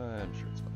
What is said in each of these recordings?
I'm sure it's fine.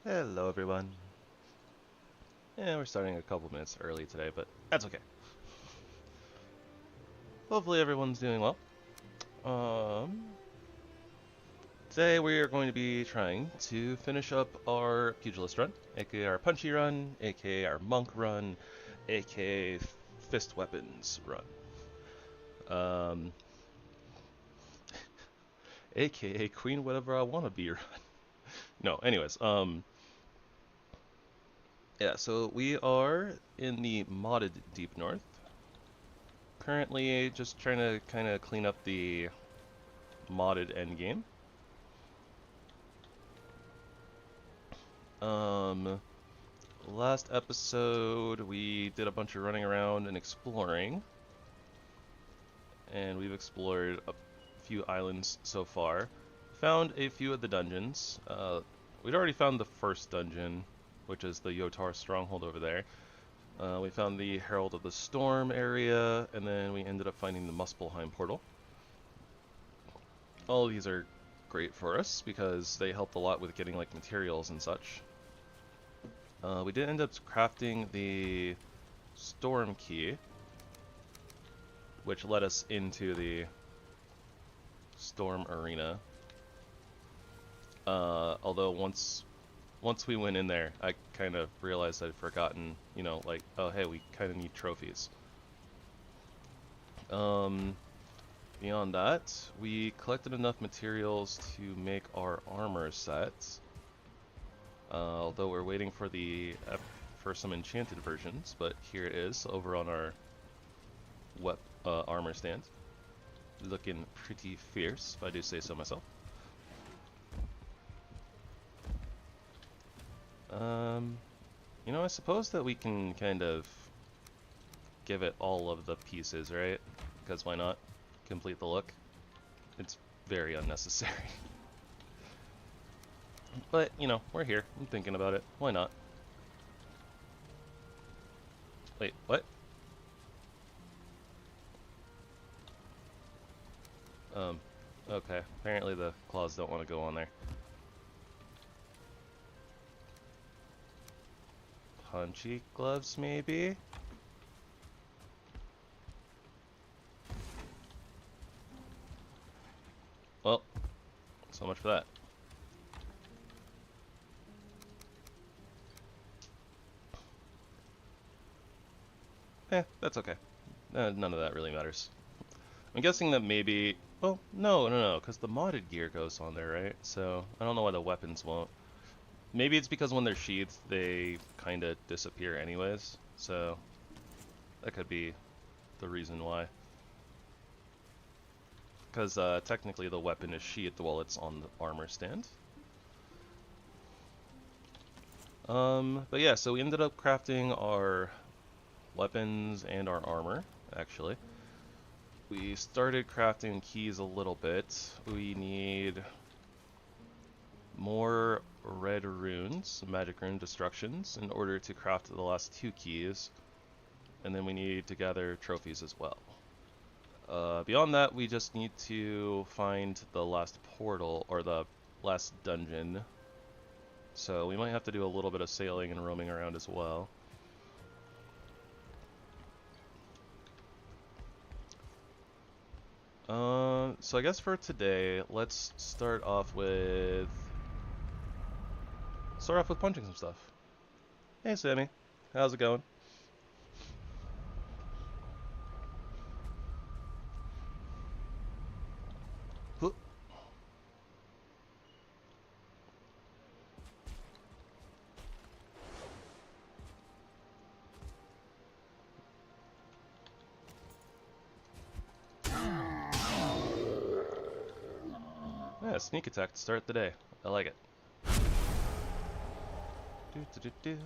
Hello everyone. Yeah, we're starting a couple minutes early today, but that's okay. Hopefully everyone's doing well. Today we are going to be trying to finish up our pugilist run, aka our punchy run, aka our monk run, aka fist weapons run. Aka queen whatever I want to be run. No, anyways, yeah, so we are in the modded Deep North. Currently just trying to kind of clean up the modded endgame. Last episode we did a bunch of running around and exploring. And we've explored a few islands so far. Found a few of the dungeons. We'd already found the first dungeon, which is the Yotar stronghold over there. We found the Herald of the Storm area, and then we ended up finding the Muspelheim portal. All of these are great for us because they helped a lot with getting like materials and such. We did end up crafting the Storm Key, which led us into the Storm Arena. Although once we went in there, I kind of realized I'd forgotten, you know, like, oh hey, we kind of need trophies. Beyond that, we collected enough materials to make our armor set. Although we're waiting for for some enchanted versions, but here it is over on our armor stand. Looking pretty fierce, if I do say so myself. You know, I suppose that we can kind of give it all of the pieces, right? Because why not? Complete the look. It's very unnecessary. But, you know, we're here. I'm thinking about it. Why not? Wait, what? Okay. Apparently the claws don't want to go on there. Punchy gloves, maybe? So much for that. That's okay. None of that really matters. I'm guessing that maybe... Well, no, because the modded gear goes on there, right? So, I don't know why the weapons won't. Maybe it's because when they're sheathed, they kind of disappear anyways. So, that could be the reason why. Because technically the weapon is sheathed while it's on the armor stand. But yeah, so we ended up crafting our weapons and our armor, actually. We started crafting keys a little bit. We need more red runes, magic rune destructions, in order to craft the last 2 keys. And then we need to gather trophies as well. Beyond that, we just need to find the last portal, or the last dungeon. So we might have to do a little bit of sailing and roaming around as well. So I guess for today, let's start off with punching some stuff. Hey Sammy, how's it going? Yeah, sneak attack to start the day. I like it. Do. Do.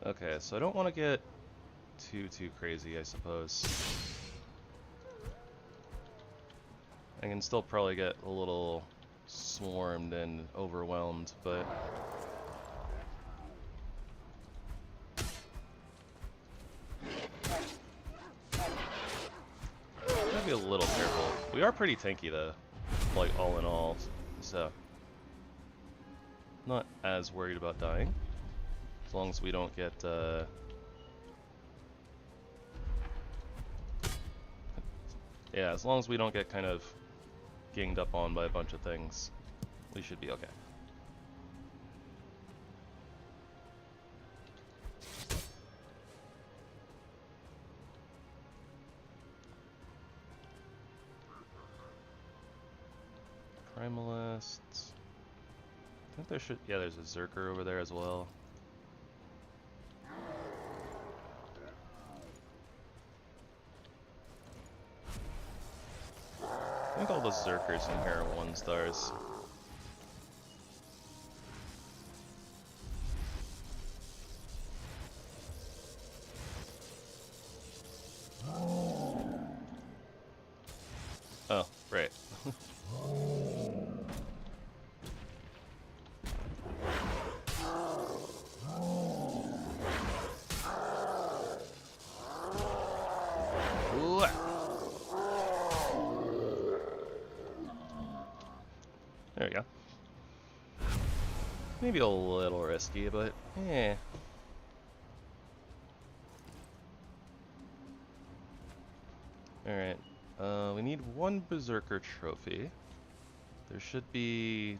Okay, so I don't want to get too crazy, I suppose. I can still probably get a little swarmed and overwhelmed, but... gotta be a little careful. We are pretty tanky though, like all in all, so... not as worried about dying. As long as we don't get, yeah, as long as we don't get kind of ganged up on by a bunch of things, we should be okay. Primalist. I think there should, yeah, there's a Zerker over there as well. I think all the Zerkers in here are 1 stars. Oh, right. There we go. Maybe a little risky, but eh. Alright, we need 1 Berserker trophy. There should be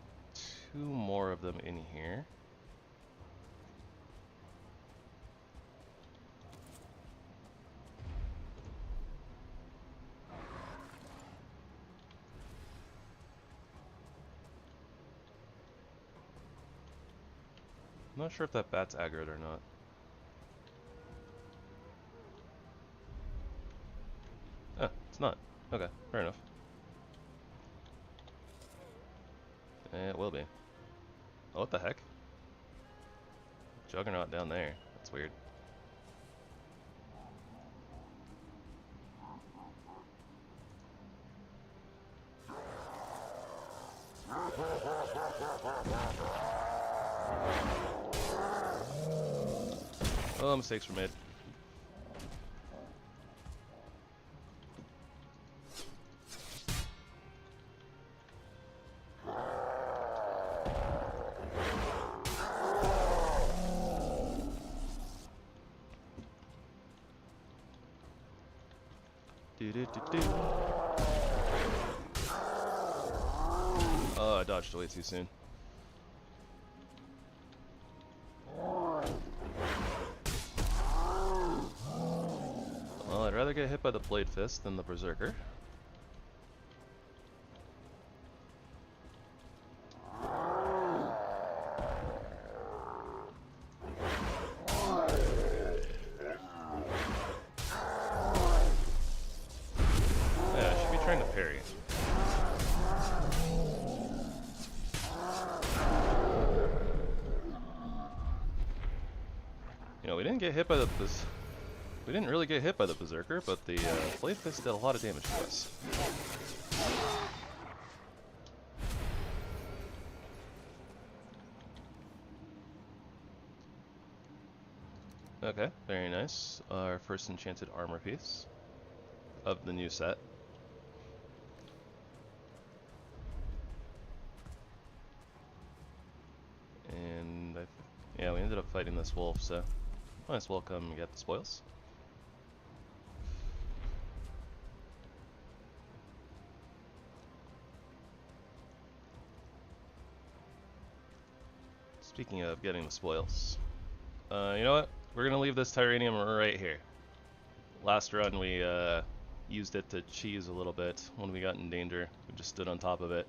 2 more of them in here. I'm not sure if that bat's aggroed or not. Ah, it's not. Okay, fair enough. It will be. Oh, what the heck? Juggernaut down there. That's weird. Oh, mistakes were made. Oh, I dodged away too soon. Well, I'd rather get hit by the Blade Fist than the Berserker. You know, we didn't really get hit by the Berserker, but the Blade Fist did a lot of damage to us. Okay, very nice. Our first enchanted armor piece of the new set. And yeah, we ended up fighting this wolf, so might as well come and get the spoils. Speaking of getting the spoils, you know what? We're gonna leave this Tyranium right here. Last run we used it to cheese a little bit when we got in danger. We just stood on top of it.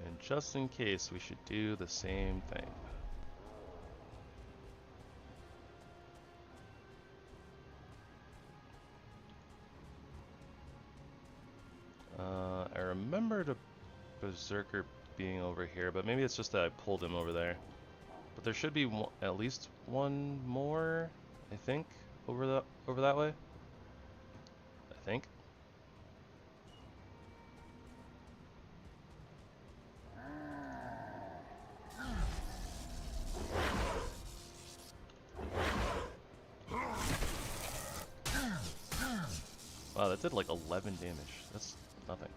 And just in case, we should do the same thing. I remembered a Berserker being over here, but maybe it's just that I pulled him over there. But there should be at least one more, I think, over that way. I think. Wow, that did like 11 damage. That's nothing.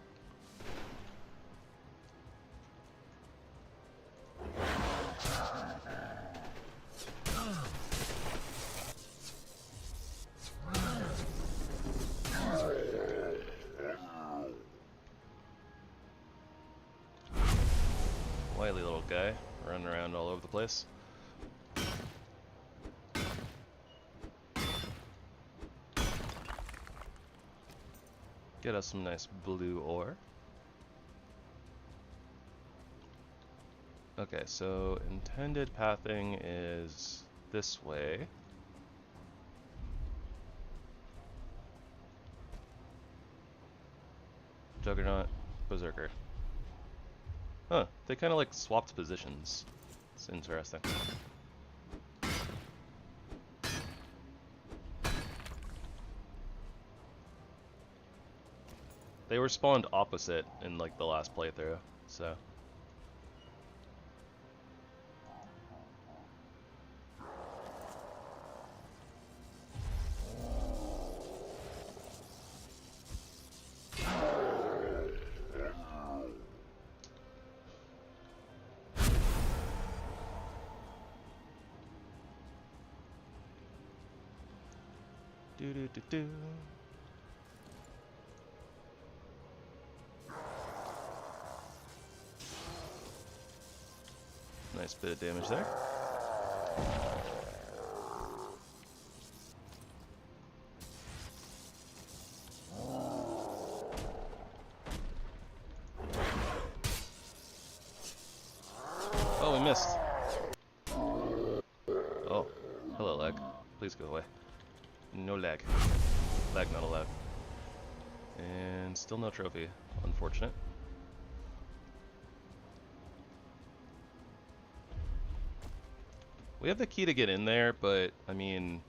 Wily little guy running around all over the place. Get us some nice blue ore. Okay, so intended pathing is this way. Juggernaut, Berserker. Huh, they kind of like swapped positions. It's interesting. They were spawned opposite in like the last playthrough, so. Do. Nice bit of damage there. Oh, we missed. Oh, hello lag. Please go away. No lag. Lag not allowed. And still no trophy. Unfortunate. We have the key to get in there, but, I mean,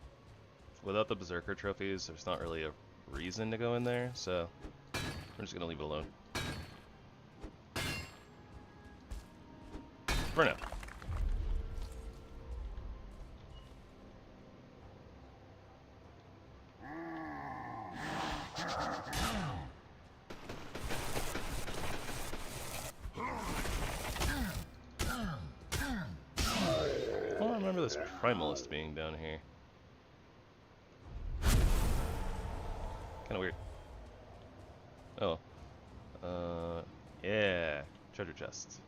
without the Berserker trophies, there's not really a reason to go in there, so we're just going to leave it alone. For now. I don't remember this Primalist being down here. Kinda weird. Oh. Yeah. Treasure chest.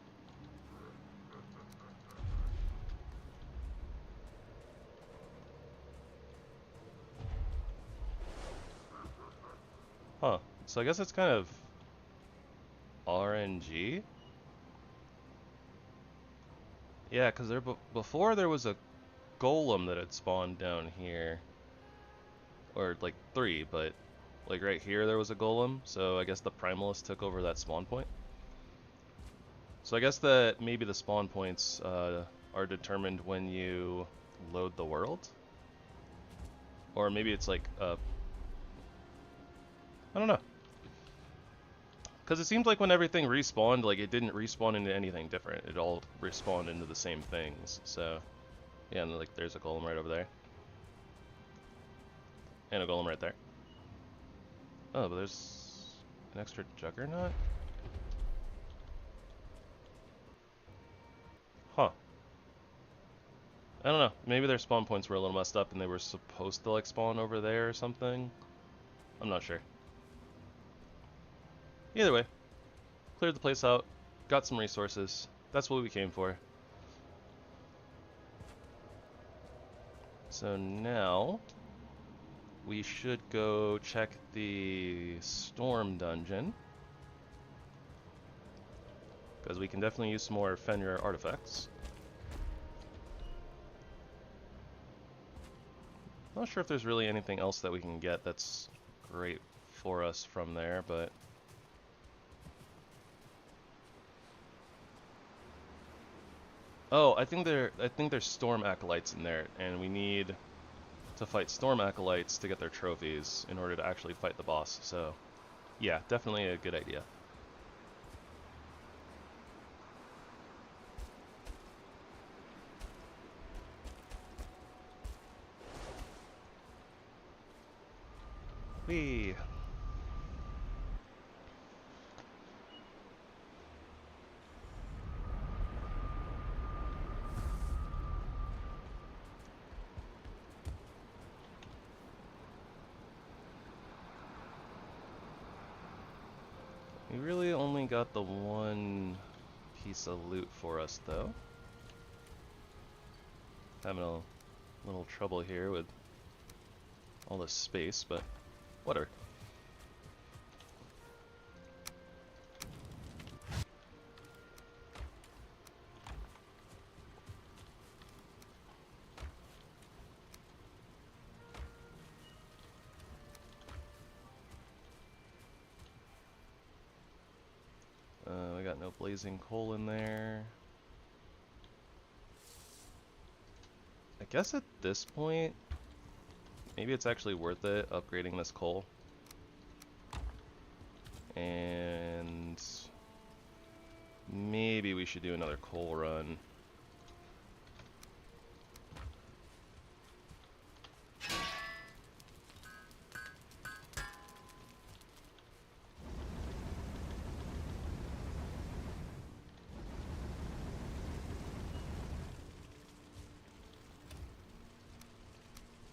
Huh. So I guess it's kind of RNG? Yeah, because before there was a golem that had spawned down here. Or like 3, but like right here there was a golem, so I guess the Primalist took over that spawn point. So I guess that maybe the spawn points are determined when you load the world? Or maybe it's like, I don't know. Because it seemed like when everything respawned, like it didn't respawn into anything different. It all respawned into the same things, so... Yeah, and like there's a golem right over there. And a golem right there. Oh, but there's an extra juggernaut? Huh. I don't know. Maybe their spawn points were a little messed up and they were supposed to like spawn over there or something. I'm not sure. Either way, cleared the place out, got some resources. That's what we came for. So now we should go check the storm dungeon, because we can definitely use some more Fenrir artifacts. Not sure if there's really anything else that we can get that's great for us from there, but... Oh, I think there's storm acolytes in there, and we need to fight storm acolytes to get their trophies in order to actually fight the boss. So, yeah, definitely a good idea. Whee! We really only got the one piece of loot for us, though. Having a little trouble here with all this space, but whatever. We got no blazing coal in there. I guess at this point, maybe it's actually worth it upgrading this coal. And maybe we should do another coal run.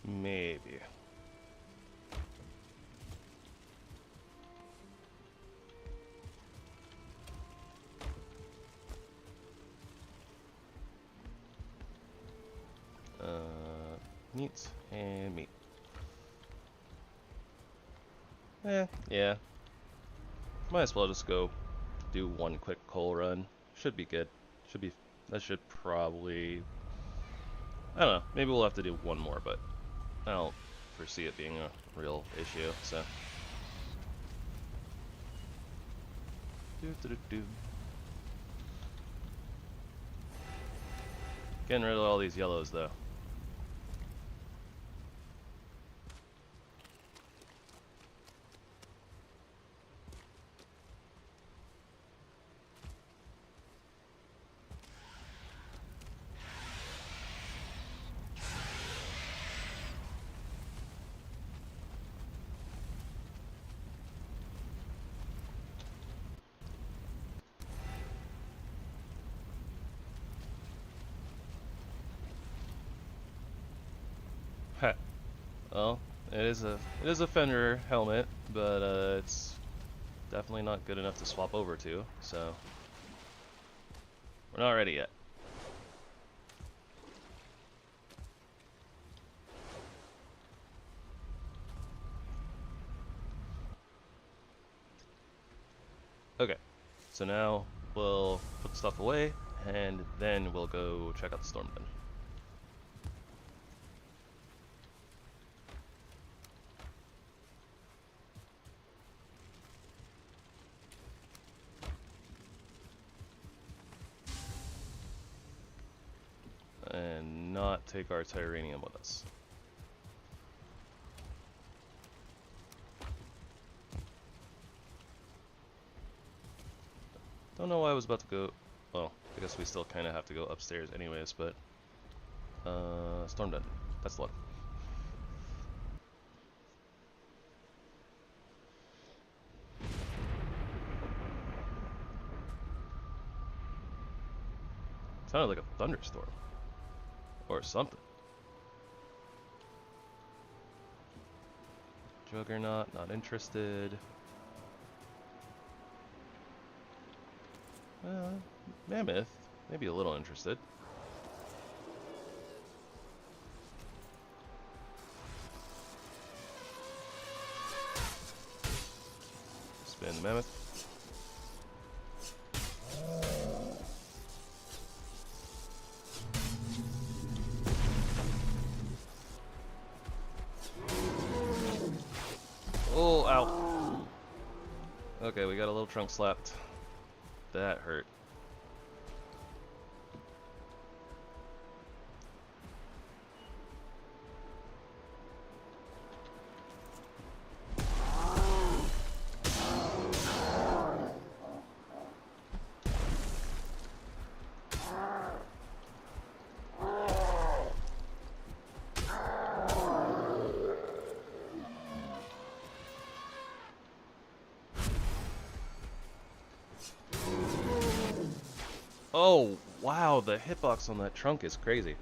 Maybe. Meat and meat. Yeah. Might as well just go do one quick coal run. Should be good. That should probably... I don't know. Maybe we'll have to do one more, but I don't foresee it being a real issue, so... Getting rid of all these yellows, though. Well, it is a Fender helmet, but it's definitely not good enough to swap over to, so we're not ready yet. Okay, so now we'll put stuff away, and then we'll go check out the storm den. And not take our Tyranium with us. Don't know why I was about to go. Well, I guess we still kind of have to go upstairs anyways, but storm den. That's the one. Sounded like a thunderstorm or something. Juggernaut, not interested. Mammoth, maybe a little interested. Spin the mammoth. Oh, ow. Okay, we got a little trunk slapped. That hurt. Oh, wow, the hitbox on that trunk is crazy.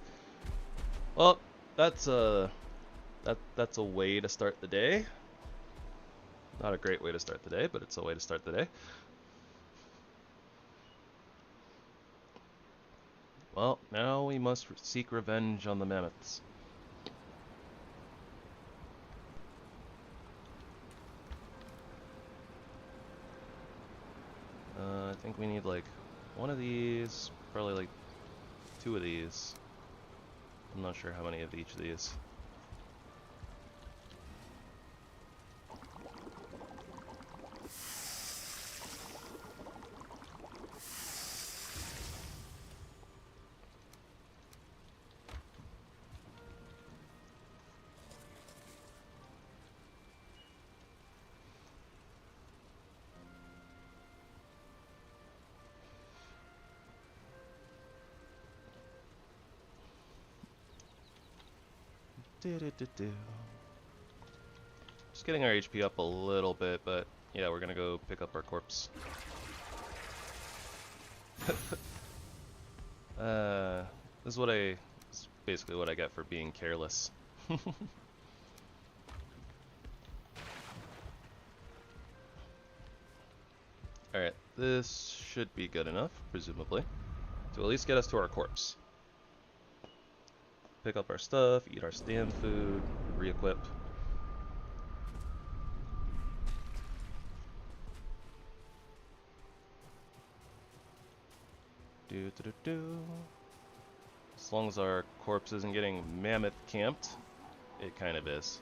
Well, that's a way to start the day. Not a great way to start the day, but it's a way to start the day. Well, now we must seek revenge on the mammoths. I think we need like one of these, probably like two of these. I'm not sure how many of each of these. Just getting our HP up a little bit, but yeah, we're gonna go pick up our corpse. This is basically what I get for being careless. Alright, this should be good enough, presumably, to at least get us to our corpse. Pick up our stuff, eat our stand food, re-equip. As long as our corpse isn't getting mammoth camped, it kind of is.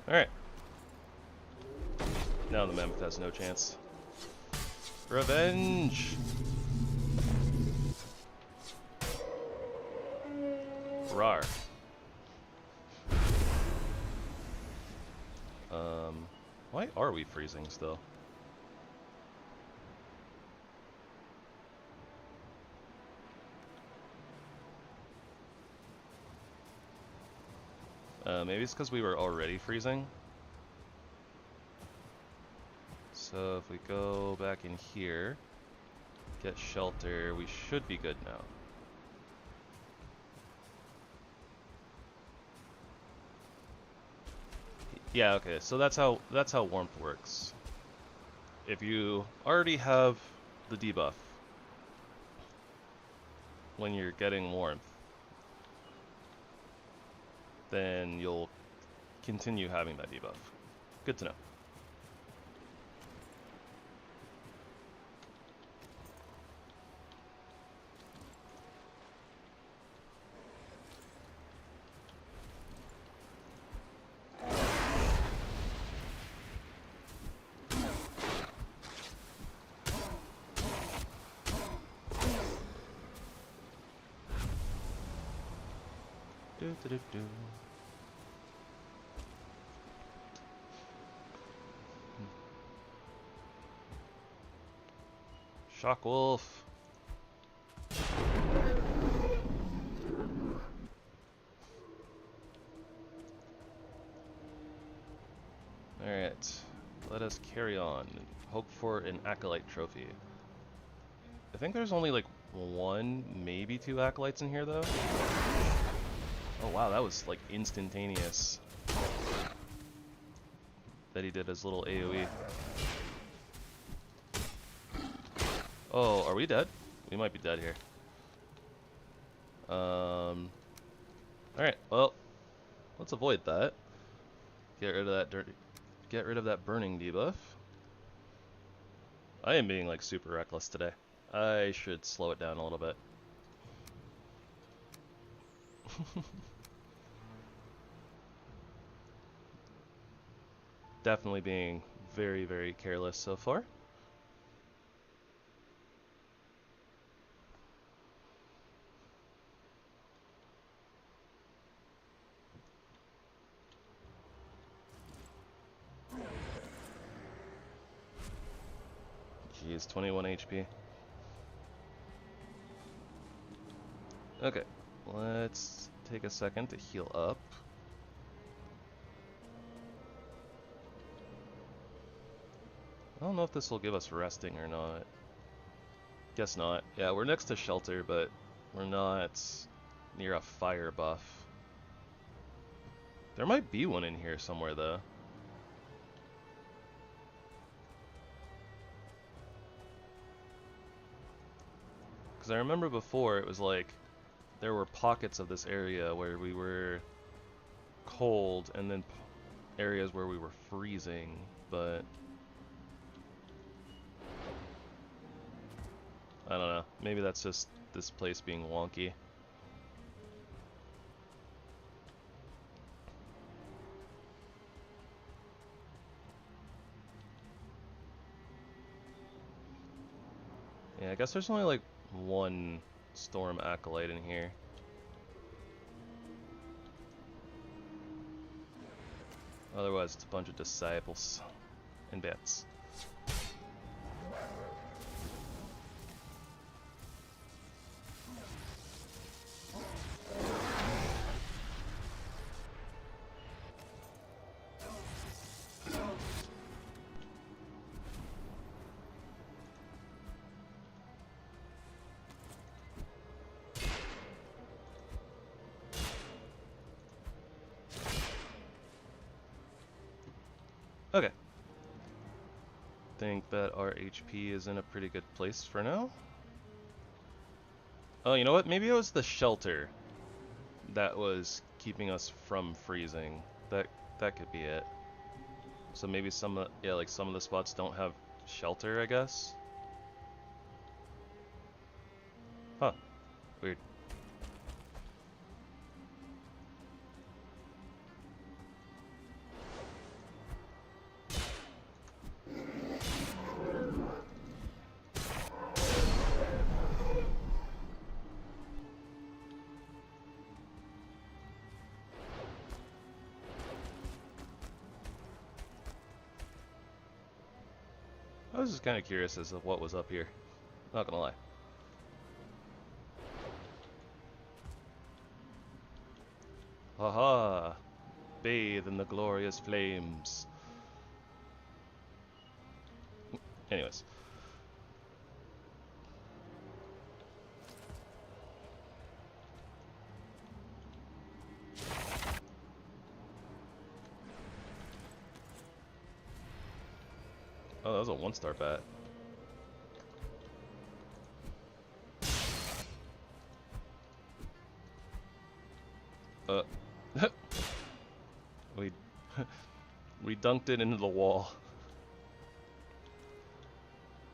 Alright. Now the mammoth has no chance. Revenge! Rawr. Why are we freezing still? Maybe it's because we were already freezing. So if we go back in here, get shelter, we should be good now. Yeah, okay, so that's how warmth works. If you already have the debuff when you're getting warmth, then you'll continue having that debuff. Good to know. Shock Wolf. Alright, let us carry on. Hope for an Acolyte trophy. I think there's only like one, maybe two Acolytes in here though. Oh wow, that was like instantaneous. That he did his little AoE. Oh, are we dead? We might be dead here. Alright, well, let's avoid that. Get rid of that dirty. Get rid of that burning debuff. I am being like super reckless today. I should slow it down a little bit. Definitely being very, very careless so far. Jeez, 21 HP. Okay, let's take a second to heal up. I don't know if this will give us resting or not. Guess not. Yeah, we're next to shelter, but we're not near a fire buff. There might be one in here somewhere, though. Because I remember before, it was like, there were pockets of this area where we were cold, and then areas where we were freezing, but I don't know. Maybe that's just this place being wonky. Yeah, I guess there's only like one Storm Acolyte in here. Otherwise, it's a bunch of disciples and bats. Okay. Think that our HP is in a pretty good place for now. Oh, you know what? Maybe it was the shelter that was keeping us from freezing. That could be it. So maybe some of like some of the spots don't have shelter, I guess. Huh. Weird. was just kind of curious as to what was up here. Not gonna lie. Haha! Bathe in the glorious flames. Anyways. Oh, that was a 1-star bat. We dunked it into the wall.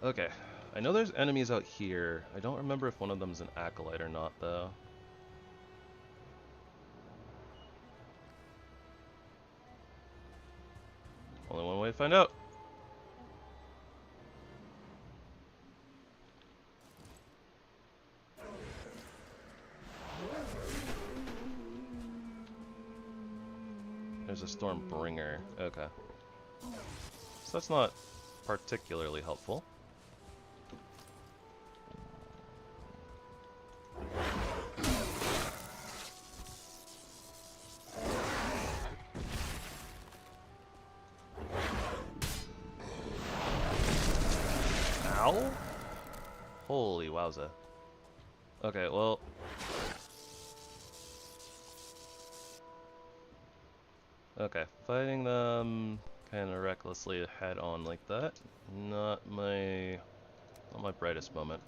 Okay, I know there's enemies out here. I don't remember if one of them's an acolyte or not, though. Only one way to find out. There's a Stormbringer. Okay. So that's not particularly helpful. Ow? Holy wowza. Okay, well... Okay, fighting them kind of recklessly head on like that. Not my brightest moment.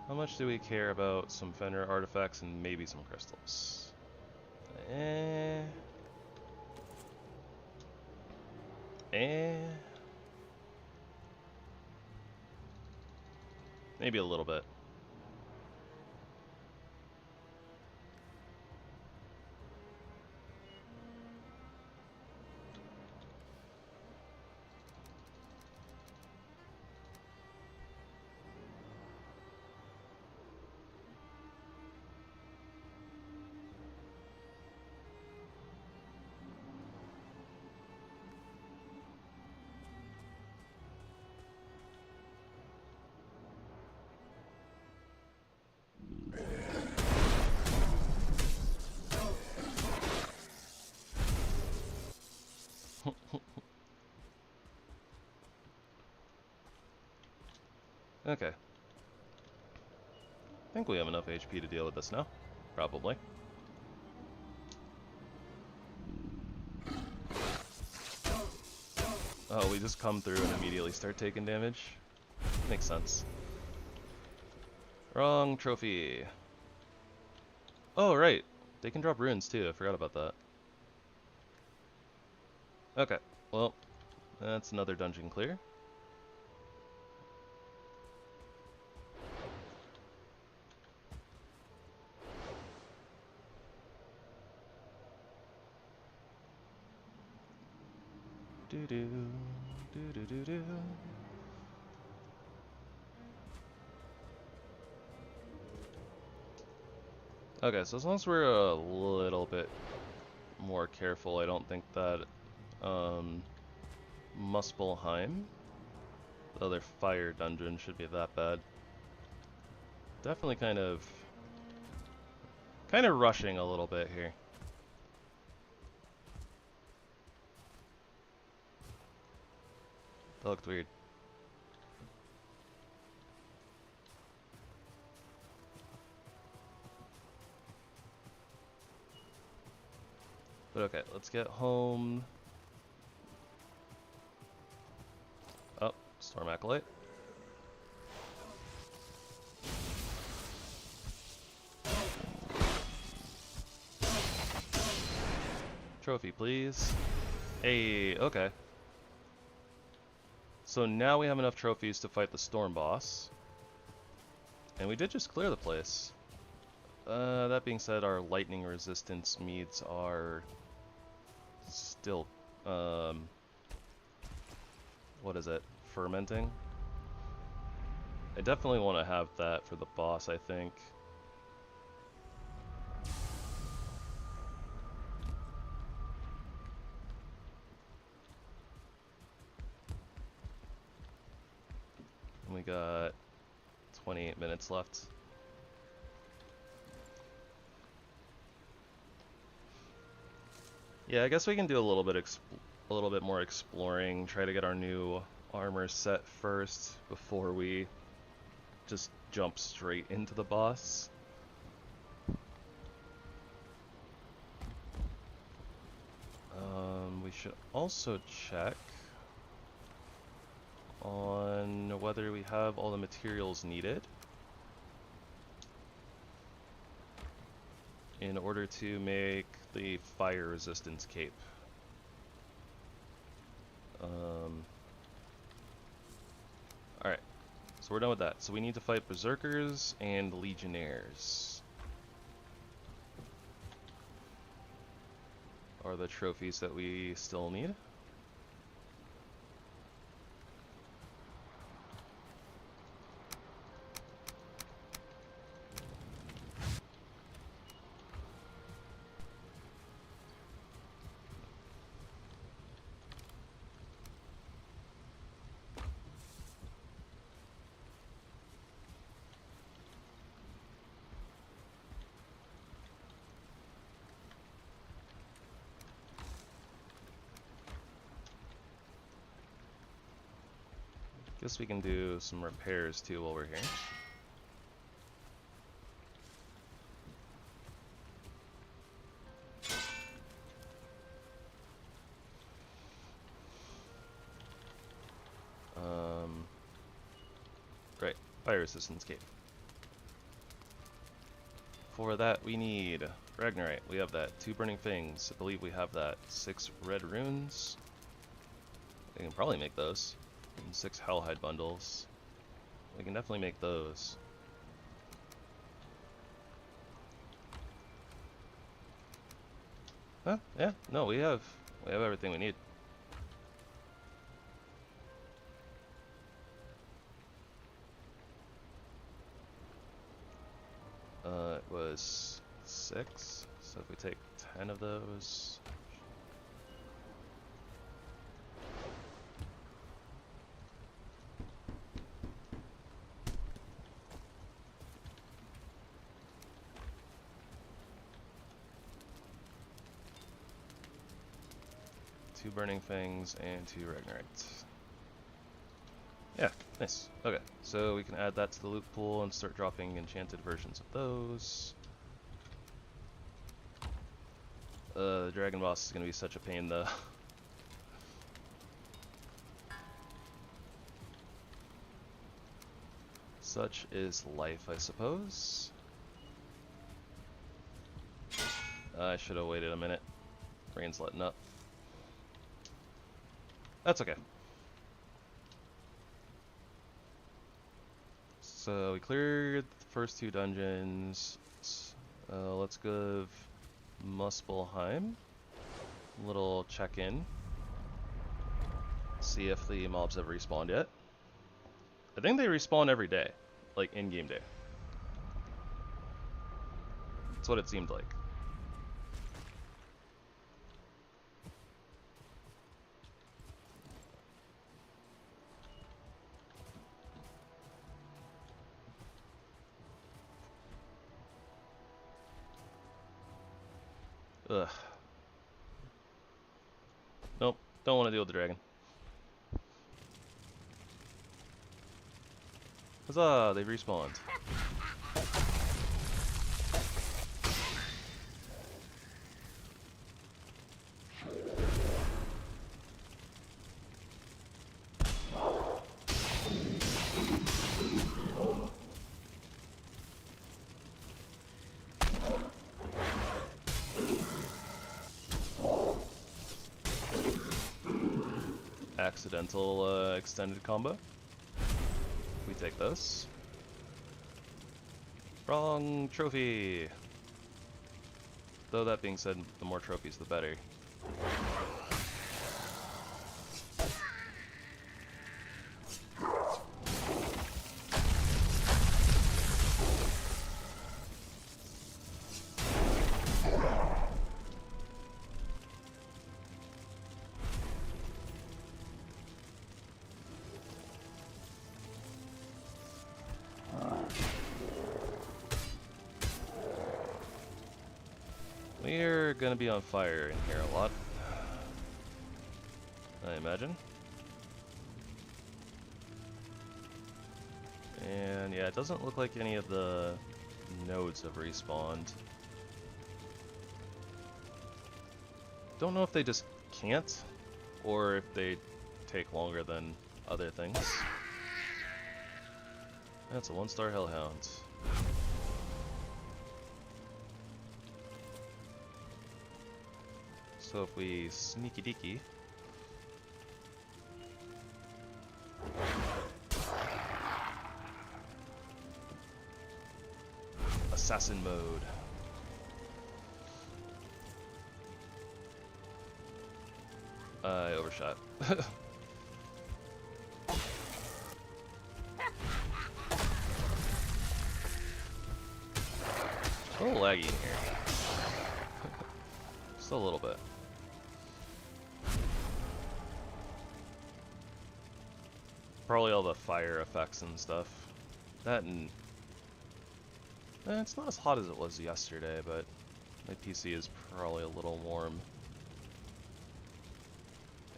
How much do we care about some Fenrir artifacts and maybe some crystals? Maybe a little bit. Okay. I think we have enough HP to deal with this now. Probably. Oh, we just come through and immediately start taking damage? Makes sense. Wrong trophy. Oh, right. They can drop runes too. I forgot about that. Okay. Well, that's another dungeon clear. Do-do-do-do-do-do. Okay, so as long as we're a little bit more careful, I don't think that Muspelheim, the other fire dungeon, should be that bad. Definitely kind of rushing a little bit here. That looked weird. But okay, let's get home. Oh, Storm Acolyte. Trophy, please. Hey, okay. So now we have enough trophies to fight the Storm Boss. And we did just clear the place. That being said, our lightning resistance meads are still, what is it? Fermenting? I definitely want to have that for the boss, I think. We got 28 minutes left. Yeah, I guess we can do a little bit more exploring. Try to get our new armor set first before we just jump straight into the boss. We should also check on whether we have all the materials needed in order to make the fire resistance cape. Alright, so we're done with that. So we need to fight berserkers and legionnaires. Are the trophies that we still need. Guess we can do some repairs too while we're here. Right, fire resistance cape. For that we need Ragnarite. We have that. 2 burning things. I believe we have that. 6 red runes. We can probably make those. And 6 Hellhide bundles. We can definitely make those. Huh? Yeah. No, we have everything we need. It was 6. So if we take 10 of those. Two burning things and 2 Ragnarites. Yeah, nice. Okay, so we can add that to the loot pool and start dropping enchanted versions of those. The dragon boss is going to be such a pain though. Such is life, I suppose. I should have waited a minute. Rain's letting up. That's okay. So we cleared the first 2 dungeons. Let's give Muspelheim a little check-in. See if the mobs have respawned yet. I think they respawn every day, like in-game day. That's what it seemed like. Ugh. Nope, don't want to deal with the dragon. Huzzah, they've respawned. Accidental extended combo. We take those. Wrong trophy. Though that being said, the more trophies the better. We're gonna be on fire in here a lot, I imagine. And yeah, it doesn't look like any of the nodes have respawned. Don't know if they just can't, or if they take longer than other things. That's a 1-star Hellhound. So if we sneaky deaky. Assassin mode. I overshot. A little laggy in here. Just a little bit. Probably all the fire effects and stuff. That and... it's not as hot as it was yesterday, but my PC is probably a little warm.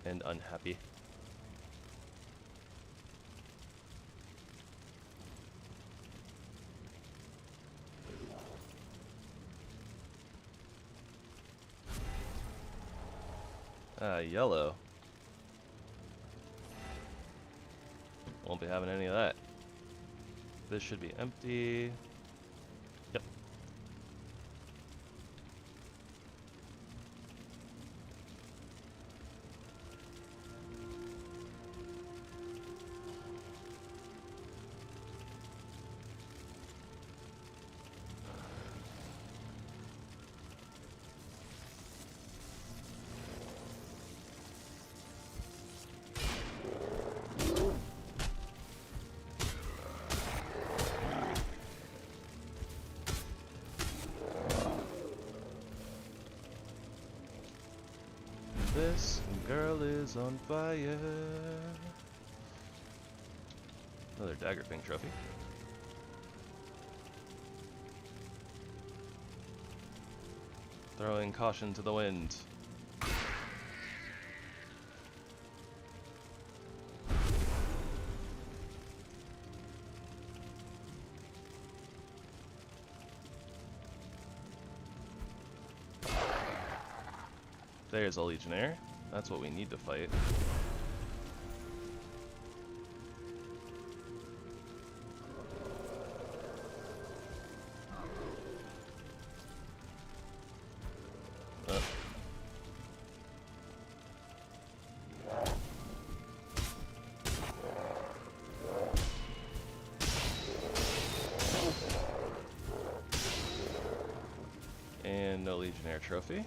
And unhappy. Yellow. Won't be having any of that. This should be empty. Yep. This girl is on fire. Another Daggerfang trophy. Throwing caution to the wind. There's a Legionnaire. That's what we need to fight. And no Legionnaire trophy.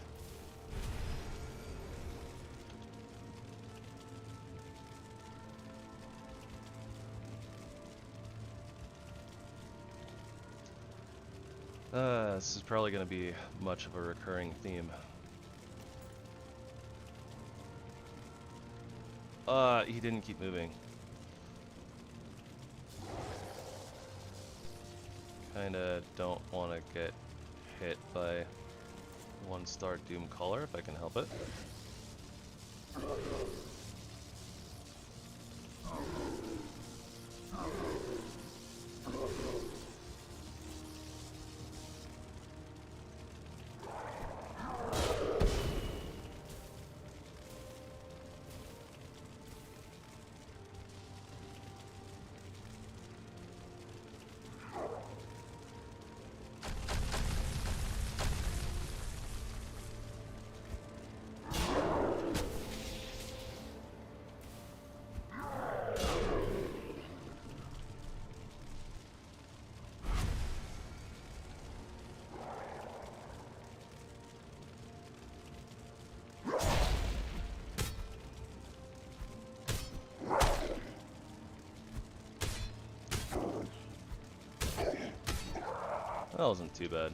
This is probably going to be much of a recurring theme. He didn't keep moving. Kinda don't want to get hit by 1-star Doom Caller if I can help it. That wasn't too bad,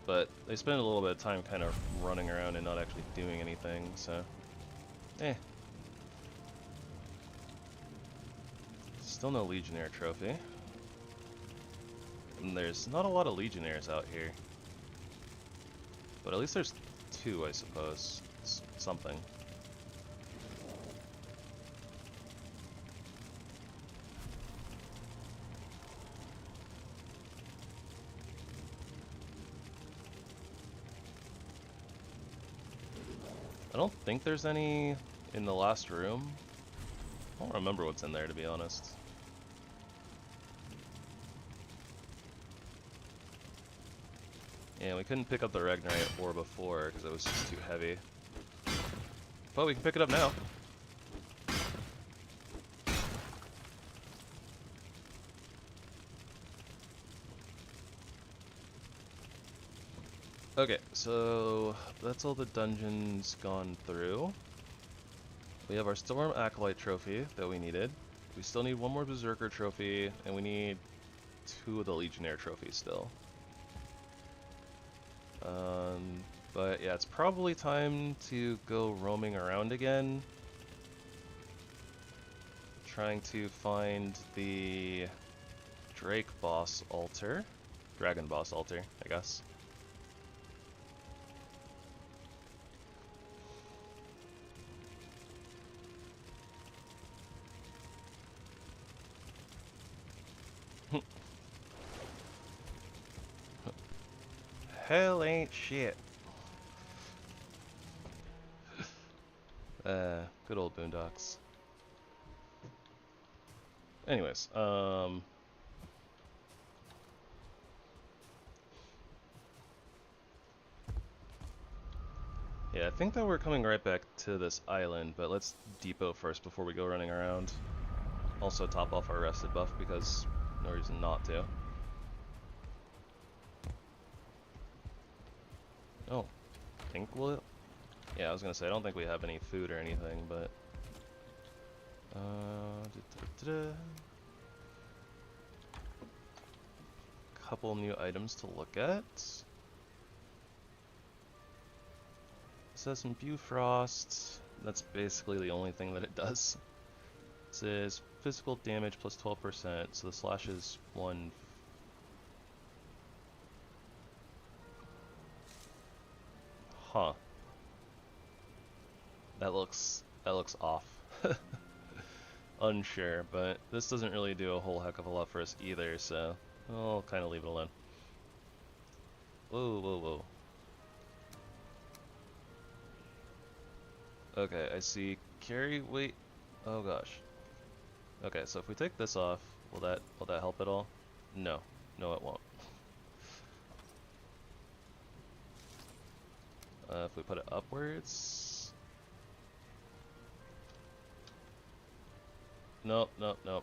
but they spent a little bit of time kind of running around and not actually doing anything, so Still no Legionnaire trophy. And there's not a lot of Legionnaires out here. But at least there's 2, I suppose. It's something. I don't think there's any in the last room. I don't remember what's in there, to be honest. Yeah, we couldn't pick up the Ragnarite ore before because it was just too heavy. But we can pick it up now. Okay, so that's all the dungeons gone through. We have our Storm Acolyte trophy that we needed. We still need 1 more Berserker trophy, and we need 2 of the Legionnaire trophies still. But yeah, it's probably time to go roaming around again. Trying to find the Drake boss altar. Dragon boss altar, I guess. Hell ain't shit. Good old Boondocks. Anyways, yeah, I think that we're coming right back to this island, but let's depot first before we go running around. Also top off our rested buff because no reason not to. Oh, I think we'll... Yeah, I was gonna say, I don't think we have any food or anything, but... Couple new items to look at. It says some Bufrost. That's basically the only thing that it does. It says physical damage plus 12%, so the slash is 1. Huh. That looks off. Unsure, but this doesn't really do a whole heck of a lot for us either, so I'll kind of leave it alone. Whoa, whoa, whoa. Okay, I see carry weight. Oh gosh. Okay, so if we take this off, will that help at all? No. No, it won't. If we put it upwards... Nope, nope, nope.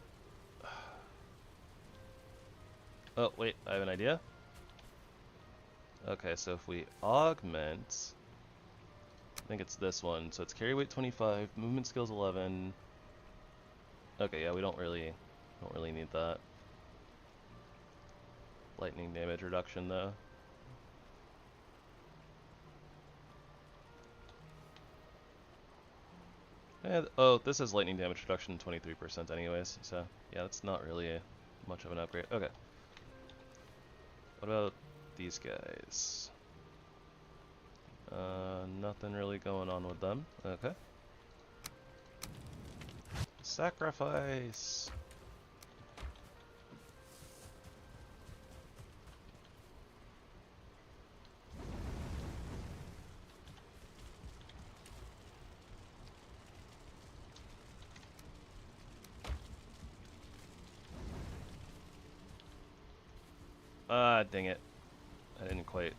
Oh, wait, I have an idea. Okay, so if we augment... I think it's this one. So it's carry weight 25, movement skills 11. Okay, yeah, we don't really need that. Lightning damage reduction, though. And, oh, this is lightning damage reduction 23% anyways, so yeah, that's not really much of an upgrade. Okay. What about these guys? Nothing really going on with them. Okay. Sacrifice! Ah, dang it. I didn't quite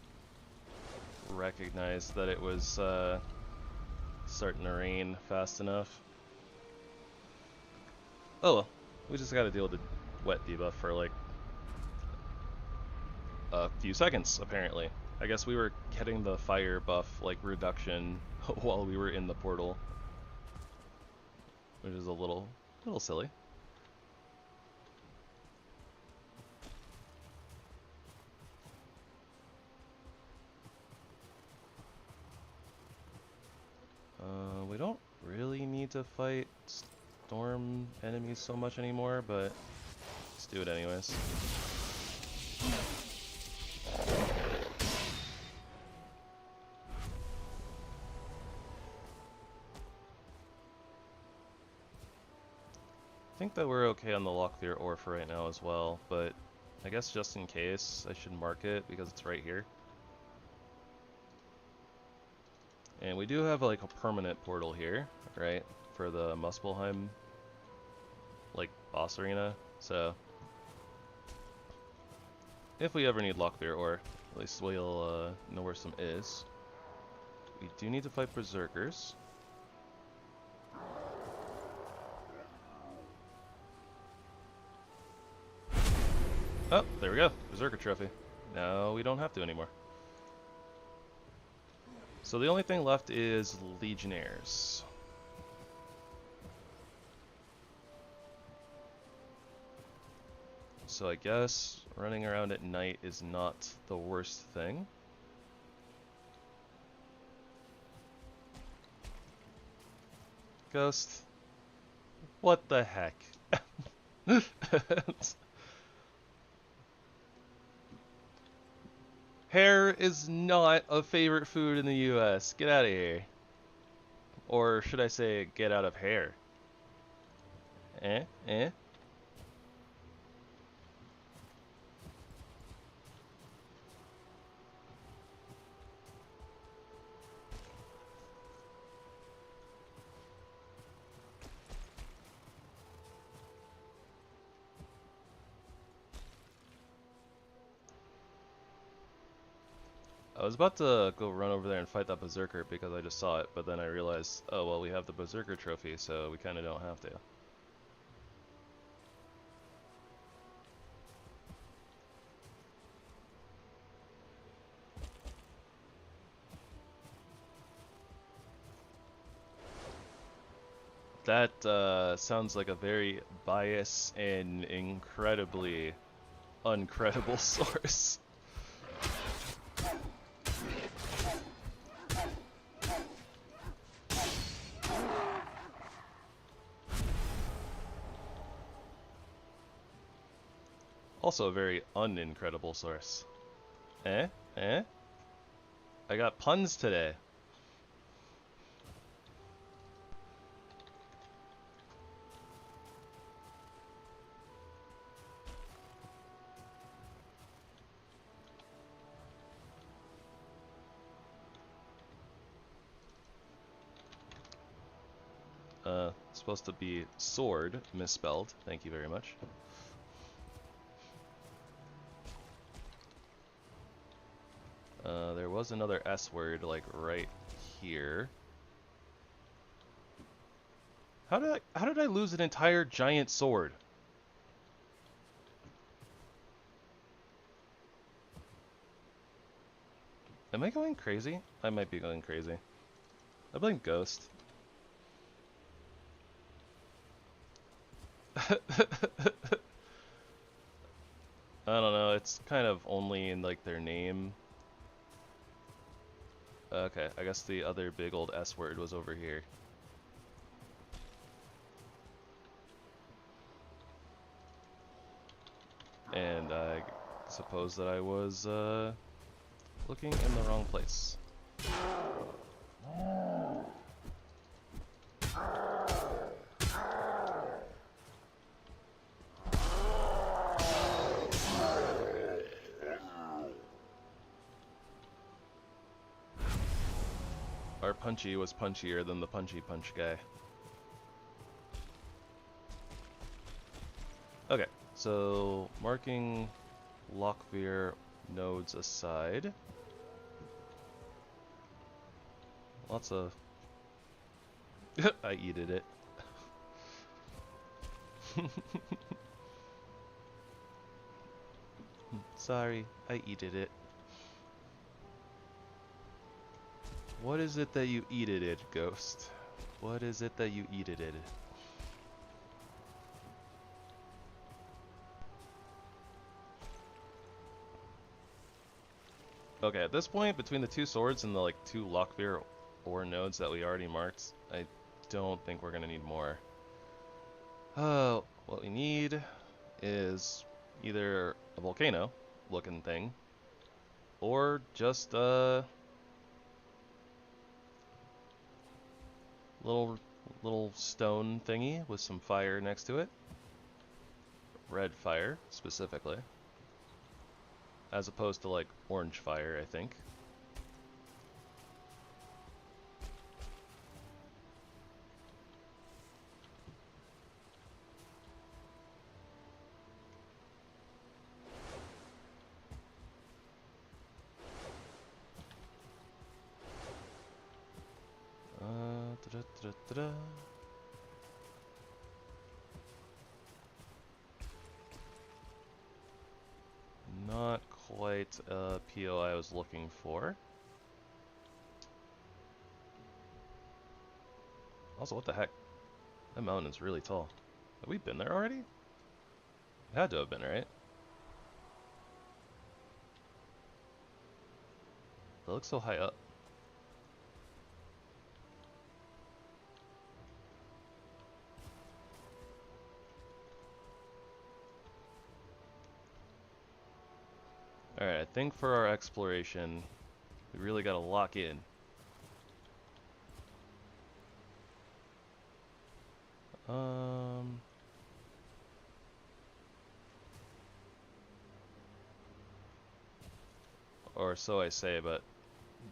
recognize that it was starting to rain fast enough. Oh well, we just gotta deal with the wet debuff for like a few seconds, apparently. I guess we were getting the fire buff like reduction while we were in the portal, which is a little silly. We don't really need to fight storm enemies so much anymore, but let's do it anyways. think that we're okay on the Locklear ore for right now as well, but I guess just in case, I should mark it because it's right here. And we do have like a permanent portal here, right, for the Muspelheim, like, boss arena, so if we ever need Locklear ore, at least we'll know where some is. We do need to fight Berserkers. Oh, there we go. Berserker trophy. Now we don't have to anymore. So the only thing left is Legionnaires. So I guess running around at night is not the worst thing. Ghost. What the heck? Hair is not a favorite food in the US. Get out of here. Or should I say, get out of hair? Eh? Eh? I was about to go run over there and fight that Berserker because I just saw it, but then I realized, oh well, we have the Berserker trophy, so we kind of don't have to. That sounds like a very biased and incredibly uncredible source. Also a very unincredible source. Eh? Eh? I got puns today. Supposed to be sword, misspelled. Thank you very much. There was another S word, like, right here. How did I lose an entire giant sword? Am I going crazy? I might be going crazy. I blame Ghost. I don't know, it's kind of only in, like, their name. Okay, I guess the other big old S word was over here. And I suppose that I was, looking in the wrong place. Our Punchy was punchier than the Punchy Punch guy. Okay, so marking Locklear nodes aside. Lots of... I eated it. Sorry, I eated it. What is it that you eated it, Ghost? What is it that you eated it? Okay, at this point, between the two swords and the like two Locklear ore nodes that we already marked, I don't think we're gonna need more. What we need is either a volcano looking thing, or just little Little stone thingy with some fire next to it. Red fire, specifically. As opposed to, like, orange fire, I think. Da-da-da-da-da. Not quite a PO I was looking for. Also, what the heck? That mountain is really tall. Have we been there already? It had to have been, right? That looks so high up. Alright, I think for our exploration, we really gotta lock in. Or so I say, but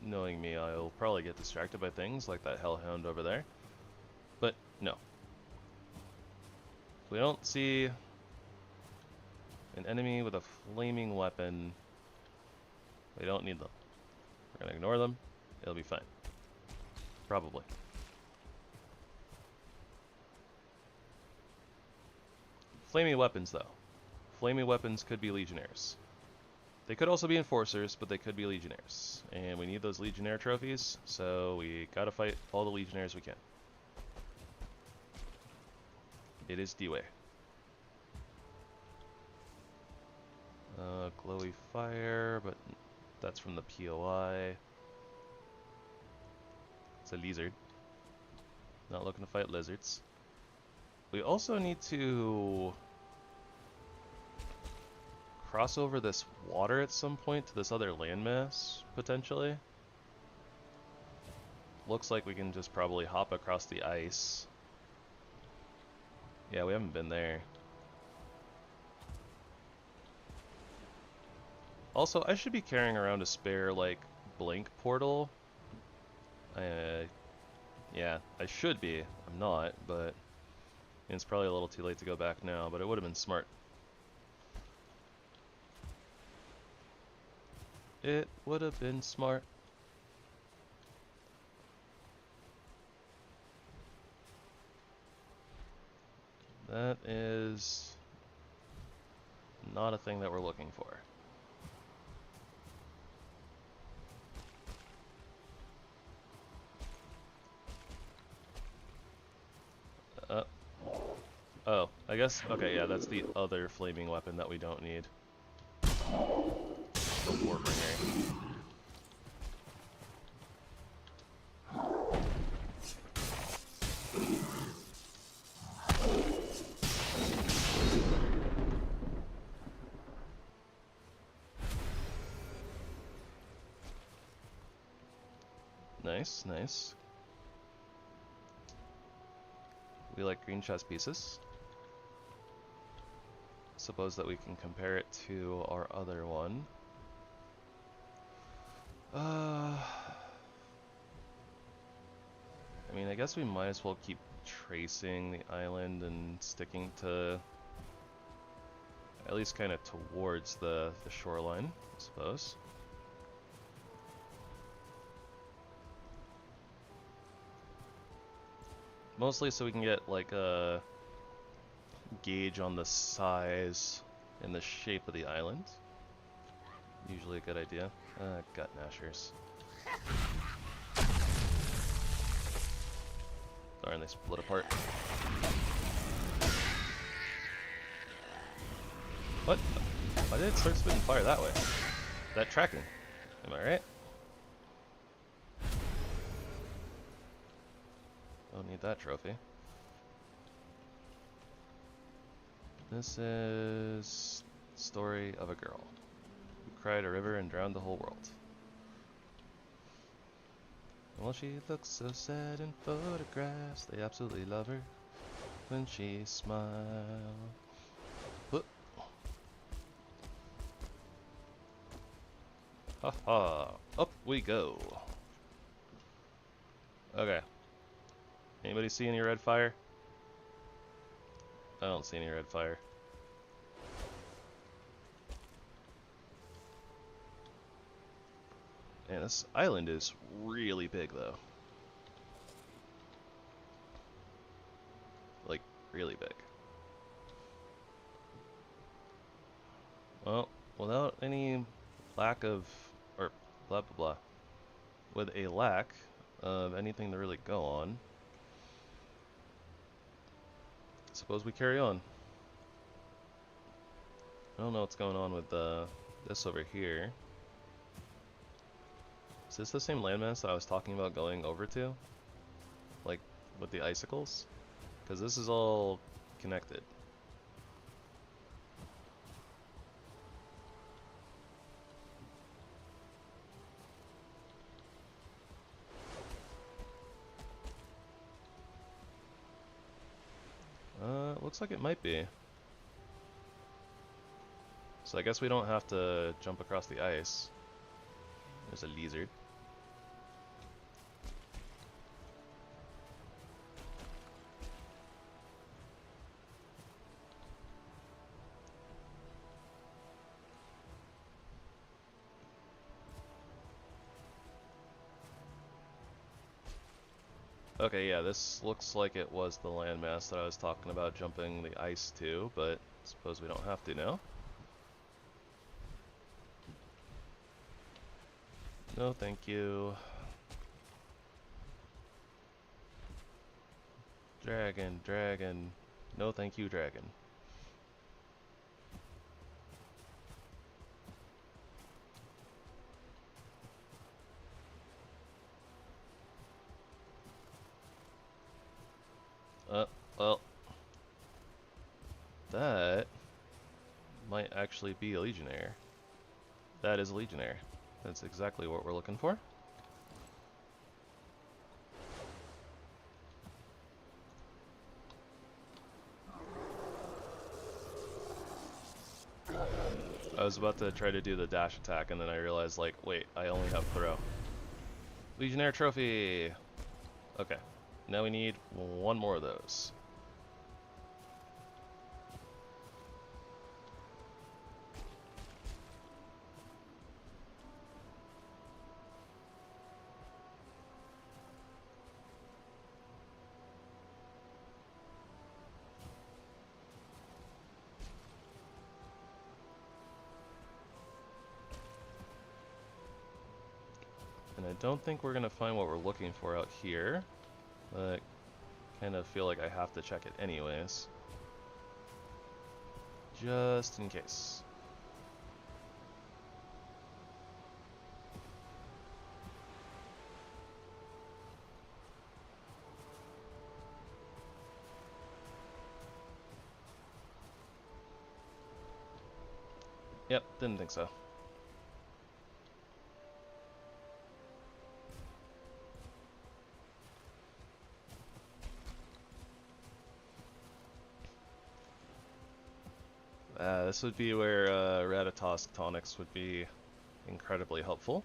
knowing me, I'll probably get distracted by things like that hellhound over there. But no. If we don't see an enemy with a flaming weapon, we don't need them. We're gonna ignore them. It'll be fine. Probably. Flaming weapons, though. Flaming weapons could be legionnaires. They could also be enforcers, but they could be legionnaires. And we need those legionnaire trophies, so we gotta fight all the legionnaires we can. It is D-Way. Glowy fire, but that's from the POI. It's a lizard. Not looking to fight lizards. We also need to cross over this water at some point to this other landmass, potentially. Looks like we can just probably hop across the ice. Yeah, we haven't been there. Also, I should be carrying around a spare, like, blink portal. Yeah, I should be. I'm not, but it's probably a little too late to go back now, but it would have been smart. It would have been smart. That is not a thing that we're looking for. Oh, I guess, okay, yeah, that's the other flaming weapon that we don't need. The Warbringer. Nice, nice. We like green chest pieces. Suppose that we can compare it to our other one. I mean, I guess we might as well keep tracing the island and sticking to at least kind of towards the shoreline, I suppose. Mostly so we can get like a gauge on the size and the shape of the island. Usually a good idea. Gut gnashers. Darn, they split apart. What? Why did it start spitting fire that way? That tracking. Am I right? Don't need that trophy. This is story of a girl who cried a river and drowned the whole world. Well, she looks so sad in photographs. They absolutely love her when she smiles. Whoop. Haha. Up we go. Okay. Anybody see any red fire? I don't see any red fire. Man, this island is really big, though. Like, really big. Well, without any lack of, or blah blah blah, with a lack of anything to really go on, suppose we carry on. I don't know what's going on with this over here. Is this the same landmass that I was talking about going over to? Like, with the icicles? Because this is all connected. Looks like it might be. So I guess we don't have to jump across the ice. There's a lizard. Okay, yeah, this looks like it was the landmass that I was talking about jumping the ice to, but suppose we don't have to now. No, thank you. Dragon, dragon. No, thank you, dragon. Well, that might actually be a Legionnaire. That is a Legionnaire. That's exactly what we're looking for. I was about to try to do the dash attack, and then I realized, like, wait, I only have throw. Legionnaire trophy! Okay, now we need one more of those. And I don't think we're gonna find what we're looking for out here, but I kind of feel like I have to check it anyways. Just in case. Yep, didn't think so. This would be where Ratatosk tonics would be incredibly helpful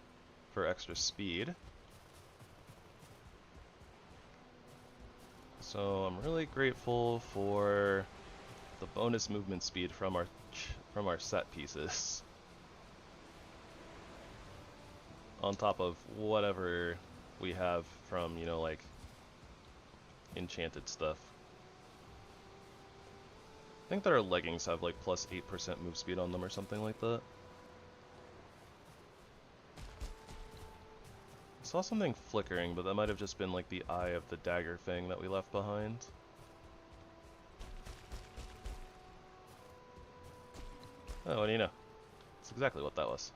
for extra speed. So I'm really grateful for the bonus movement speed from our set pieces, on top of whatever we have from, you know, like enchanted stuff. I think that our leggings have like plus 8% move speed on them or something like that. I saw something flickering, but that might have just been like the eye of the dagger thing that we left behind. Oh, what do you know? That's exactly what that was.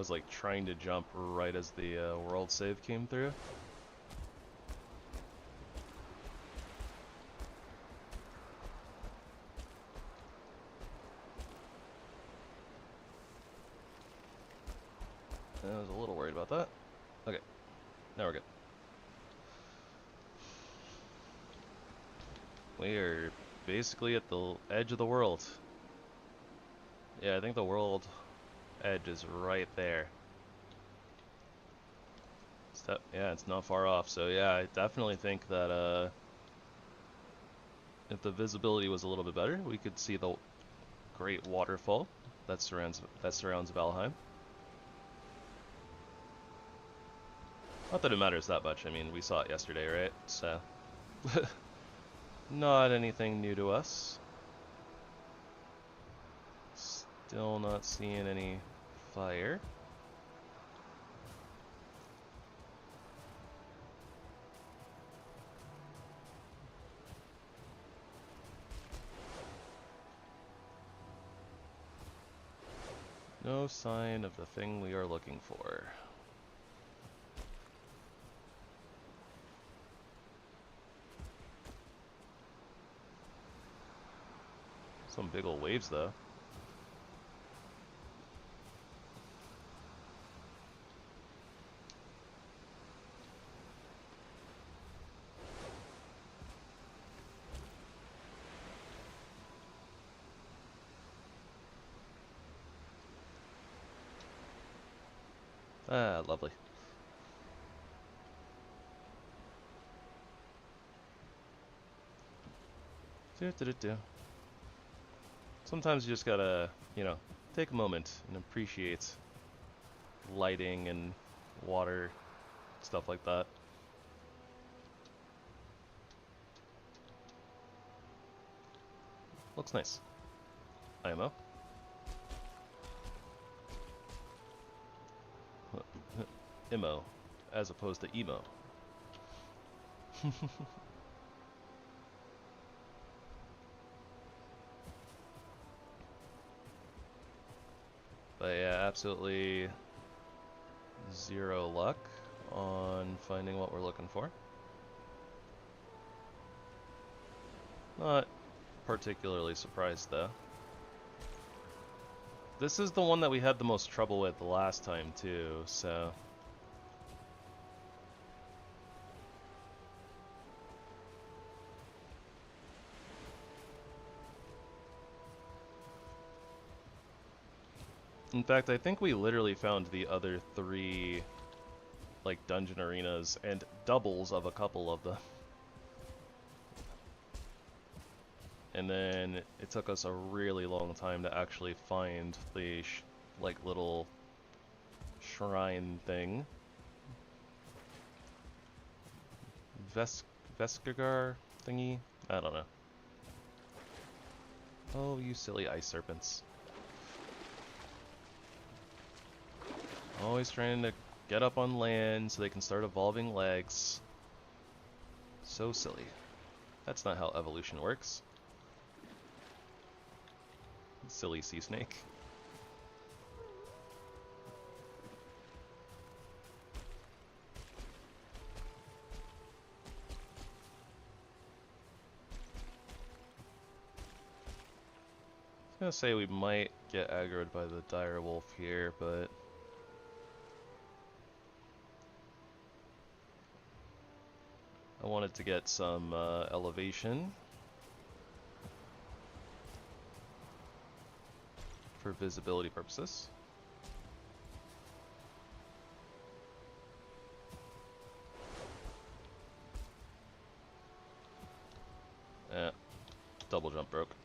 was like trying to jump right as the world save came through. I was a little worried about that. Okay, now we're good. We are basically at the edge of the world. Yeah, I think the world edge is right there. Yeah, it's not far off. So yeah, I definitely think that if the visibility was a little bit better, we could see the great waterfall that surrounds Valheim. Not that it matters that much. I mean, we saw it yesterday, right? So not anything new to us. Still not seeing any fire. No sign of the thing we are looking for. Some big old waves, though. Ah, lovely. Sometimes you just gotta, you know, take a moment and appreciate lighting and water, stuff like that. Looks nice. IMO. IMO, as opposed to emo. But yeah, absolutely zero luck on finding what we're looking for. Not particularly surprised though. This is the one that we had the most trouble with the last time too, so... In fact, I think we literally found the other 3, like, dungeon arenas and doubles of a couple of them. And then it took us a really long time to actually find the, like, little shrine thing. Veskigar thingy? I don't know. Oh, you silly ice serpents. Always trying to get up on land so they can start evolving legs. So silly. That's not how evolution works. Silly sea snake. I was gonna say we might get aggroed by the dire wolf here, but I wanted to get some elevation for visibility purposes. Double jump broke.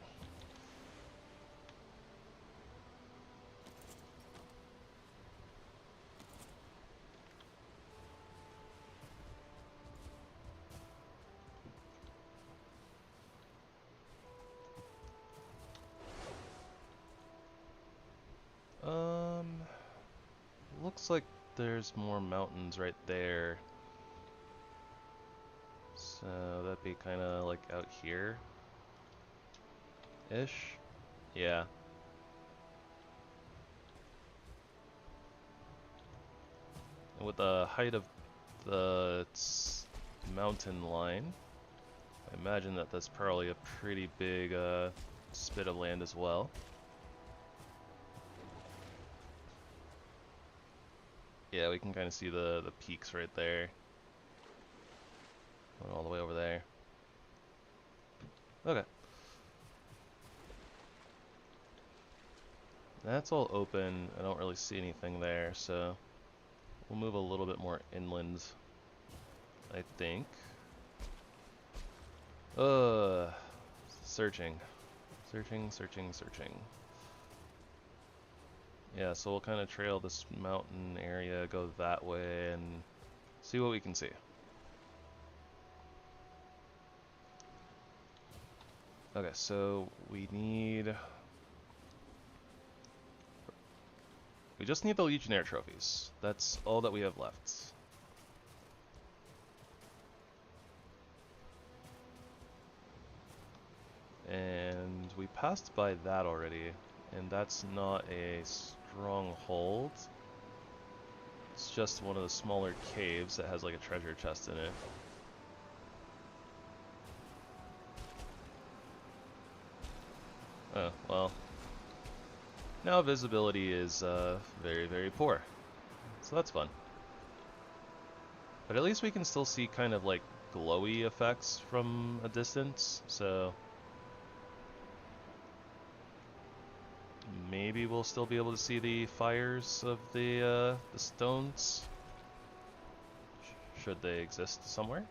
Looks like there's more mountains right there. So that'd be kind of like out here. Ish. Yeah. And with the height of the mountain line, I imagine that that's probably a pretty big spit of land as well. Yeah, we can kind of see the peaks right there. Going all the way over there. Okay. That's all open. I don't really see anything there, so we'll move a little bit more inland, I think. Searching. Searching. Yeah, so we'll kind of trail this mountain area, go that way, and see what we can see. Okay, so we just need the Legionnaire trophies. That's all that we have left. And we passed by that already, and that's not a stronghold. It's just one of the smaller caves that has like a treasure chest in it. Oh, well. Now visibility is very, very poor. So that's fun. But at least we can still see kind of like glowy effects from a distance, so maybe we'll still be able to see the fires of the stones, should they exist somewhere.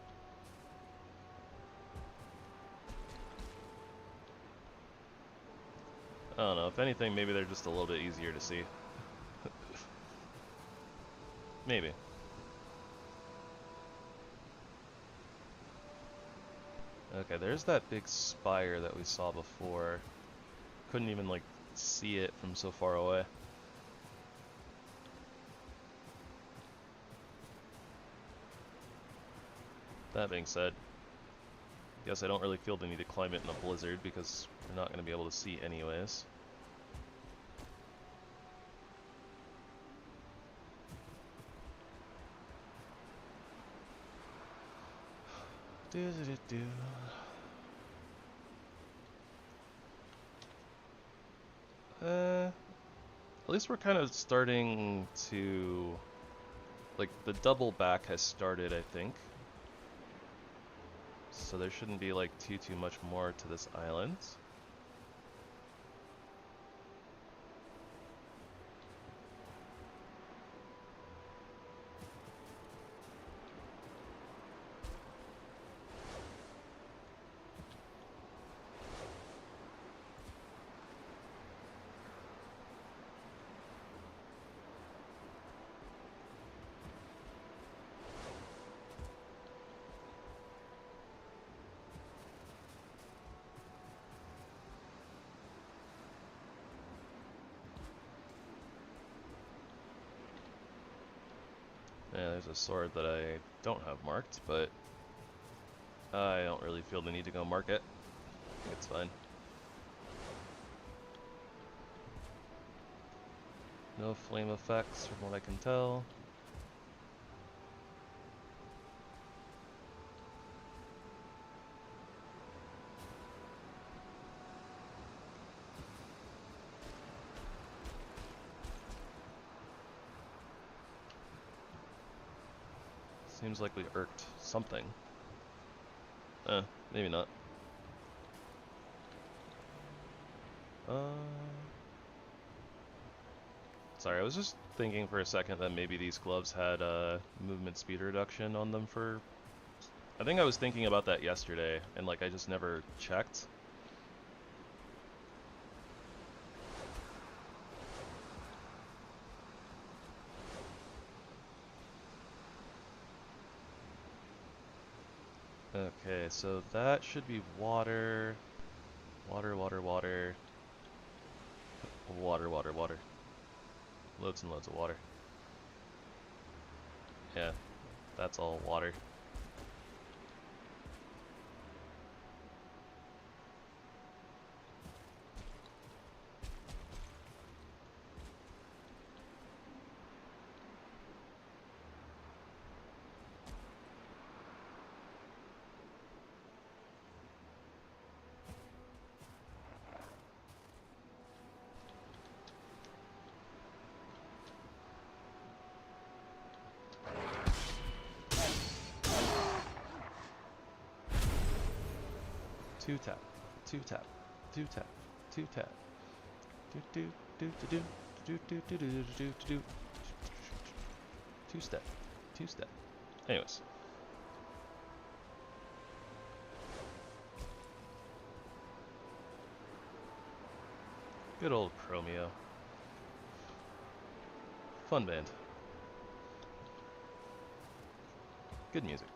I don't know, if anything, maybe they're just a little bit easier to see. Maybe. Okay, there's that big spire that we saw before. Couldn't even, like, see it from so far away. That being said, guess I don't really feel the need to climb it in a blizzard because we're not going to be able to see anyways. At least we're kind of starting to, like, the double back has started, I think. So there shouldn't be like too much more to this island. Yeah, there's a sword that I don't have marked, but I don't really feel the need to go mark it. I think it's fine. No flame effects from what I can tell. Seems like we irked something. Maybe not. Sorry, I was just thinking for a second that maybe these gloves had movement speed reduction on them for... I think I was thinking about that yesterday, and like I just never checked. Okay, so that should be water. Water. Loads and loads of water. Yeah, that's all water. Two tap, two tap, two tap, two tap. Do do do do do do do do do do do. Two step, two step. Anyways. Good old Chromio. Fun band. Good music.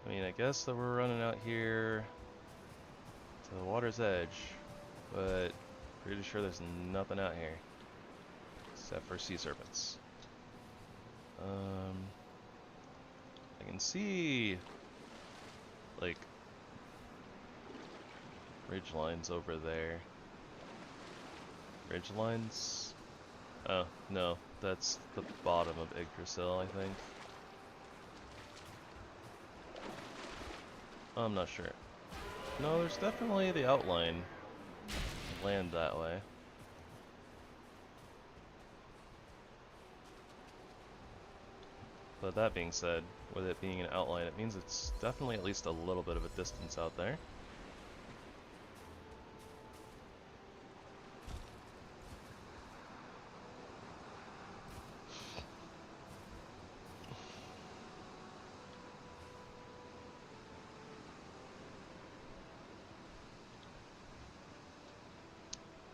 I mean, I guess that we're running out here to the water's edge, but pretty sure there's nothing out here except for sea serpents. I can see like ridge lines over there. Ridge lines? Oh, no, that's the bottom of Yggdrasil, I think. I'm not sure. No, there's definitely the outline land that way. But that being said, with it being an outline, it means it's definitely at least a little bit of a distance out there.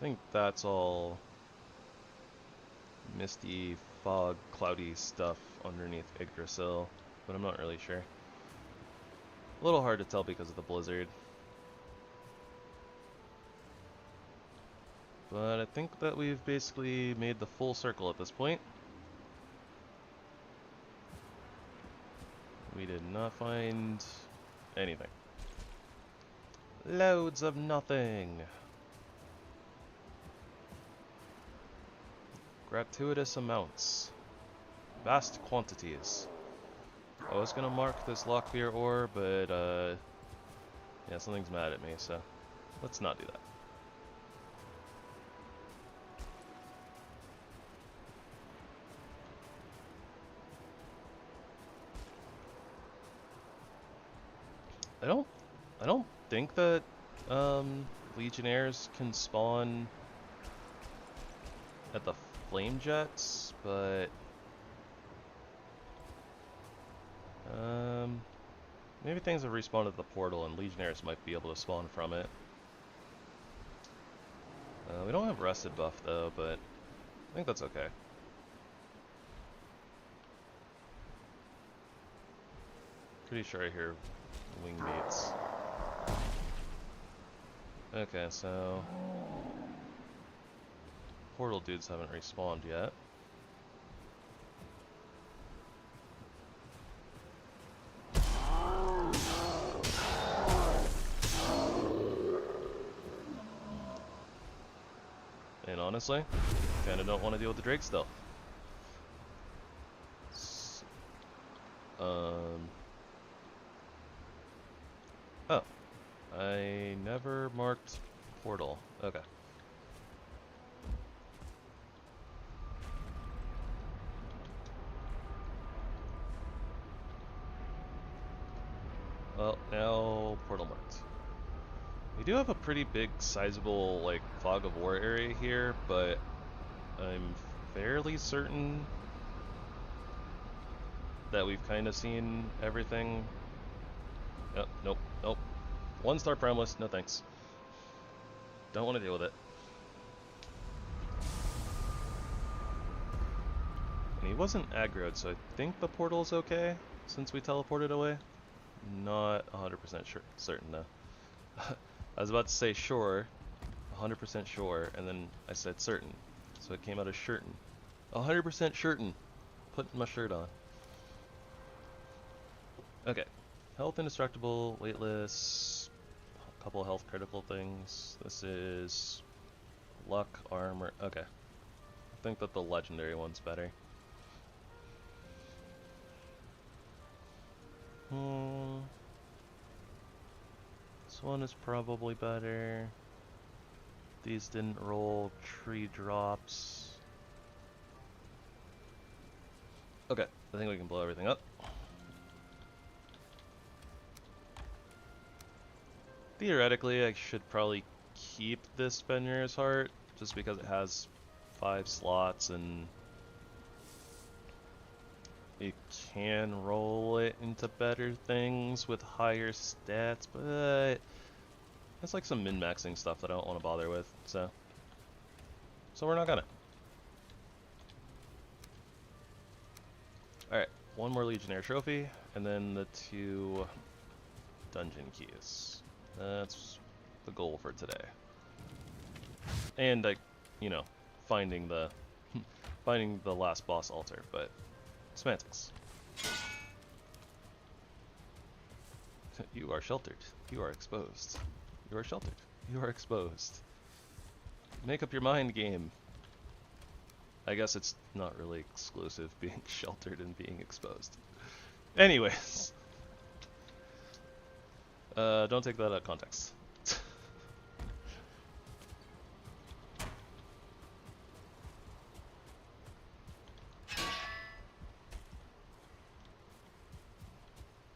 I think that's all misty, fog, cloudy stuff underneath Yggdrasil, but I'm not really sure. A little hard to tell because of the blizzard. But I think that we've basically made the full circle at this point. We did not find anything. Loads of nothing. Gratuitous amounts. Vast quantities. I was gonna mark this Lockbeer ore, but yeah, something's mad at me, so let's not do that. I don't think that Legionnaires can spawn at the flame jets, but maybe things have respawned at the portal and Legionnaires might be able to spawn from it. We don't have rested buff though, but I think that's okay. Pretty sure I hear wingmates. Okay, so portal dudes haven't respawned yet. And honestly, kinda don't want to deal with the Drake still. Oh. I never marked portal. Okay. Well, now portal marked. We do have a pretty big, sizable, like, fog of war area here, but I'm fairly certain that we've kind of seen everything. Oh, nope, nope. 1-star Primalist, no thanks. Don't want to deal with it. And he wasn't aggroed, so I think the portal's okay, since we teleported away. Not 100% sure, certain though. I was about to say sure, 100% sure, and then I said certain, so it came out as shirtin'. 100% shirtin'. Putting my shirt on. Okay. Health indestructible, weightless, a couple health critical things. This is luck, armor. Okay. I think that the legendary one's better. This one is probably better. These didn't roll tree drops. Okay, I think we can blow everything up. Theoretically, I should probably keep this Fenrir's Heart, just because it has 5 slots and you can roll it into better things with higher stats, but it's like some min-maxing stuff that I don't want to bother with, so we're not gonna. Alright, one more Legionnaire trophy, and then the 2 dungeon keys. That's the goal for today. And you know, finding the last boss altar, but semantics. You are sheltered. You are exposed. You are sheltered. You are exposed. Make up your mind, game. I guess it's not really exclusive being sheltered and being exposed. Anyways. Don't take that out of context.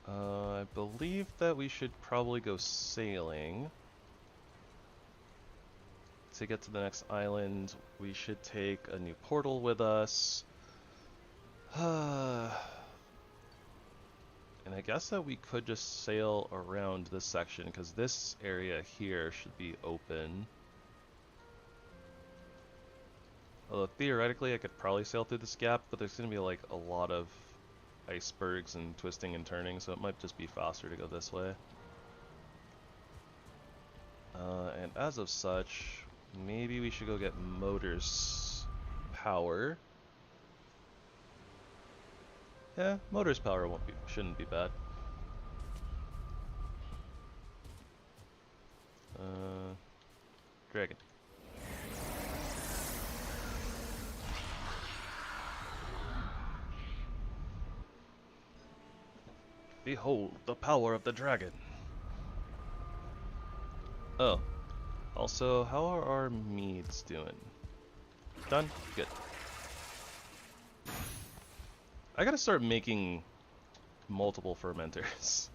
I believe that we should probably go sailing. To get to the next island, we should take a new portal with us. And I guess that we could just sail around this section, because this area here should be open. Although theoretically I could probably sail through this gap, but there's going to be like a lot of icebergs and twisting and turning, so it might just be faster to go this way. And as of such, maybe we should go get Motors power. Yeah, Motors power shouldn't be bad. Dragon. Behold the power of the dragon. Oh. Also, how are our meads doing? Done? Good. I gotta start making multiple fermenters.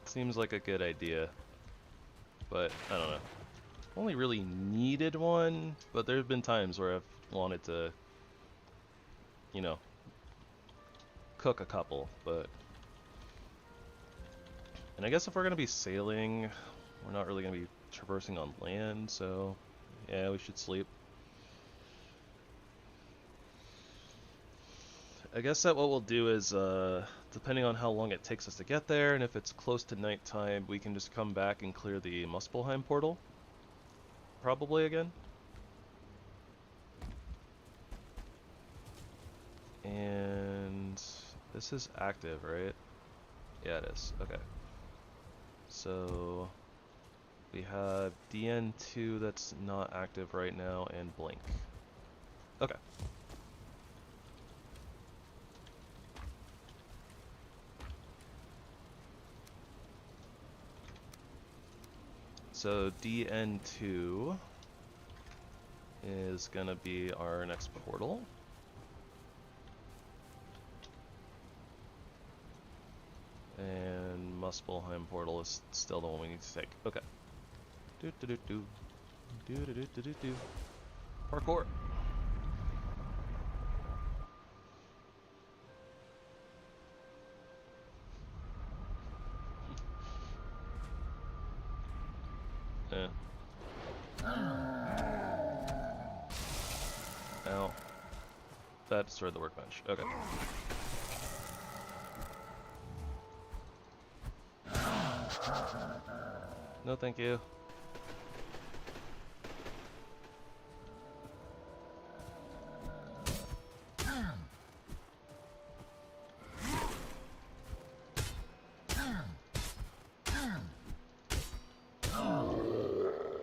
Seems like a good idea. But, I don't know. Only really needed one, but there have been times where I've wanted to, you know, cook a couple, but... And I guess if we're going to be sailing, we're not really going to be traversing on land, so yeah, we should sleep. I guess that what we'll do is, depending on how long it takes us to get there, and if it's close to nighttime, we can just come back and clear the Muspelheim portal. Probably again. And this is active, right? Yeah, it is. Okay. So we have DN2 that's not active right now, and Blink. Okay. So DN2 is gonna be our next portal. And Muspelheim portal is still the one we need to take. Okay. Do do do do. Do do do do do do. Parkour. Yeah. Ow. That destroyed the workbench. Okay. No, thank you.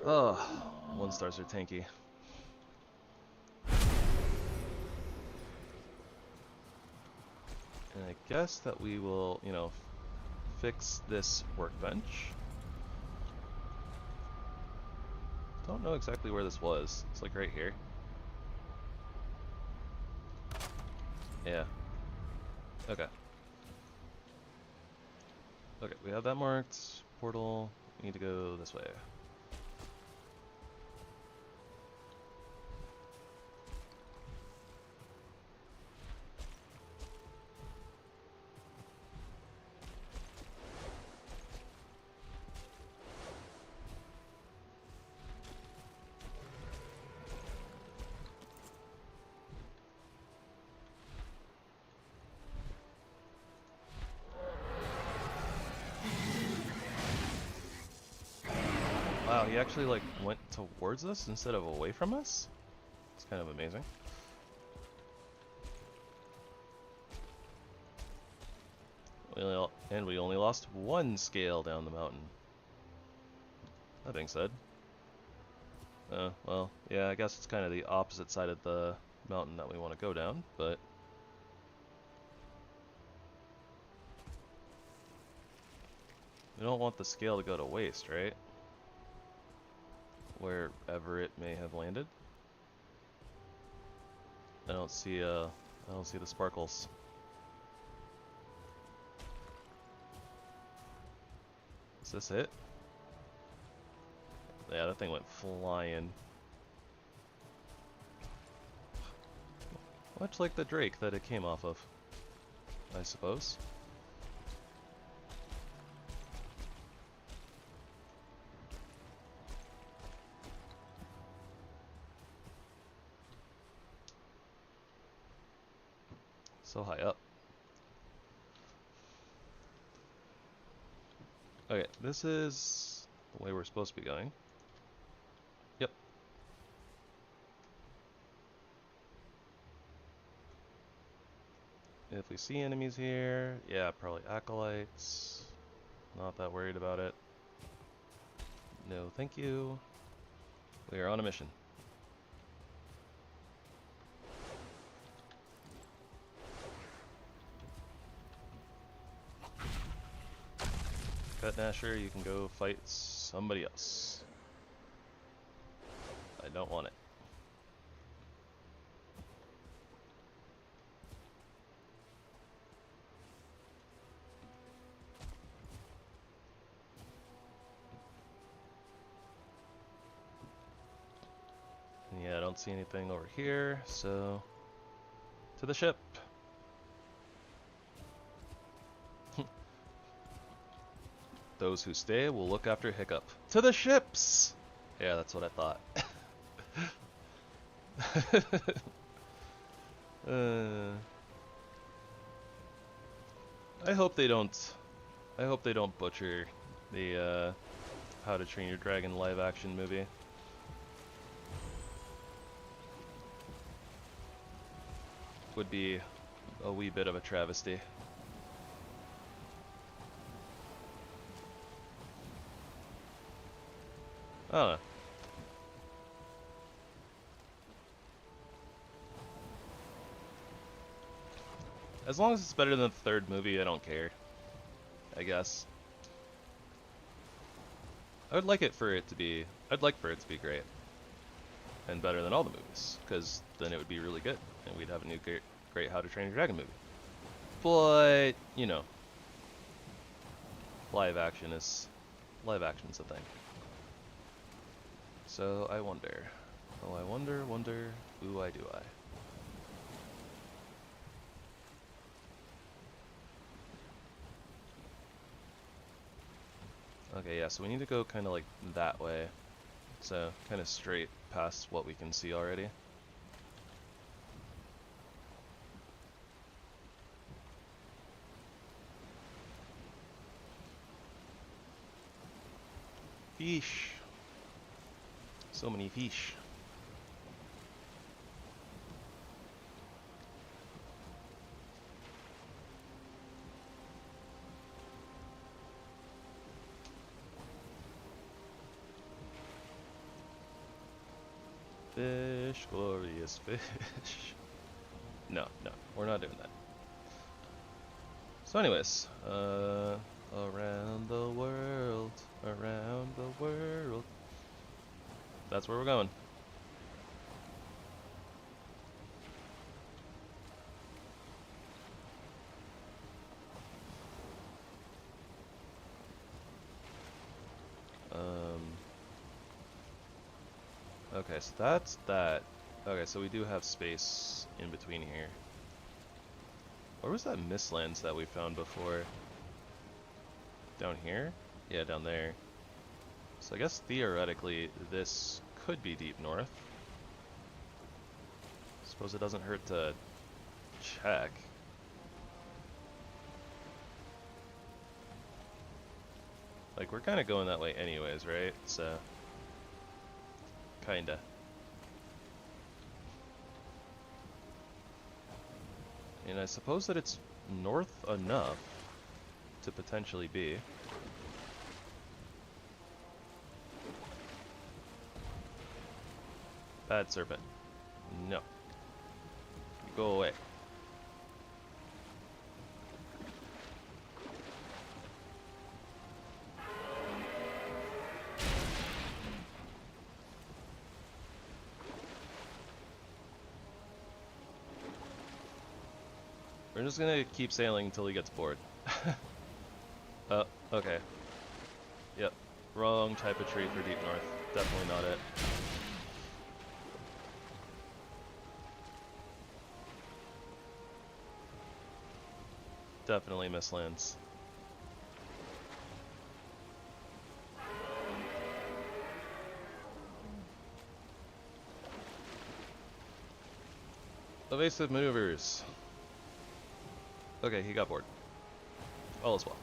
Oh, 1-stars are tanky. And I guess that we will, you know, fix this workbench. Don't know exactly where this was. It's like right here. Yeah. Okay. Okay, we have that marked. Portal. We need to go this way. Wow, he actually like went towards us instead of away from us? It's kind of amazing. And we only lost one scale down the mountain. That being said. Well, yeah, I guess it's kind of the opposite side of the mountain that we want to go down, but... we don't want the scale to go to waste, right? Wherever it may have landed. I don't see the sparkles. Is this it? Yeah, that thing went flying. Much like the drake that it came off of, I suppose. So high up. Okay, this is the way we're supposed to be going. Yep. If we see enemies here, yeah, probably acolytes. Not that worried about it. No, thank you. We are on a mission. Nasher, you can go fight somebody else. I don't want it. And yeah, I don't see anything over here, so to the ship. Those who stay will look after Hiccup. To the ships! Yeah, that's what I thought. I hope they don't butcher the How to Train Your Dragon live action movie. Would be a wee bit of a travesty. I don't know. As long as it's better than the third movie, I don't care. I guess. I'd like for it to be great. And better than all the movies. Because then it would be really good. And we'd have a new great How to Train Your Dragon movie. But, you know. Live action's a thing. So I wonder. Oh, I wonder, ooh, I do I. Okay, yeah, so we need to go kind of like that way. So, kind of straight past what we can see already. Fish. So many fish. Fish, glorious fish. No, we're not doing that. So anyways, around the world. That's where we're going. Okay, so that's that. Okay, so we do have space in between here. Where was that Mistlands that we found before? Down here? Yeah, down there. So I guess theoretically this could be Deep North. Suppose it doesn't hurt to check. Like, we're kind of going that way anyways, right? So, kinda. And I suppose that it's north enough to potentially be. Bad serpent. No. Go away. We're just gonna keep sailing until he gets bored. Okay. Yep. Wrong type of tree for Deep North. Definitely not it. Definitely Mistlands. Evasive maneuvers. Okay, he got bored. All is well.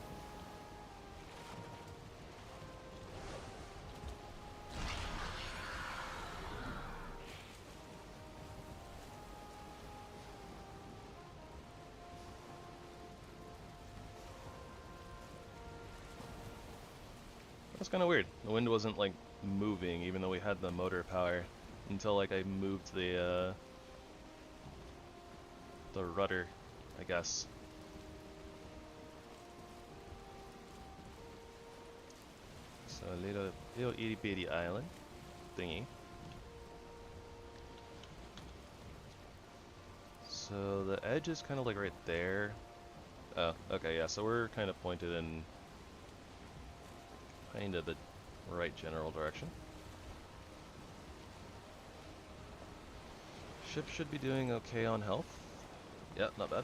That's kind of weird. The wind wasn't like moving, even though we had the motor power, until like I moved the rudder, I guess. So a little itty bitty island thingy. So the edge is kind of like right there. Oh, okay, yeah. So we're kind of pointed in kind of the right general direction. Ship should be doing okay on health. Yeah, not bad.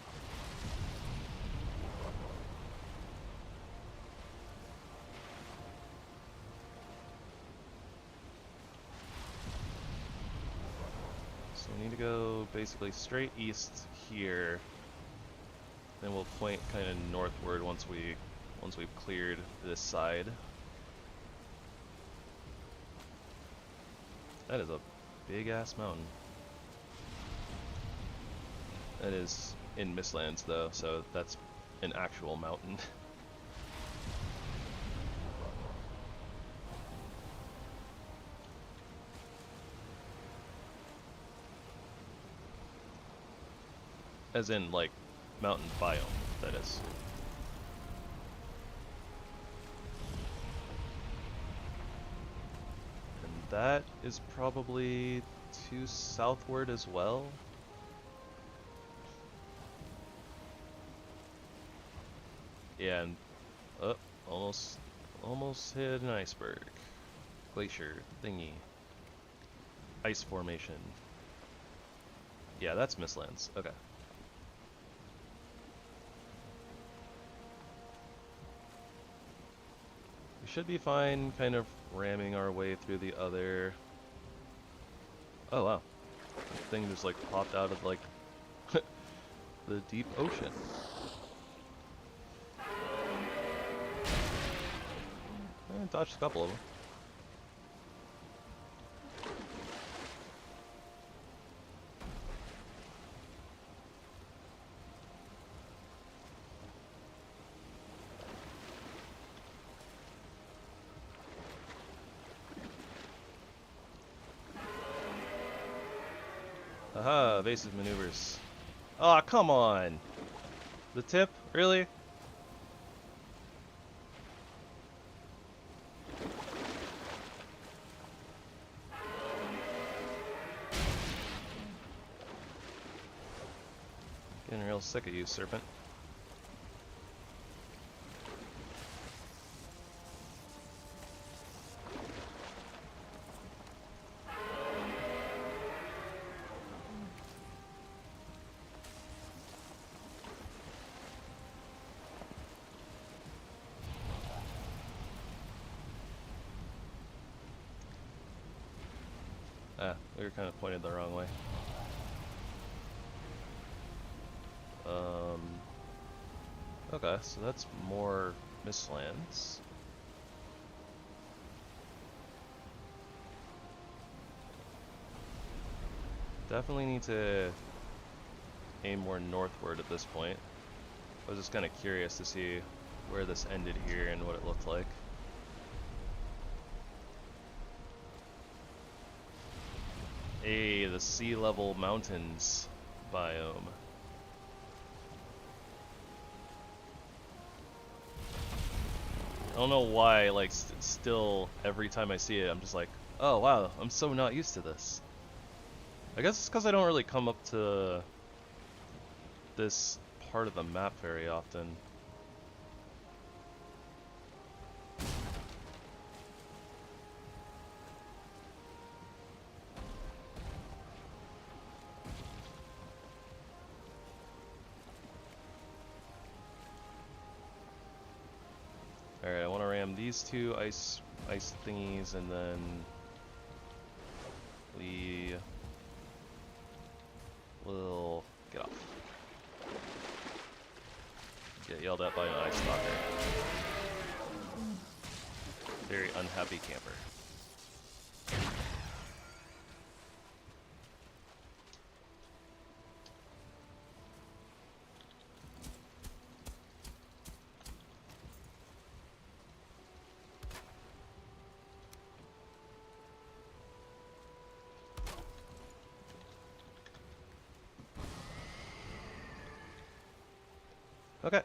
So we need to go basically straight east here. Then we'll point kind of northward once we've cleared this side. That is a big ass mountain. That is in Mistlands though, so that's an actual mountain. As in, like, mountain biome, that is. And that is probably to southward as well. Yeah, and almost hit an iceberg. Glacier thingy. Ice formation. Yeah, that's Mistlands. Okay. We should be fine kind of ramming our way through the other... Oh wow. The thing just like popped out of like the deep ocean. I dodged a couple of them. Aha, evasive maneuvers. Aw, come on! The tip? Really? Getting real sick of you, serpent. Ah, we were kind of pointed the wrong way. Okay, so that's more Mistlands. Definitely need to aim more northward at this point. I was just kind of curious to see where this ended here and what it looked like. Hey, the sea level mountains biome. I don't know why, like, still every time I see it, I'm just like, oh wow, I'm so not used to this. I guess it's because I don't really come up to this part of the map very often. Alright, I want to ram these two ice thingies, and then we will get off. Get yelled at by an ice stalker. Very unhappy camper. Okay,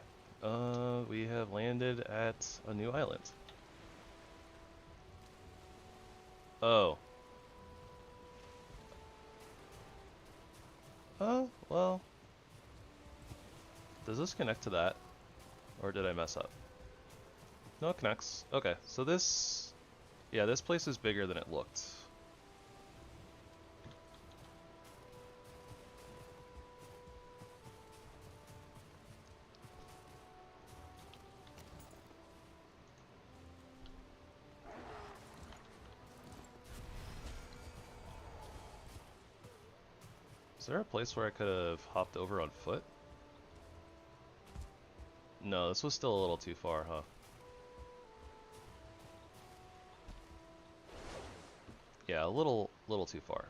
we have landed at a new island. Oh. Oh, well. Does this connect to that? Or did I mess up? No, it connects. Okay, so this... yeah, this place is bigger than it looked. Is there a place where I could have hopped over on foot? No, this was still a little too far, huh? Yeah, a little too far.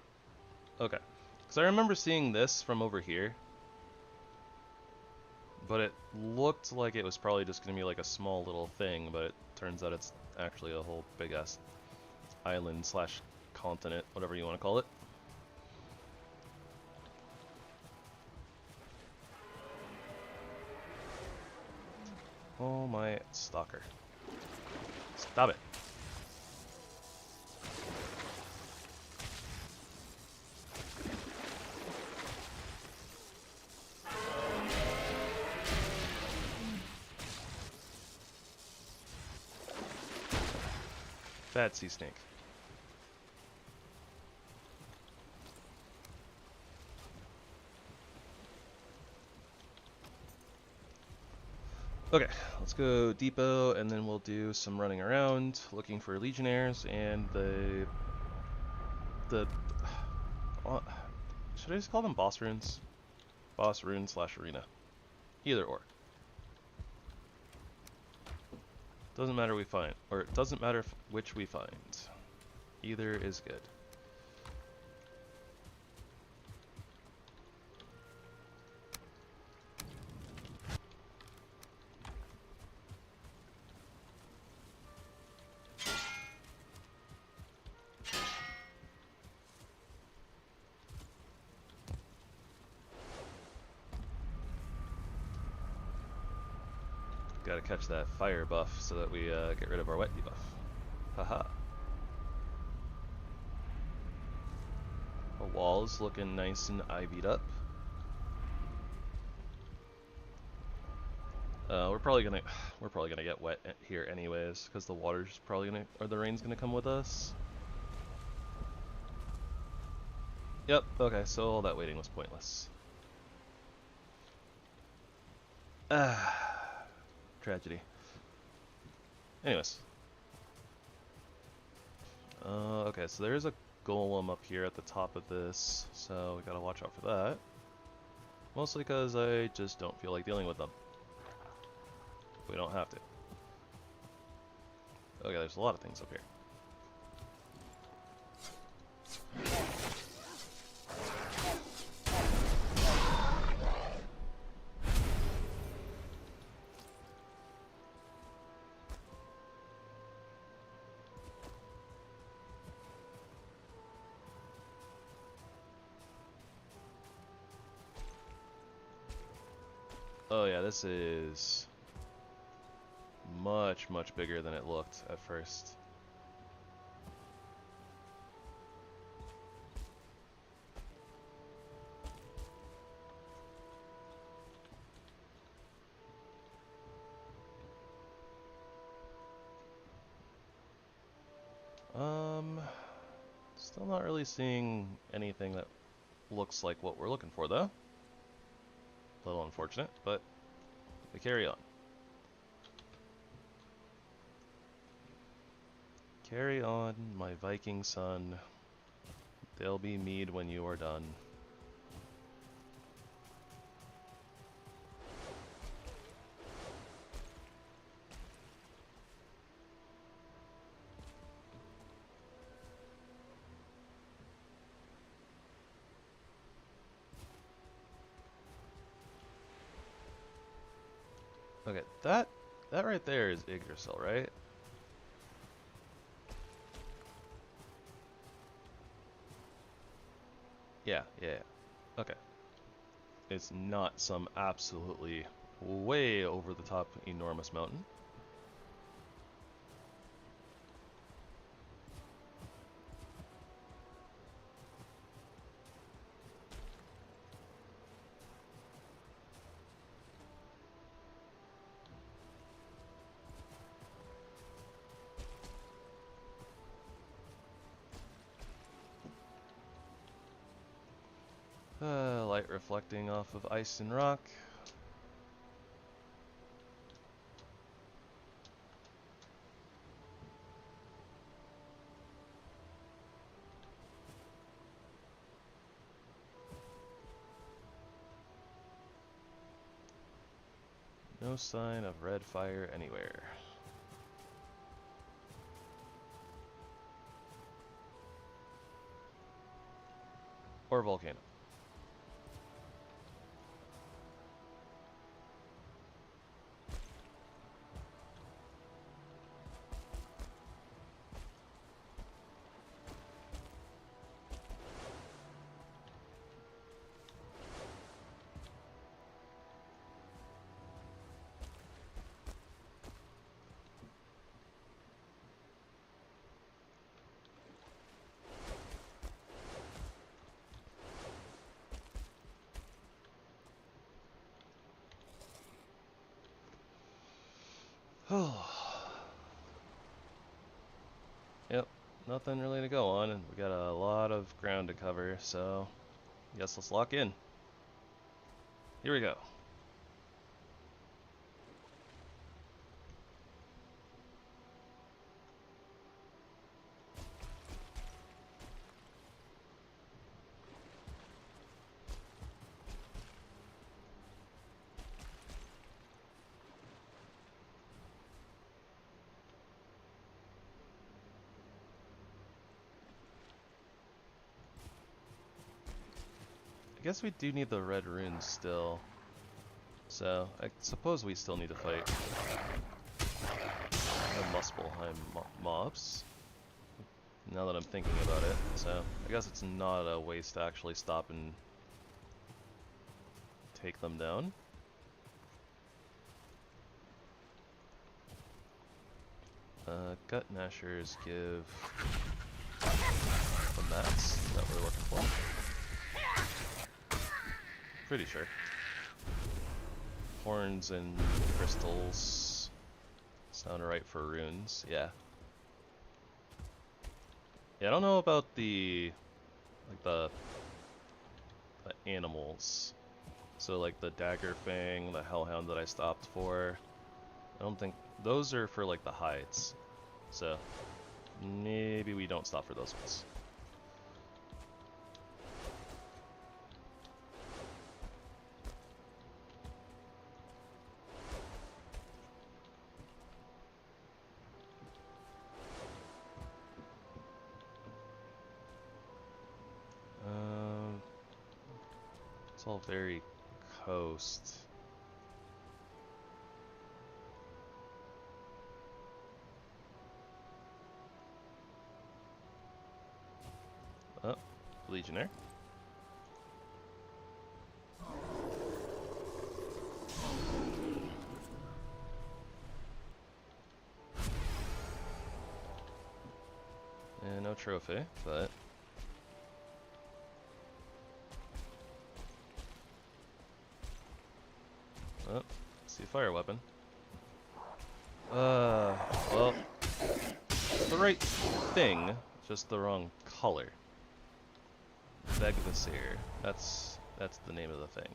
Okay. Because I remember seeing this from over here. But it looked like it was probably just going to be like a small little thing, but it turns out it's actually a whole big-ass island slash continent, whatever you want to call it. Oh my stalker. Stop it. Fat sea snake. Okay, let's go depot, and then we'll do some running around, looking for legionnaires, and the should I just call them boss runes? Boss rune slash arena. Either or. Doesn't matter we find, or it doesn't matter which we find. Either is good. Gotta catch that fire buff so that we get rid of our wet debuff. Haha. Our wall is looking nice and ivied up. We're probably gonna get wet here anyways, because the water's probably gonna, or the rain's gonna come with us. Yep. Okay, so all that waiting was pointless. Tragedy. Anyways. Okay, so there's a golem up here at the top of this, so we gotta watch out for that. Mostly because I just don't feel like dealing with them. We don't have to. Okay, there's a lot of things up here. Oh yeah, this is much, much bigger than it looked at first. Still not really seeing anything that looks like what we're looking for though. A little unfortunate, but we carry on. Carry on, my Viking son. There'll be mead when you are done. Okay, that right there is Yggdrasil, right? Yeah. Okay. It's not some absolutely way over the top enormous mountain. Light reflecting off of ice and rock. No sign of red fire anywhere. Or volcano. Yep, nothing really to go on, and we got a lot of ground to cover, so I guess let's lock in. Here we go. I guess we do need the red runes still, so I suppose we still need to fight the Muspelheim mobs, now that I'm thinking about it, so I guess it's not a waste to actually stop and take them down. Gut Gnashers give the mats that we're looking for. Pretty sure. horns and crystals sound right for runes. Yeah. Yeah, I don't know about the animals. So like the dagger fang, the hellhound that I stopped for. I don't think those are for like the hides. So maybe we don't stop for those ones. It's all very coast. Oh, Legionnaire. And no trophy, but oh, see a fire weapon. Well, the right thing, just the wrong color. Vegvasir. That's the name of the thing.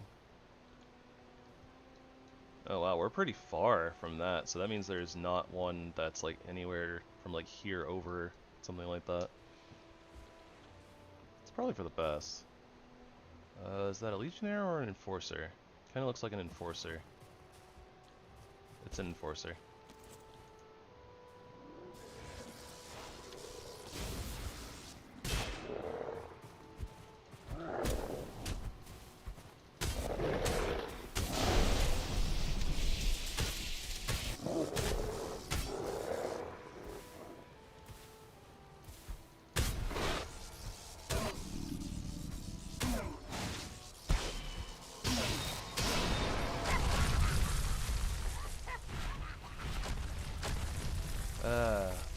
Oh wow, we're pretty far from that, so that means there's not one that's like anywhere from like here over, something like that. It's probably for the best. Is that a Legionnaire or an Enforcer? Kinda looks like an Enforcer. It's an Enforcer.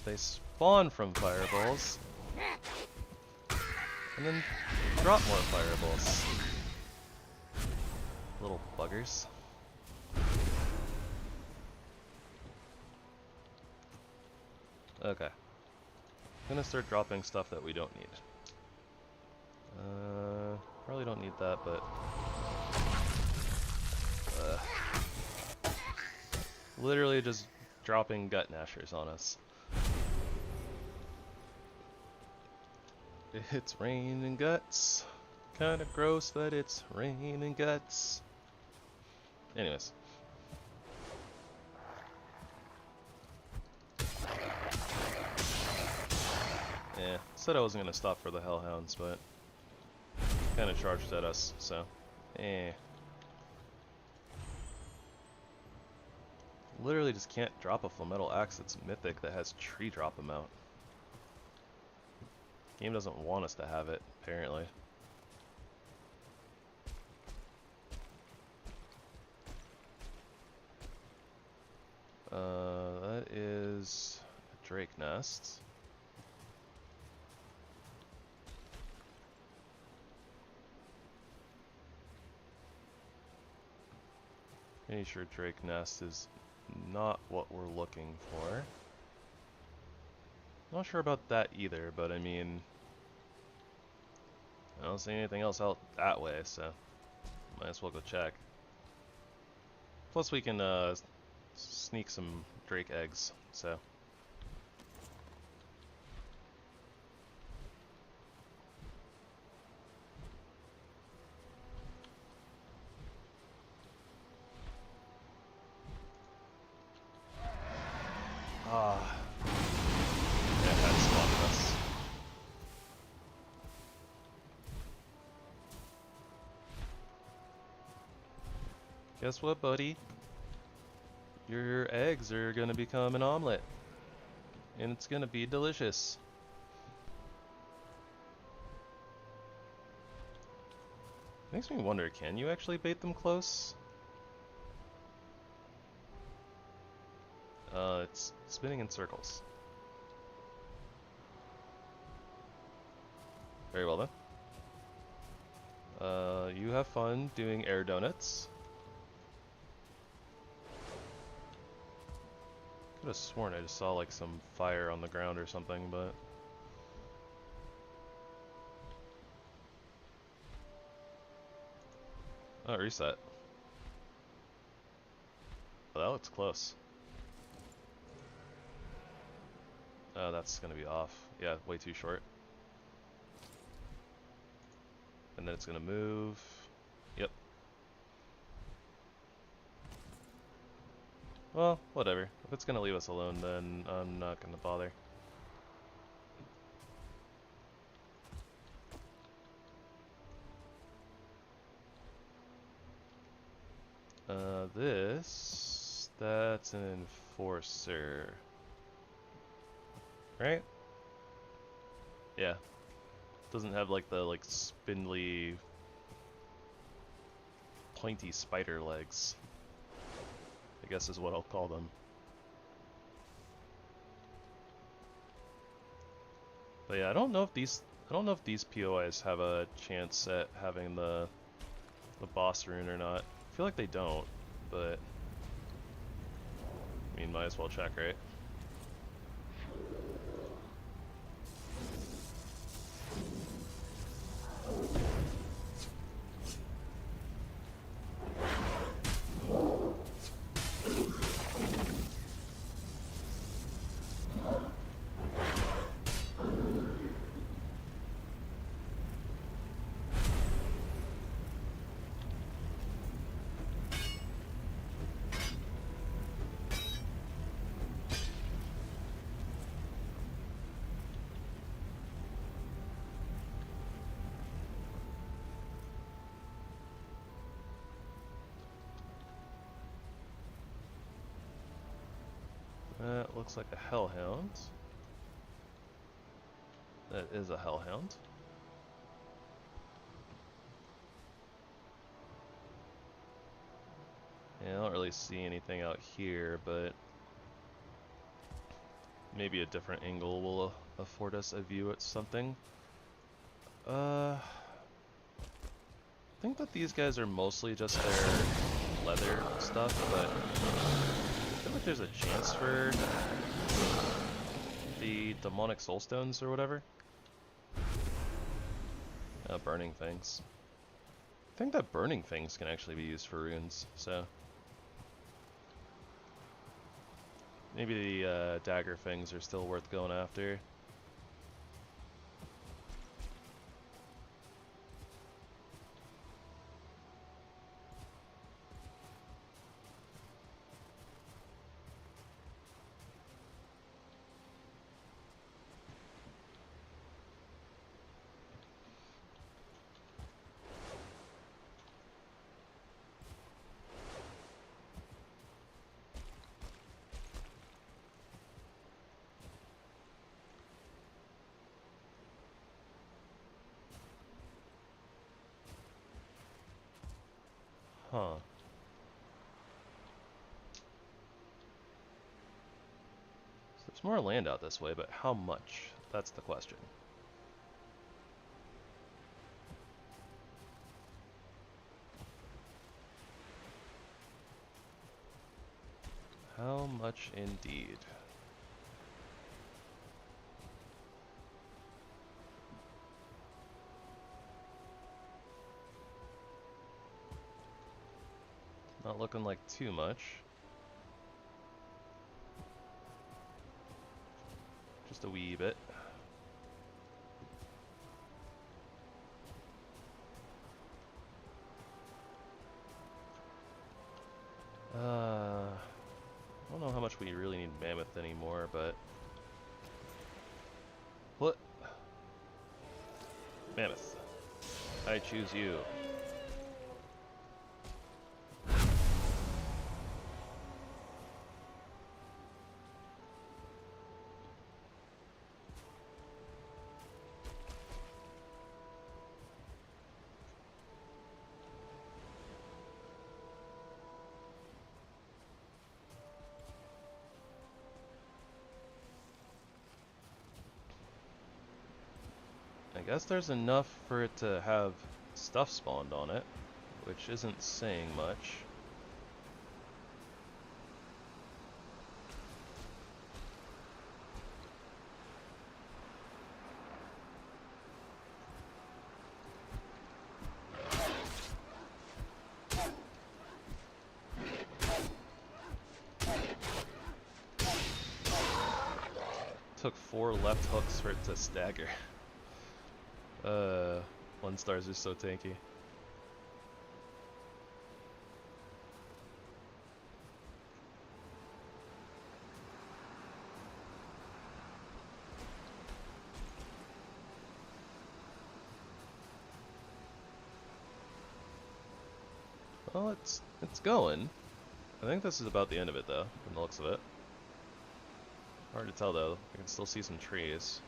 They spawn from fireballs, and then drop more fireballs. Little buggers. Okay. I'm gonna start dropping stuff that we don't need. Probably don't need that, but... literally just dropping gut gnashers on us. It's raining guts. Kinda gross, but it's raining guts. Anyways. Yeah, said I wasn't gonna stop for the hellhounds, but kinda charged at us, so Literally just can't drop a Flametal Axe that's mythic that has tree drop amount. Game doesn't want us to have it, apparently. That is a Drake Nest. Pretty sure Drake Nest is not what we're looking for. Not sure about that either, but I mean, I don't see anything else out that way, so might as well go check. Plus we can sneak some Drake eggs, so. Yeah, that spotted us. Guess what, buddy? Your eggs are gonna become an omelet. And it's gonna be delicious. Makes me wonder, can you actually bait them close? It's spinning in circles. Very well then. You have fun doing air donuts. Could have sworn I just saw like some fire on the ground or something, but... Oh, reset. Oh, that looks close. Oh, that's gonna be off. Yeah, way too short. And then it's gonna move. Yep. Well, whatever. If it's gonna leave us alone, then I'm not gonna bother. That's an enforcer. Right? Yeah. Doesn't have like the spindly pointy spider legs, I guess is what I'll call them. But yeah, I don't know if these POIs have a chance at having the boss rune or not. I feel like they don't, but I mean, might as well check, right? That looks like a hellhound. That is a hellhound. Yeah, I don't really see anything out here, but maybe a different angle will afford us a view at something. I think that these guys are mostly just their leather stuff, but I feel like there's a chance for the demonic soulstones or whatever. Burning things. I think that burning things can actually be used for runes, so maybe the dagger things are still worth going after. Huh. So there's more land out this way, but how much? That's the question. How much indeed? Not looking like too much. Just a wee bit. I don't know how much we really need mammoth anymore, but what? Mammoth. I choose you. I guess there's enough for it to have stuff spawned on it, which isn't saying much. took 4 left hooks for it to stagger. 1 stars are so tanky. Well, it's going. I think this is about the end of it, though, from the looks of it. Hard to tell, though. I can still see some trees.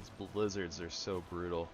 These blizzards are so brutal.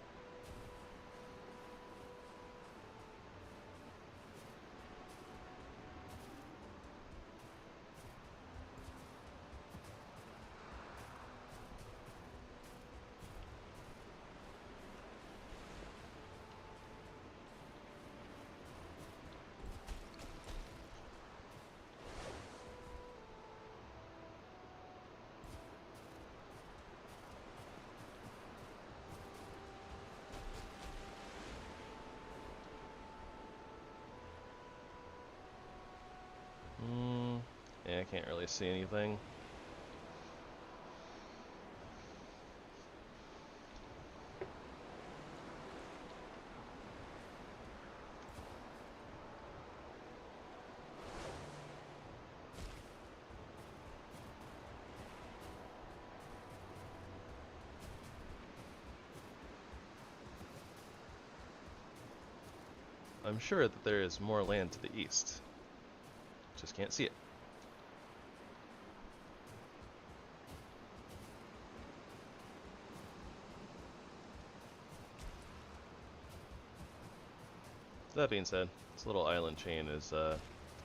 Yeah, I can't really see anything. I'm sure that there is more land to the east. Just can't see it. That being said, this little island chain is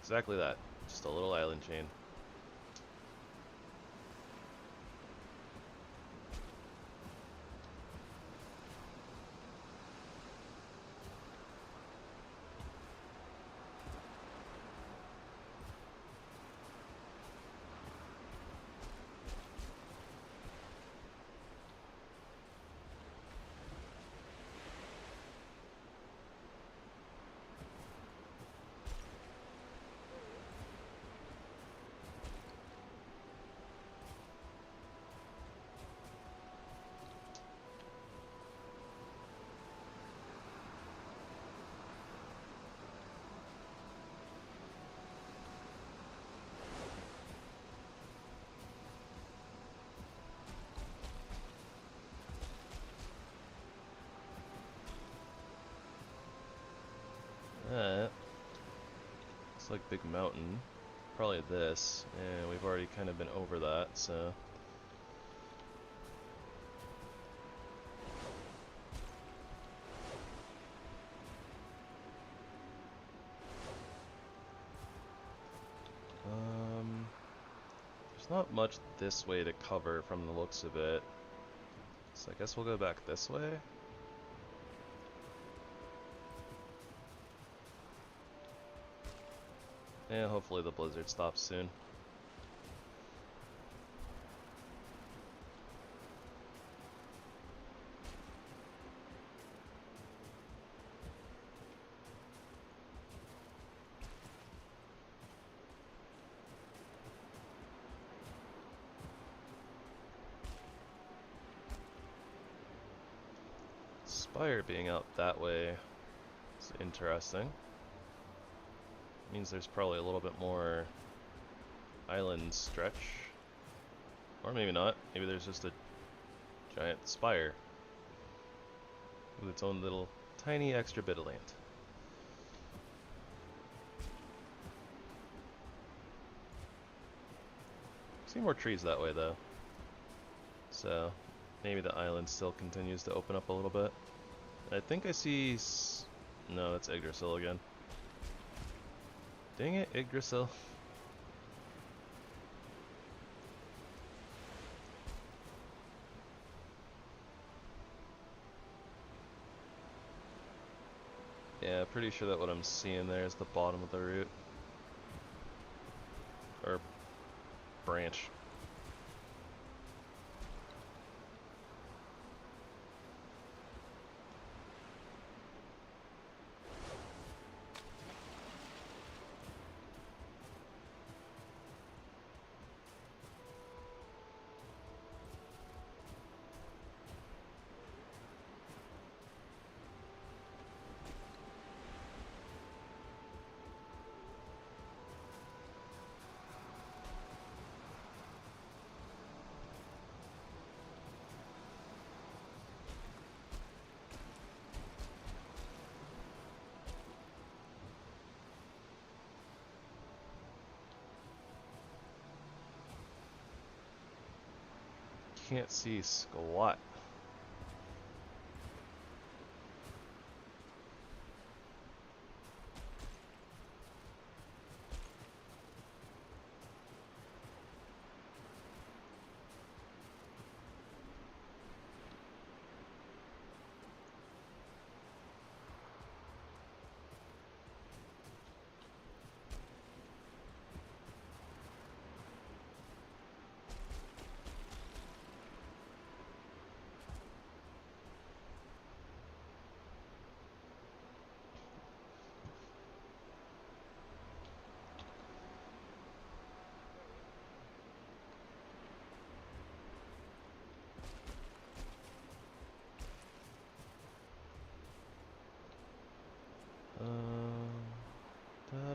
exactly that. Just a little island chain. That looks like Big Mountain. Probably this, and we've already kind of been over that, so. There's not much this way to cover from the looks of it, so I guess we'll go back this way. And hopefully the blizzard stops soon. Spire being out that way is interesting. Means there's probably a little bit more island stretch. Or maybe not. Maybe there's just a giant spire with its own little tiny extra bit of land. See more trees that way though. So maybe the island still continues to open up a little bit. I think I see... No, that's Yggdrasil again. Dang it, Yggdrasil. Yeah, pretty sure that what I'm seeing there is the bottom of the root. Or branch. can't see squat.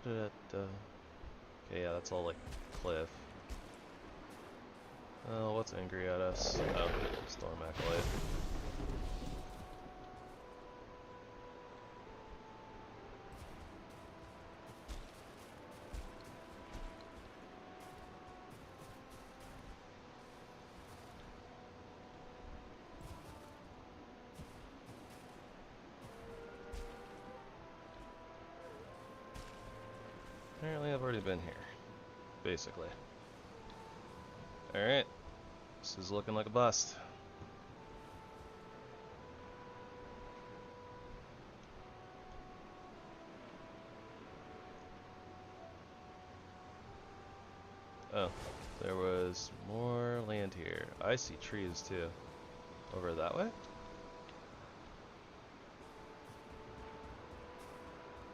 Okay, yeah, that's all like cliff. Oh, what's angry at us? Oh, Storm Acolyte. Apparently I've already been here. Basically. Alright. This is looking like a bust. Oh, there was more land here. I see trees too. Over that way?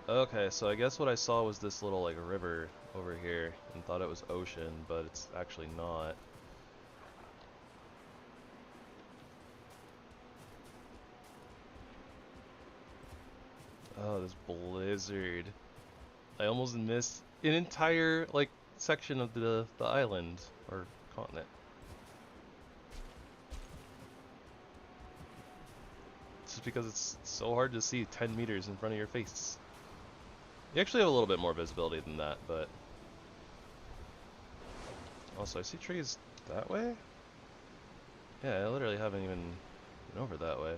Okay, so I guess what I saw was this little like river over here and thought it was ocean, but it's actually not. Oh, this blizzard. I almost missed an entire like section of the island or continent. Just because it's so hard to see 10 meters in front of your face. You actually have a little bit more visibility than that, but also I see trees that way? Yeah, I literally haven't even been over that way.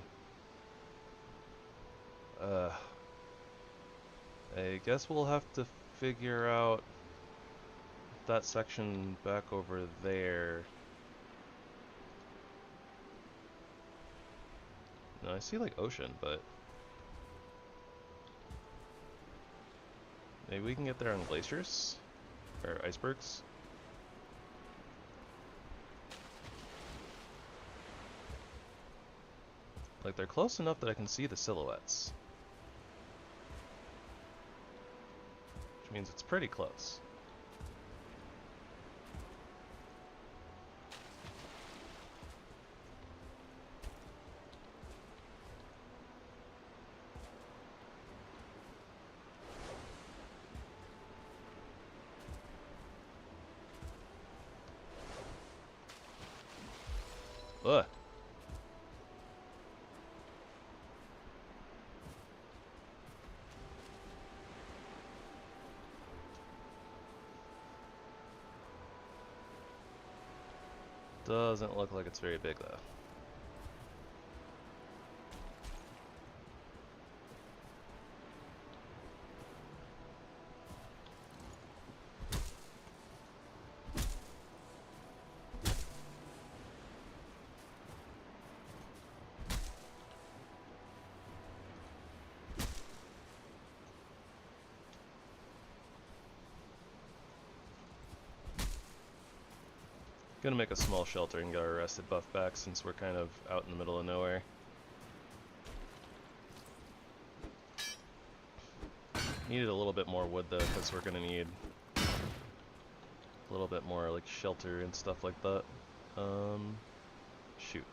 I guess we'll have to figure out that section back over there. No, I see like ocean, but maybe we can get there on glaciers? Or icebergs? Like, they're close enough that I can see the silhouettes. Which means it's pretty close. Ugh. Doesn't look like it's very big though. Gonna make a small shelter and get our rested buff back since we're kind of out in the middle of nowhere. Needed a little bit more wood though, because we're gonna need a little bit more like shelter and stuff like that. Shoot.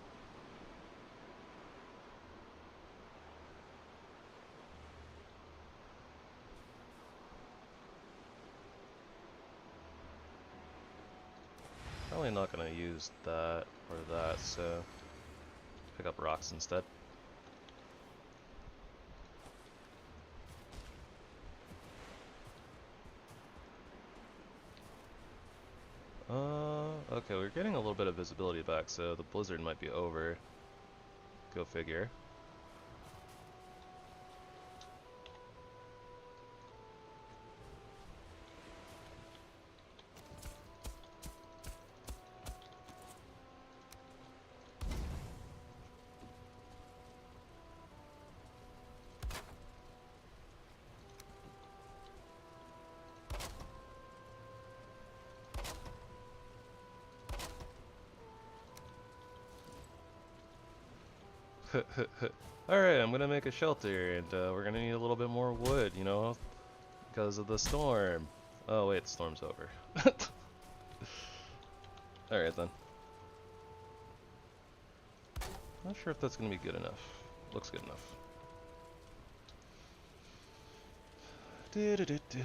Probably not gonna use that or that, so pick up rocks instead. Okay, we're getting a little bit of visibility back, so the blizzard might be over. Go figure. Alright, I'm gonna make a shelter, and we're gonna need a little bit more wood, you know, because of the storm. Oh wait, the storm's over. Alright then. Not sure if that's gonna be good enough. Looks good enough. Do-do-do-do.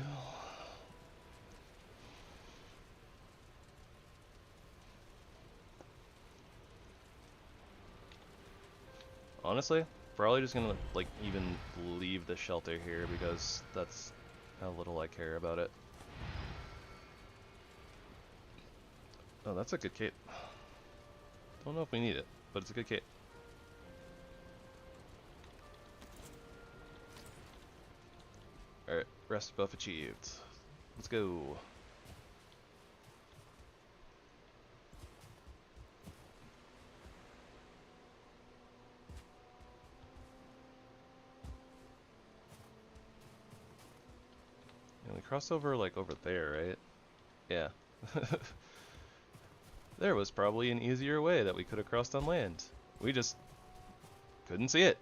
Honestly, probably just gonna like even leave the shelter here because that's how little I care about it. Oh, that's a good cape. Don't know if we need it, but it's a good cape. Alright, rest buff achieved. Let's go. And we crossed over like over there, right? Yeah. There was probably an easier way that we could have crossed on land. We just couldn't see it.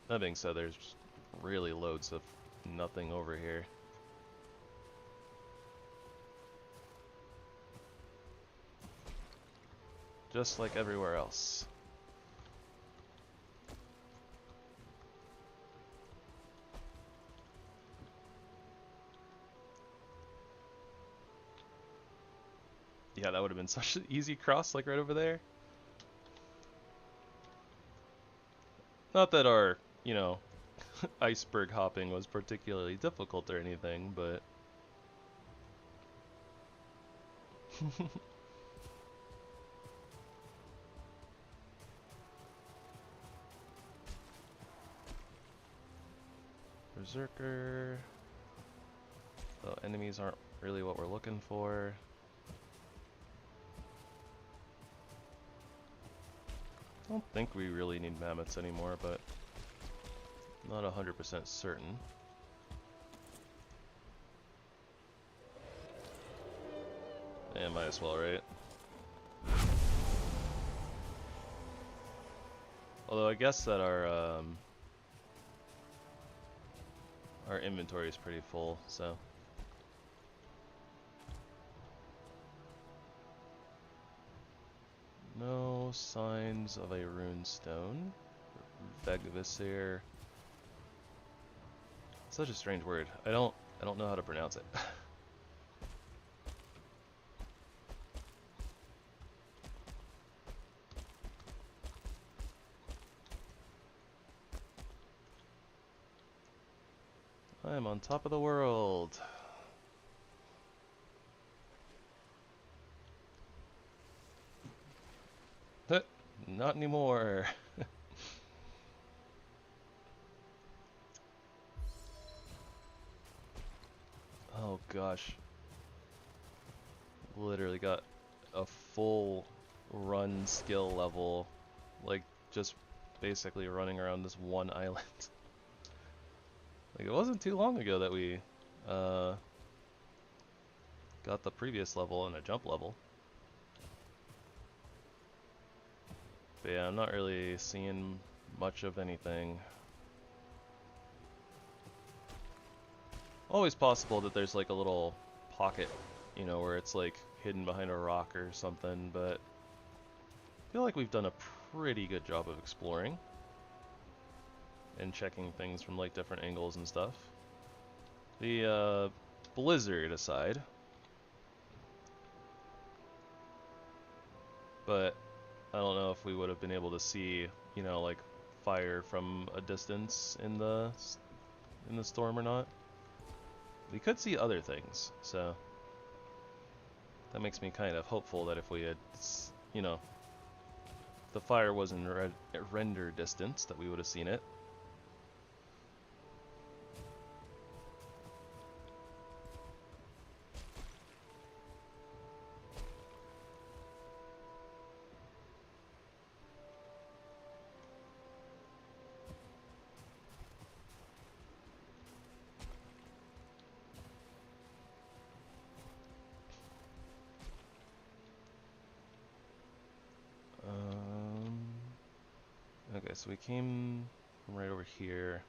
That being said, there's really loads of nothing over here. Just like everywhere else. Yeah, that would have been such an easy cross, like right over there. Not that our, you know, iceberg hopping was particularly difficult or anything, but... Berserker... So enemies aren't really what we're looking for. I don't think we really need mammoths anymore, but not 100% certain. Yeah, might as well, right? Although I guess that our inventory is pretty full, so. No signs of a rune stone. Vegvisir. Such a strange word. I don't know how to pronounce it. I am on top of the world. Not anymore. Oh gosh. Literally got a full run skill level, like just basically running around this one island. Like it wasn't too long ago that we got the previous level and a jump level. But yeah, I'm not really seeing much of anything. Always possible that there's like a little pocket, you know, where it's like hidden behind a rock or something, but I feel like we've done a pretty good job of exploring and checking things from like different angles and stuff. The blizzard aside, but I don't know if we would have been able to see, you know, like fire from a distance in the storm or not. We could see other things, so that makes me kind of hopeful that if we had, you know, the fire was in render distance, that we would have seen it. Okay, so we came from right over here.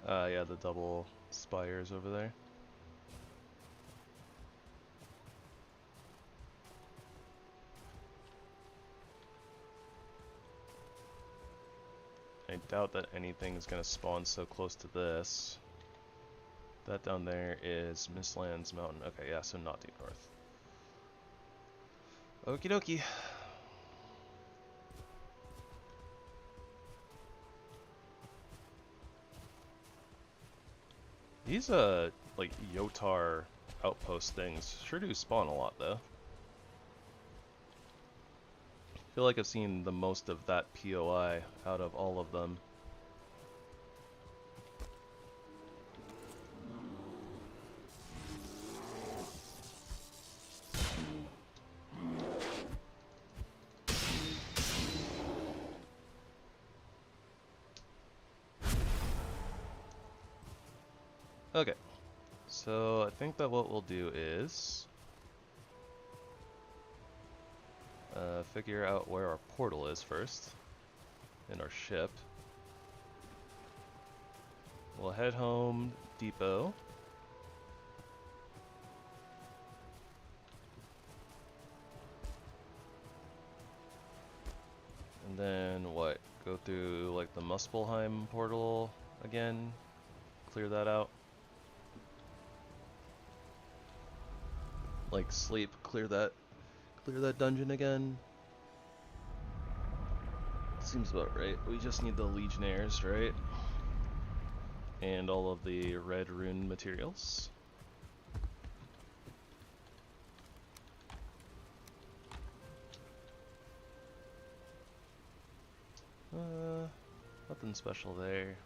Yeah, the double spires over there. I doubt that anything's gonna spawn so close to this. That down there is Mistlands Mountain. Okay, yeah, so not deep north. Okie dokie. These, like, Yotar outpost things sure do spawn a lot, though. I feel like I've seen the most of that POI out of all of them. Okay, so I think that what we'll do is figure out where our portal is first in our ship. We'll head home, depot. And then what? Go through like the Muspelheim portal again, clear that out. Like sleep, clear that dungeon again. Seems about right. We just need the Legionnaires, right? And all of the red rune materials. Nothing special there.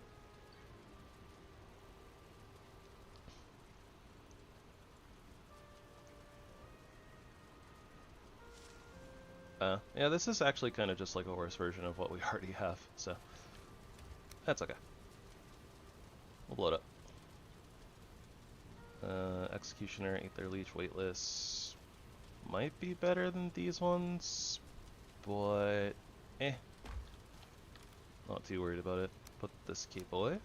Yeah, this is actually kind of just like a worse version of what we already have, so that's okay. We'll blow it up. Executioner, Aether Leech, Weightless might be better than these ones, but not too worried about it. Put this cape away.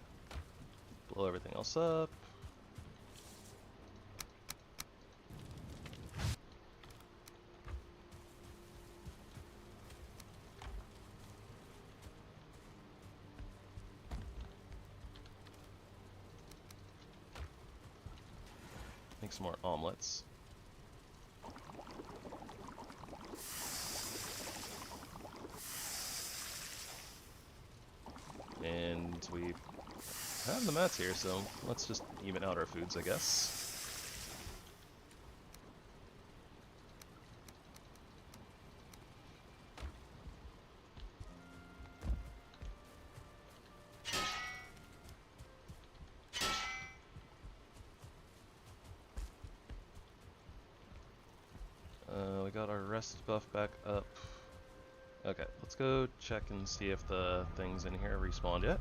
Blow everything else up. Make some more omelets. And we have the mats here, so let's just even out our foods, I guess. We got our rest buff back up. Okay, let's go check and see if the things in here respawned yet.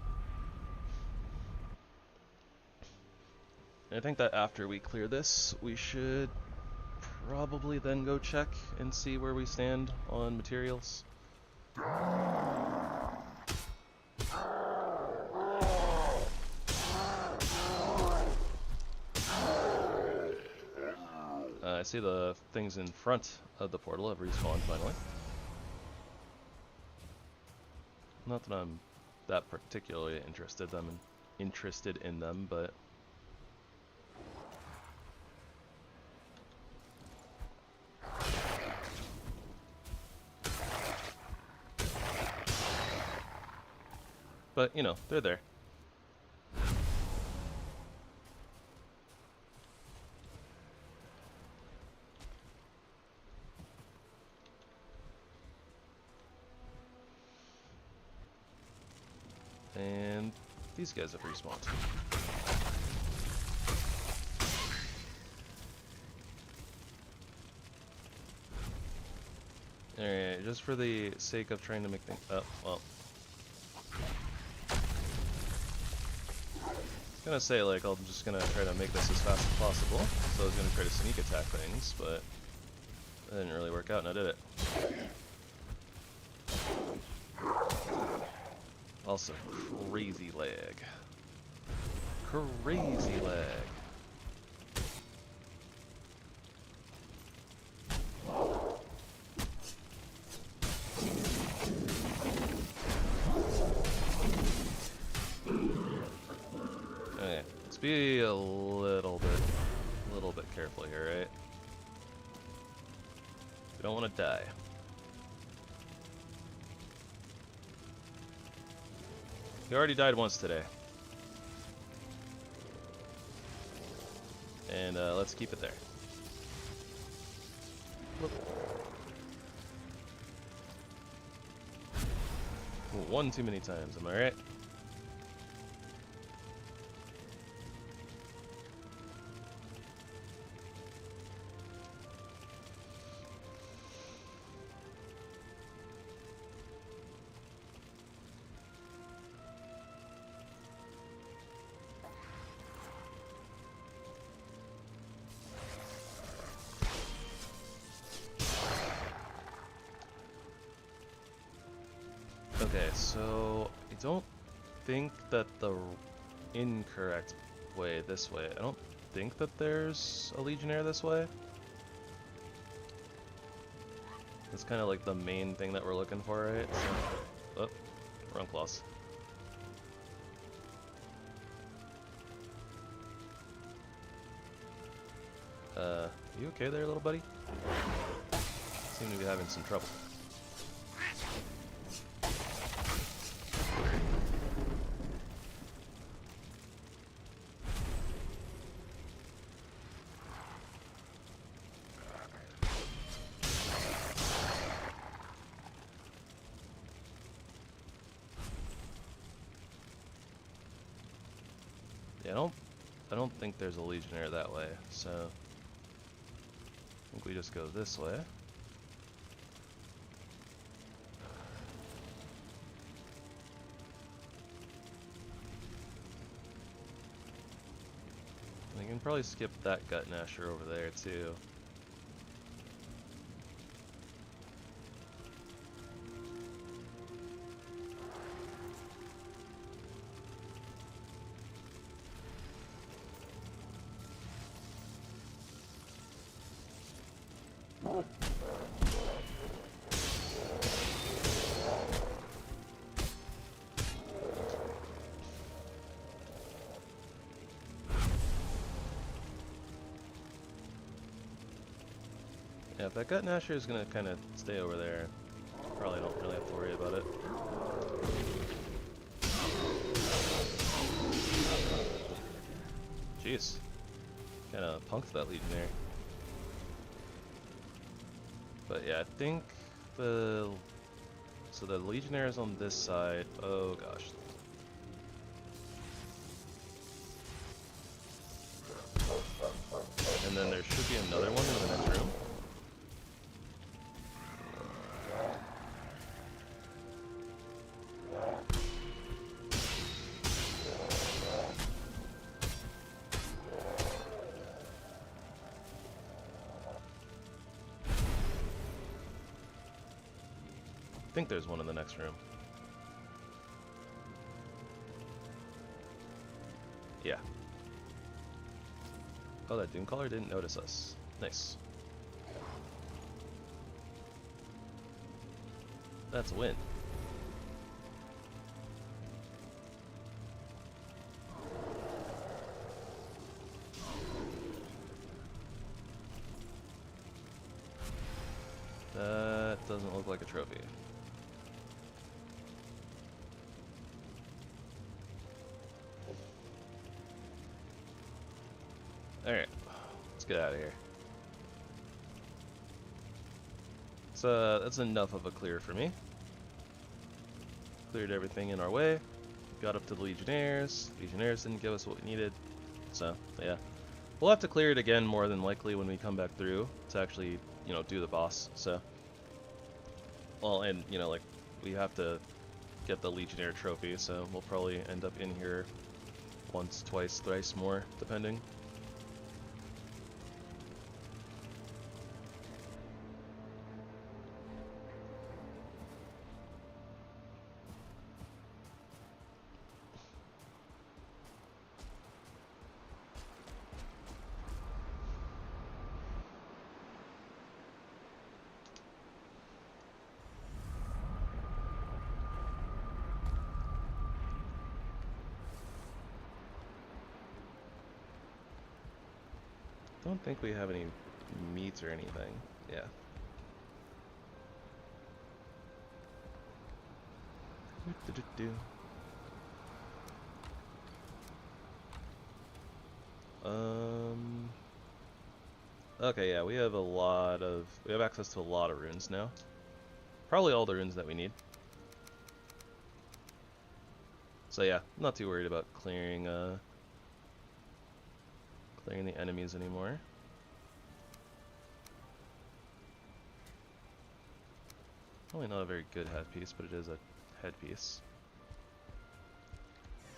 I think that after we clear this, we should probably then go check and see where we stand on materials. I see the things in front of the portal have respawned finally. Not that I'm that particularly interested in them, but But, you know, they're there. And these guys have respawned. Alright, just for the sake of trying to make things... Oh, well. I was gonna say, like, I'm just gonna try to make this as fast as possible. So I was gonna try to sneak attack things, but that didn't really work out, now did it? Also, crazy lag. Crazy lag. Okay, let's be a little bit careful here, right? We don't want to die. We already died once today. And let's keep it there. Whoop. One too many times, am I right? Okay, so I don't think that the incorrect way this way. I don't think that there's a Legionnaire this way. That's kind of like the main thing that we're looking for, right? So, oh, wrong claws. You okay there, little buddy? Seem to be having some trouble. Yeah, I don't think there's a Legionnaire that way, so I think we just go this way. We can probably skip that Gut Gnasher over there too. Yeah, if that Gut Gnasher is gonna kind of stay over there, probably don't really have to worry about it. Jeez, kind of punked that Legionnaire. But yeah, I think the Legionnaire is on this side. Oh gosh. And then there should be another one in the next room. I think there's one in the next room. Yeah. Oh, that Doomcaller didn't notice us. Nice. That's a win. That doesn't look like a trophy. Alright, let's get out of here. So that's enough of a clear for me. Cleared everything in our way. Got up to the Legionnaires. Legionnaires didn't give us what we needed. So, yeah. We'll have to clear it again more than likely when we come back through to actually, you know, do the boss. So, well, and, you know, like, we have to get the Legionnaire trophy, so we'll probably end up in here once, twice, thrice more, depending. Don't think we have any meats or anything. Yeah. Okay, yeah, we have access to a lot of runes now. Probably all the runes that we need. So yeah, not too worried about clearing the enemies anymore. Probably not a very good headpiece, but it is a headpiece.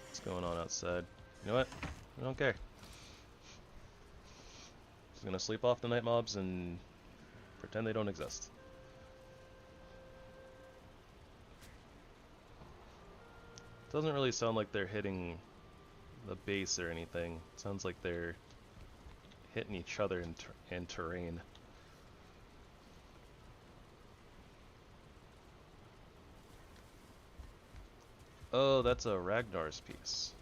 What's going on outside? You know what? I don't care. Just gonna sleep off the night mobs and pretend they don't exist. Doesn't really sound like they're hitting the base or anything. It sounds like they're hitting each other in terrain. Oh, that's a Ragnar's piece.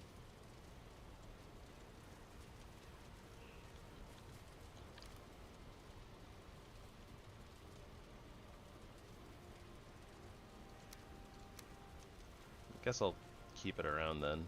Guess I'll keep it around then.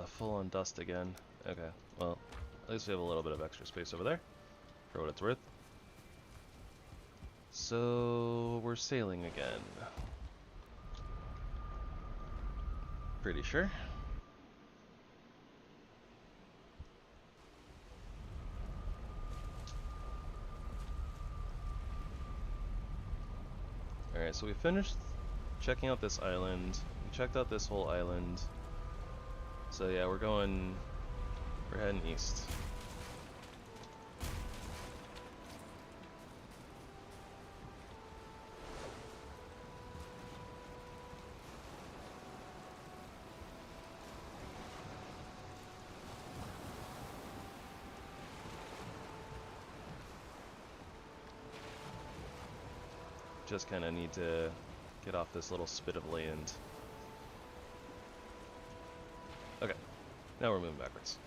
Full on dust again. Okay, well, at least we have a little bit of extra space over there, for what it's worth. So, we're sailing again. Pretty sure. Alright, so we finished checking out this island. We checked out this whole island. So yeah, we're heading east. Just kind of need to get off this little spit of land. Okay, now we're moving backwards.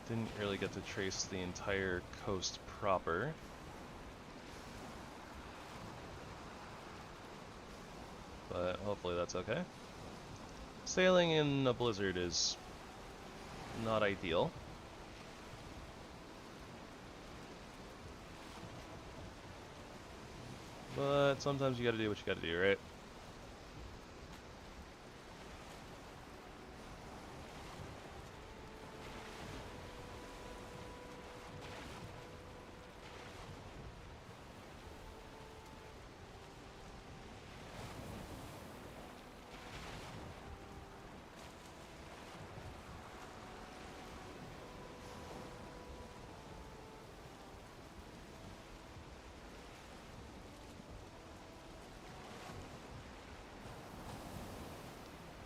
Didn't really get to trace the entire coast proper. But hopefully that's okay. Sailing in a blizzard is not ideal. But sometimes you gotta do what you gotta do, right?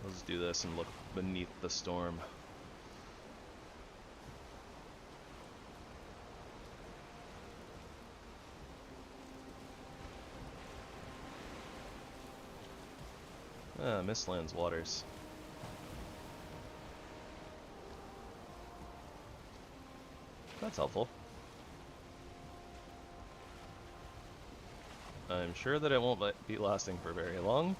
Let's do this and look beneath the storm. Mistlands waters. That's helpful. I'm sure that it won't be lasting for very long.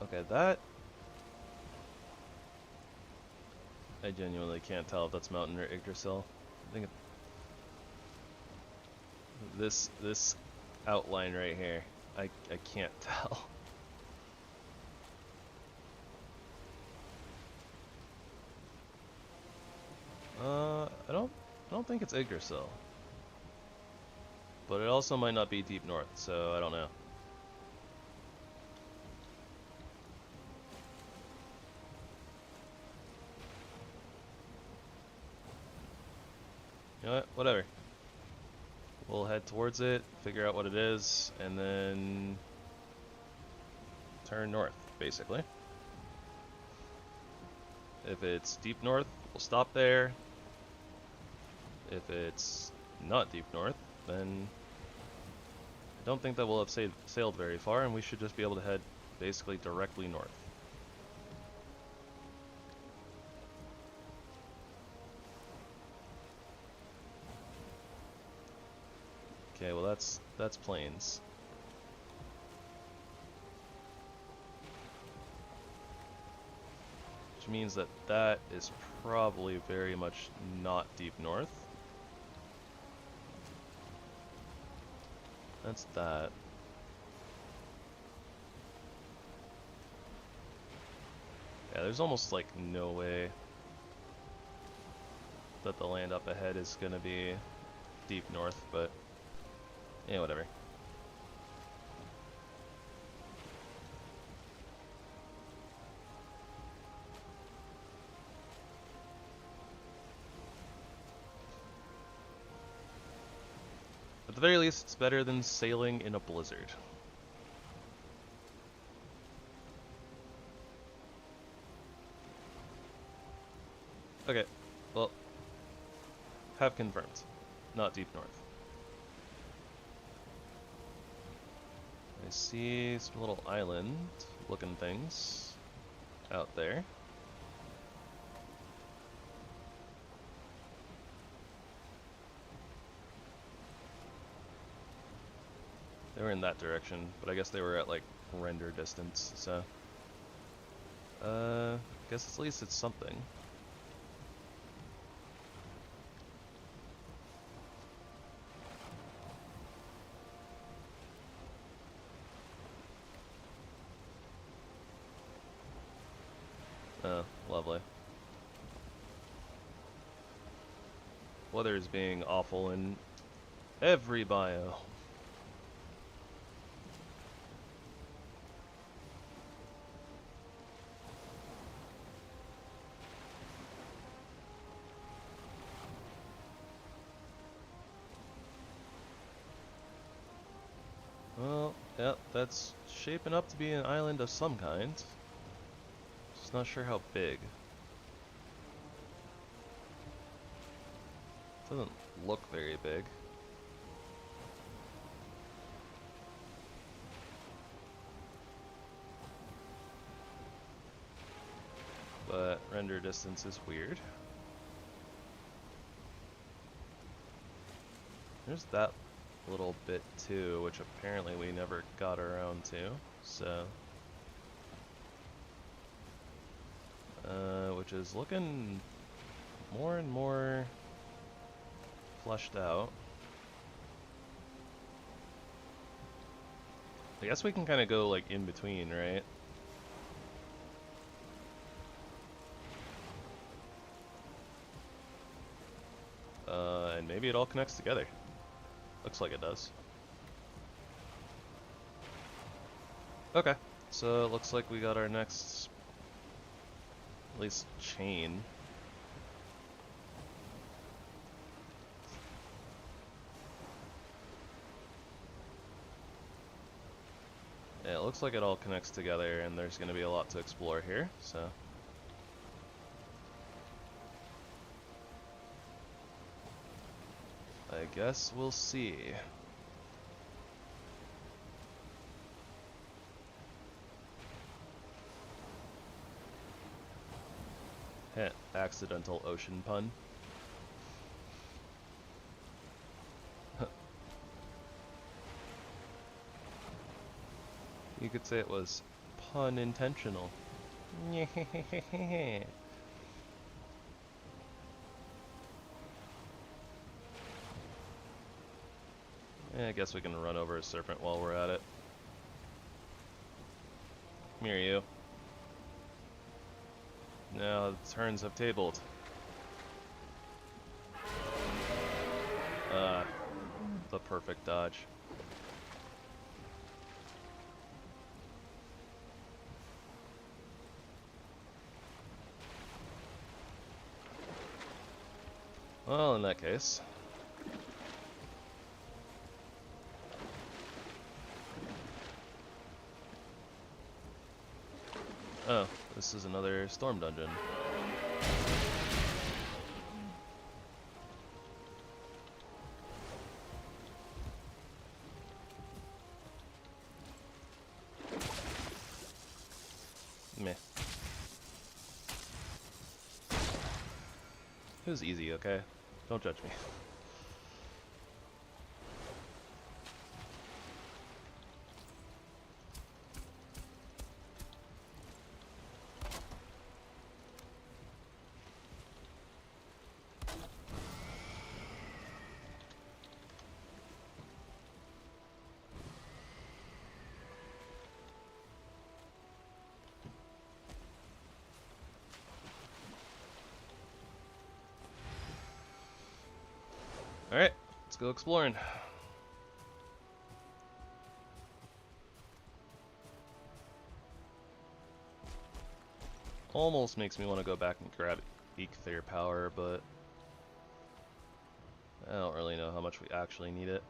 Okay, that... I genuinely can't tell if that's mountain or Yggdrasil. I think this outline right here, I can't tell. I don't think it's Yggdrasil. But it also might not be deep north, so I don't know. You know what? Whatever. We'll head towards it, figure out what it is, and then turn north, basically. If it's deep north, we'll stop there. If it's not deep north, then I don't think that we'll have sailed very far, and we should just be able to head basically directly north. Okay, well that's plains. Which means that that is probably very much not deep north. That's that. Yeah, there's almost like no way that the land up ahead is gonna be deep north, but yeah, whatever. At the very least, it's better than sailing in a blizzard. Okay, well, have confirmed. Not deep north. I see some little island looking things out there. They were in that direction, but I guess they were at like render distance, so guess at least it's something. Oh, lovely. Weather is being awful in every bio. Well, yeah, that's shaping up to be an island of some kind. Just not sure how big. Doesn't look very big. But render distance is weird. There's that little bit too, which apparently we never got around to, so which is looking more and more fleshed out. I guess we can kind of go like in between, right? And maybe it all connects together. Looks like it does. Okay, so it looks like we got our next, at least, chain. Yeah, it looks like it all connects together, and there's going to be a lot to explore here, so... I guess we'll see. Heh, accidental ocean pun. You could say it was pun intentional. Yeah, I guess we can run over a serpent while we're at it. Come here, you. Now the turns have tabled. The perfect dodge. Well, in that case... Oh, this is another storm dungeon. Meh. It was easy, okay? Don't judge me. Alright, let's go exploring. Almost makes me want to go back and grab Ether power, but I don't really know how much we actually need it.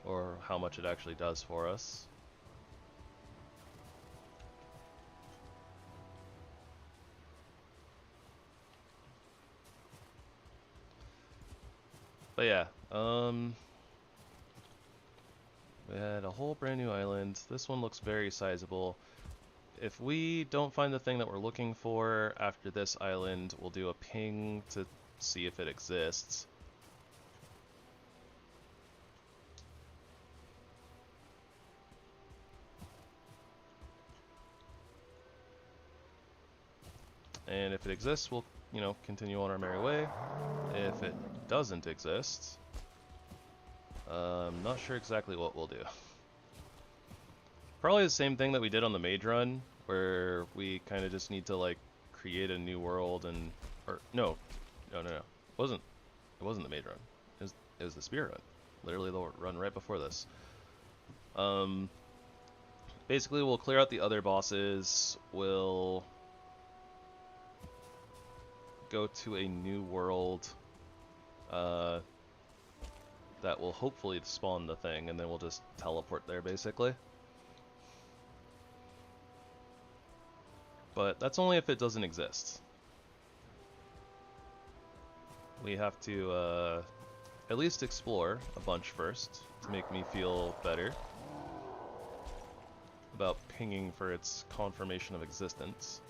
Or how much it actually does for us. But yeah, we had a whole brand new island. This one looks very sizable. If we don't find the thing that we're looking for after this island, we'll do a ping to see if it exists. And if it exists, we'll, you know, continue on our merry way. If it doesn't exist, I'm not sure exactly what we'll do. Probably the same thing that we did on the mage run, where we kind of just need to like create a new world and, or no. It wasn't the mage run. It was the spear run. Literally the run right before this. Basically, we'll clear out the other bosses. We'll go to a new world that will hopefully spawn the thing, and then we'll just teleport there, basically. But that's only if it doesn't exist. We have to at least explore a bunch first to make me feel better about pinging for its confirmation of existence.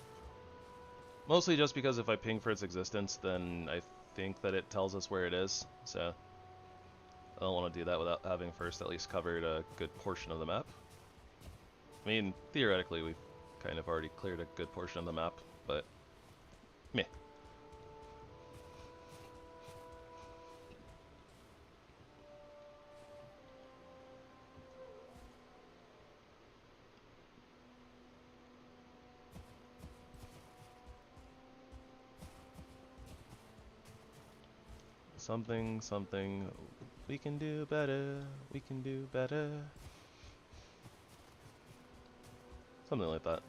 Mostly just because if I ping for its existence, then I think that it tells us where it is, so I don't want to do that without having first at least covered a good portion of the map. I mean, theoretically, we've kind of already cleared a good portion of the map, but meh. Something, we can do better, we can do better. Something like that.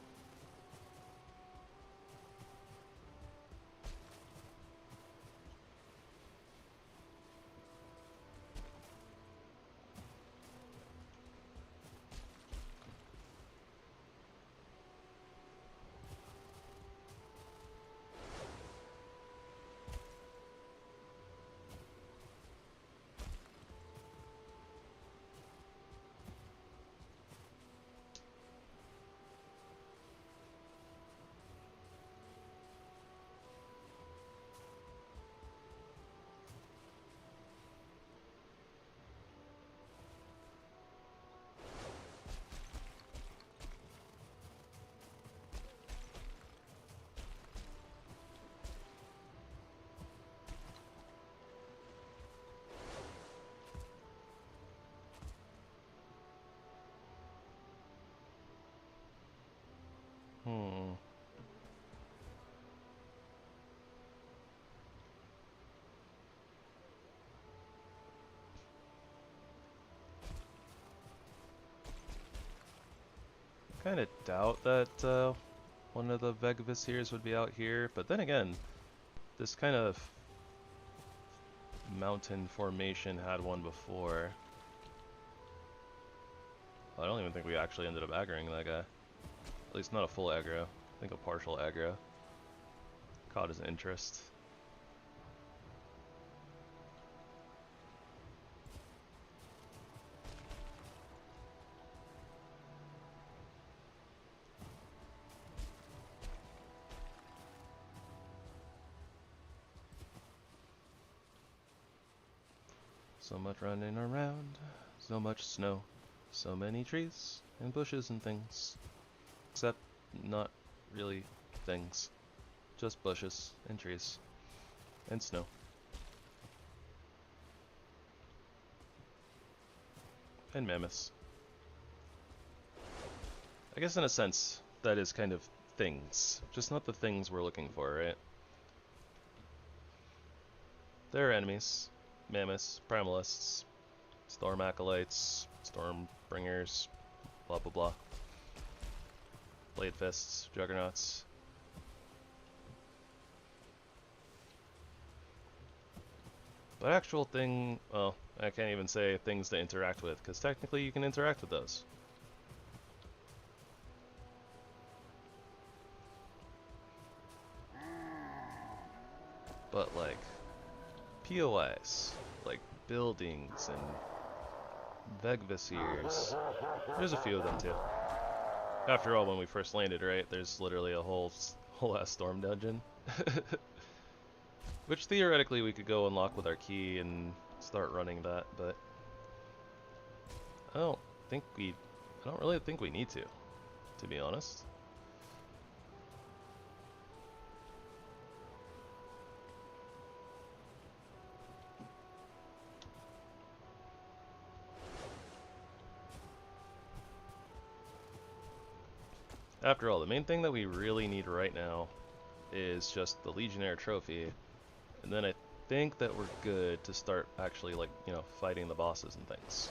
Kind of doubt that one of the Vegavisirs would be out here, but then again, this kind of mountain formation had one before. Well, I don't even think we actually ended up aggroing that guy. At least not a full aggro. I think a partial aggro. Caught his interest. So much running around, so much snow, so many trees and bushes and things. Except not really things. Just bushes and trees and snow. And mammoths. I guess in a sense, that is kind of things. Just not the things we're looking for, right? There are enemies. Mammoths, primalists, storm acolytes, storm bringers, blah blah blah. Blade fists, juggernauts. But actual thing, well, I can't even say things to interact with, because technically you can interact with those. But like, POIs, like buildings and Vegavisirs, there's a few of them too. After all, when we first landed, right, there's literally a whole ass storm dungeon. Which theoretically we could go unlock with our key and start running that, but I don't really think we need to be honest. After all, the main thing that we really need right now is just the Legionnaire trophy, and then I think that we're good to start actually, like, you know, fighting the bosses and things.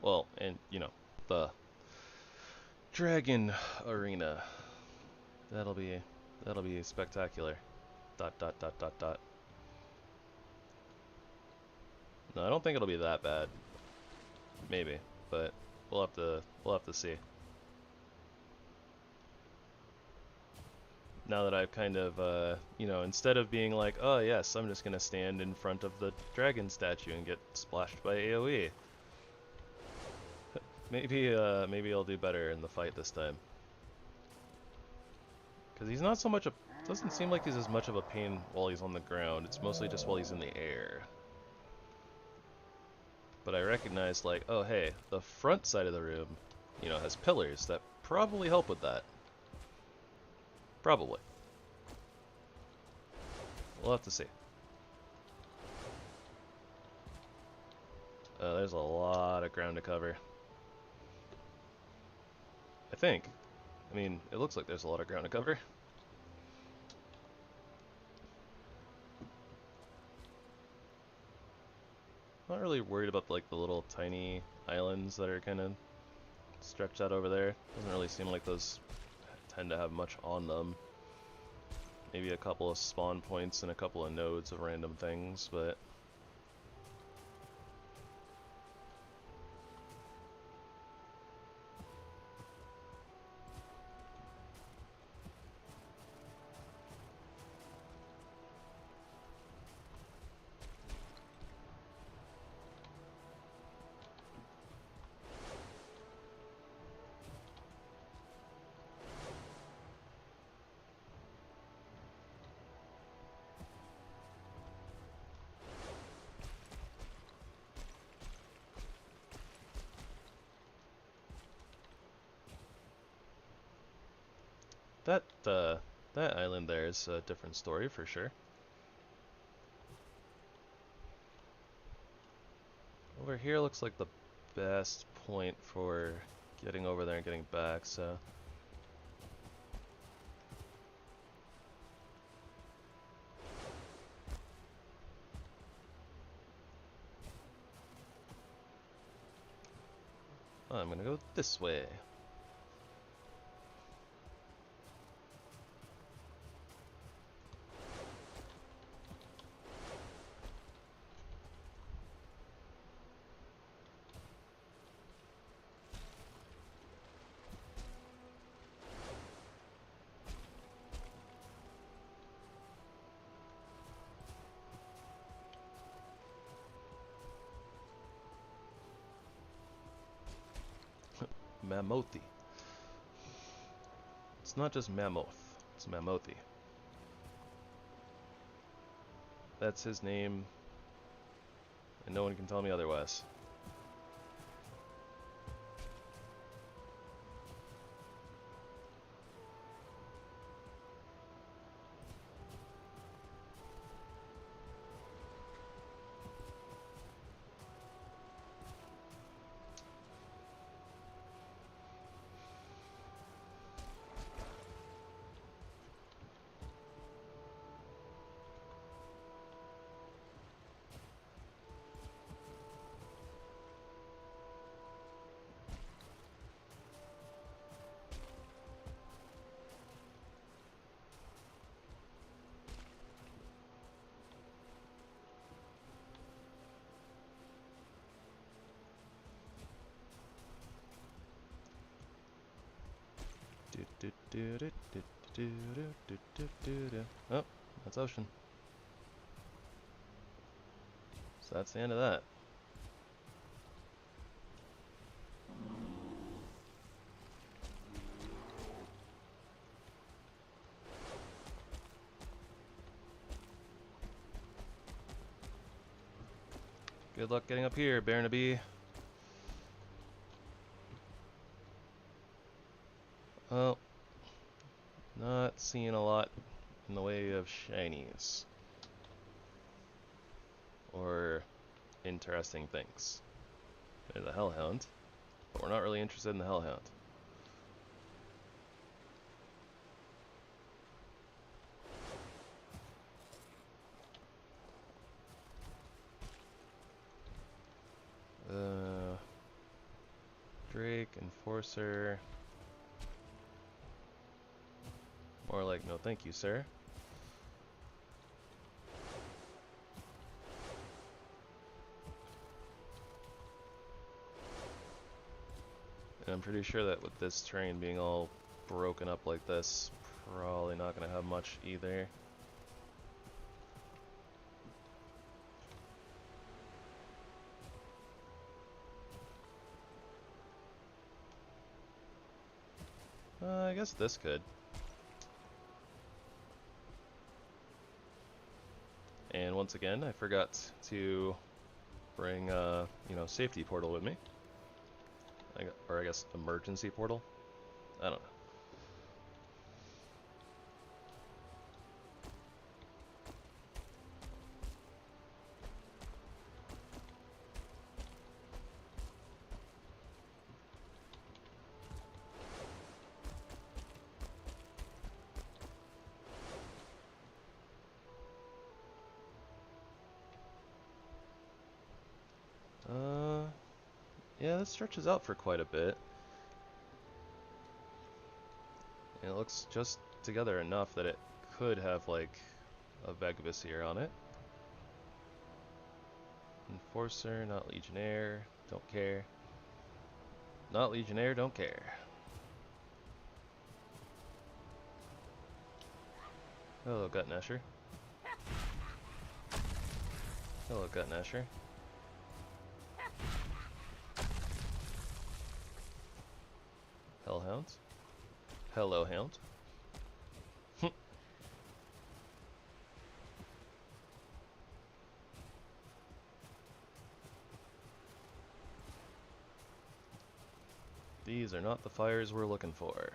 Well, and, you know, the Dragon Arena. That'll be spectacular. ... No, I don't think it'll be that bad. Maybe, but we'll have to see. Now that I've kind of, you know, instead of being like, oh yes, I'm just gonna stand in front of the dragon statue and get splashed by AoE. Maybe I'll do better in the fight this time. Because he's not so much a... doesn't seem like he's as much of a pain while he's on the ground. It's mostly just while he's in the air. But I recognize, like, oh hey, the front side of the room, you know, has pillars that probably help with that. Probably. We'll have to see. There's a lot of ground to cover. I think. I mean, it looks like there's a lot of ground to cover. Not really worried about, like, the little tiny islands that are kind of stretched out over there. Doesn't really seem like those tend to have much on them. Maybe a couple of spawn points and a couple of nodes of random things, but... that island there is a different story for sure. Over here looks like the best point for getting over there and getting back, so... I'm gonna go this way. Mammothi. It's not just mammoth, it's Mammothi. That's his name, and no one can tell me otherwise. Oh, that's ocean. So that's the end of that. Good luck getting up here, Barnaby. Well, not seeing a lot in the way of shinies or interesting things. There's a hellhound, but we're not really interested in the hellhound. Drake, Enforcer. More like, no thank you, sir. And I'm pretty sure that with this terrain being all broken up like this, probably not going to have much either. I guess this could. And once again, I forgot to bring, safety portal with me. Or I guess emergency portal. I don't know. Yeah, this stretches out for quite a bit. And it looks just together enough that it could have, like, a Vegavisier on it. Enforcer, not Legionnaire, don't care. Not Legionnaire, don't care. Hello, Gutnasher. Hello, Gutnasher. Hellhounds. Hello, hound. These are not the fires we're looking for.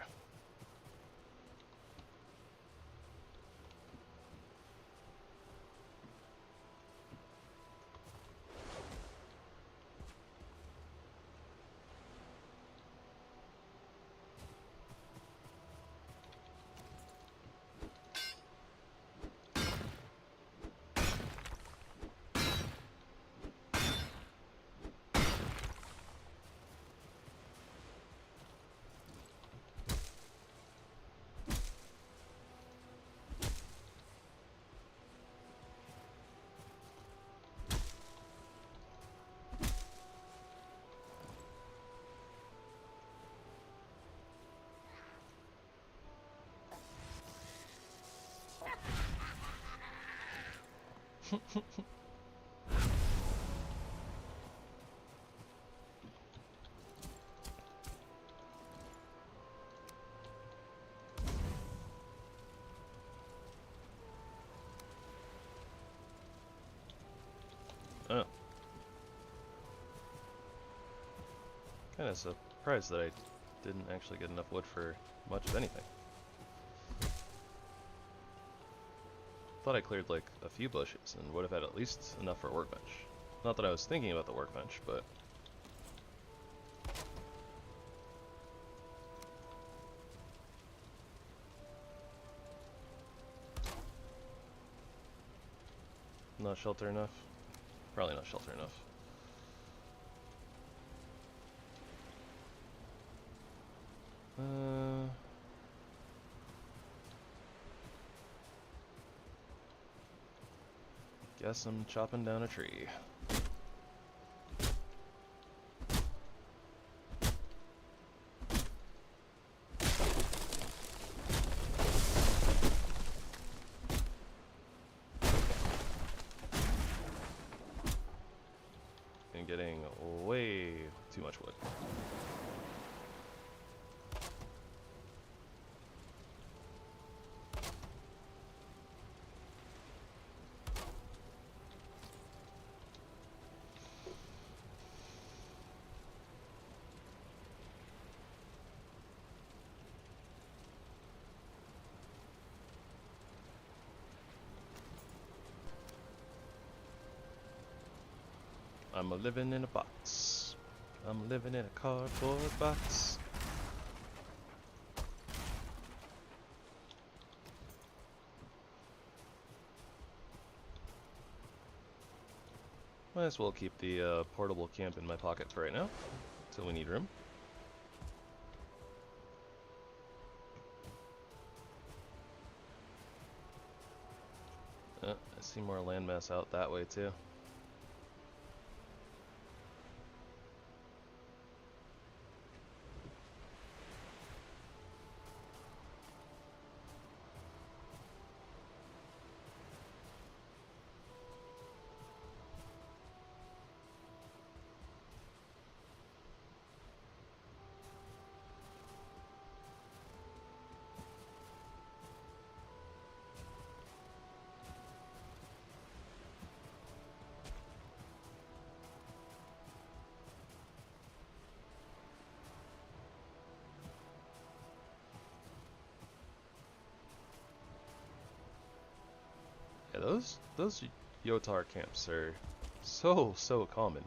Oh. Kind of surprised that I didn't actually get enough wood for much of anything. Thought I cleared like a few bushes and would have had at least enough for a workbench. Not that I was thinking about the workbench, but... Not shelter enough? Probably not shelter enough. Guess I'm chopping down a tree. And getting way too much wood. I'm a living in a box. I'm living in a cardboard box. Might as well keep the portable camp in my pocket for right now, until we need room. I see more landmass out that way too. Yeah, those Yotar camps are so common.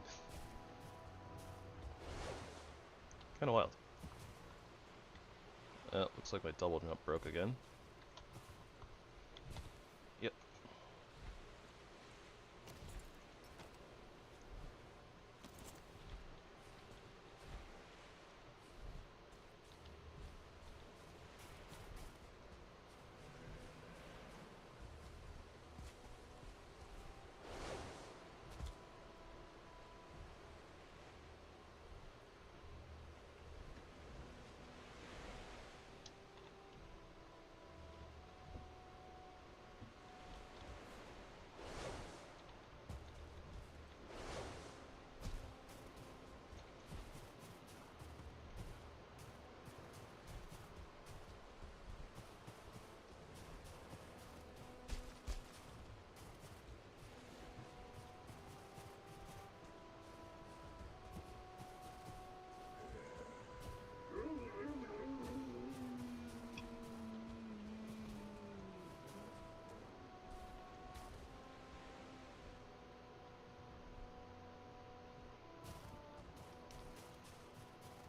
Kind of wild. Looks like my double jump broke again. Yep.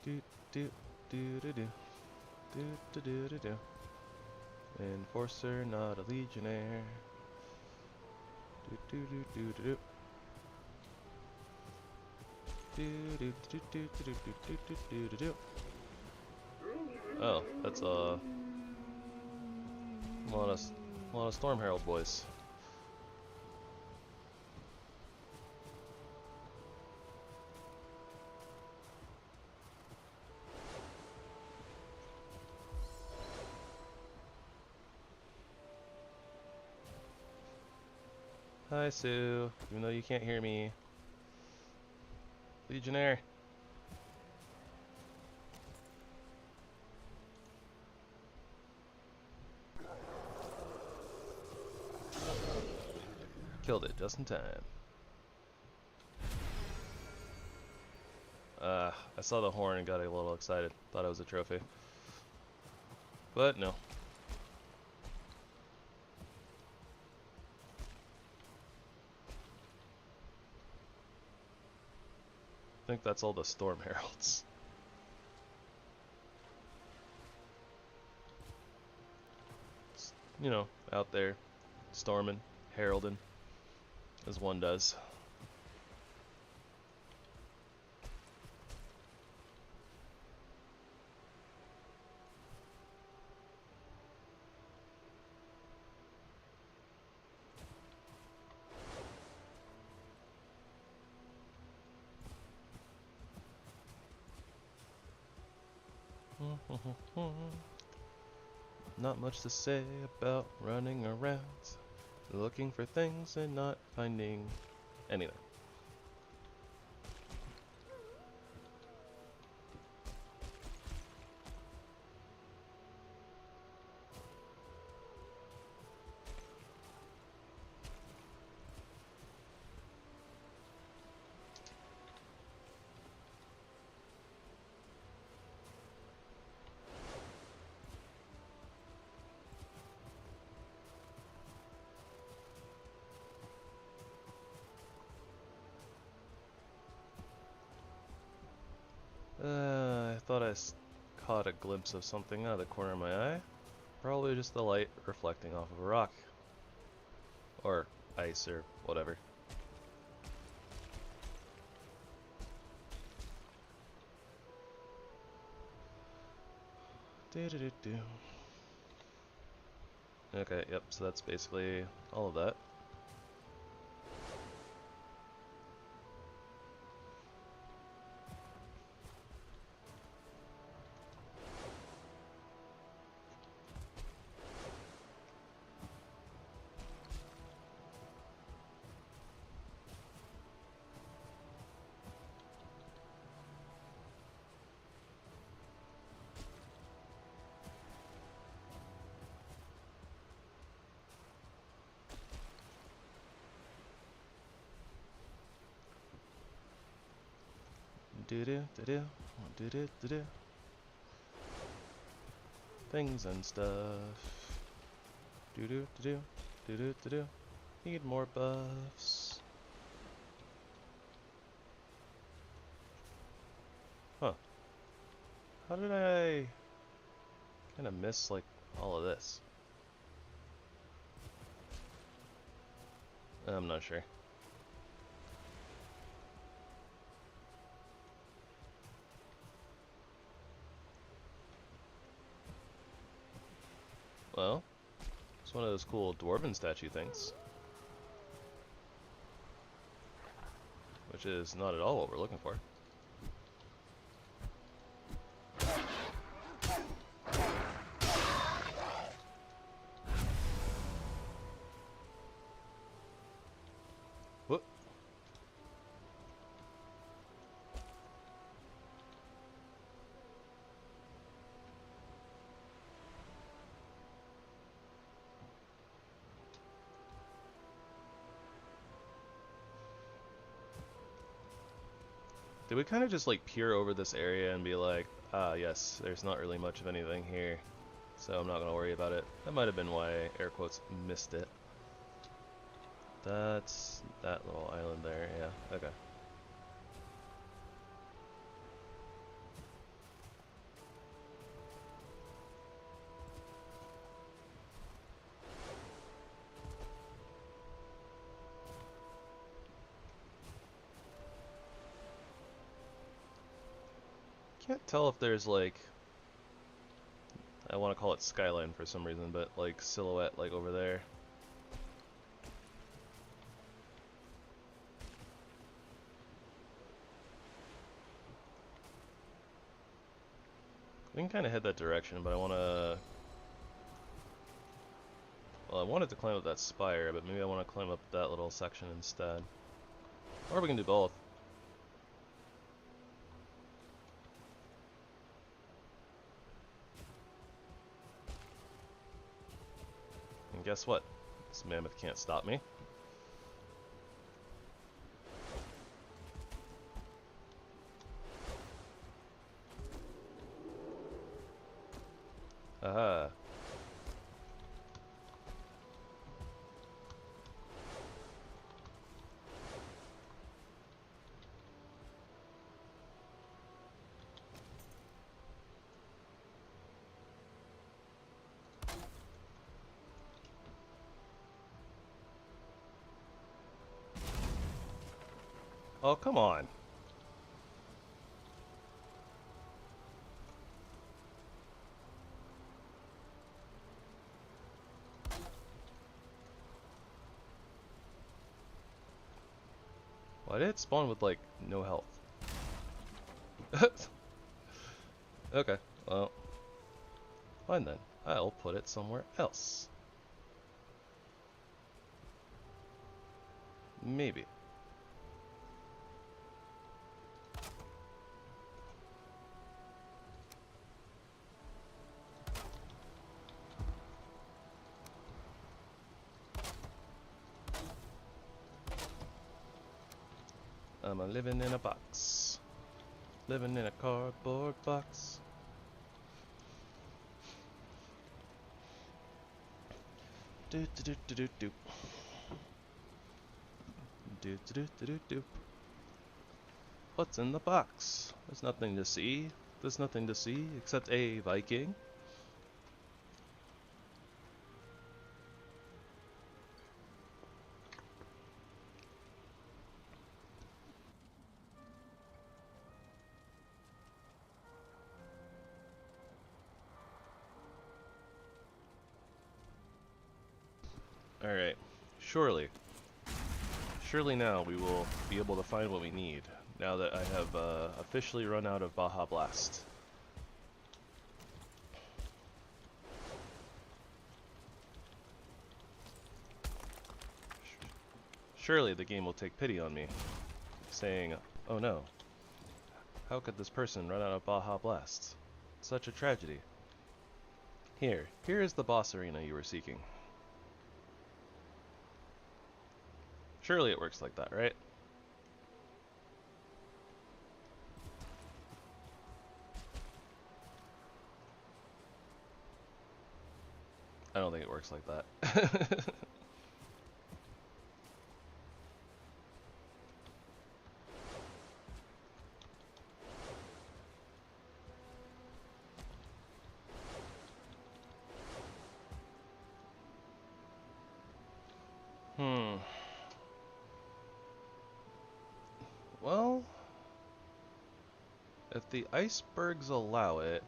Do do do do do do do do do do. Enforcer, not a legionnaire. Do do do do do do. Do do do do do do do do do do. Oh, that's a lot of Storm Herald boys. Hi, Sue. Even though you can't hear me. Legionnaire. Killed it just in time. I saw the horn and got a little excited. Thought it was a trophy. But no. I think that's all the Storm Heralds. It's, you know, out there, storming, heralding, as one does. Not much to say about running around, looking for things and not finding anything. I thought I caught a glimpse of something out of the corner of my eye. Probably just the light reflecting off of a rock. Or ice or whatever. Okay, yep, so that's basically all of that. Things and stuff. Need more buffs. Huh. How did I kind of miss, like, all of this? I'm not sure. Well, it's one of those cool dwarven statue things. Which is not at all what we're looking for. Whoop. Did we kind of just like peer over this area and be like, ah yes, there's not really much of anything here, so I'm not going to worry about it. That might have been why I, air quotes, missed it. That's that little island there, yeah, okay. Can't tell if there's like, I want to call it skyline for some reason, but like silhouette like over there. We can kind of head that direction, but I want to Well, I wanted to climb up that spire, but maybe I want to climb up that little section instead. Or we can do both. And guess what? This mammoth can't stop me. Aha. Oh, come on. Why did it spawn with, like, no health? Okay, well, fine then. I'll put it somewhere else. Maybe. I'm living in a box. Living in a cardboard box. Do do do do do do. Do do do do do. What's in the box? There's nothing to see. There's nothing to see except a Viking. Alright, surely now we will be able to find what we need, now that I have officially run out of Baja Blast. Surely the game will take pity on me, saying, oh no, how could this person run out of Baja Blast? Such a tragedy. Here is the boss arena you were seeking. Surely it works like that, right? I don't think it works like that. Well, if the icebergs allow it,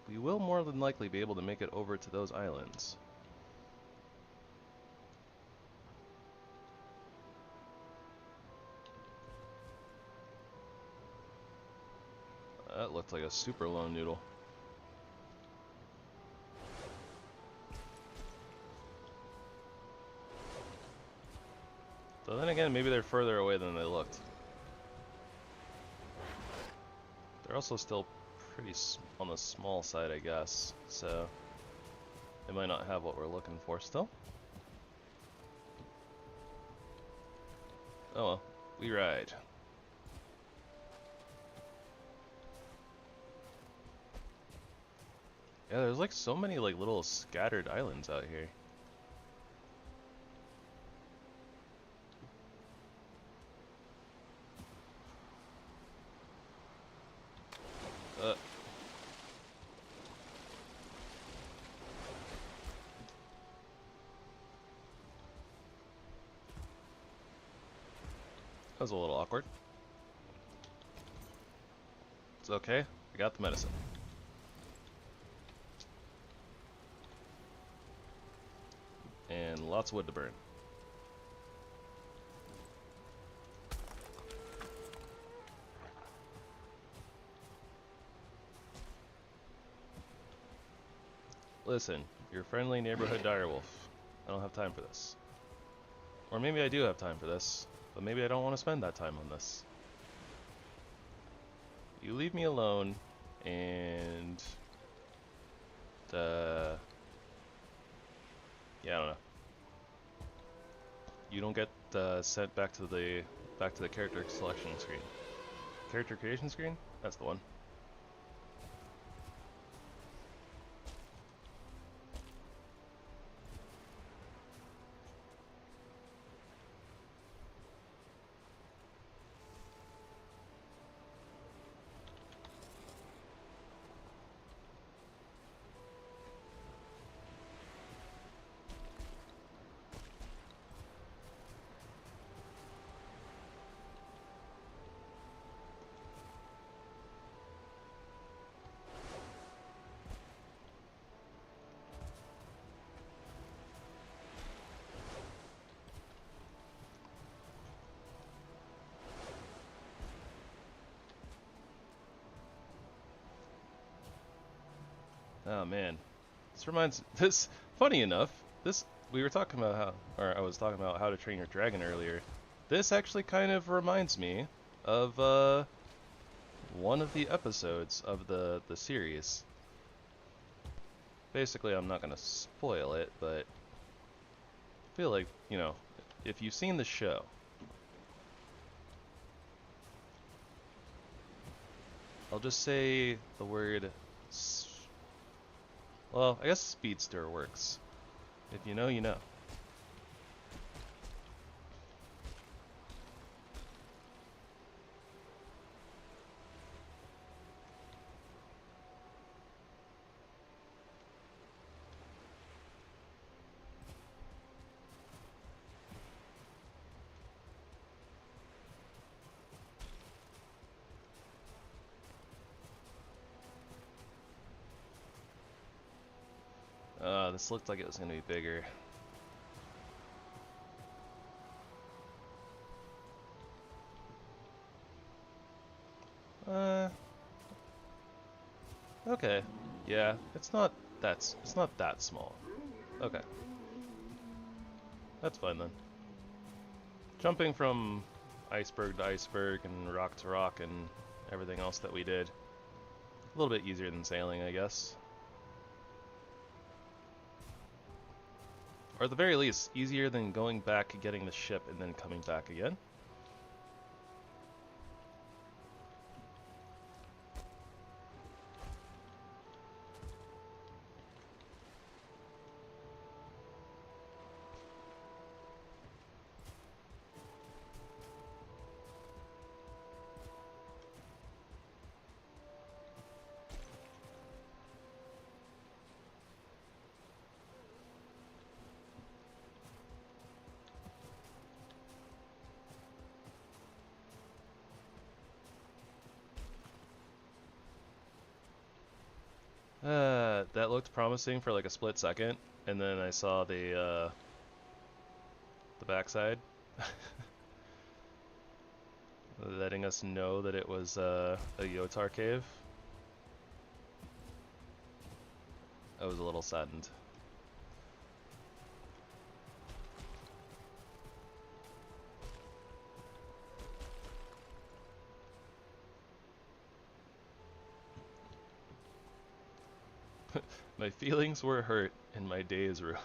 we will more than likely be able to make it over to those islands. That looked like a super long noodle. So then again, maybe they're further away than they looked. They're also still pretty on the small side, I guess, so they might not have what we're looking for still. Oh well, we ride. Yeah, there's like so many like little scattered islands out here. That was a little awkward. It's okay, I got the medicine. And lots of wood to burn. Listen, Your friendly neighborhood direwolf. I don't have time for this. Or maybe I do have time for this, but maybe I don't want to spend that time on this. You leave me alone, and... yeah, I don't know. You don't get sent back to the character selection screen. Character creation screen? That's the one. Oh man, funny enough, we were talking about I was talking about how to train your dragon earlier. This actually kind of reminds me of one of the episodes of the series. Basically, I'm not gonna spoil it, but I feel like, you know, if you've seen the show, I'll just say the word. Well, I guess speedster works. If you know, you know. This looked like it was going to be bigger. Okay. Yeah, it's not that small. Okay. That's fine then. Jumping from iceberg to iceberg and rock to rock and everything else that we did. A little bit easier than sailing, I guess. Or at the very least, easier than going back, getting the ship, and then coming back again. That looked promising for like a split second, and then I saw the backside, letting us know that it was a Yotar cave. I was a little saddened. My feelings were hurt and my day is ruined.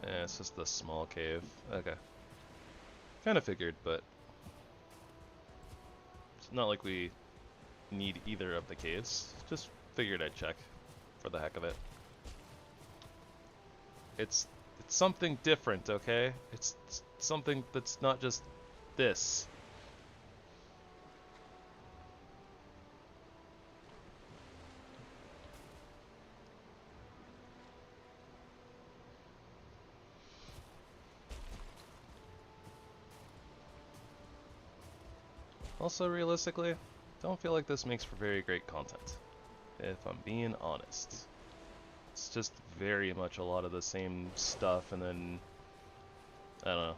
It's just a small cave. Okay. Kind of figured, but it's not like we need either of the caves. Just figured I'd check for the heck of it. It's something different, okay? It's something that's not just this. Also, realistically, don't feel like this makes for very great content, if I'm being honest. It's just very much a lot of the same stuff, and then, I don't know,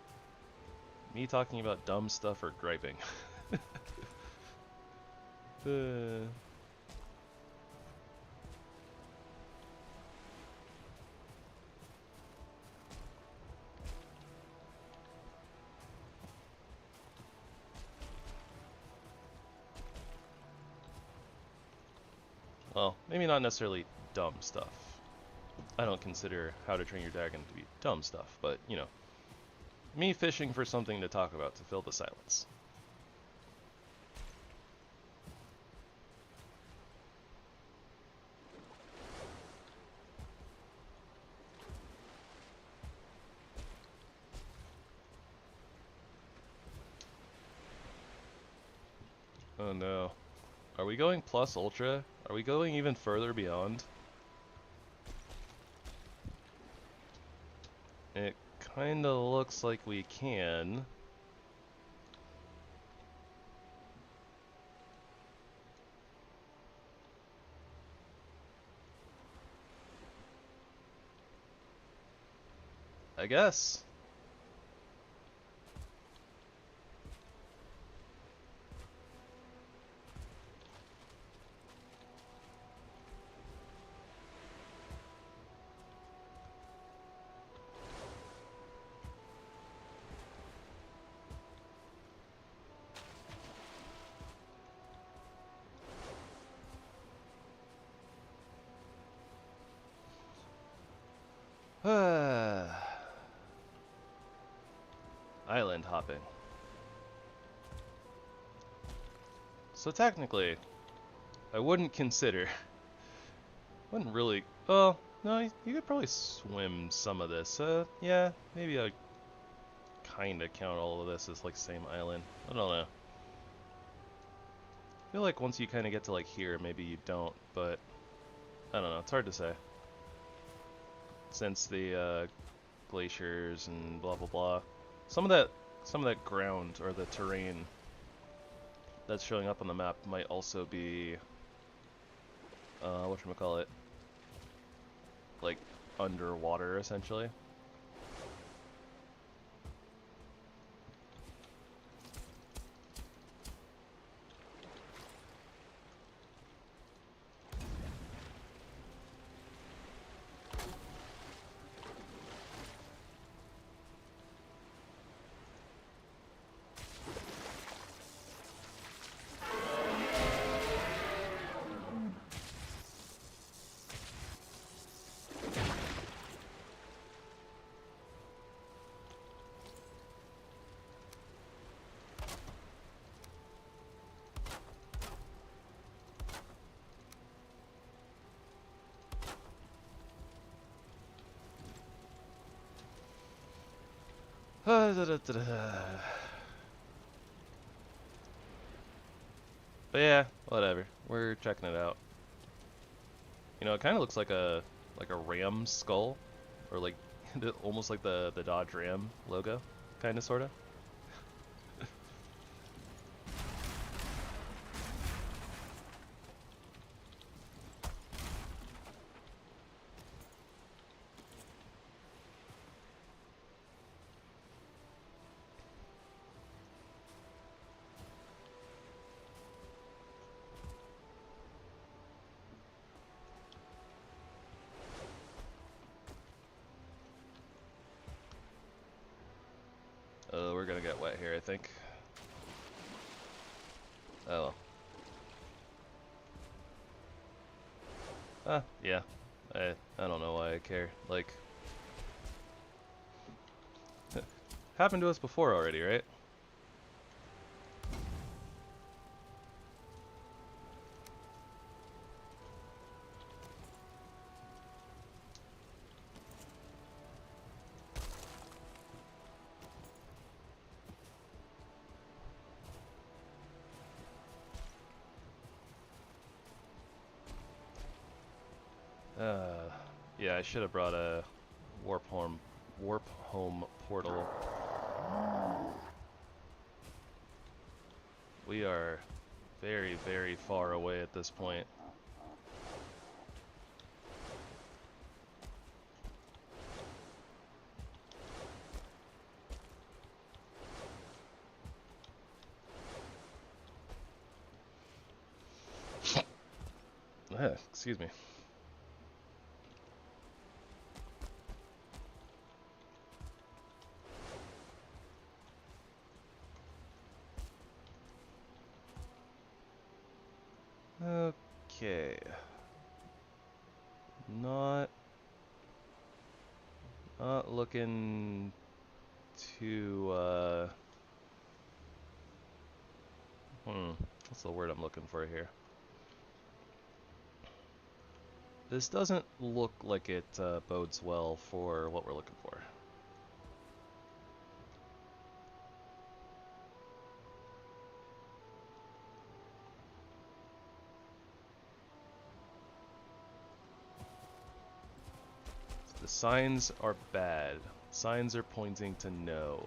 me talking about dumb stuff or griping. Well, maybe not necessarily dumb stuff. I don't consider How to Train Your Dragon to be dumb stuff, but, you know, me fishing for something to talk about to fill the silence. Oh no. Are we going plus ultra? Are we going even further beyond? It kinda looks like we can. I guess. Island hopping. So technically, I wouldn't consider... wouldn't really... Well, no, you could probably swim some of this. Yeah, maybe I kinda count all of this as like same island. I don't know. I feel like once you kinda get to like here, maybe you don't, but... I don't know, it's hard to say. Since the glaciers and blah blah blah. Some of that ground or the terrain that's showing up on the map might also be whatchamacallit, like underwater essentially. But yeah, whatever. We're checking it out. You know, it kind of looks like a ram skull, or like almost like the Dodge Ram logo, kind of sorta. We're gonna get wet here, I think. Oh well. Yeah. I don't know why I care. Like, happened to us before already, right? Yeah, I should have brought a warp home portal. We are very, very far away at this point. Excuse me. Okay. Not looking too what's the word I'm looking for here? This doesn't look like it bodes well for what we're looking for. The signs are bad. Signs are pointing to no.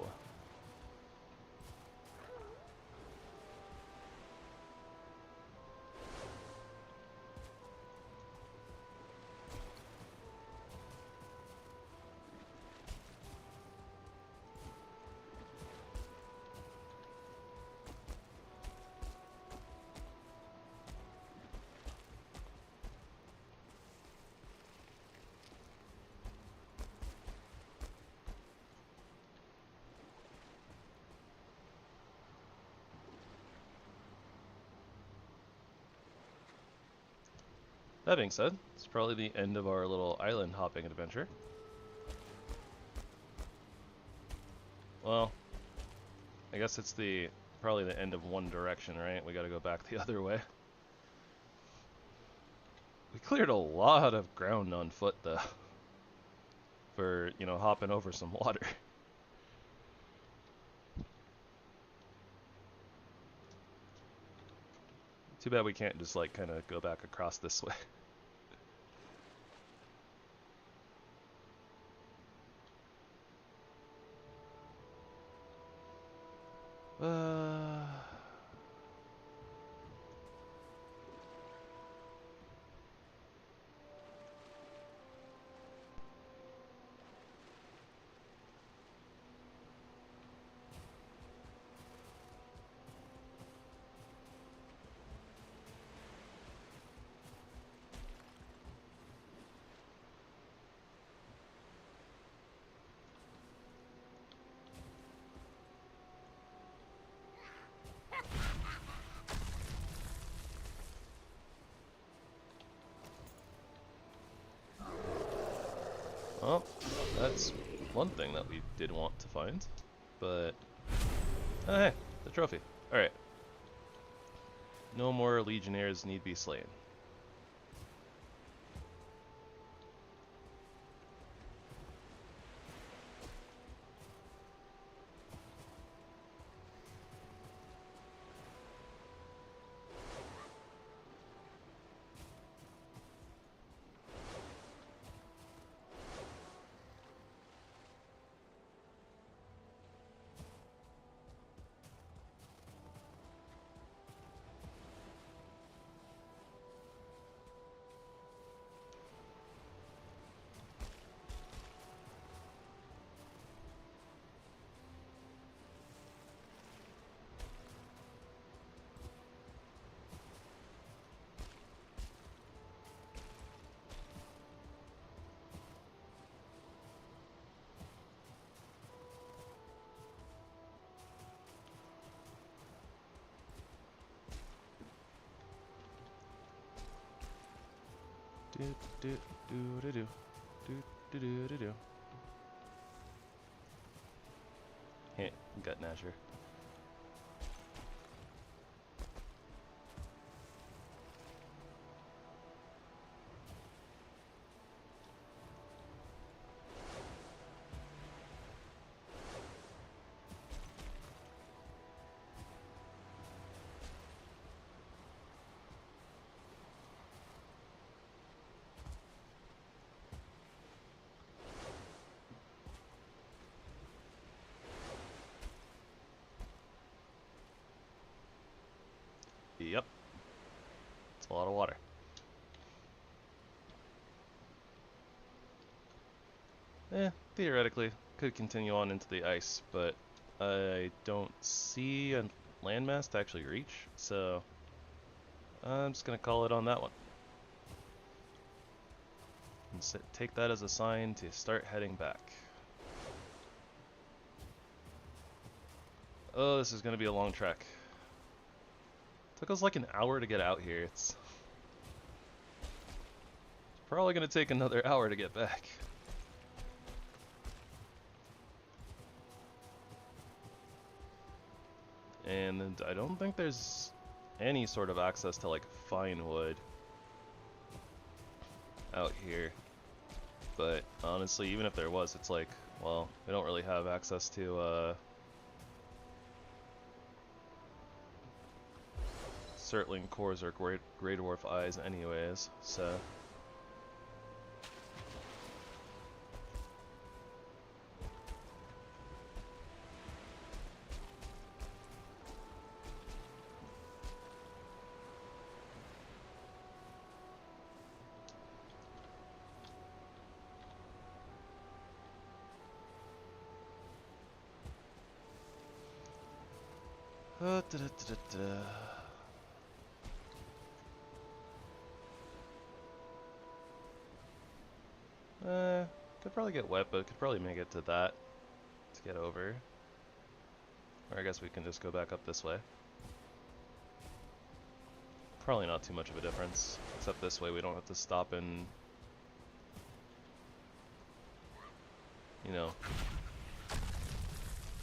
That being said, it's probably the end of our little island hopping adventure. Well, I guess it's probably the end of one direction, right? We gotta go back the other way. We cleared a lot of ground on foot, though, for, you know, hopping over some water. Too bad we can't just, like, kind of go back across this way. Well, that's one thing that we did want to find, but... Oh, hey, the trophy. Alright. No more legionnaires need be slain. Hey, gut nasher. Yep. It's a lot of water. Theoretically, could continue on into the ice, but I don't see a landmass to actually reach, so I'm just gonna call it on that one. And take that as a sign to start heading back. Oh, this is going to be a long trek. Took us like an hour to get out here. It's probably going to take another hour to get back. And I don't think there's any sort of access to like fine wood out here. But honestly, even if there was, it's like, well, we don't really have access to Surtling cores or Grey Dwarf eyes anyways, so... Could probably get wet, but could probably make it to that to get over. Or I guess we can just go back up this way. Probably not too much of a difference, except this way we don't have to stop and, you know,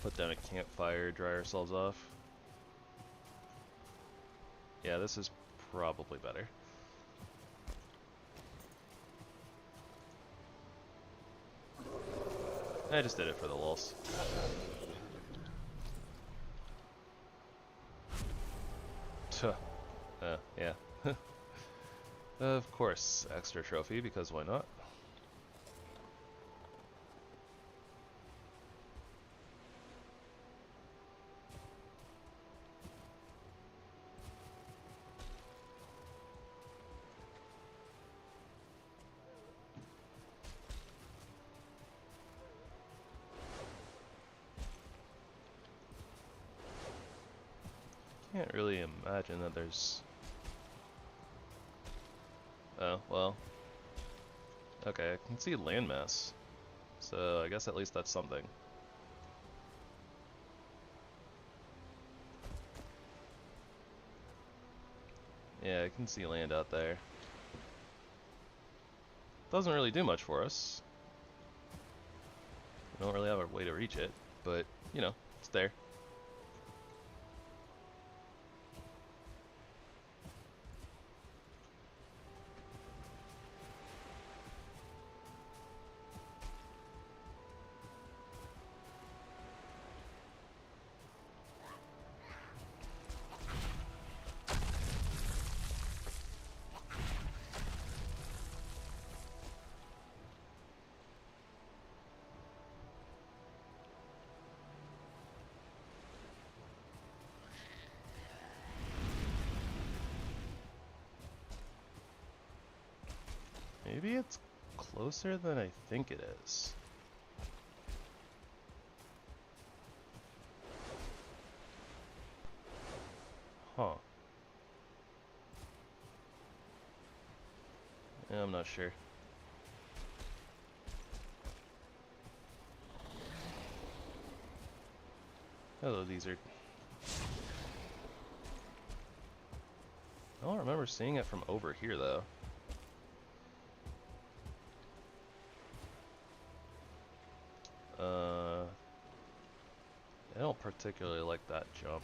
put down a campfire, dry ourselves off. Yeah, this is probably better. I just did it for the lulz. Yeah. Of course, extra trophy, because why not? Can't really imagine that there's... Oh, well. Okay, I can see landmass. So I guess at least that's something. Yeah, I can see land out there. Doesn't really do much for us. We don't really have a way to reach it, but, you know, it's there. Maybe it's closer than I think it is. Huh. Yeah, I'm not sure. Hello, these are... I don't remember seeing it from over here, though. I don't particularly like that jump.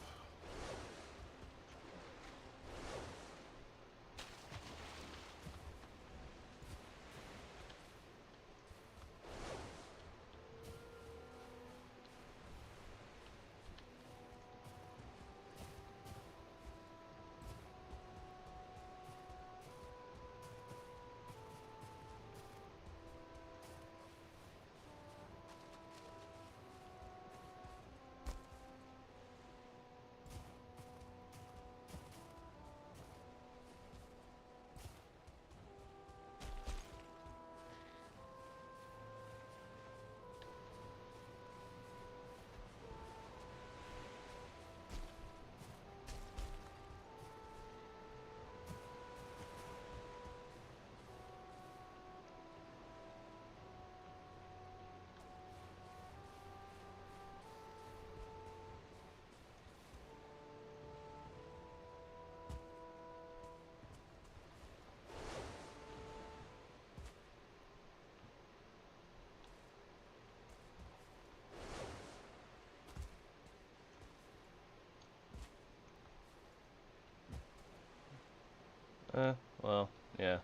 Well, yeah.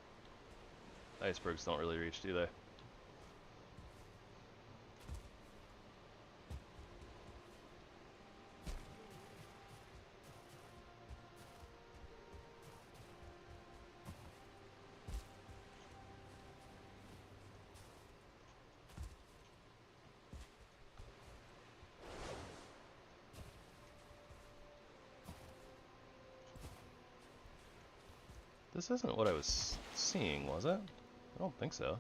Icebergs don't really reach, do they? This isn't what I was seeing, was it? I don't think so.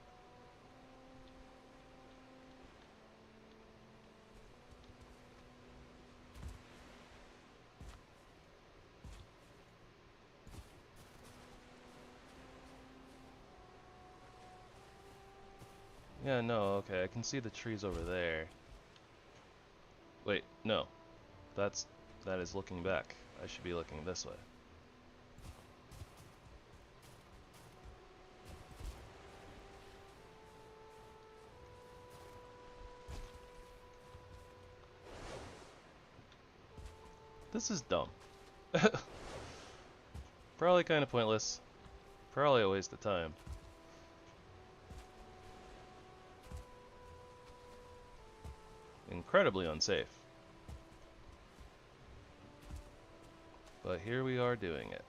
Yeah, no, okay, I can see the trees over there. Wait, no. That is looking back. I should be looking this way. This is dumb. Probably kind of pointless. Probably a waste of time. Incredibly unsafe. But here we are doing it.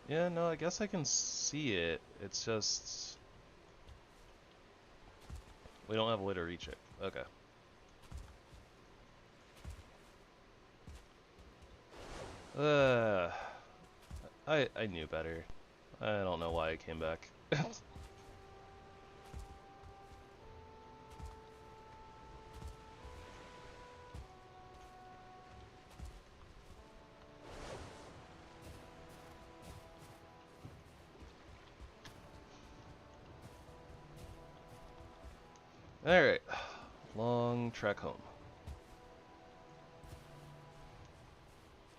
Yeah, no, I guess I can see it. It's just... we don't have a way to reach it. Okay. I knew better. I don't know why I came back. Alright. Long trek home.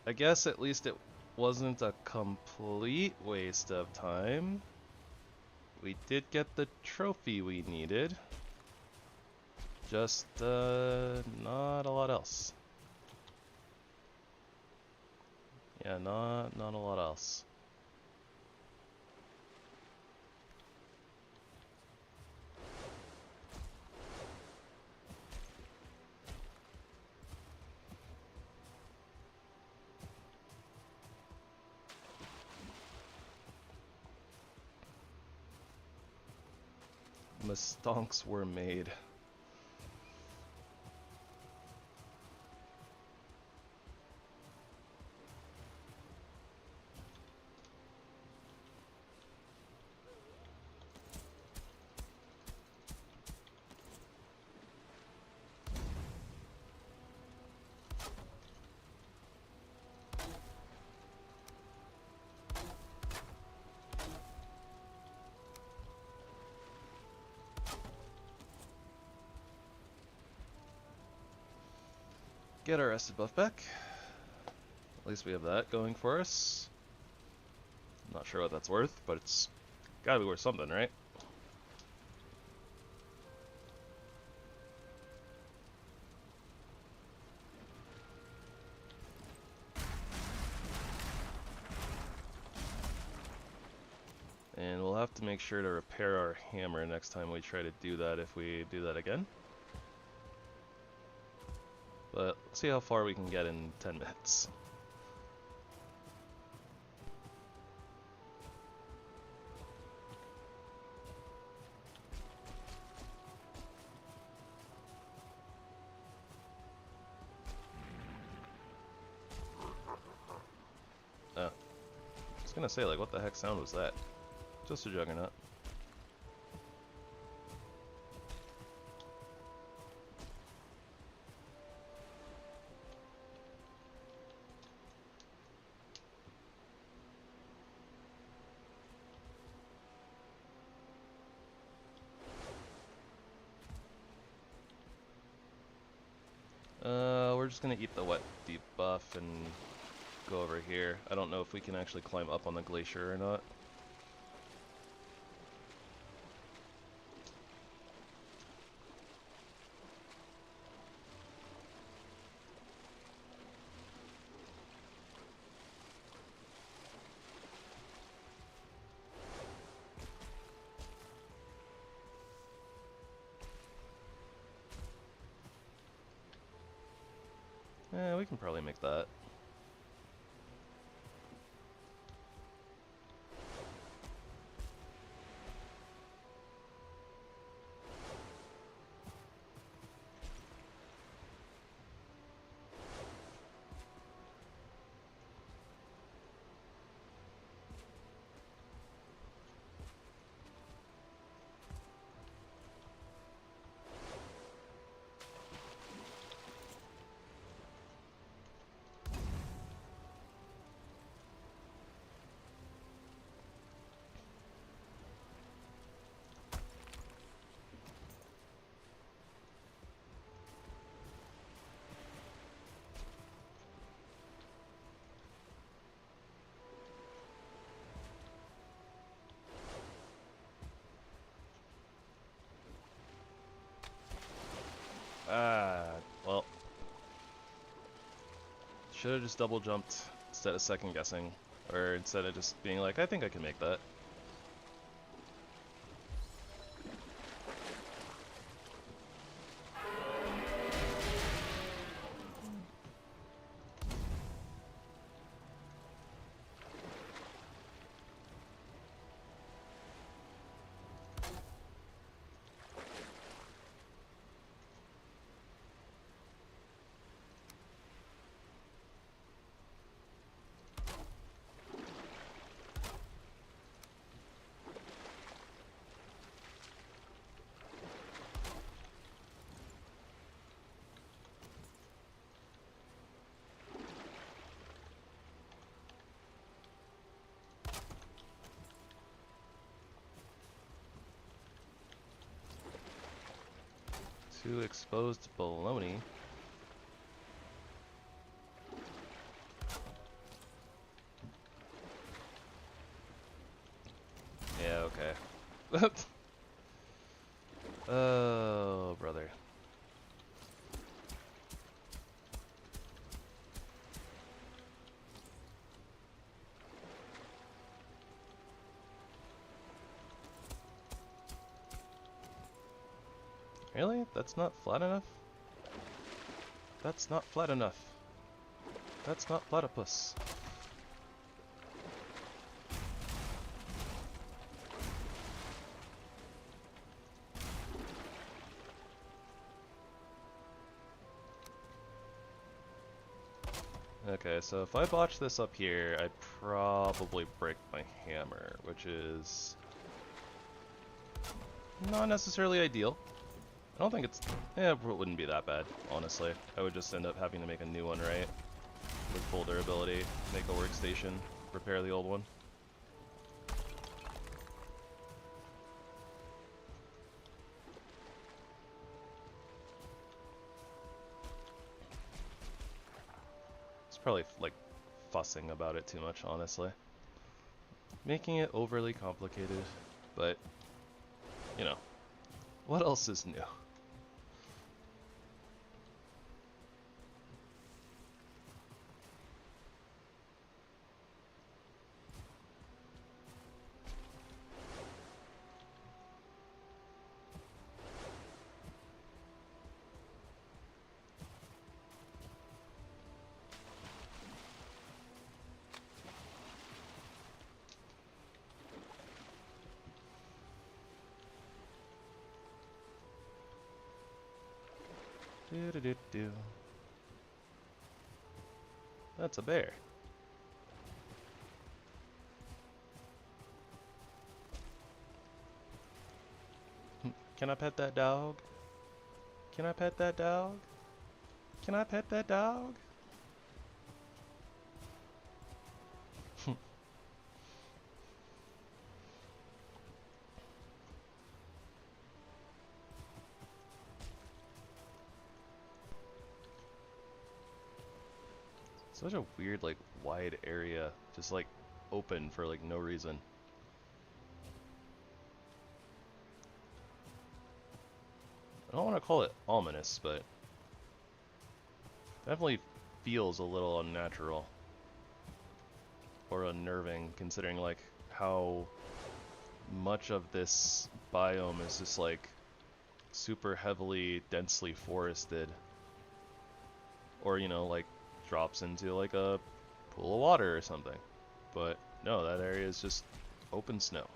I guess at least it wasn't a complete waste of time. We did get the trophy we needed. Just, not a lot else. Yeah, not a lot else. Mistonks were made. Get our rested buff back. At least we have that going for us. I'm not sure what that's worth, but it's gotta be worth something, right? And we'll have to make sure to repair our hammer next time we try to do that, if we do that again. But let's see how far we can get in 10 minutes. Oh. I was gonna say, like, what the heck sound was that? Just a juggernaut. We're just gonna eat the wet debuff and go over here. I don't know if we can actually climb up on the glacier or not. We can probably make that. Well. Should have just double jumped instead of second guessing. Or instead of just being like, I think I can make that. Two exposed baloney. Yeah, okay. Oh, brother. Really? That's not flat enough? That's not flat enough. That's not platypus. Okay, so if I botch this up here, I'd probably break my hammer, which is not necessarily ideal. I don't think it's... it wouldn't be that bad, honestly. I would just end up having to make a new one, right? With full durability, make a workstation, repair the old one. It's probably, like, fussing about it too much, honestly. Making it overly complicated, but, you know, what else is new? Do-do-do-do. That's a bear. Can I pet that dog? Can I pet that dog? Can I pet that dog? Such a weird, like, wide area, just like open for like no reason. I don't want to call it ominous, but definitely feels a little unnatural or unnerving, considering like how much of this biome is just like super heavily, densely forested, or you know, like drops into like a pool of water or something. But no, that area is just open snow.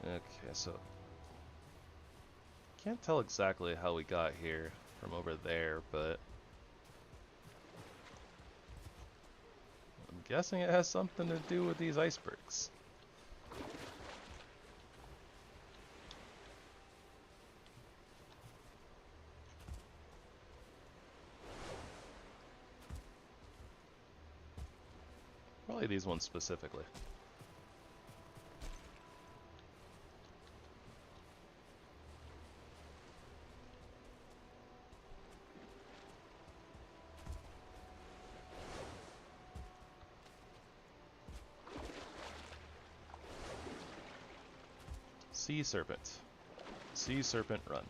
Okay, so can't tell exactly how we got here from over there, but I'm guessing it has something to do with these icebergs. Probably these ones specifically. Sea serpent. Sea serpent, run.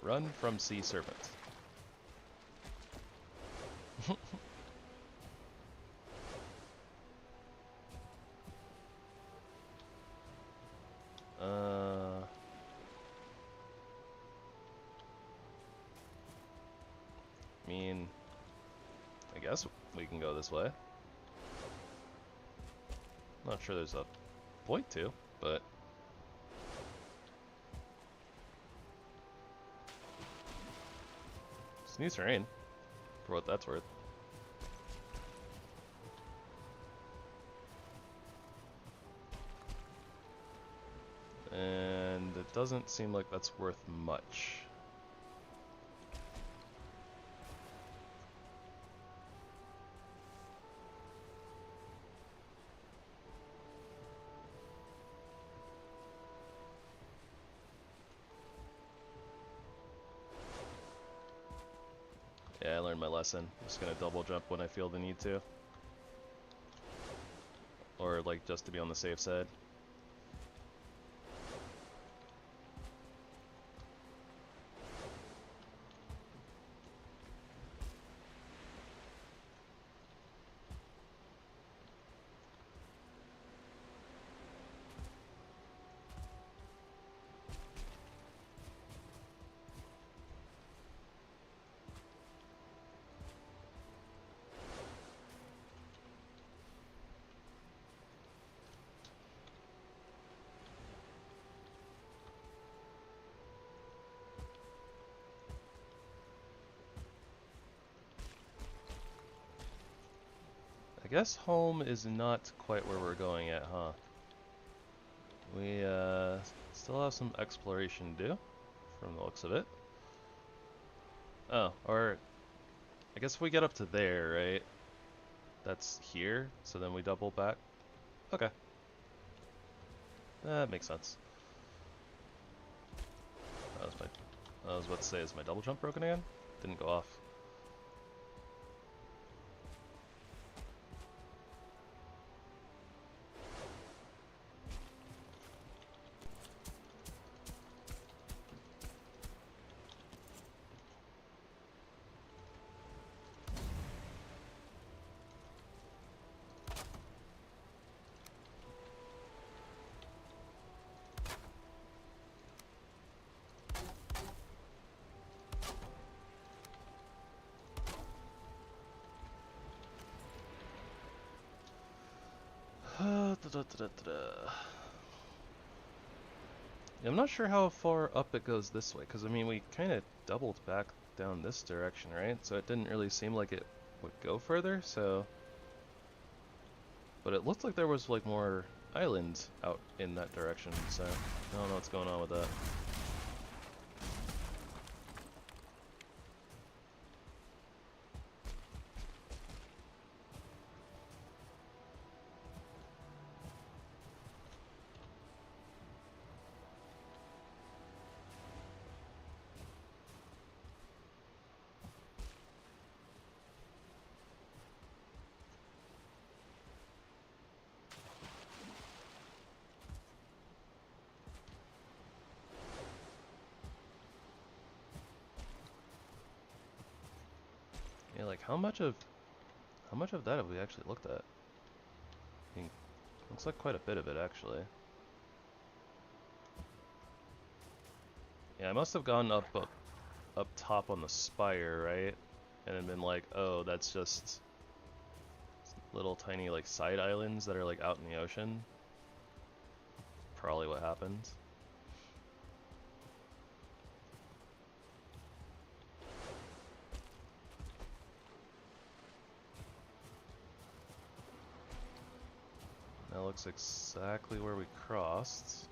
Run from sea serpent. I mean, I guess we can go this way. Not sure there's a point to, but it's new terrain, for what that's worth. And it doesn't seem like that's worth much. Yeah, I learned my lesson. I'm just gonna double jump when I feel the need to. Or like just to be on the safe side. I guess home is not quite where we're going at, huh? We still have some exploration to do, from the looks of it. Oh, or I guess if we get up to there, right? That's here, so then we double back. Okay. That makes sense. I was about to say, is my double jump broken again? Didn't go off. I'm not sure how far up it goes this way, because I mean we kind of doubled back down this direction, right? So it didn't really seem like it would go further, so... But it looked like there was like more islands out in that direction, so I don't know what's going on with that. Like, how much of that have we actually looked at? I mean, looks like quite a bit of it, actually. Yeah, I must have gone up top on the spire, right? And then been like, oh, that's just little tiny like side islands that are like out in the ocean. Probably what happened. That looks exactly where we crossed.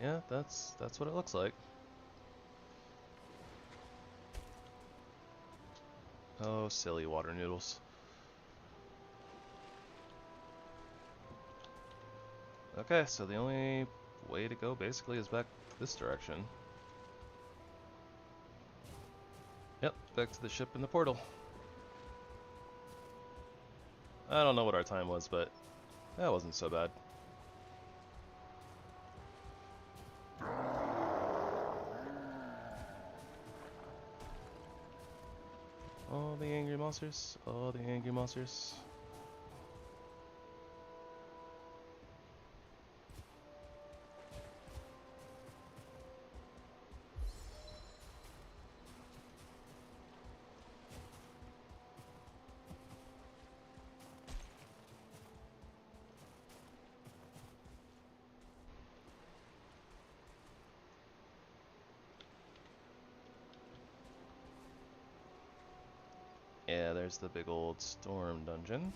Yeah, that's what it looks like. Oh, silly water noodles. Okay, so the only way to go basically is back this direction. Yep, back to the ship in the portal. I don't know what our time was, but that wasn't so bad. All the angry monsters, all the angry monsters. Yeah, there's the big old storm dungeon.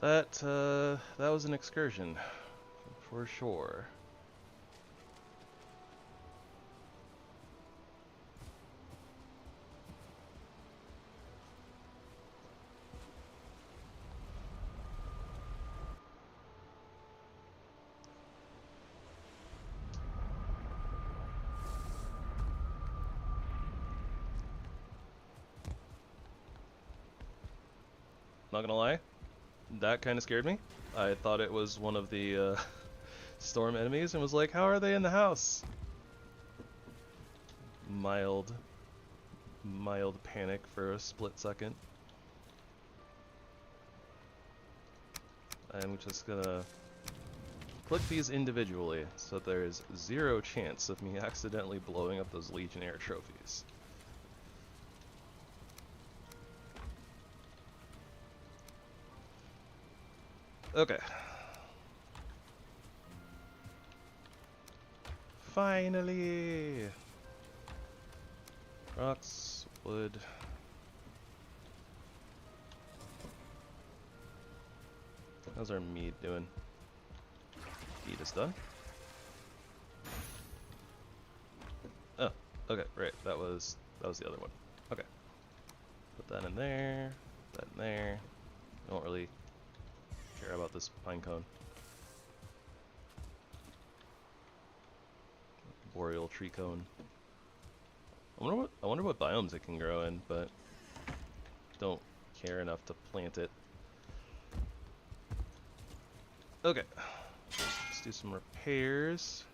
That was an excursion, for sure. Not gonna lie, that kind of scared me. I thought it was one of the storm enemies and was like, how are they in the house? Mild panic for a split second. I'm just gonna click these individually so there's zero chance of me accidentally blowing up those Legionnaire trophies. Okay. Finally! Rocks, wood. How's our mead doing? Mead is done. Oh, okay, right. That was the other one. Okay. Put that in there. Put that in there. Don't really care about this pine cone. Boreal tree cone. I wonder what biomes it can grow in, but don't care enough to plant it. Okay. Let's do some repairs.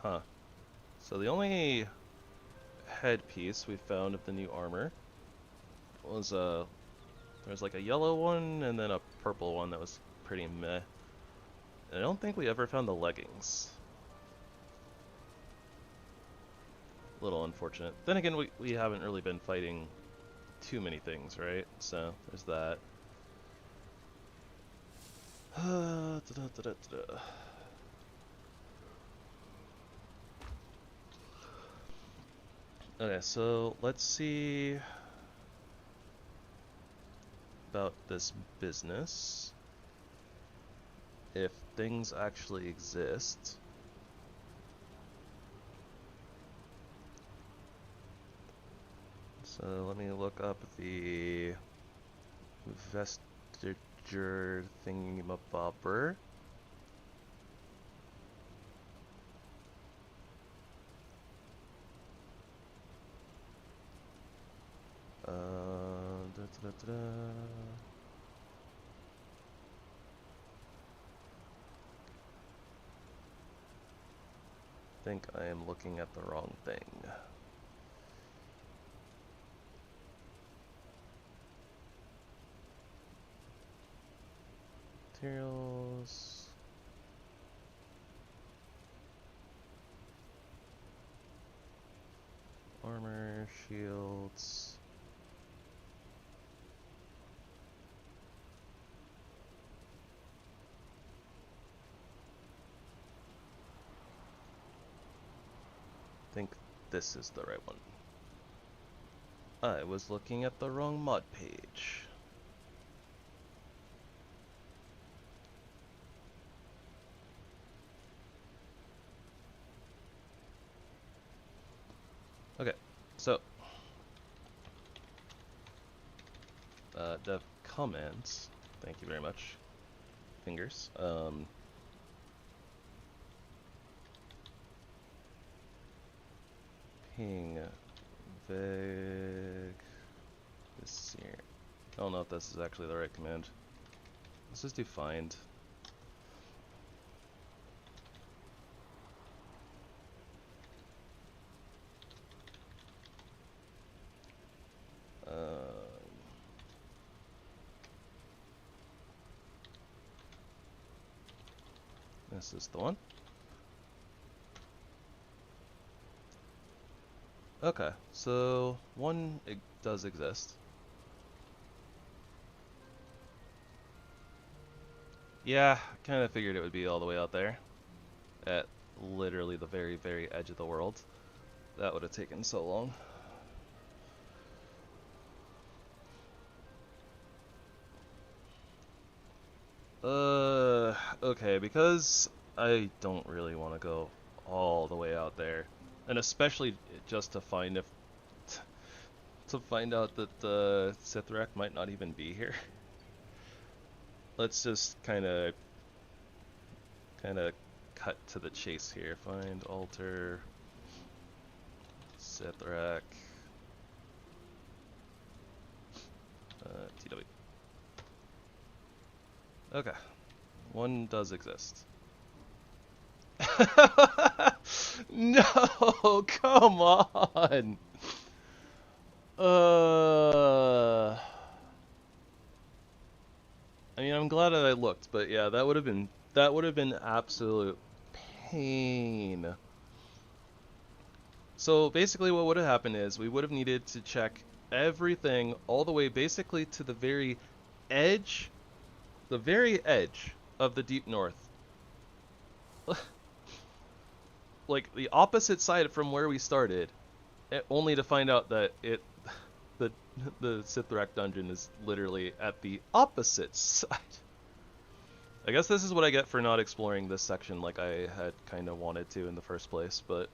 Huh. So the only headpiece we found of the new armor was There was like a yellow one and then a purple one that was pretty meh. And I don't think we ever found the leggings. A little unfortunate. Then again, we haven't really been fighting too many things, right? So there's that. Okay, so let's see about this business. If things actually exist. So let me look up the vestiger thingamabobber. I think I am looking at the wrong thing. Materials. Armor, shields. I think this is the right one. I was looking at the wrong mod page. Okay, so dev comments. Thank you very much. Fingers. Ping veg this here. I don't know if this is actually the right command. Let's just do find. This is the one. Okay, so one does exist. Yeah, kind of figured it would be all the way out there. At literally the very, very edge of the world. That would have taken so long. Okay, because I don't really want to go all the way out there. And especially just to find to find out that the Sithrak might not even be here. Let's just kind of cut to the chase here. Find altar Sithrak TW. Okay, one does exist. No, come on. I mean, I'm glad that I looked, but yeah, that would have been absolute pain. So basically what would have happened is we would have needed to check everything all the way basically to the very edge of the deep north. Like the opposite side from where we started, only to find out that the Sithrak dungeon is literally at the opposite side. I guess this is what I get for not exploring this section like I had kind of wanted to in the first place, but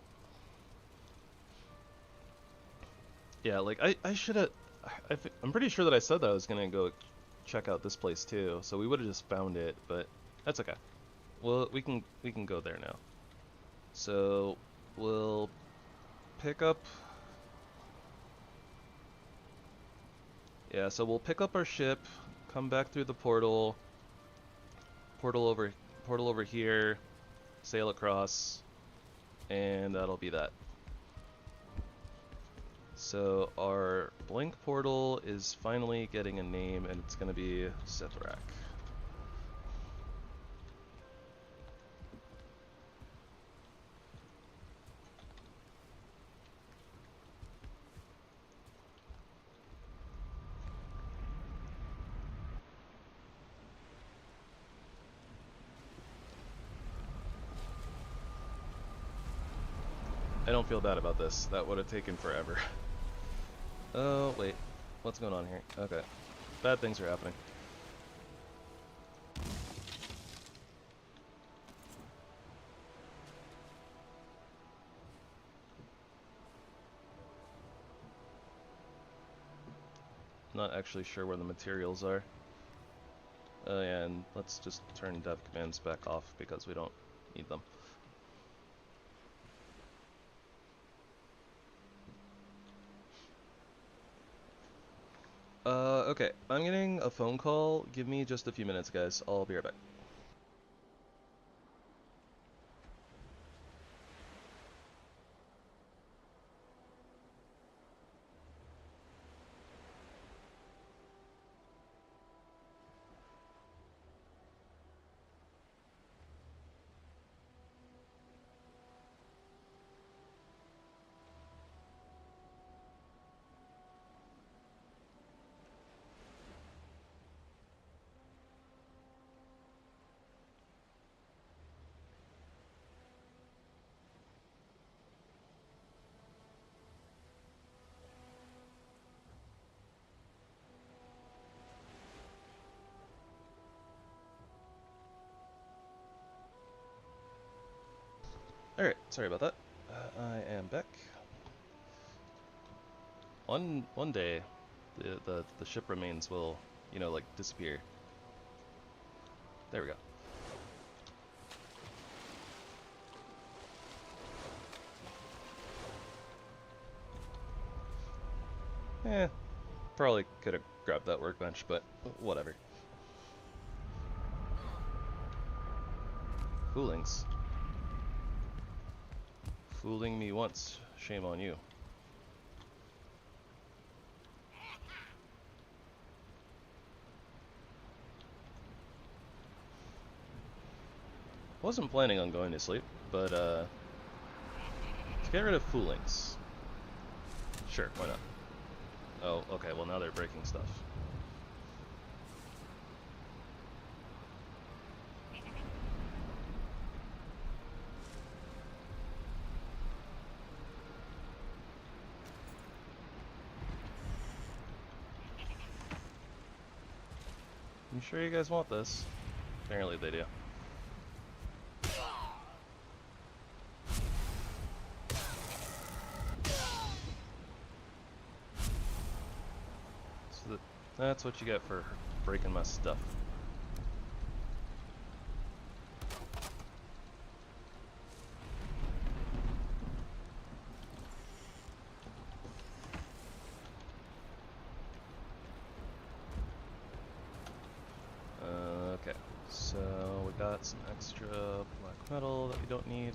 yeah, like I should have. I'm pretty sure that I said that I was gonna go check out this place too, so we would have just found it, but that's okay. Well, we can go there now. So we'll pick up. Yeah, so we'll pick up our ship, come back through the portal over here, sail across, and that'll be that. So our blank portal is finally getting a name, and it's going to be Sithrak. I don't feel bad about this. That would have taken forever. Oh, wait. What's going on here? Okay. Bad things are happening. Not actually sure where the materials are. And let's just turn dev commands back off because we don't need them. Okay, I'm getting a phone call. Give me just a few minutes, guys. I'll be right back. Alright, sorry about that. I am back. One day, the ship remains will, you know, like, disappear. There we go. Probably could have grabbed that workbench, but whatever. Foolings. Fooling me once, shame on you. Wasn't planning on going to sleep, but to get rid of foolings. Sure, why not? Oh, okay, well now they're breaking stuff. I'm sure you guys want this. Apparently they do. So that's what you get for breaking my stuff. Okay, so we got some extra black metal that we don't need.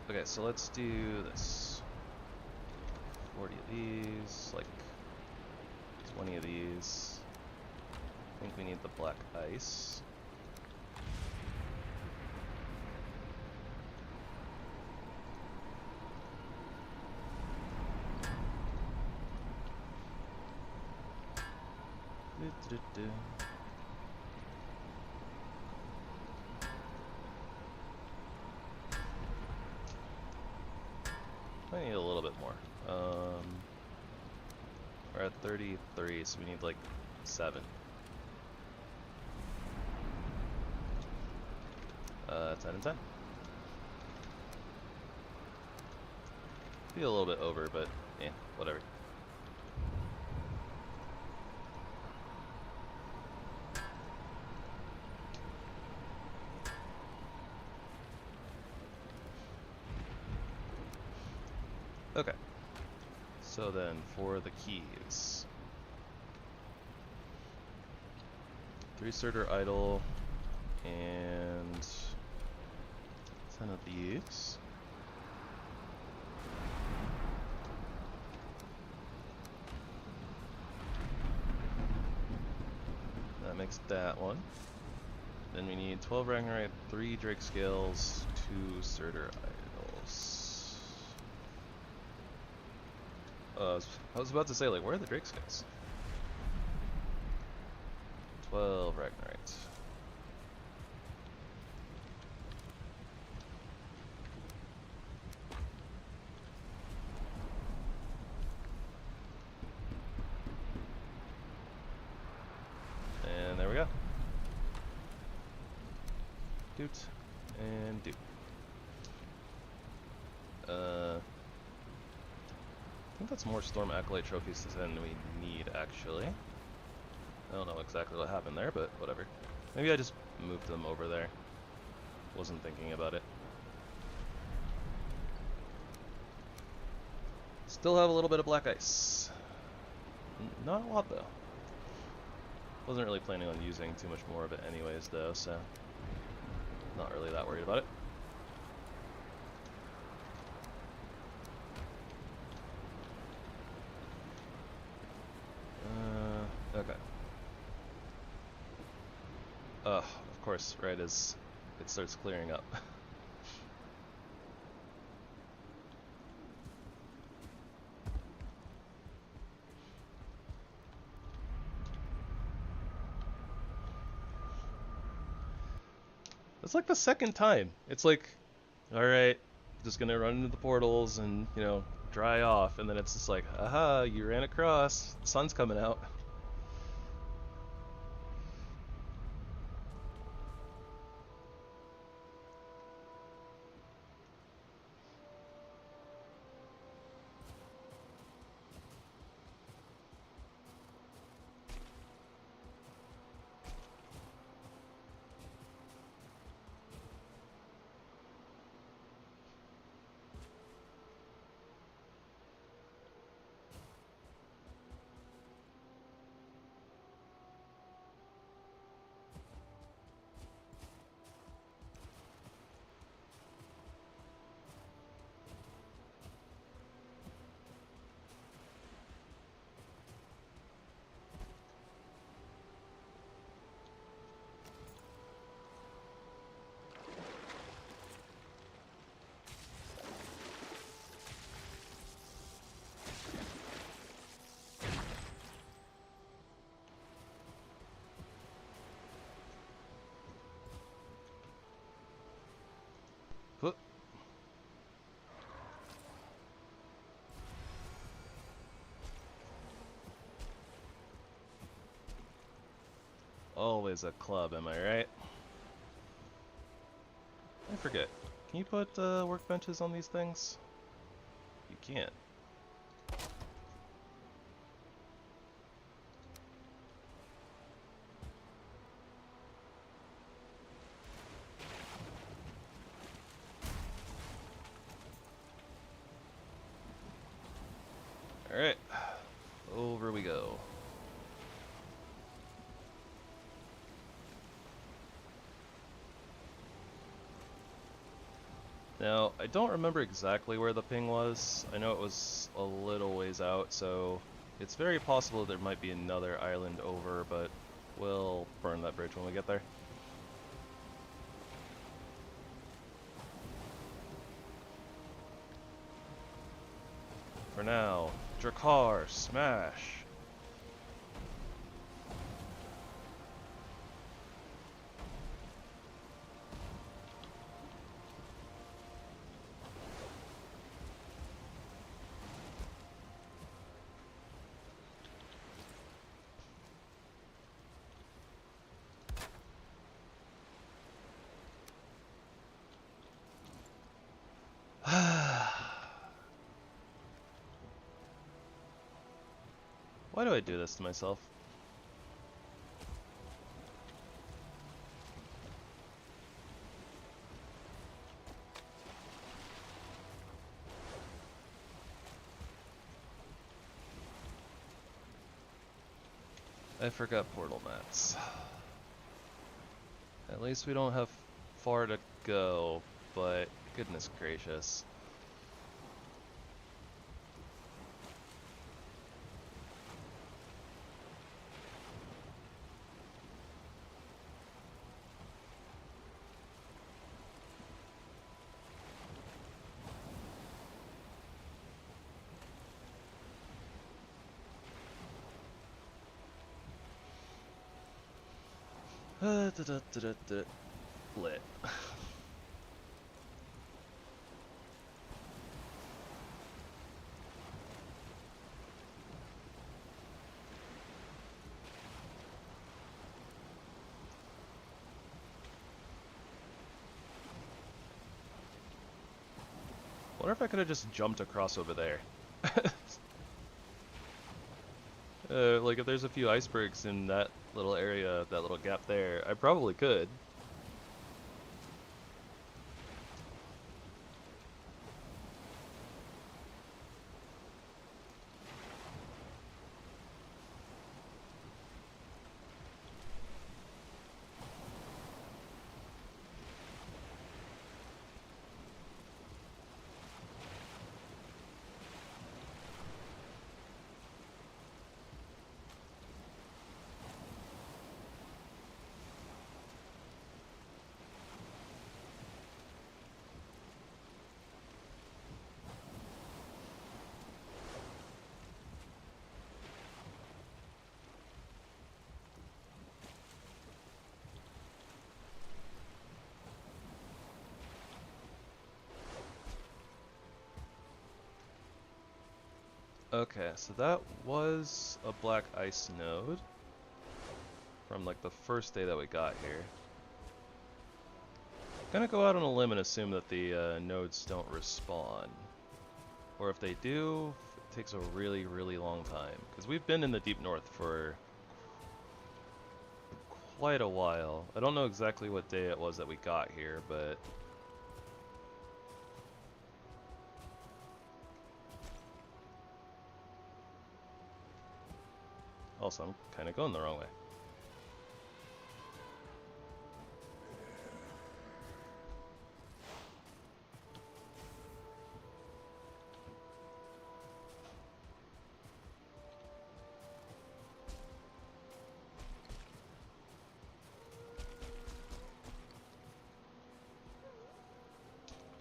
Okay, so let's do this. 40 of these, like 20 of these. I think we need the black ice. I need a little bit more. We're at 33, so we need like 7. 10 and 10. Be a little bit over, but yeah, whatever. Okay, So then, for the keys. 3 Surtur Idol, and 10 of these. That makes that one. Then we need 12 Ragnarite, 3 Drake Scales, 2 Surtur Idols. I was about to say, like, where are the Drake Scales? 12 Ragnarite. And there we go. Doot and doot. I think that's more Storm Acolyte trophies than we need, actually. I don't know exactly what happened there, but whatever. Maybe I just moved them over there. Wasn't thinking about it. Still have a little bit of black ice. Not a lot, though. Wasn't really planning on using too much more of it anyways, though, so not really that worried about it. Okay. Of course, right as it starts clearing up. It's like the second time. It's like, alright, just gonna run into the portals and, you know, dry off, and then it's just like, aha, you ran across, the sun's coming out. Always a club, am I right? I forget. Can you put workbenches on these things? You can't. Alright. Over we go. Now, I don't remember exactly where the ping was. I know it was a little ways out, so it's very possible there might be another island over, but we'll burn that bridge when we get there. For now, Drakkar, smash! Why do I do this to myself? I forgot portal mats. At least we don't have far to go, but goodness gracious. Lit. Wonder if I could have just jumped across over there. Like if there's a few icebergs in that little area, that little gap there, I probably could. Okay, so that was a black ice node from like the first day that we got here. Gonna go out on a limb and assume that the nodes don't respawn. Or if they do, it takes a really, really long time. Because we've been in the deep north for quite a while. I don't know exactly what day it was that we got here, but... Also, I'm kind of going the wrong way.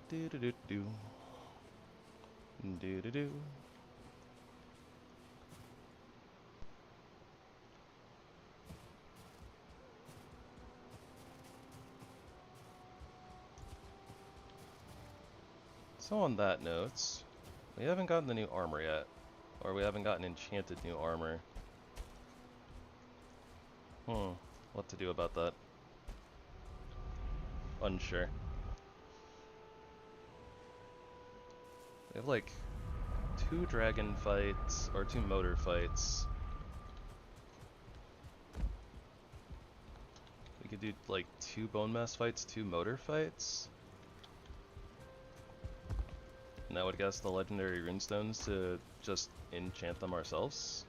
Do-do-do-do. Do-do-do. So on that note, we haven't gotten the new armor yet. Or we haven't gotten enchanted new armor. What to do about that? Unsure. We have like 2 dragon fights, or 2 motor fights. We could do like 2 bone mass fights, 2 motor fights. And that would get us the legendary runestones to just enchant them ourselves.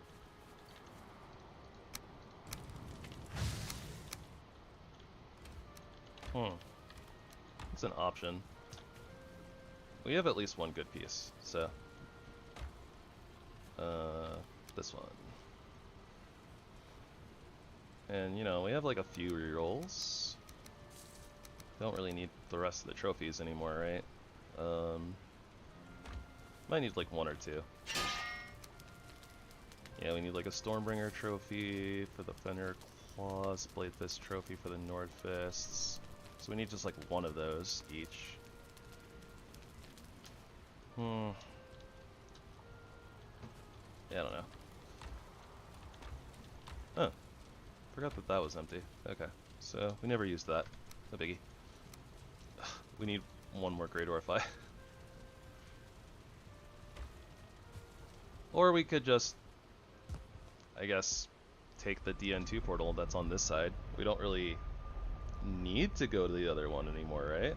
It's an option. We have at least one good piece, so... this one. And, you know, we have like a few rerolls. Don't really need the rest of the trophies anymore, right? Might need like 1 or 2. Yeah, we need like a Stormbringer trophy for the Fenrir Claws, Blade Fist trophy for the Nord Fists. So we need just like 1 of those each. Yeah, I don't know. Oh, forgot that that was empty. Okay, so we never used that. No biggie. We need 1 more Great Orify. Or we could just, I guess, take the DN2 portal that's on this side. We don't really need to go to the other one anymore, right?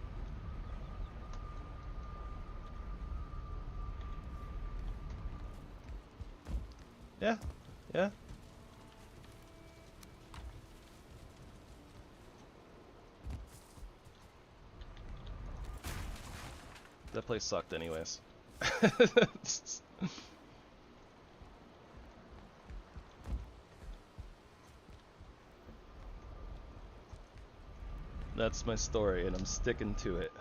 Yeah, yeah. That place sucked anyways. That's my story, and I'm sticking to it.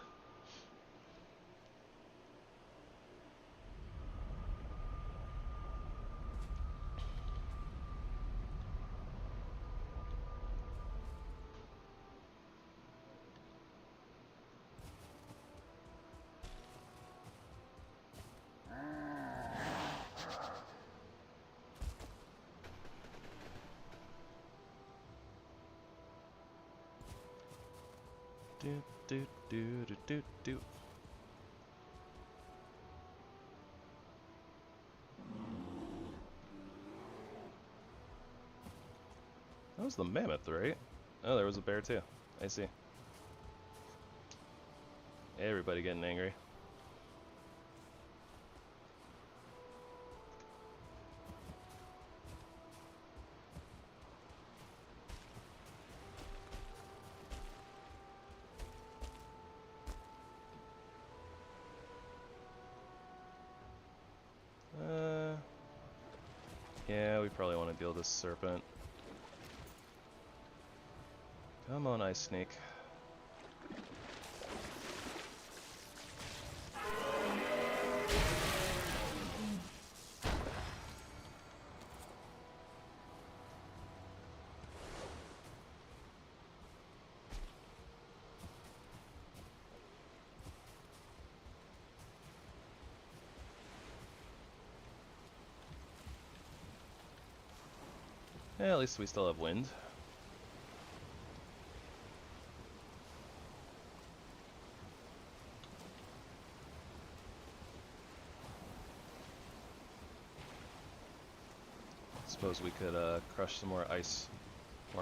Do do do do do do. That was the mammoth, right? Oh, there was a bear too. I see. Everybody getting angry. Yeah, we probably want to deal with this serpent. Come on, Ice Snake. Yeah, at least we still have wind. Suppose we could crush some more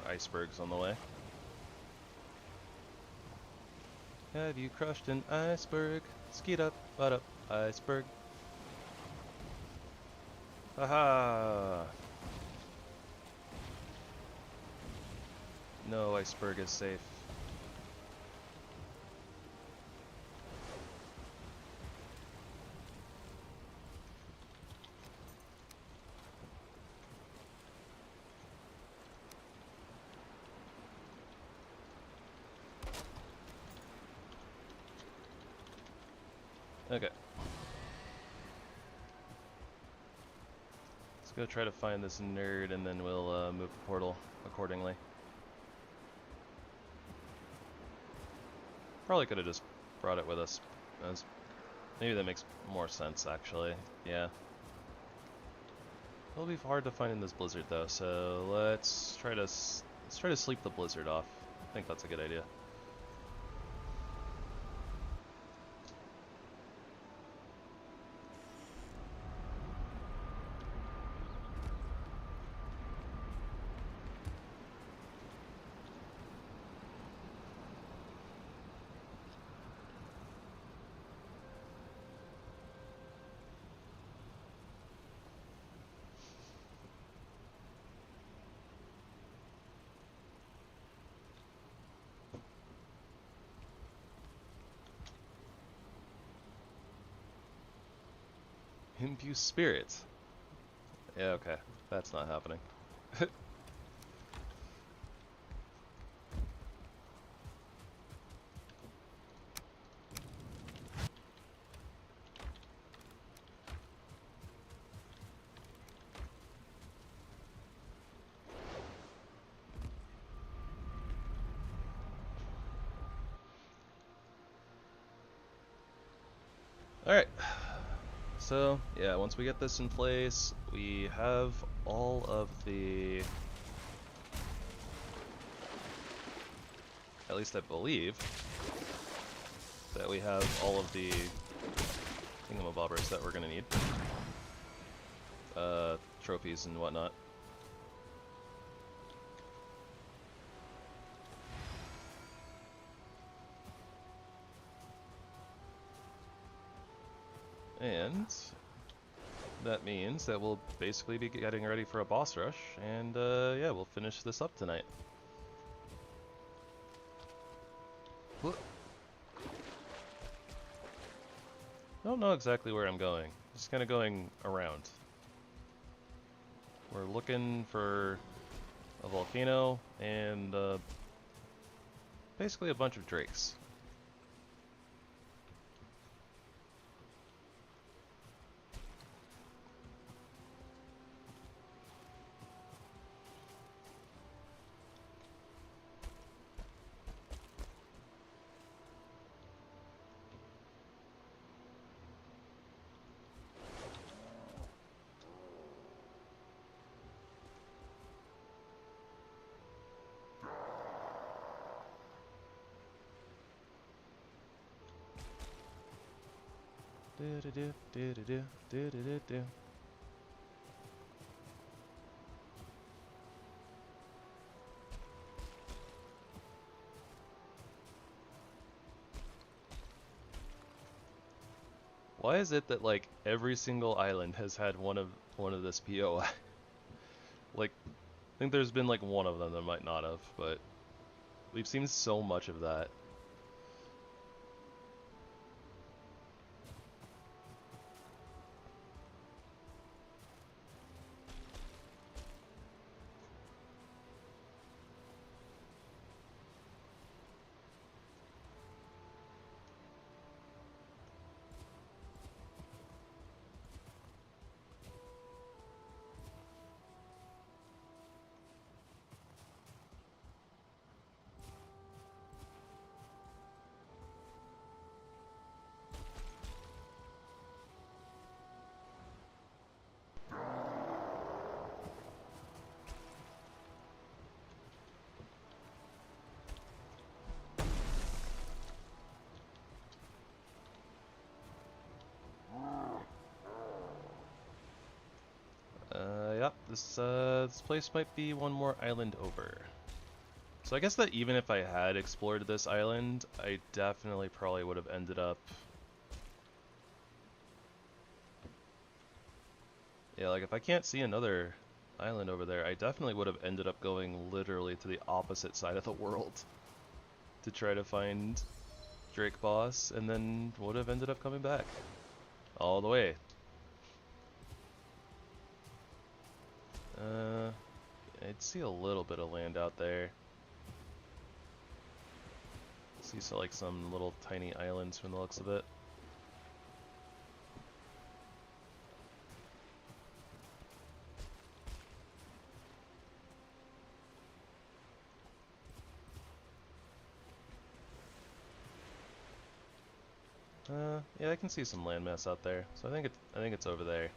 icebergs on the way. Have you crushed an iceberg? Skeet up, butt up, iceberg. Haha! No iceberg is safe. Okay. Let's go try to find this nerd and then we'll move the portal accordingly. Probably could have just brought it with us. Maybe that makes more sense, actually. Yeah. It'll be hard to find in this blizzard, though. So let's try to sleep the blizzard off. I think that's a good idea. Imbue spirit. Yeah, okay. That's not happening. Alright. So, yeah, once we get this in place, we have all of the... At least I believe that we have all of the thingamabobbers that we're gonna need. Trophies and whatnot. And that means that we'll basically be getting ready for a boss rush, and yeah, we'll finish this up tonight. don't know exactly where I'm going. Just kind of going around. We're looking for a volcano and basically a bunch of drakes. Do-do-do. Why is it that like every single island has had one of this POI? Like, I think there's been like one of them that might not have, but we've seen so much of that. Yep, this place might be one more island over. So I guess that even if I had explored this island, I definitely probably would have ended up... Yeah, like if I can't see another island over there, I definitely would have ended up going literally to the opposite side of the world to try to find Drake Boss, and then would have ended up coming back all the way. I'd see a little bit of land out there. See so like some little tiny islands from the looks of it. Yeah, I can see some landmass out there. So I think it's over there.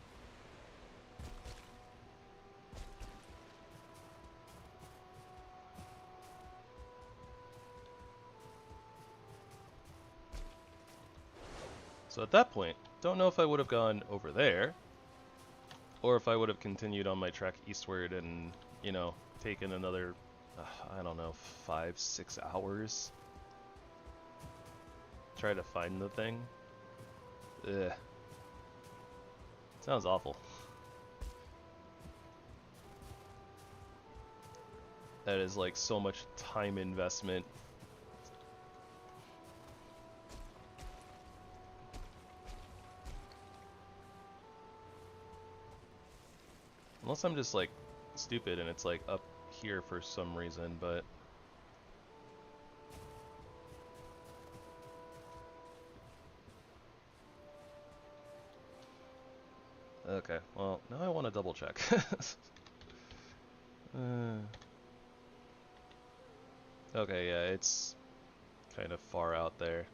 So at that point, don't know if I would have gone over there, or if I would have continued on my trek eastward and, you know, taken another, I don't know, 5-6 hours. Try to find the thing. Ugh. Sounds awful. That is like so much time investment. Unless I'm just like stupid and it's like up here for some reason, but okay, well, now I want to double check. Okay, yeah, it's kind of far out there.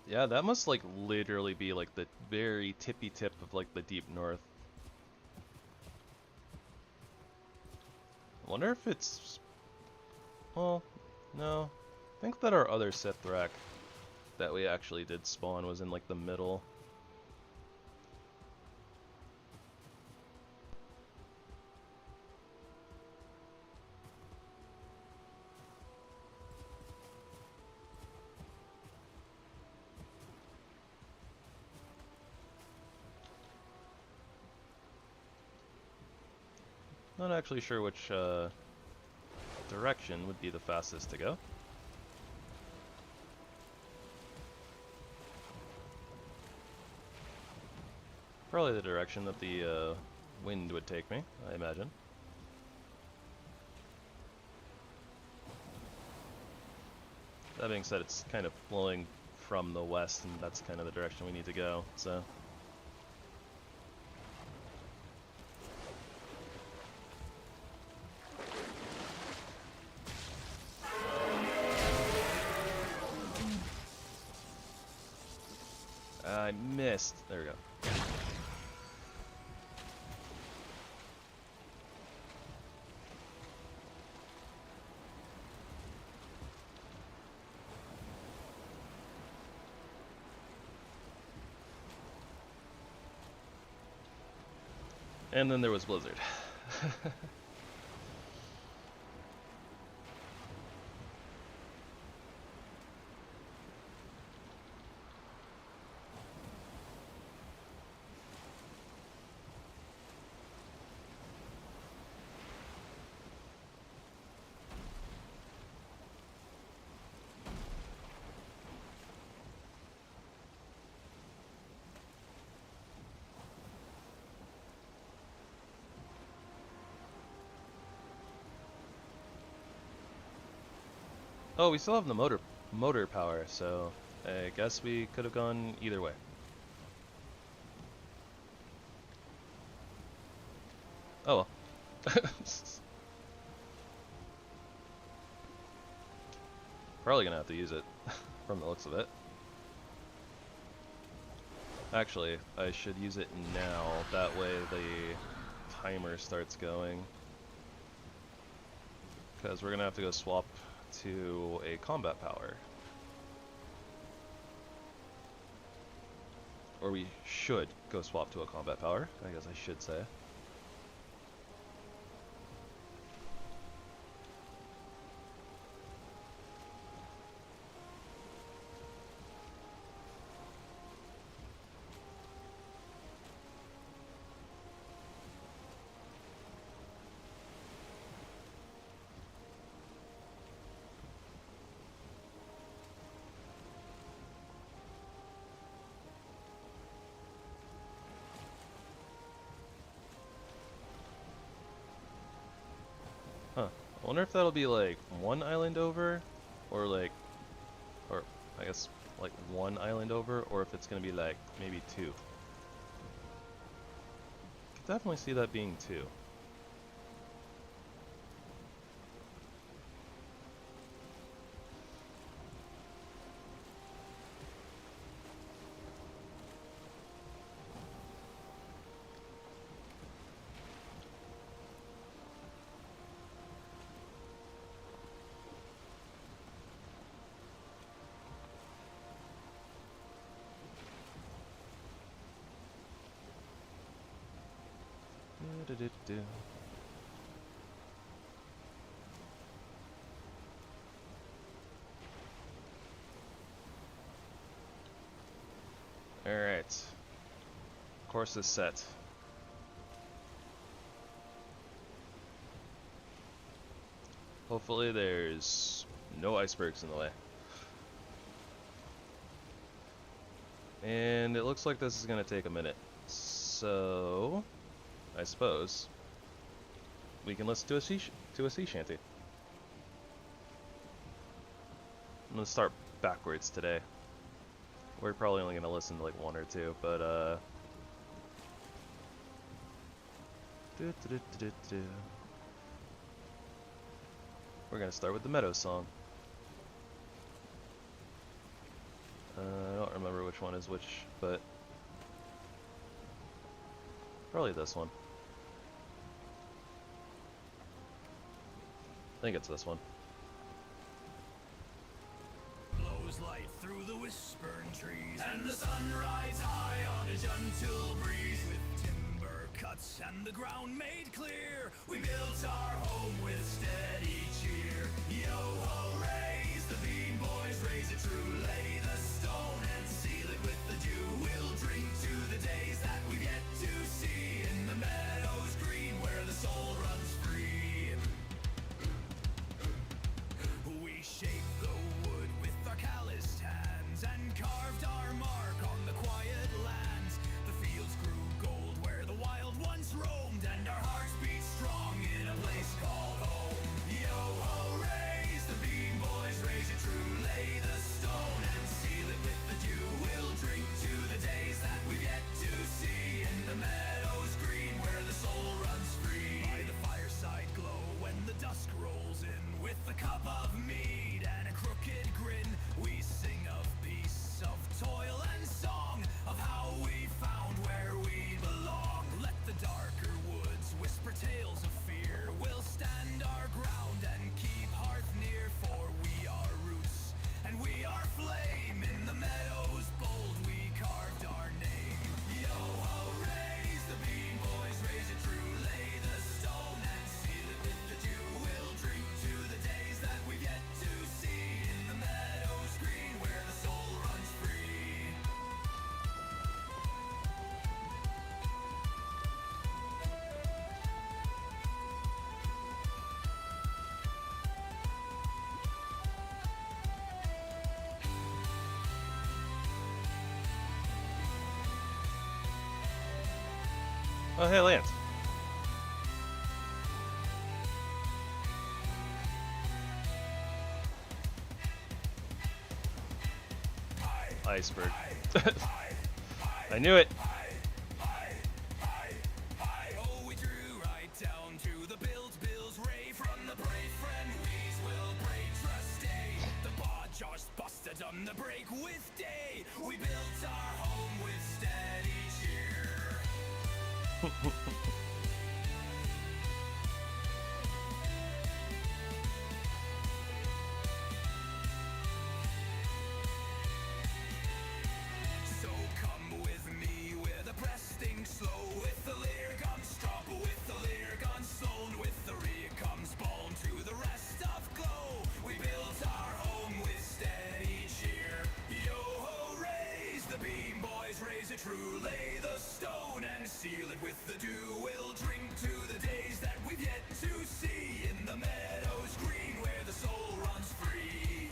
Yeah, that must like literally be like the very tippy tip of like the deep north. I wonder if it's... Well, no. I think that our other Sithrak that we actually did spawn was in like the middle. Not actually sure which direction would be the fastest to go. Probably the direction that the wind would take me, I imagine. That being said, it's kind of blowing from the west, and that's kind of the direction we need to go, so... I missed. There we go. And then there was Blizzard. Oh, we still have the motor power, so I guess we could have gone either way. Oh well. Probably gonna have to use it, from the looks of it. Actually, I should use it now, that way the timer starts going. Because we're gonna have to go swap to a combat power. Or we should go swap to a combat power, I guess I should say. Huh. I wonder if that'll be like one island over, or like, or I guess like one island over, or if it's gonna be like maybe two. Could definitely see that being two. Alright. Course is set. Hopefully there's no icebergs in the way. And it looks like this is going to take a minute. So, I suppose we can listen to a sea shanty. I'm going to start backwards today. We're probably only going to listen to like one or two, but we're going to start with the Meadow song. I don't remember which one is which, but probably this one. I think it's this one. Blows light through the whispering trees, and the sun rides high on a gentle breeze. With timber cuts and the ground made clear, we built our home with steady cheer. Yo-ho, raise the bean boys, raise it true, lay the stone and seal it with the dew. We'll drink to the days that we get to see in the meadows green, where the soul runs free. Oh, hey, Lance. Iceberg. I knew it. Oh, we drew right down to the Bill's ray from the brave friend Weeze will break trust day. The bar just busted on the break with day. We built our home with steady cheer. So come with me where the breasting slow, with the leer gun strop, with the leer gun slown, with the rear comes bone to the rest of glow. We built our home with steady cheer. Yo ho, raise the beam, boys, raise it true, lay the stone and seal it with the dew. We'll drink to the days that we've yet to see, in the meadows green where the soul runs free.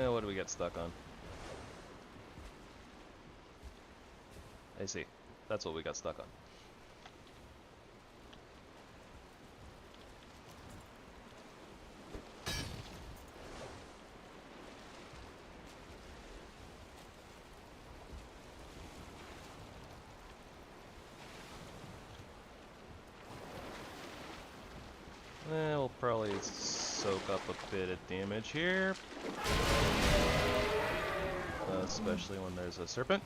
What do we get stuck on? I see. That's what we got stuck on. We'll probably soak up a bit of damage here. Especially when there's a serpent.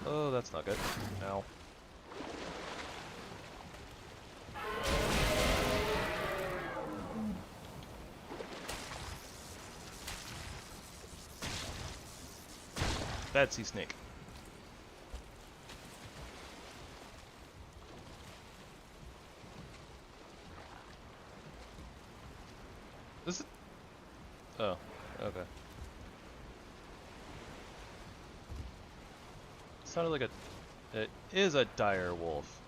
Oh, that's not good. Ow. Bad sea snake. This is... Oh, okay. Sounded like a... It is a dire wolf.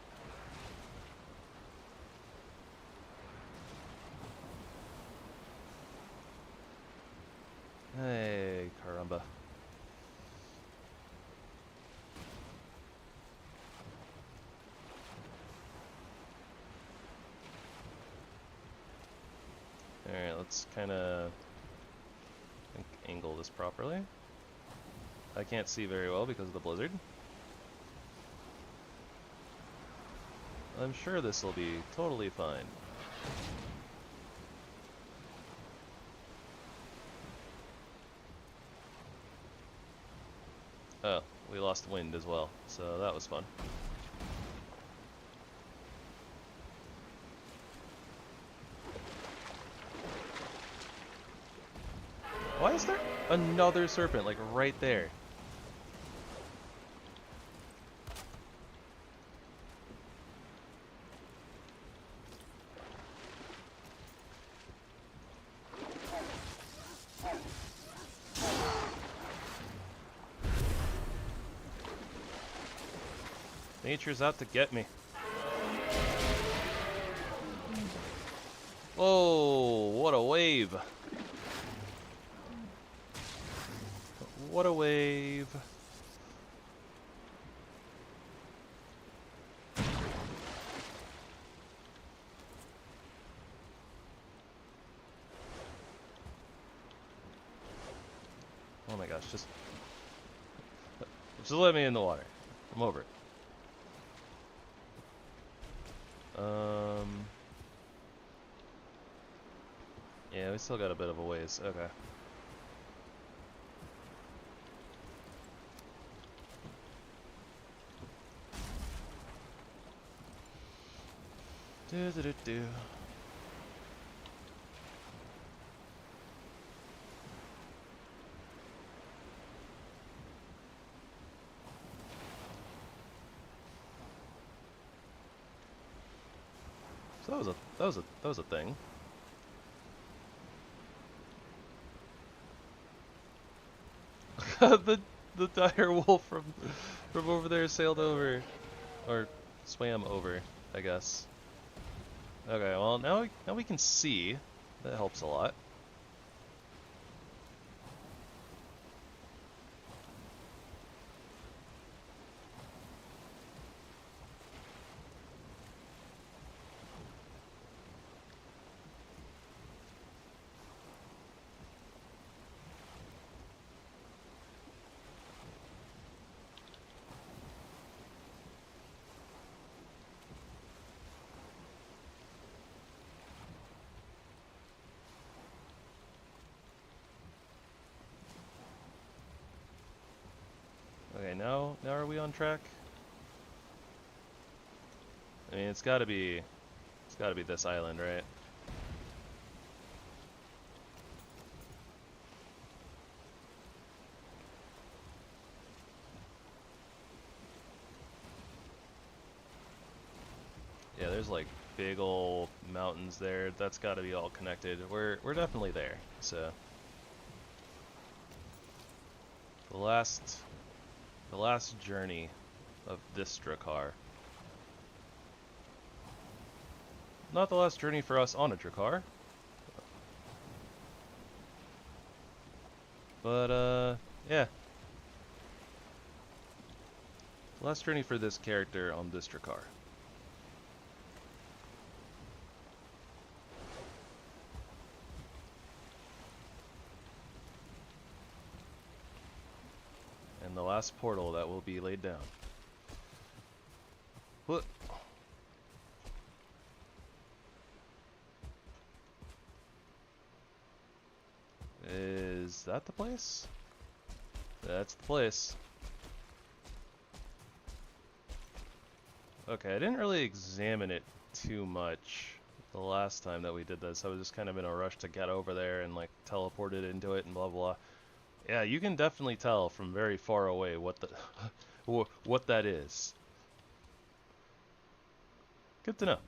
Hey, caramba. Alright, let's kind of angle this properly. I can't see very well because of the blizzard. I'm sure this will be totally fine. Oh, we lost wind as well, so that was fun. Why is there another serpent, like, right there? Nature's out to get me. Oh, what a wave. What a wave. Oh my gosh, just let me in the water. I'm over it. Yeah, we still got a bit of a ways. Okay. Do. So that was a thing. The dire wolf from over there sailed over, or swam over, I guess. Okay, well now we can see. That helps a lot. Okay, now are we on track? I mean, it's got to be this island, right? Yeah, there's like big old mountains there. That's got to be all connected. We're definitely there. So the last journey of this Drakkar. Not the last journey for us on a Drakkar. But yeah. The last journey for this character on this Drakkar. And the last portal that will be laid down. What? Is that the place? That's the place. Okay, I didn't really examine it too much the last time that we did this. I was just kind of in a rush to get over there and like teleported into it and blah blah. Yeah, you can definitely tell from very far away what the what that is. Good to know.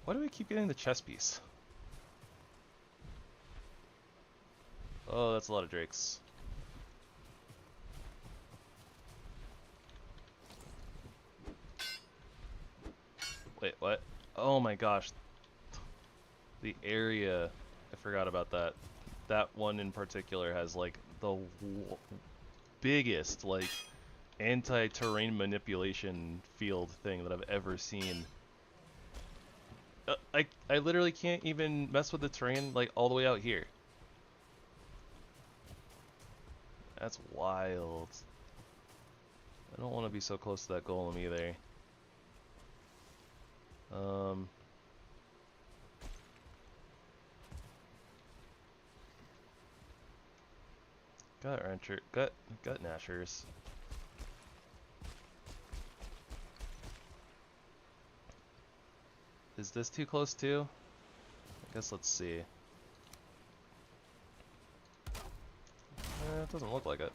Why do we keep getting the chess piece? Oh, that's a lot of drakes. Wait, what? Oh my gosh. The area. I forgot about that. That one in particular has like the biggest like anti-terrain manipulation field thing that I've ever seen. I literally can't even mess with the terrain like all the way out here. That's wild. I don't want to be so close to that golem either. Gut gnashers. Is this too close too? I guess let's see. It doesn't look like it.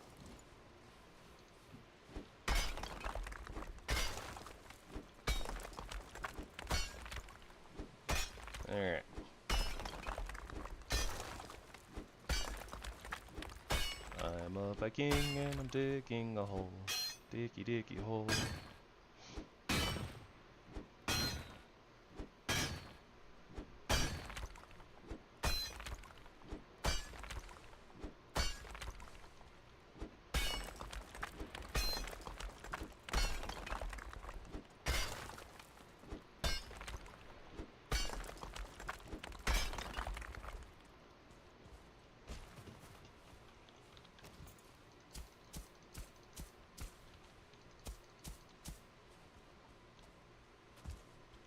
Alright. I'm a Viking and I'm digging a hole. Diggy diggy hole.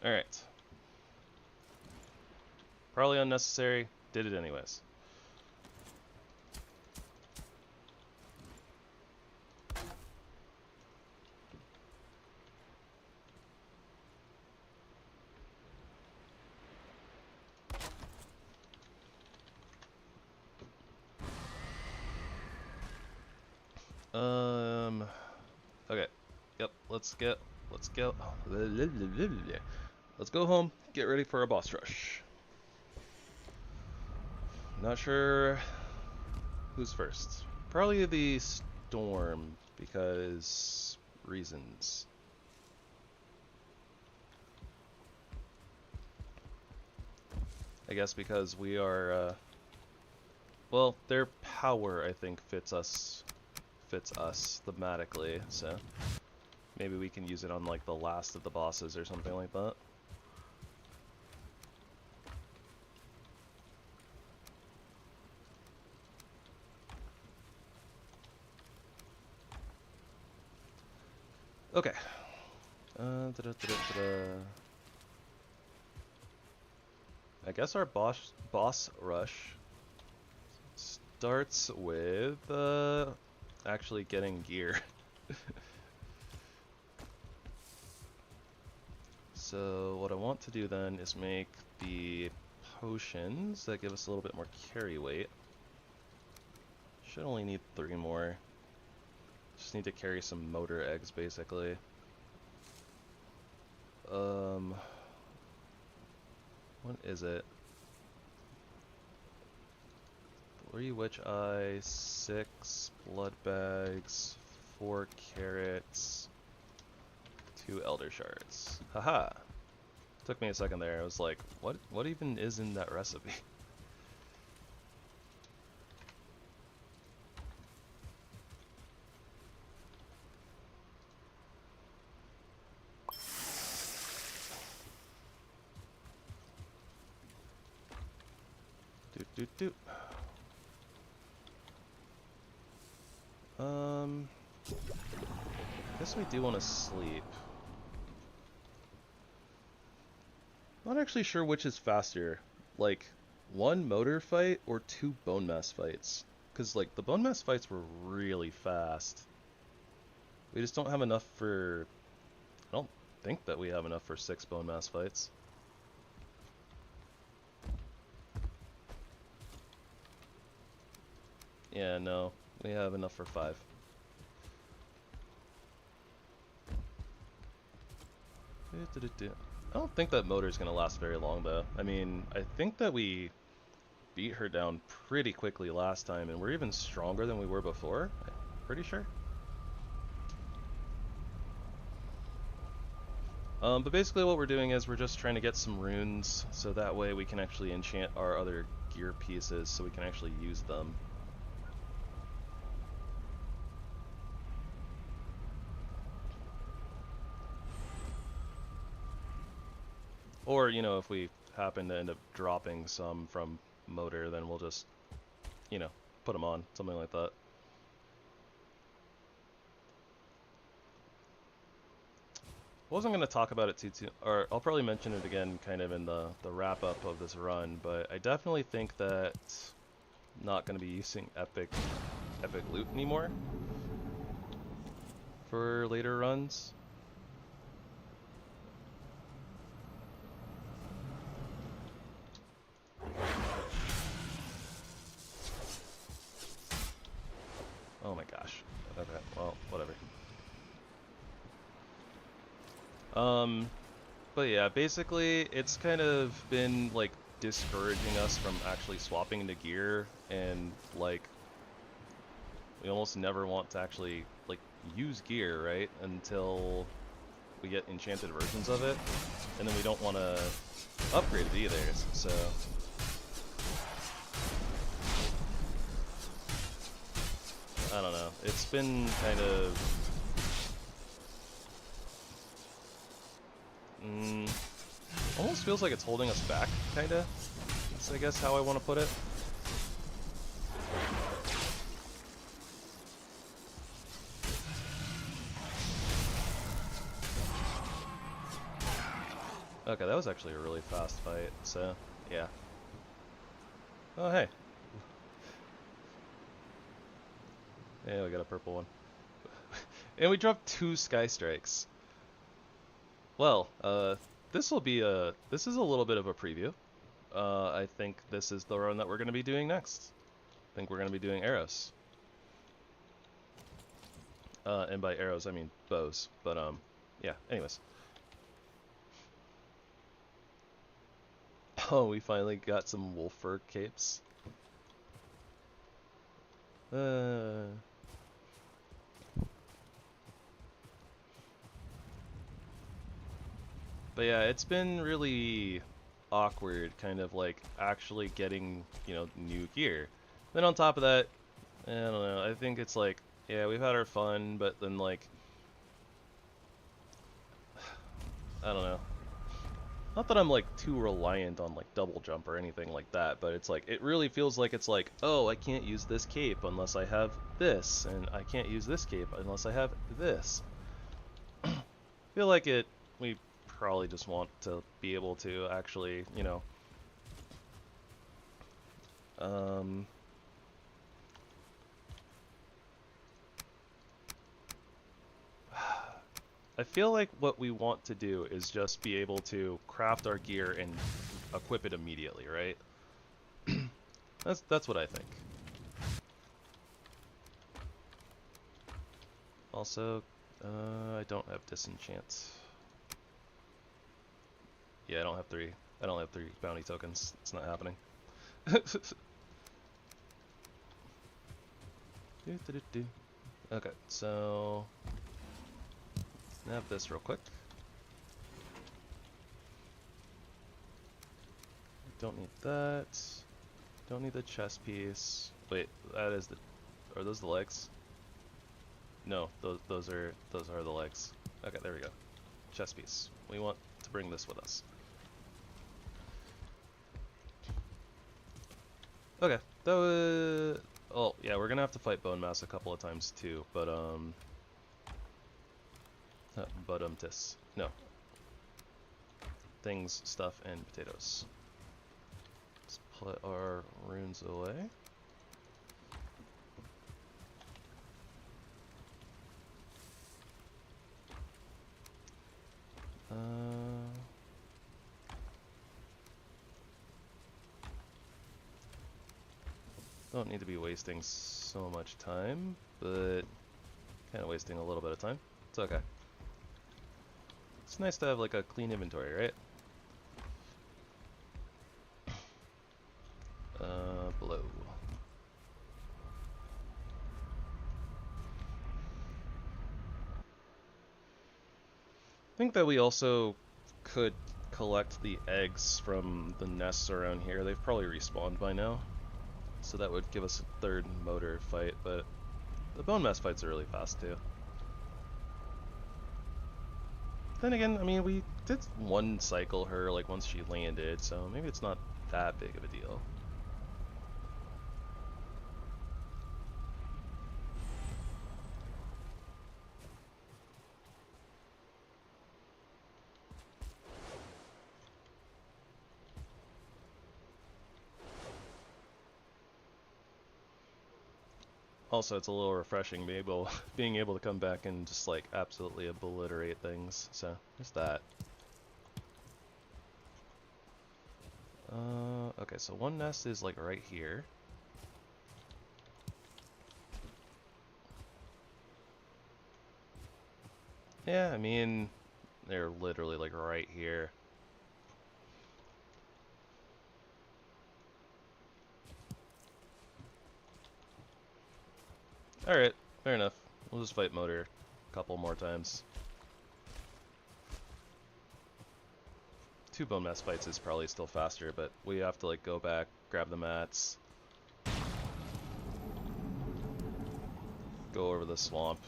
Alright. Probably unnecessary. Did it anyways. Okay. Yep. Let's go. Let's go home. Get ready for a boss rush. Not sure who's first. Probably the storm because reasons. I guess because we are. Well, their power I think fits us thematically, so maybe we can use it on like the last of the bosses or something like that. Okay. I guess our boss rush starts with actually getting gear. So what I want to do then is make the potions that give us a little bit more carry weight. Should only need 3 more. Just need to carry some motor eggs basically. What is it? 3 witch eye, 6 blood bags, 4 carrots, 2 elder shards. Haha! Took me a second there. I was like, what even is in that recipe? Doot. I guess we do want to sleep. Not actually sure which is faster, like 1 motor fight or 2 bone mass fights. Because like the bone mass fights were really fast. We just don't have enough for. I don't think that we have enough for 6 bone mass fights. Yeah, no, we have enough for 5. I don't think that motor's gonna last very long though. I mean, I think that we beat her down pretty quickly last time, and we're even stronger than we were before. I'm pretty sure. But basically what we're doing is we're just trying to get some runes, so that way we can actually enchant our other gear pieces, so we can actually use them. Or, you know, if we happen to end up dropping some from motor, then we'll just, you know, put them on, something like that. I wasn't going to talk about it too, or I'll probably mention it again kind of in the wrap-up of this run, but I definitely think that I'm not going to be using EpicLoot anymore for later runs. Oh my gosh. Okay, well, whatever. But yeah, basically, it's kind of been, like, discouraging us from actually swapping into gear, and, like, we almost never want to actually, like, use gear, right, until we get enchanted versions of it, and then we don't want to upgrade it either, so... I don't know, it's been kind of... almost feels like it's holding us back, kinda. That's, I guess, how I want to put it. Okay, that was actually a really fast fight, so, yeah. Oh, hey. Yeah, we got a purple one. And we dropped 2 Sky Strikes. Well, this is a little bit of a preview. I think this is the run that we're going to be doing next. I think we're going to be doing Eros. And by arrows, I mean bows. But, yeah, anyways. Oh, we finally got some wolf fur capes. But yeah, it's been really awkward, kind of like actually getting, you know, new gear. Then on top of that, I don't know, I think it's like, yeah, we've had our fun, but then like, I don't know. Not that I'm like too reliant on like double jump or anything like that, but it's like, it really feels like it's like, oh, I can't use this cape unless I have this, and I can't use this cape unless I have this. I feel like we probably just want to be able to actually, you know, I feel like what we want to do is just be able to craft our gear and equip it immediately, right? That's what I think. Also, I don't have disenchant. Yeah, I don't have three. I don't have 3 bounty tokens. It's not happening. Okay, so snap this real quick. Don't need that. Don't need the chest piece. Wait, that is the. Are those the legs? No, those are the legs. Okay, there we go. Chest piece. We want to bring this with us. Okay, that was. Oh yeah, we're gonna have to fight Bone Mass a couple of times too, but tis. No. Things, stuff, and potatoes. Let's put our runes away. Don't need to be wasting so much time, but kind of wasting a little bit of time. It's okay. It's nice to have like a clean inventory, right? Below. I think that we also could collect the eggs from the nests around here. They've probably respawned by now. So that would give us a 3rd motor fight, but the bone mass fights are really fast too. Then again, I mean, we did one cycle her like once she landed, so maybe it's not that big of a deal. Also, it's a little refreshing being able to come back and just like absolutely obliterate things. So there's that. Okay, so one nest is like right here. Yeah, I mean, they're literally like right here. Alright, fair enough. We'll just fight Motor a couple more times. 2 bone mass fights is probably still faster, but we have to like go back, grab the mats, go over the swamp.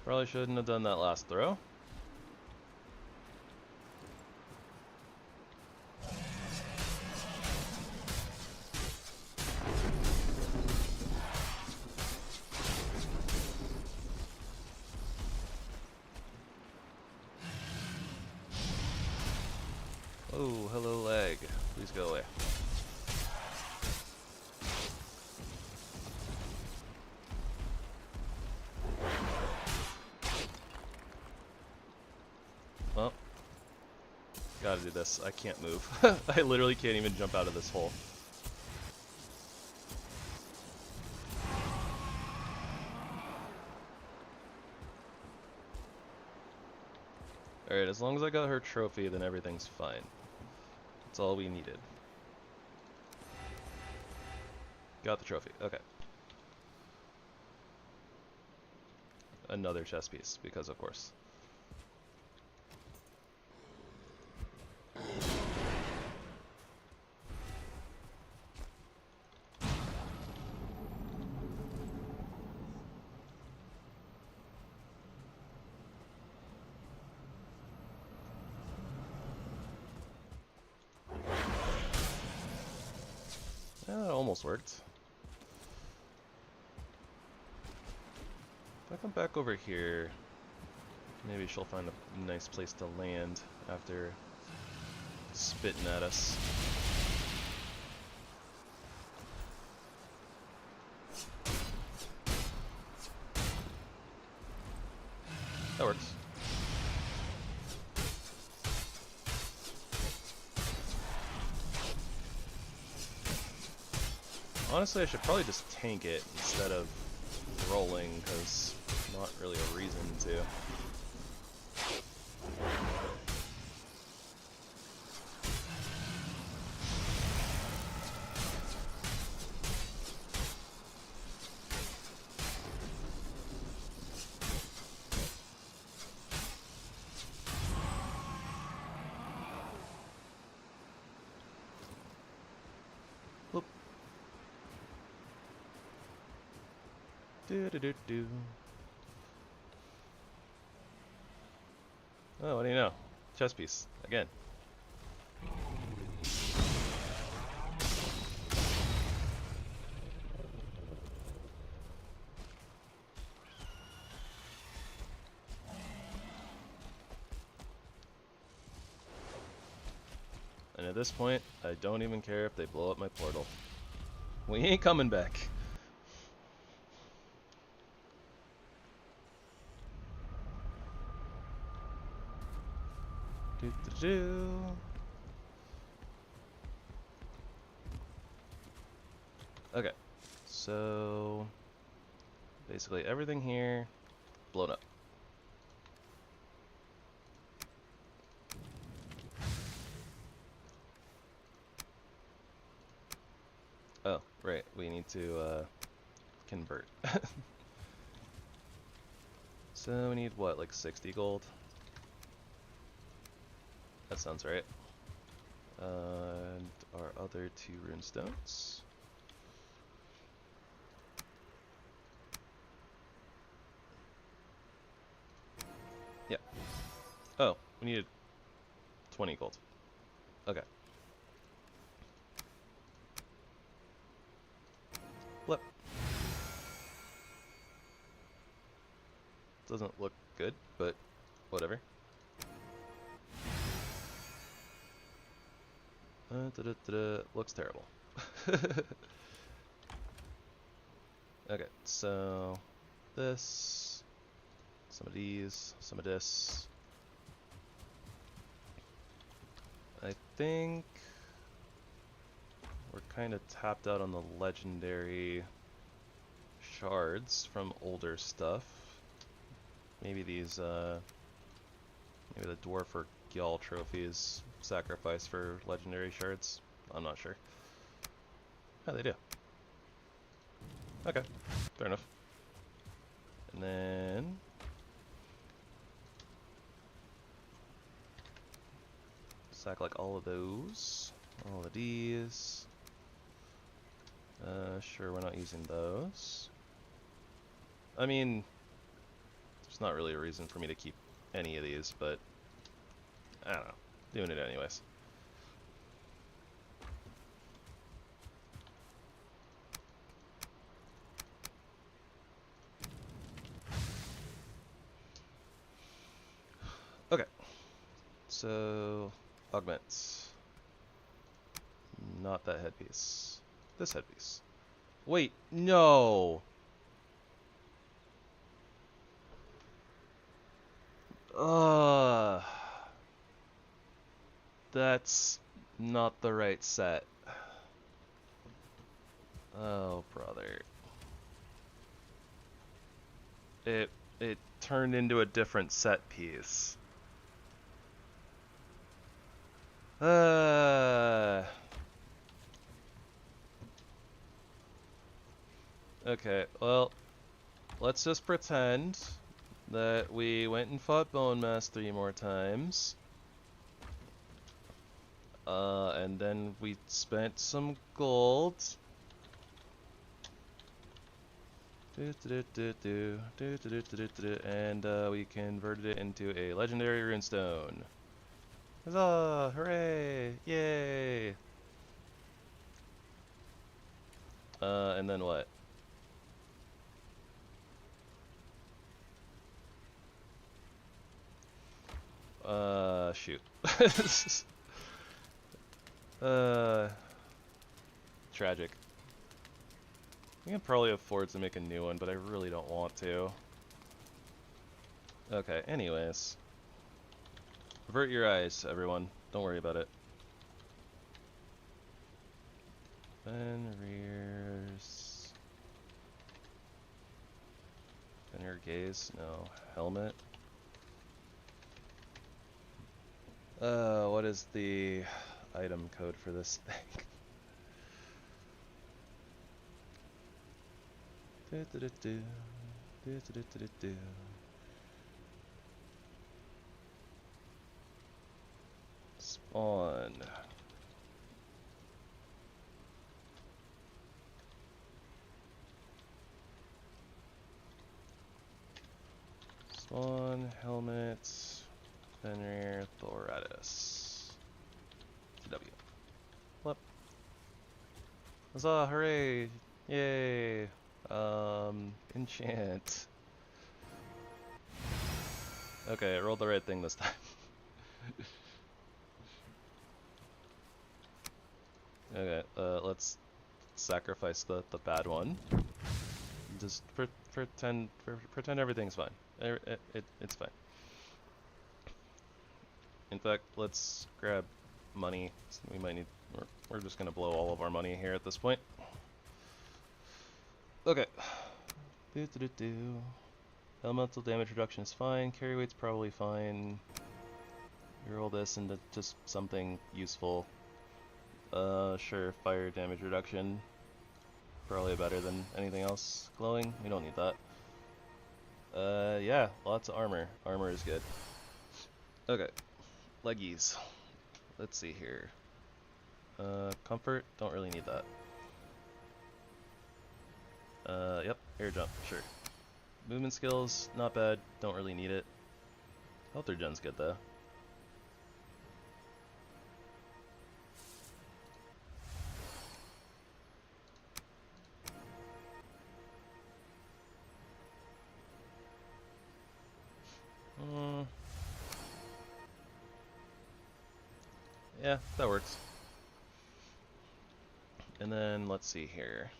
Probably shouldn't have done that last throw. Oh, hello lag. Please go away. Well, gotta do this. I can't move. I literally can't even jump out of this hole. Alright, as long as I got her trophy, then everything's fine. That's all we needed. Got the trophy. Okay. Another chess piece, because of course. Yeah, it almost worked. If I come back over here, maybe she'll find a nice place to land after spitting at us. That works. Honestly, I should probably just tank it instead of rolling, because not really a reason to. Whoop. Do. Oh, what do you know? Chess piece. Again. And at this point, I don't even care if they blow up my portal. We ain't coming back. Okay, so basically everything here blown up. Oh, right, we need to convert. So we need what, like 60 gold? That sounds right. And our other 2 runestones. Yeah. Oh, we needed 20 gold. Okay. Flip. Doesn't look good, but whatever. Looks terrible. Okay, so this, some of these, some of this. I think we're kind of tapped out on the legendary shards from older stuff. Maybe these, maybe the dwarf or Gyal trophies sacrifice for legendary shards. I'm not sure. Oh, they do. Okay, fair enough. And then sack like all of those, all of these. Sure, we're not using those. I mean, there's not really a reason for me to keep any of these, but I don't know, doing it anyways. Okay, so augment. Not that headpiece. This headpiece. Wait, no! That's not the right set. Oh, brother. It turned into a different set piece. Okay, well, let's just pretend that we went and fought Bone Mass 3 more times. And then we spent some gold. And we converted it into a legendary runestone. Huzzah! Hooray! Yay! And then what? Shoot. Tragic. I can probably afford to make a new one, but I really don't want to. Okay, anyways. Avert your eyes, everyone. Don't worry about it. Fenrir's... Fenrir gaze? No. Helmet? What is the item code for this thing? Spawn. Spawn, helmet, Fenrir, Thoratus. TW. Flip. Huzzah, hooray! Yay! Enchant. Okay, I rolled the right thing this time. Okay, let's sacrifice the bad one. Just pretend everything's fine. It's fine. In fact, let's grab money. We might need. We're just gonna blow all of our money here at this point. Okay. Elemental damage reduction is fine. Carry weight's probably fine. Roll this into just something useful. Sure, fire damage reduction. Probably better than anything else. Glowing, we don't need that. Yeah, lots of armor. Armor is good. Okay, leggies. Let's see here. Comfort, don't really need that. Yep, air jump, sure. Movement skills, not bad, don't really need it. Health regen's good though. Yeah, that works. And then let's see here.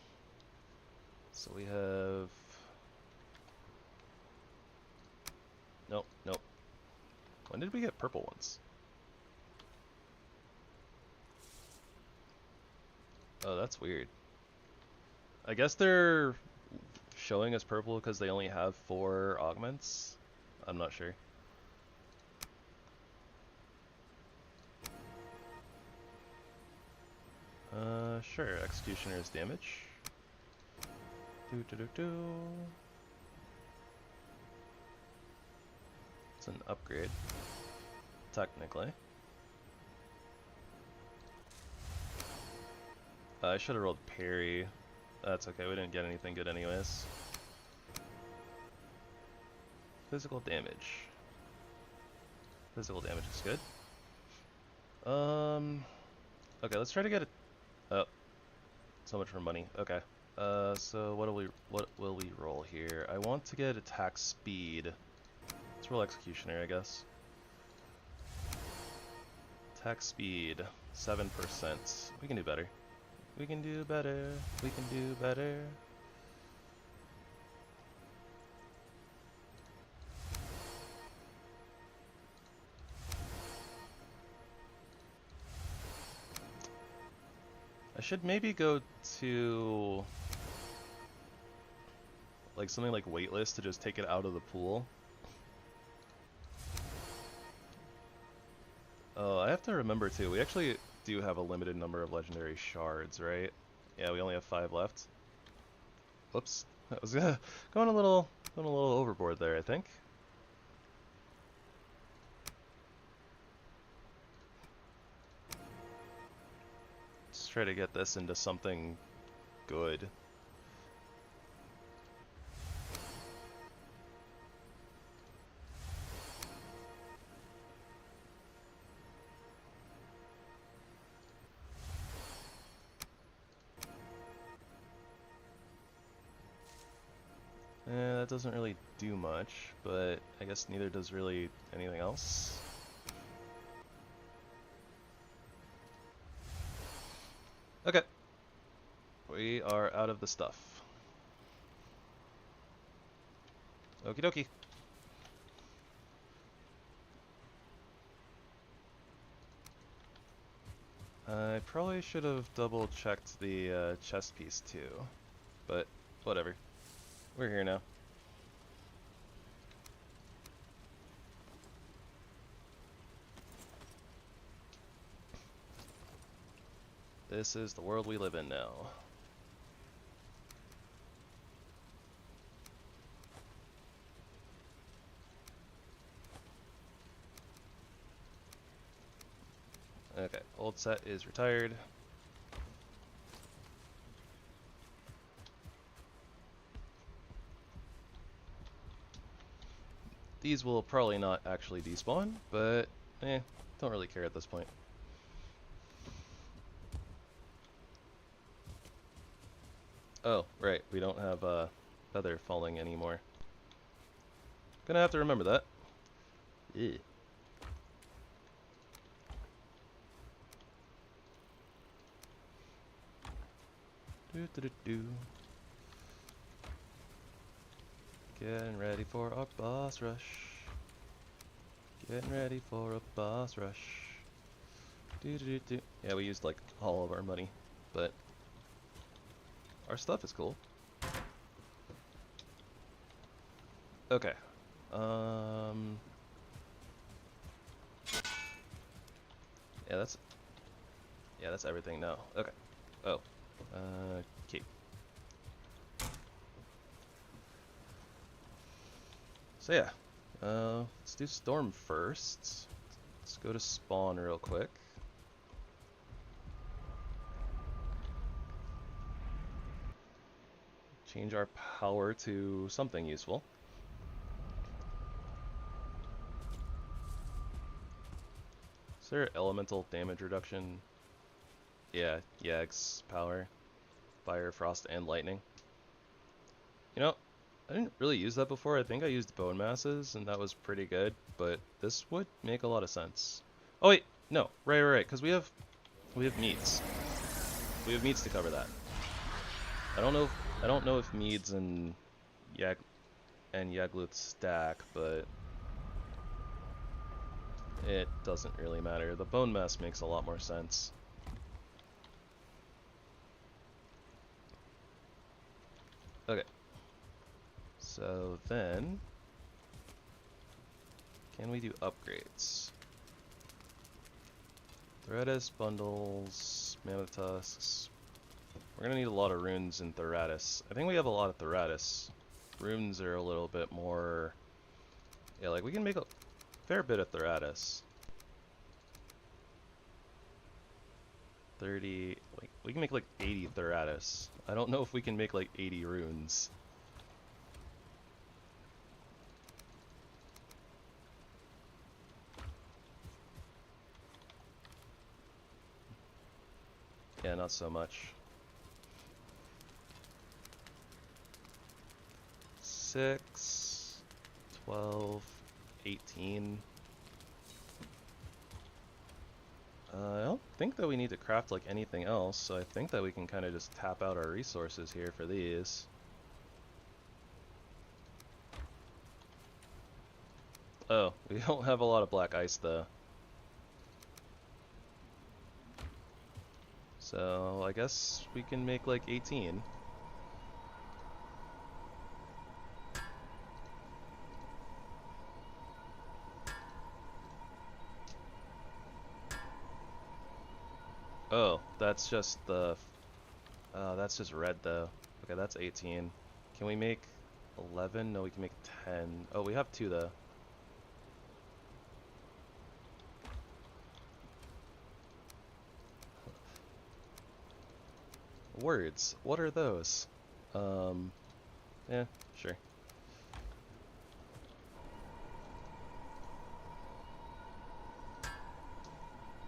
So we have... Nope. When did we get purple ones? Oh, that's weird. I guess they're showing us purple because they only have 4 augments? I'm not sure. Sure, Executioner's damage. It's an upgrade, technically. I should have rolled parry. That's okay, we didn't get anything good anyways. Physical damage. Physical damage is good. Okay, let's try to get it. Oh, so much for money. Okay. So what will we roll here? I want to get attack speed. Let's roll Executioner, I guess. Attack speed, 7%. We can do better. We can do better. We can do better. I should maybe go to like something like waitlist to just take it out of the pool. Oh, I have to remember too, we actually do have a limited number of legendary shards, right? Yeah, we only have 5 left. Whoops. I was going a little overboard there, I think. Let's try to get this into something good. That doesn't really do much, but I guess neither does really anything else. Okay. We are out of the stuff. Okie dokie. I probably should have double checked the chest piece too, but whatever. We're here now. This is the world we live in now. Okay, old set is retired. These will probably not actually despawn, but don't really care at this point. Oh, right, we don't have feather falling anymore. Gonna have to remember that. Ew. Getting ready for our boss rush. Getting ready for a boss rush. Yeah, we used like all of our money, but our stuff is cool. Okay. Yeah, that's everything now. Okay. Oh. Keep. So yeah, let's do storm first. Let's go to spawn real quick. Change our power to something useful. Is there elemental damage reduction? Yeah, Yag's power. Fire, frost, and lightning. You know, I didn't really use that before. I think I used bone masses, and that was pretty good, but this would make a lot of sense. Oh wait, no, right, because we have meats. We have meats to cover that. I don't know if meads and Yaglut stack, but it doesn't really matter. The bone mass makes a lot more sense. Okay. So then, can we do upgrades? Theratis, bundles, mammoth tusks. We're gonna need a lot of runes in Theratis. I think we have a lot of Theratis. Runes are a little bit more... Yeah, like we can make a fair bit of Theratis. 30... Like, we can make like 80 Theratis. I don't know if we can make like 80 runes. Yeah, not so much. 6, 12, 18. think that we need to craft like anything else, so I think that we can kind of just tap out our resources here for these. Oh, we don't have a lot of black ice though. So I guess we can make like 18. Oh, that's just the... that's just red though. Okay, that's 18. Can we make 11? No, we can make 10. Oh, we have 2 though. Words. What are those? Yeah, sure.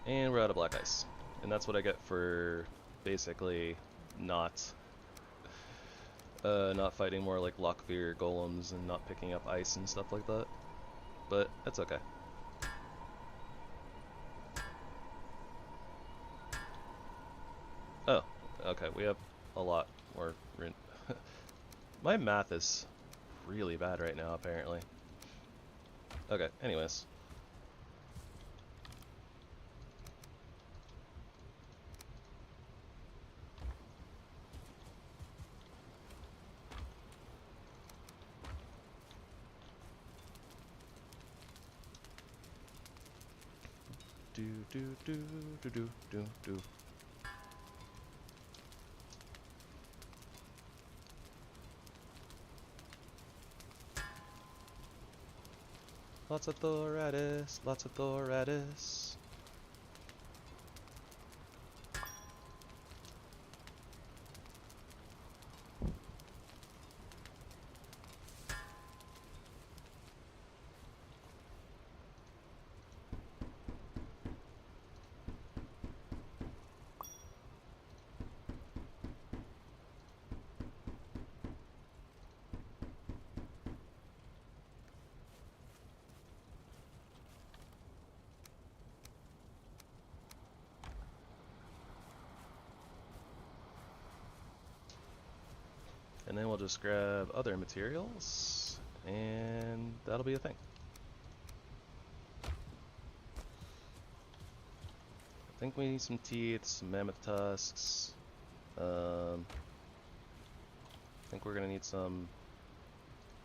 And we're out of black ice. And that's what I get for basically not fighting more like Lockbeer golems and not picking up ice and stuff like that. But that's okay. Oh, okay, we have a lot more. My math is really bad right now, apparently. Okay, anyways. Do. Lots of Thoratus, lots of Thoratus. And then we'll just grab other materials, and that'll be a thing. I think we need some teeth, some mammoth tusks. I think we're gonna need some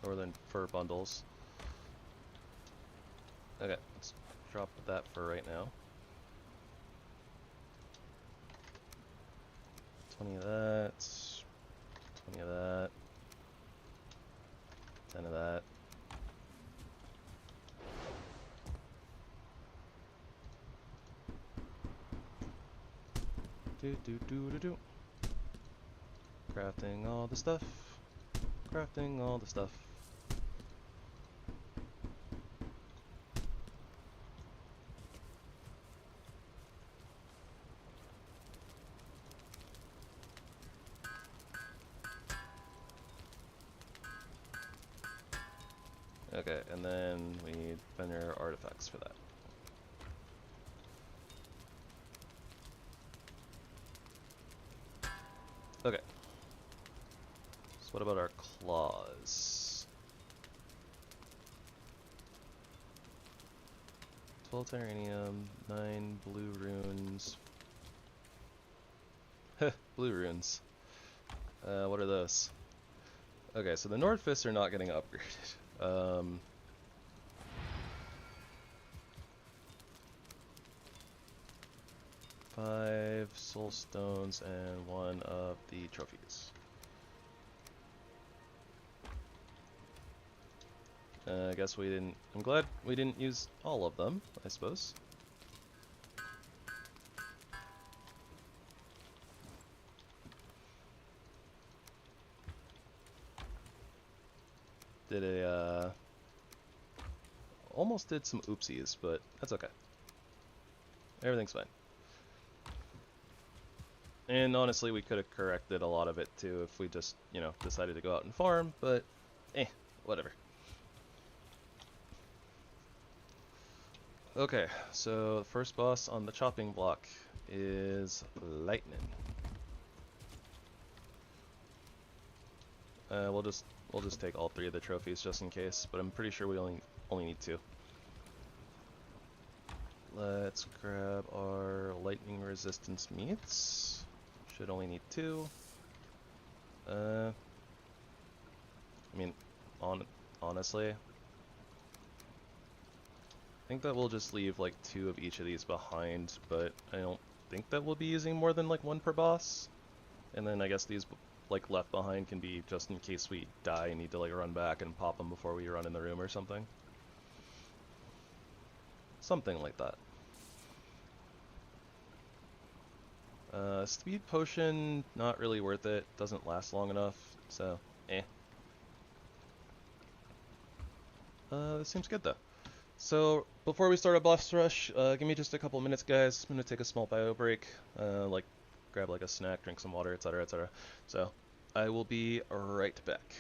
northern fur bundles. Okay, let's drop that for right now. 20 of that. 20 of that. 10 of that. Do. Crafting all the stuff. Crafting all the stuff. Okay, and then we need vendor artifacts for that. Okay. So what about our claws? 12 titanium, 9 blue runes. Blue runes. What are those? Okay, so the Nordfists are not getting upgraded. 5 soul stones and 1 of the trophies. I guess we didn't. I'm glad we didn't use all of them, I suppose. Almost did some oopsies, but that's okay. Everything's fine. And honestly, we could have corrected a lot of it too if we just, decided to go out and farm, but whatever. Okay, so the first boss on the chopping block is lightning. We'll just take all 3 of the trophies just in case, but I'm pretty sure we only need 2. Let's grab our lightning resistance meats. Should only need 2. I mean, honestly, I think that we'll just leave like 2 of each of these behind, but I don't think that we'll be using more than like 1 per boss. And then I guess these like left behind can be just in case we die and need to like run back and pop them before we run in the room or something. Something like that. Speed potion, not really worth it. Doesn't last long enough, so eh. This seems good though. So before we start a boss rush, give me just a couple minutes, guys. I'm gonna take a small bio break, like grab like a snack, drink some water, etc., etc. So I will be right back.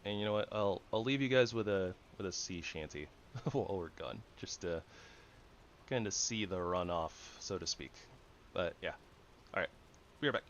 And you know what? I'll leave you guys with a sea shanty while we're gone, just to kind of see the runoff, so to speak. But yeah, all right, be right back.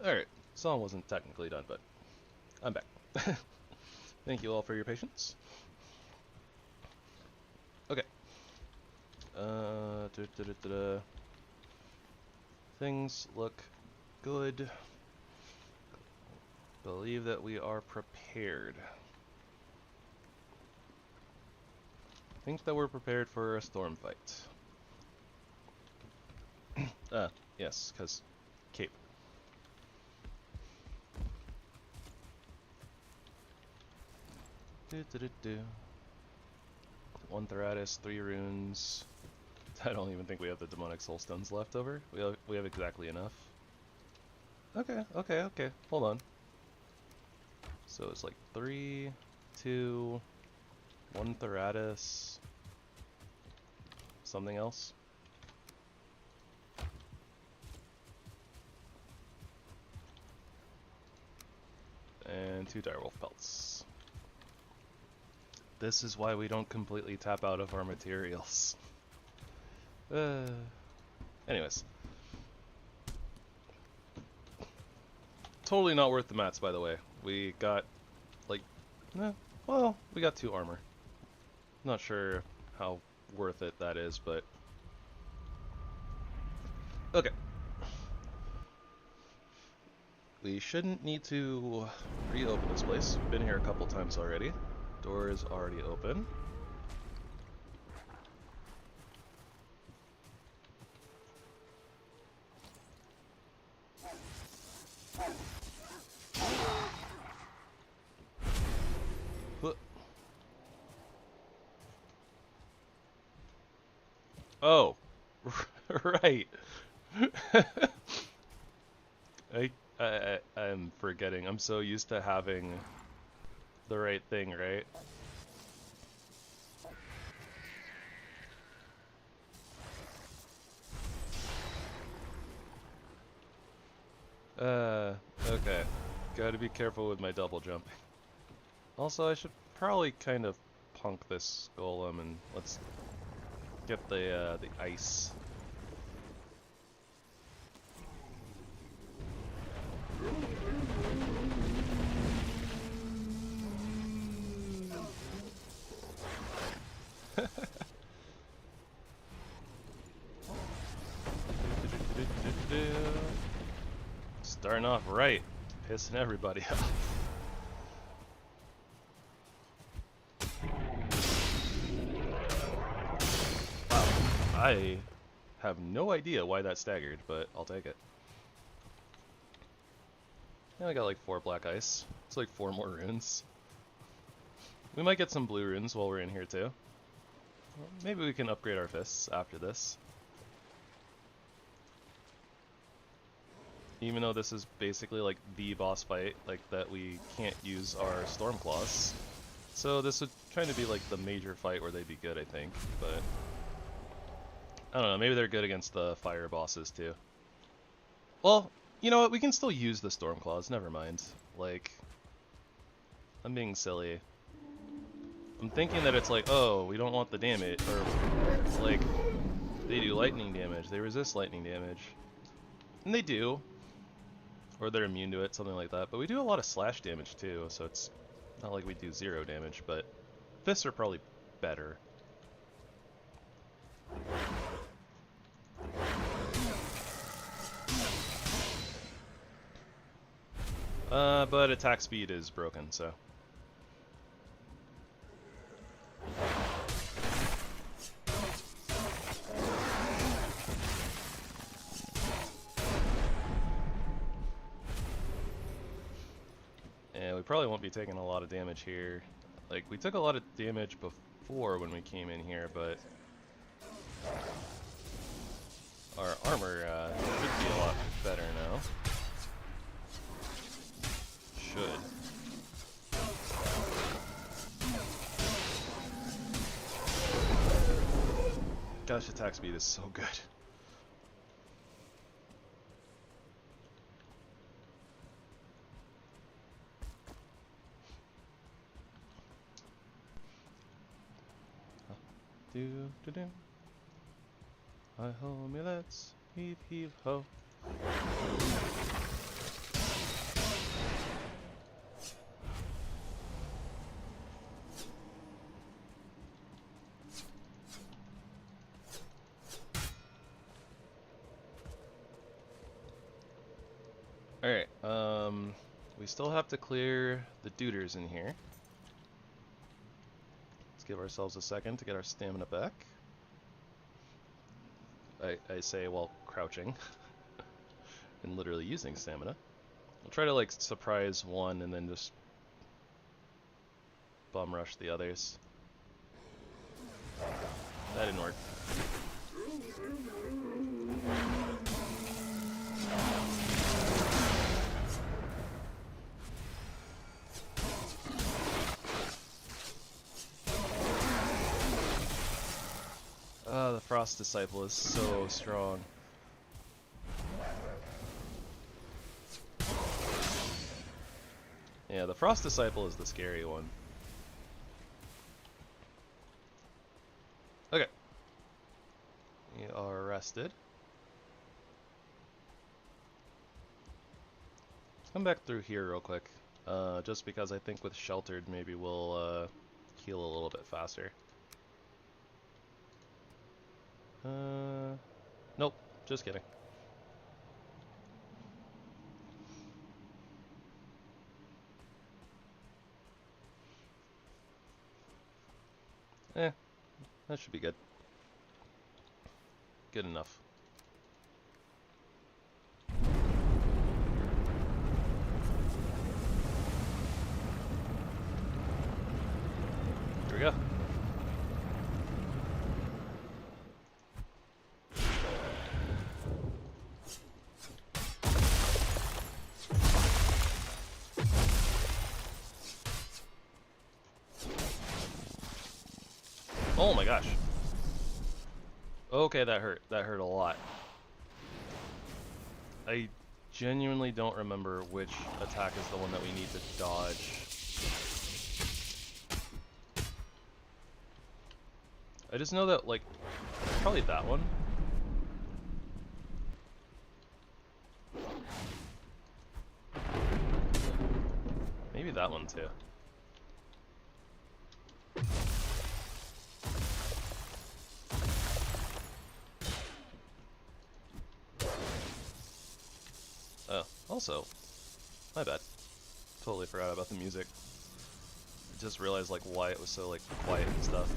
Alright, song wasn't technically done, but I'm back. Thank you all for your patience. Okay. Things look good. Believe that we are prepared. Think that we're prepared for a storm fight. Yes, because cape. Do. 1 Theratis, 3 runes. I don't even think we have the demonic soulstones left over. We have exactly enough. Okay. Hold on. So it's like 3, 2, 1 Theratis, something else. And 2 direwolf pelts. This is why we don't completely tap out of our materials. Anyways. Totally not worth the mats, by the way. We got, like, well, we got 2 armor. Not sure how worth it that is, but... Okay. We shouldn't need to reopen this place. We've been here a couple times already. Door is already open. Oh, right. I'm forgetting. I'm so used to having the right thing, right? Okay. Gotta be careful with my double jumping. Also, I should probably kind of punk this golem and let's get the ice. Starting off right, pissing everybody off. Wow, I have no idea why that staggered, but I'll take it. Yeah, I got like 4 black ice. It's like 4 more runes. We might get some blue runes while we're in here too. Well, maybe we can upgrade our fists after this. Even though this is basically like the boss fight, like that we can't use our storm claws. So this would kind of be like the major fight where they'd be good, I think, but I don't know, maybe they're good against the fire bosses too. Well, you know what, we can still use the storm claws, never mind. Like, I'm being silly. I'm thinking that it's like, oh, we don't want the damage, or like, they do lightning damage, they resist lightning damage. And they do. Or they're immune to it, something like that. But we do a lot of slash damage too, so it's not like we do 0 damage, but fists are probably better. But attack speed is broken, so. Yeah, we probably won't be taking a lot of damage here. Like, we took a lot of damage before when we came in here, but our armor should be a lot better now. Should. Gosh, attack speed is so good. Do. Hi ho, me let's heave heave ho. Alright, we still have to clear the duders in here. Let's give ourselves a second to get our stamina back. I say while crouching and literally using stamina. I'll try to like surprise one and then just bum rush the others. That didn't work. The Frost Disciple is so strong. Yeah, the Frost Disciple is the scary one. Okay. We are rested. Let's come back through here real quick. Just because I think with Sheltered maybe we'll heal a little bit faster. Nope, just kidding. That should be good. Good enough. Here we go. Oh my gosh. Okay, that hurt. That hurt a lot. I genuinely don't remember which attack is the one that we need to dodge. I just know that, like, probably that one. Maybe that one too. Oh, also, my bad. Totally forgot about the music. I just realized like why it was so like quiet and stuff.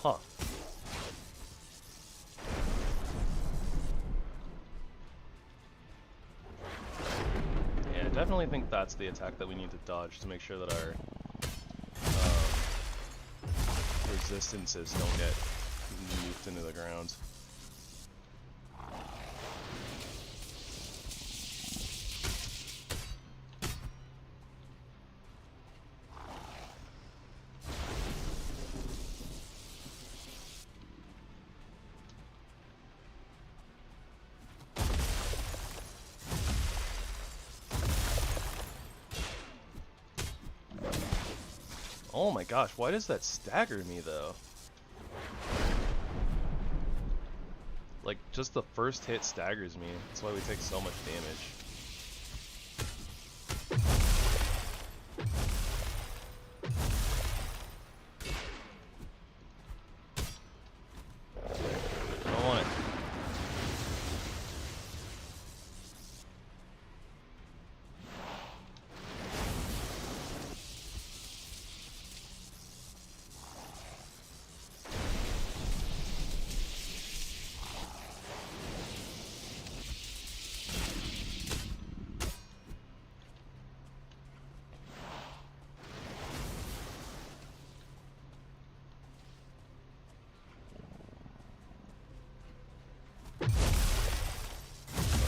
Huh. Yeah, I definitely think that's the attack that we need to dodge to make sure that our resistances don't get nuked into the ground. Oh my gosh, why does that stagger me though? Like, just the first hit staggers me. That's why we take so much damage. I don't want it.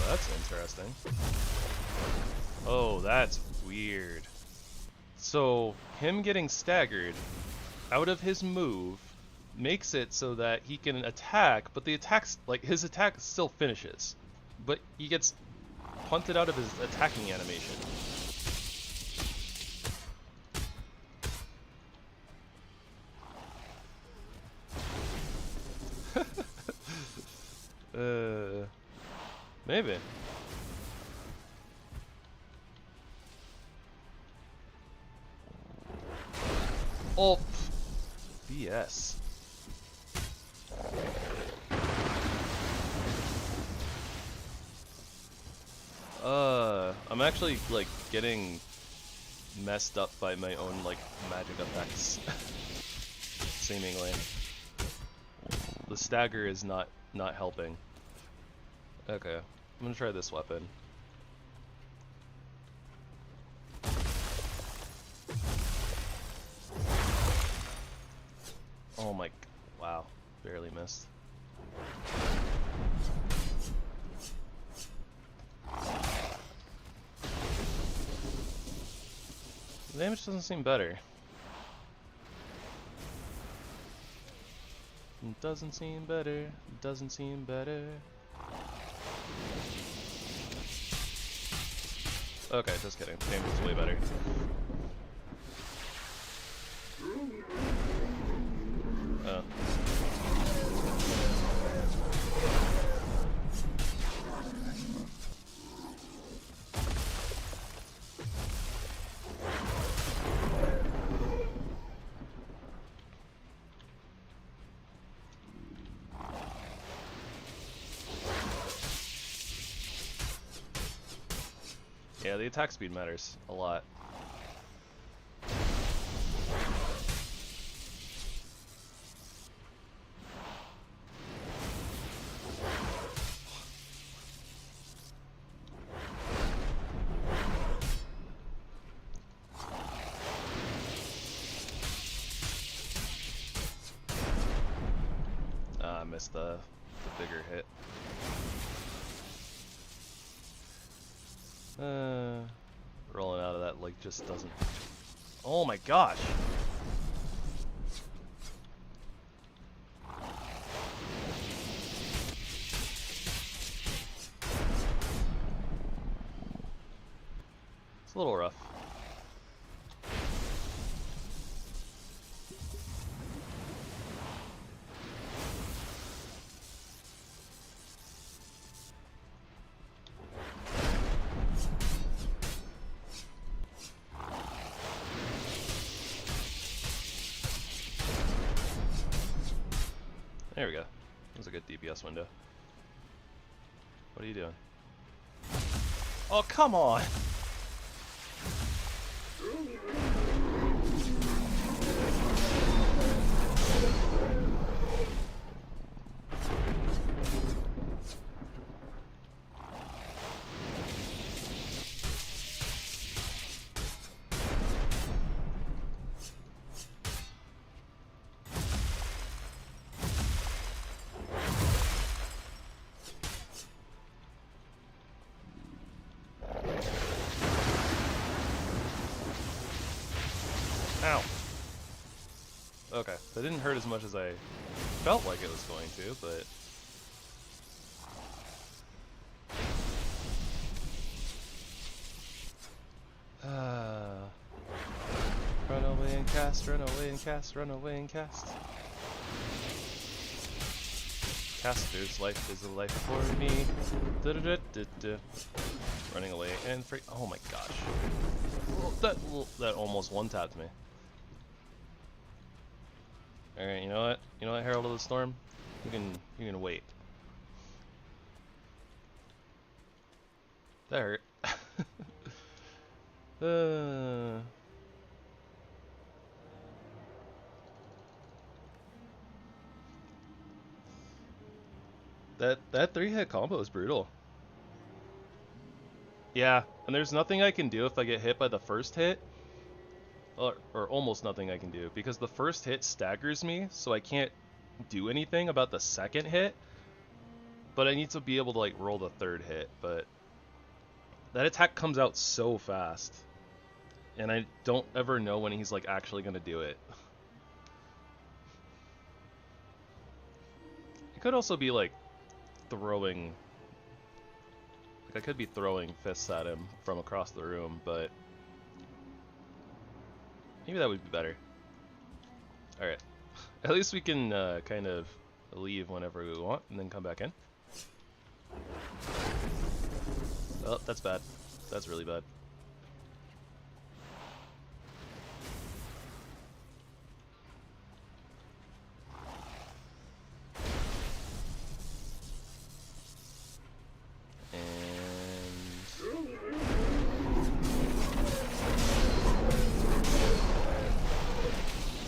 That's interesting. Oh, that's weird. So, him getting staggered out of his move makes it so that he can attack, but the attacks, like, his attack still finishes. But he gets punted out of his attacking animation. Maybe. Oh, BS. I'm actually like getting messed up by my own like magic effects. Seemingly. The stagger is not helping. Okay, I'm gonna try this weapon. Oh my, wow, barely missed. The damage doesn't seem better. It doesn't seem better. It doesn't seem better. Okay, just kidding. Damage is way better. Oh. Yeah, the attack speed matters a lot. I missed the bigger hit. Rolling out of that like just doesn't. Oh my gosh! It's a little rough. There we go. That was a good DPS window. What are you doing? Oh, come on! Ow. Okay, that didn't hurt as much as I felt like it was going to, but... Run away and cast, run away and cast, run away and cast. Caster's life is a life for me. Da -da -da -da -da. Running away and free. Oh my gosh. That almost one-tapped me. Alright, you know what? You know what, Herald of the Storm? You can wait. That hurt. That 3-hit combo is brutal. Yeah, and there's nothing I can do if I get hit by the first hit. Or almost nothing I can do, because the first hit staggers me, so I can't do anything about the second hit. But I need to be able to like roll the third hit, but that attack comes out so fast. And I don't ever know when he's like actually gonna do it. It could also be like throwing, like I could be throwing fists at him from across the room, but maybe that would be better. Alright. At least we can kind of leave whenever we want and then come back in. Oh, that's bad. That's really bad.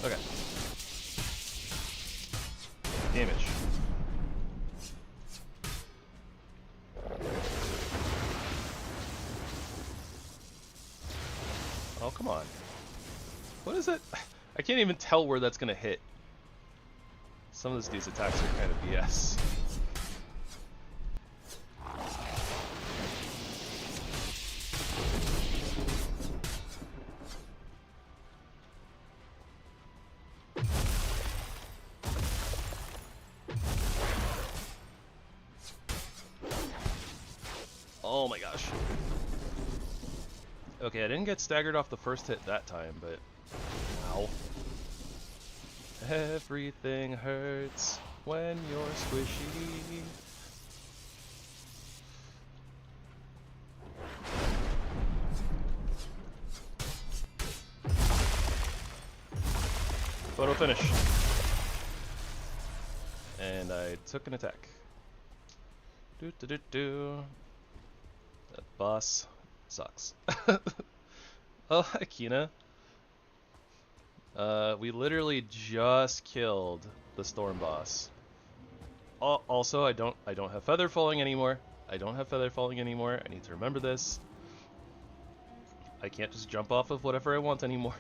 Okay. Damage. Oh, come on. What is it? I can't even tell where that's gonna hit. Some of this dude's attacks are kind of BS. Oh my gosh. Okay, I didn't get staggered off the first hit that time, but... Ow. Everything hurts when you're squishy. Photo finish. And I took an attack. That boss sucks. Oh, hi, Kina. We literally just killed the storm boss. Also, I don't have feather falling anymore. I don't have feather falling anymore. I need to remember this. I can't just jump off of whatever I want anymore.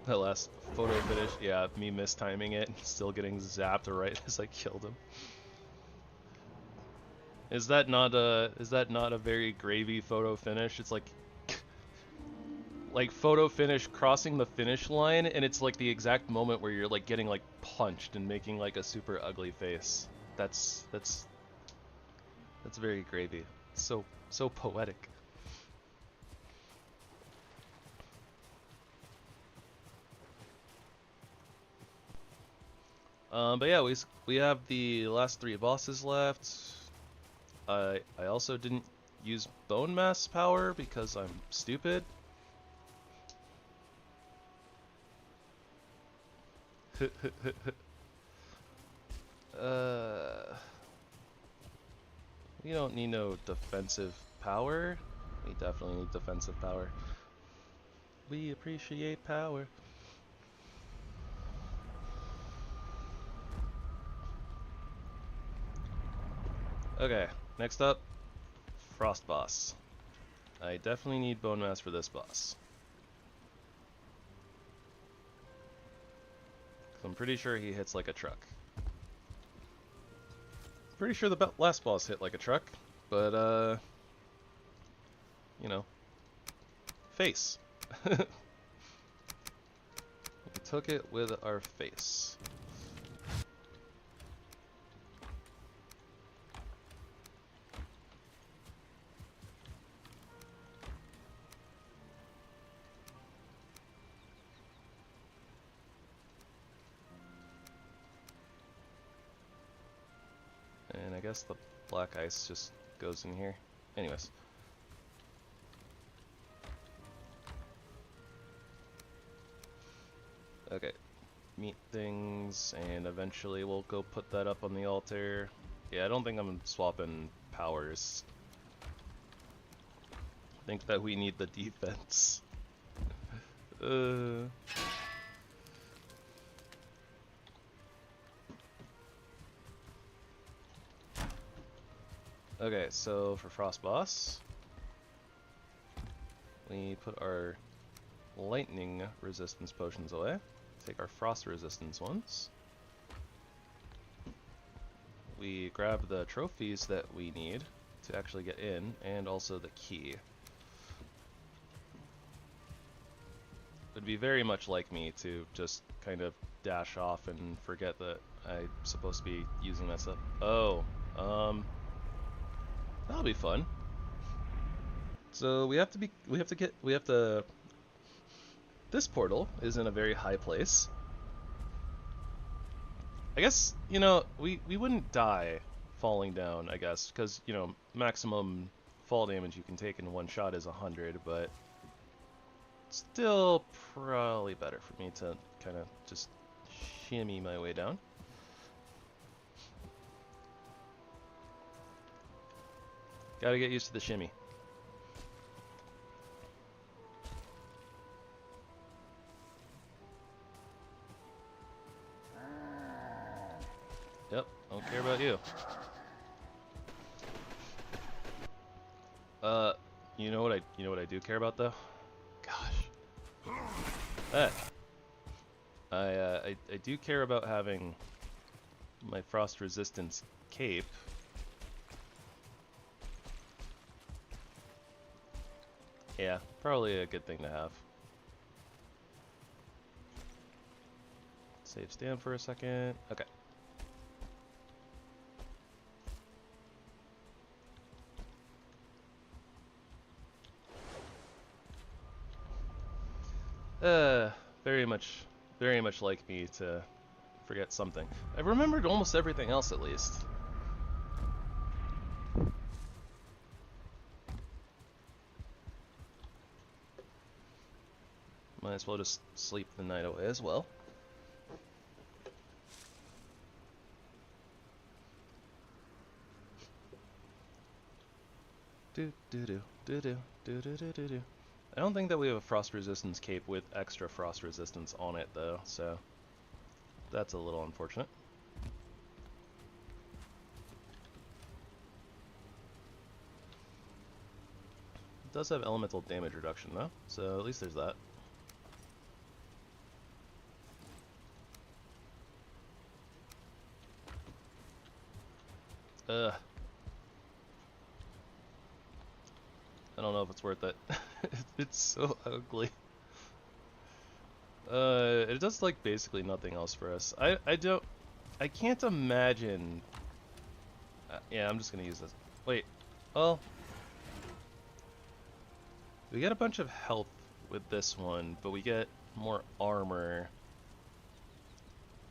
That last photo finish, yeah, me mistiming it and still getting zapped right as I killed him. Is that not a very gravy photo finish? It's like photo finish crossing the finish line, and it's like the exact moment where you're like getting like punched and making like a super ugly face. That's very gravy. So poetic. But yeah, we have the last 3 bosses left. I also didn't use bone mass power because I'm stupid. We don't need no defensive power. We definitely need defensive power. We appreciate power. Okay, next up, Frost Boss. I definitely need bone mass for this boss. I'm pretty sure he hits like a truck. Pretty sure the last boss hit like a truck, but you know, face. We took it with our face. And I guess the black ice just goes in here. Anyways. Okay. Meat things, and eventually we'll go put that up on the altar. Yeah, I don't think I'm swapping powers. I think that we need the defense. Okay, so for Frost Boss, we put our lightning resistance potions away. Take our frost resistance ones. We grab the trophies that we need to actually get in, and also the key. It'd be very much like me to just kind of dash off and forget that I'm supposed to be using that stuff. Oh, that'll be fun. So this portal is in a very high place. I guess, you know, we wouldn't die falling down, I guess, because, you know, maximum fall damage you can take in one shot is 100, but still probably better for me to kind of just shimmy my way down. Gotta get used to the shimmy. Yep, don't care about you. You know what I do care about though? Gosh. That. I do care about having my frost resistance cape. Yeah, probably a good thing to have. Save stand for a second. Okay. Very much like me to forget something. I remembered almost everything else at least. Might as well just sleep the night away as well. Do do do do do do do do do do. I don't think that we have a frost resistance cape with extra frost resistance on it though, so that's a little unfortunate. It does have elemental damage reduction though, so at least there's that. I don't know if it's worth it. It's so ugly. It does like basically nothing else for us. I can't imagine. Yeah, I'm just gonna use this. Wait, well, we get a bunch of health with this one, but we get more armor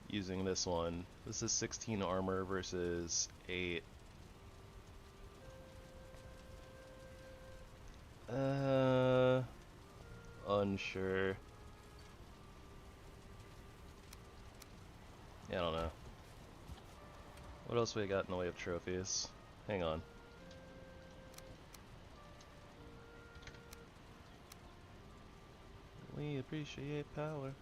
using this one. This is 16 armor versus 8. Unsure. Yeah, I don't know. What else we got in the way of trophies? Hang on. We appreciate power.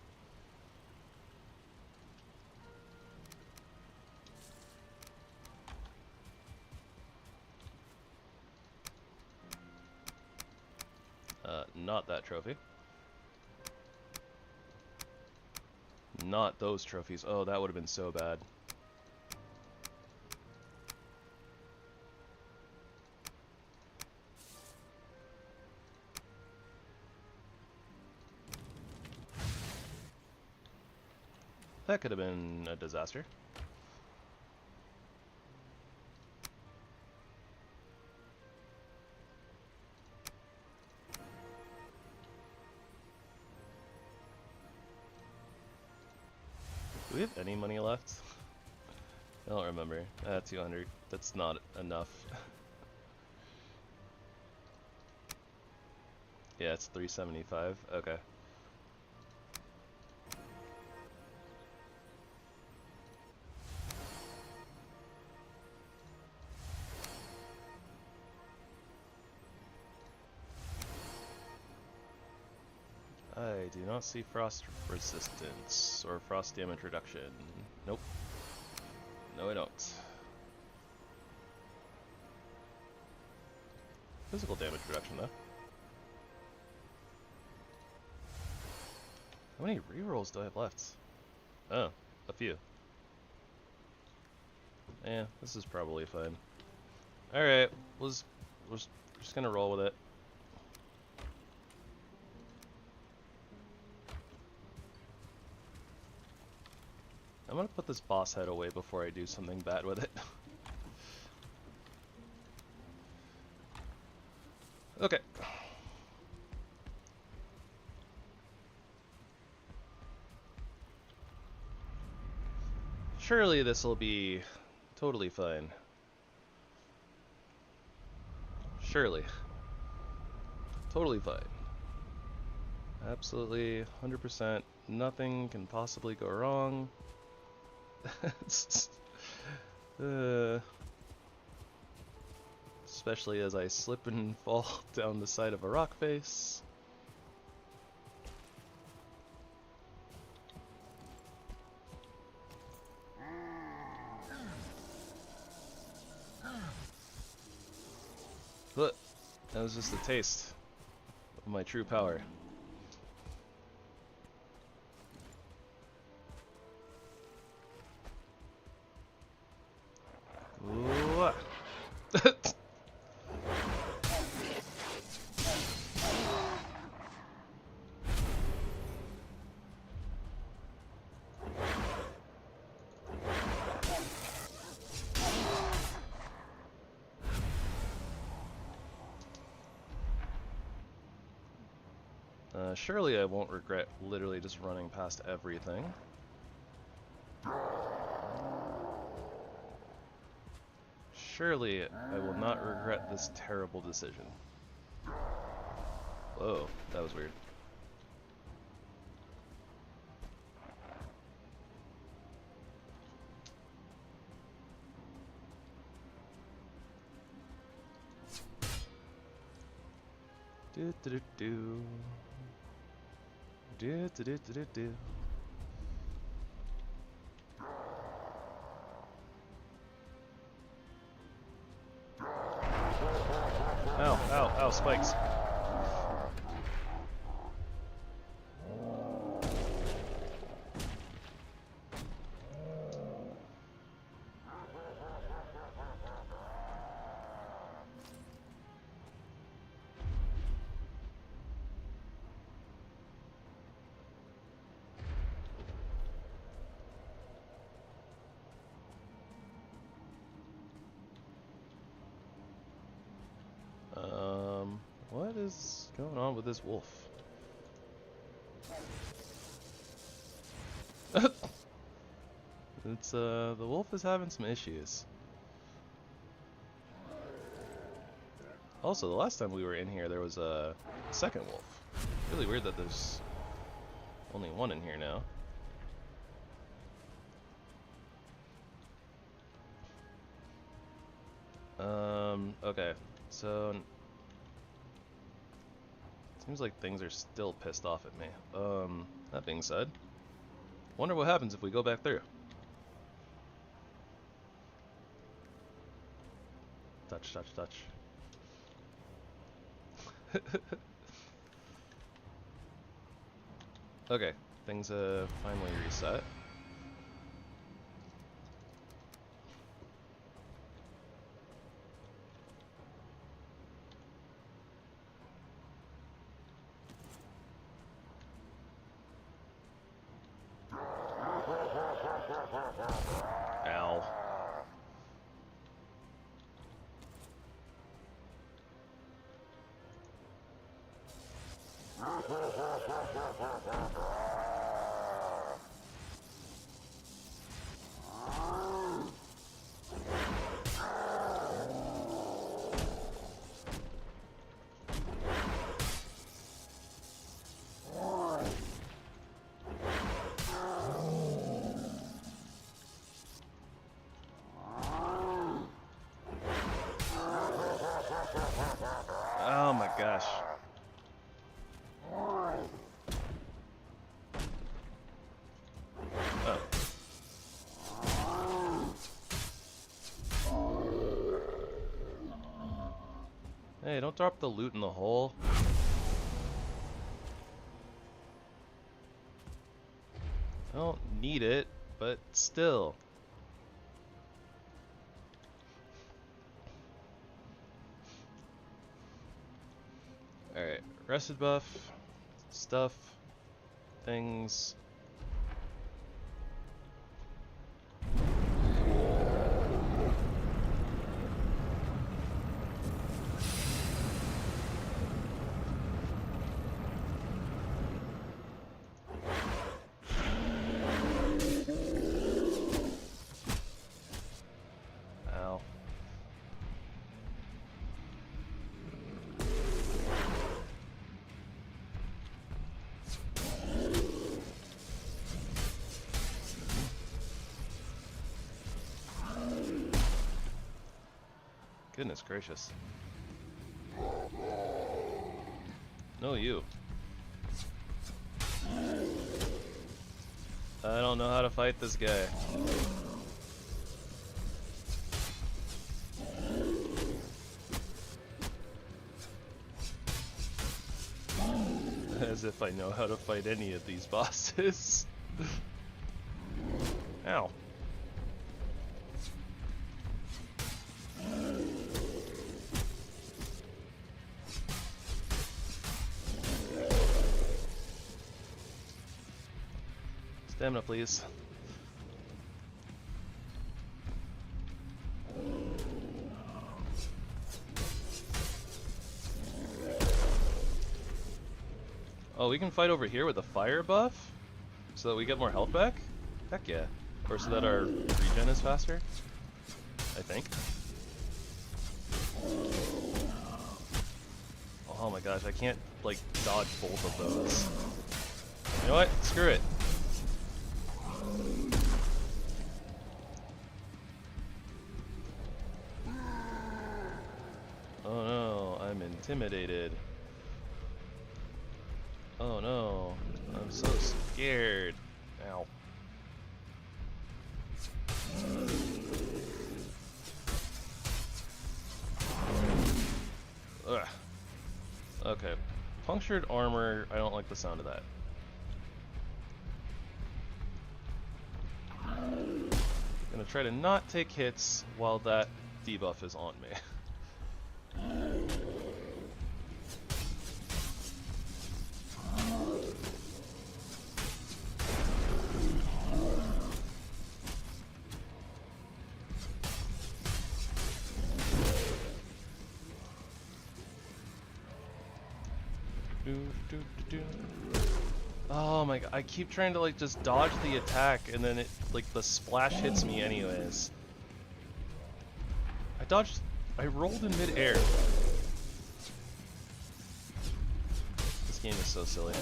Not that trophy. Not those trophies. Oh, that would have been so bad. That could have been a disaster. Do we have any money left? I don't remember. 200. That's not enough. Yeah, it's 375. Okay. I do not see frost resistance or frost damage reduction. Nope. No, I don't. Physical damage reduction, though. How many rerolls do I have left? Oh, a few. Yeah, this is probably fine. Alright, we're just gonna roll with it. I'm gonna put this boss head away before I do something bad with it. Okay. Surely this will be totally fine. Surely. Totally fine. Absolutely, 100%. Nothing can possibly go wrong. Especially as I slip and fall down the side of a rock face. Look, that was just a taste of my true power. Ooh. Surely I won't regret literally just running past everything. Surely I will not regret this terrible decision. Whoa, that was weird. Do do do do. Do do do do do. Ow, ow, ow, spikes. What is going on with this wolf? It's the wolf is having some issues. Also, the last time we were in here, there was a second wolf. Really weird that there's only one in here now. Okay, so seems like things are still pissed off at me. That being said, wonder what happens if we go back through. Touch, touch, touch. Okay, things have finally reset. Ow. Oh my gosh. Oh. Hey, don't drop the loot in the hole. I don't need it, but still. Alright, rested buff, stuff, things. Goodness gracious. No, you. I don't know how to fight this guy. As if I know how to fight any of these bosses. Ow. Stamina, please. Oh, we can fight over here with a fire buff? So that we get more health back? Heck yeah. Or so that our regen is faster? I think. Oh my gosh, I can't, like, dodge both of those. You know what? Screw it. Oh no, I'm intimidated. Oh no, I'm so scared. Ow. Ugh. Okay. Punctured armor, I don't like the sound of that. Gonna try to not take hits while that debuff is on me. Oh my god, I keep trying to like just dodge the attack and then it like the splash hits me anyways. I rolled in mid-air. This game is so silly.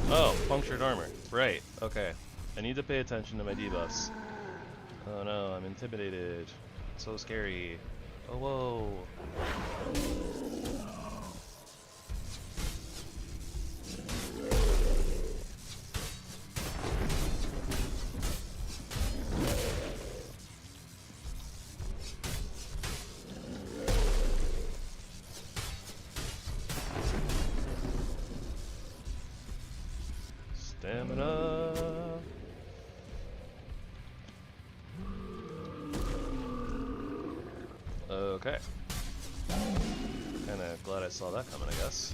Oh, punctured armor. Right, okay. I need to pay attention to my debuffs. Oh no, I'm intimidated. So scary. Oh whoa. Stamina. Okay. Kinda glad I saw that coming, I guess.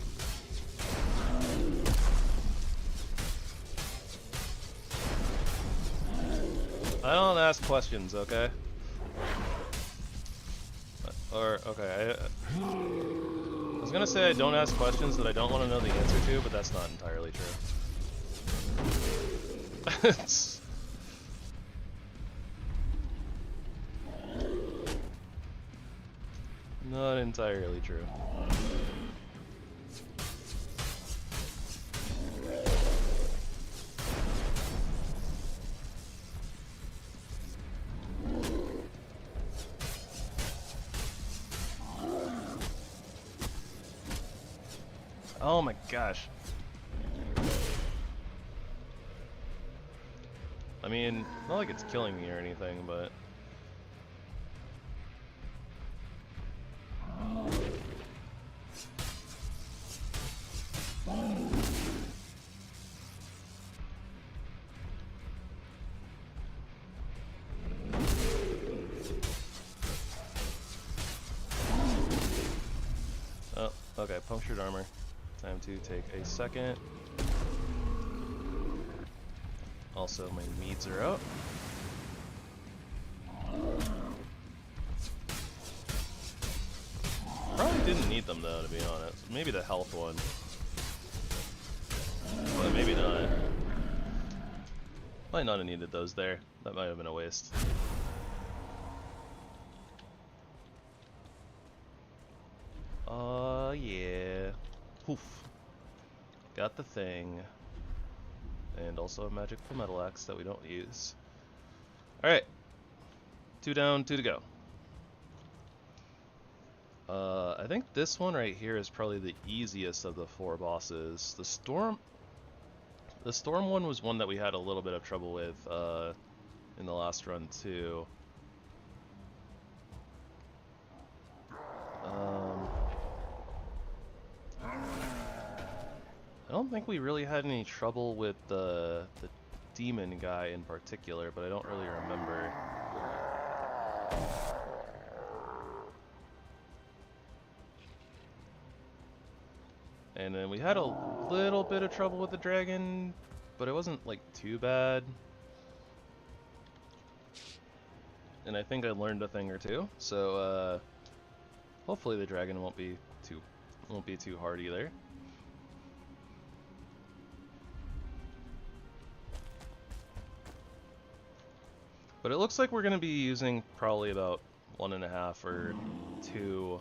I don't ask questions, okay? Or, okay, I was gonna say I don't ask questions that I don't want to know the answer to, but that's not entirely true. It's... not entirely true. Oh my gosh. I mean, not like it's killing me or anything, but... oh, okay, punctured armor. Time to take a second. Also, my meads are out. Probably didn't need them though, to be honest. Maybe the health one. But maybe not. Might not have needed those there. That might have been a waste. Yeah. Poof. Got the thing. And also a magical metal axe that we don't use. Alright. 2 down, 2 to go. I think this one right here is probably the easiest of the 4 bosses. The storm one was one that we had a little bit of trouble with in the last run too. I don't think we really had any trouble with the demon guy in particular, but I don't really remember. And then we had a little bit of trouble with the dragon, but it wasn't like too bad. And I think I learned a thing or two, so hopefully the dragon won't be too hard either. But it looks like we're going to be using probably about 1.5 or 2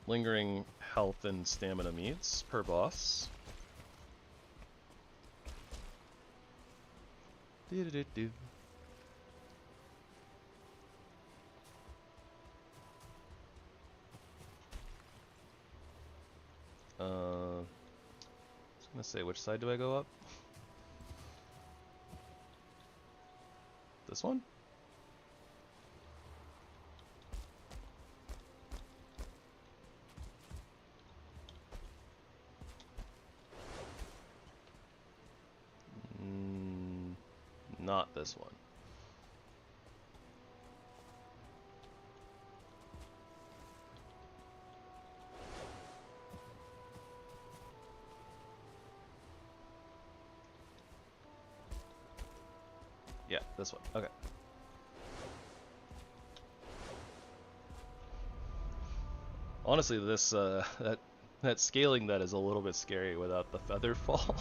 lingering health and stamina meats per boss. Do-do-do-do. I was gonna say, which side do I go up? This one? Not this one. Yeah, this one. Okay. Honestly, this that scaling that is a little bit scary without the feather fall.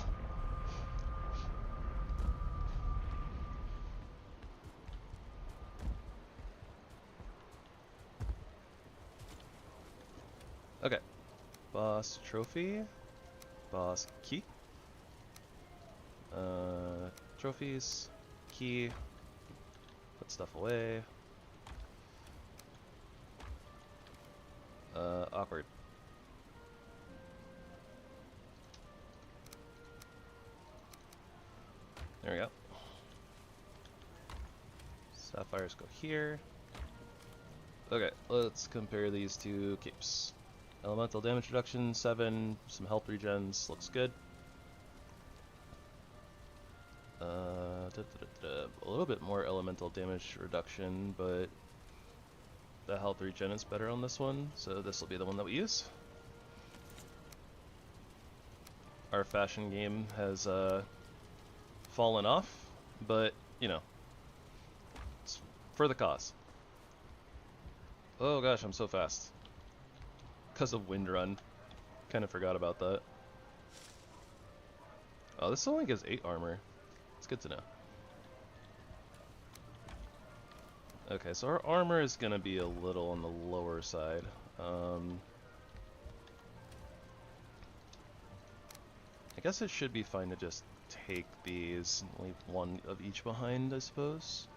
Okay. Boss trophy. Boss key. Trophies. Key. Put stuff away. Awkward. There we go. Sapphires go here. Okay, let's compare these two capes. Elemental damage reduction, 7, some health regens, looks good. A little bit more elemental damage reduction, but the health regen is better on this one, so this will be the one that we use. Our fashion game has fallen off, but you know, it's for the cause. Oh gosh, I'm so fast. Because of wind run. Kind of forgot about that. Oh, this only gives 8 armor. It's good to know. Okay, so our armor is going to be a little on the lower side. I guess it should be fine to just take these and leave one of each behind, I suppose.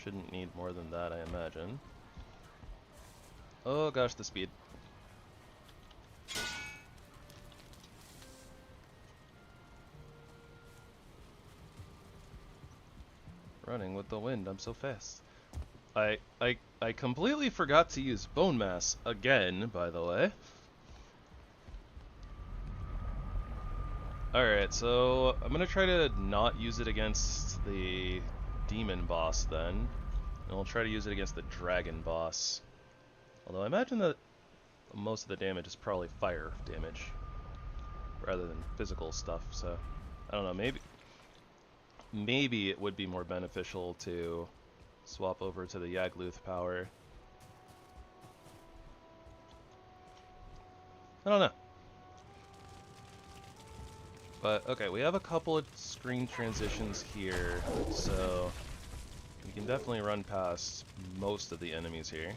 Shouldn't need more than that, I imagine. Oh gosh, the speed. Running with the wind, I'm so fast. I completely forgot to use bone mass again, by the way. Alright, so I'm gonna try to not use it against the demon boss then. And we'll try to use it against the dragon boss. Although I imagine that most of the damage is probably fire damage rather than physical stuff, so I don't know, maybe it would be more beneficial to swap over to the Yagluth power. I don't know. But okay, we have a couple of screen transitions here, so you can definitely run past most of the enemies here.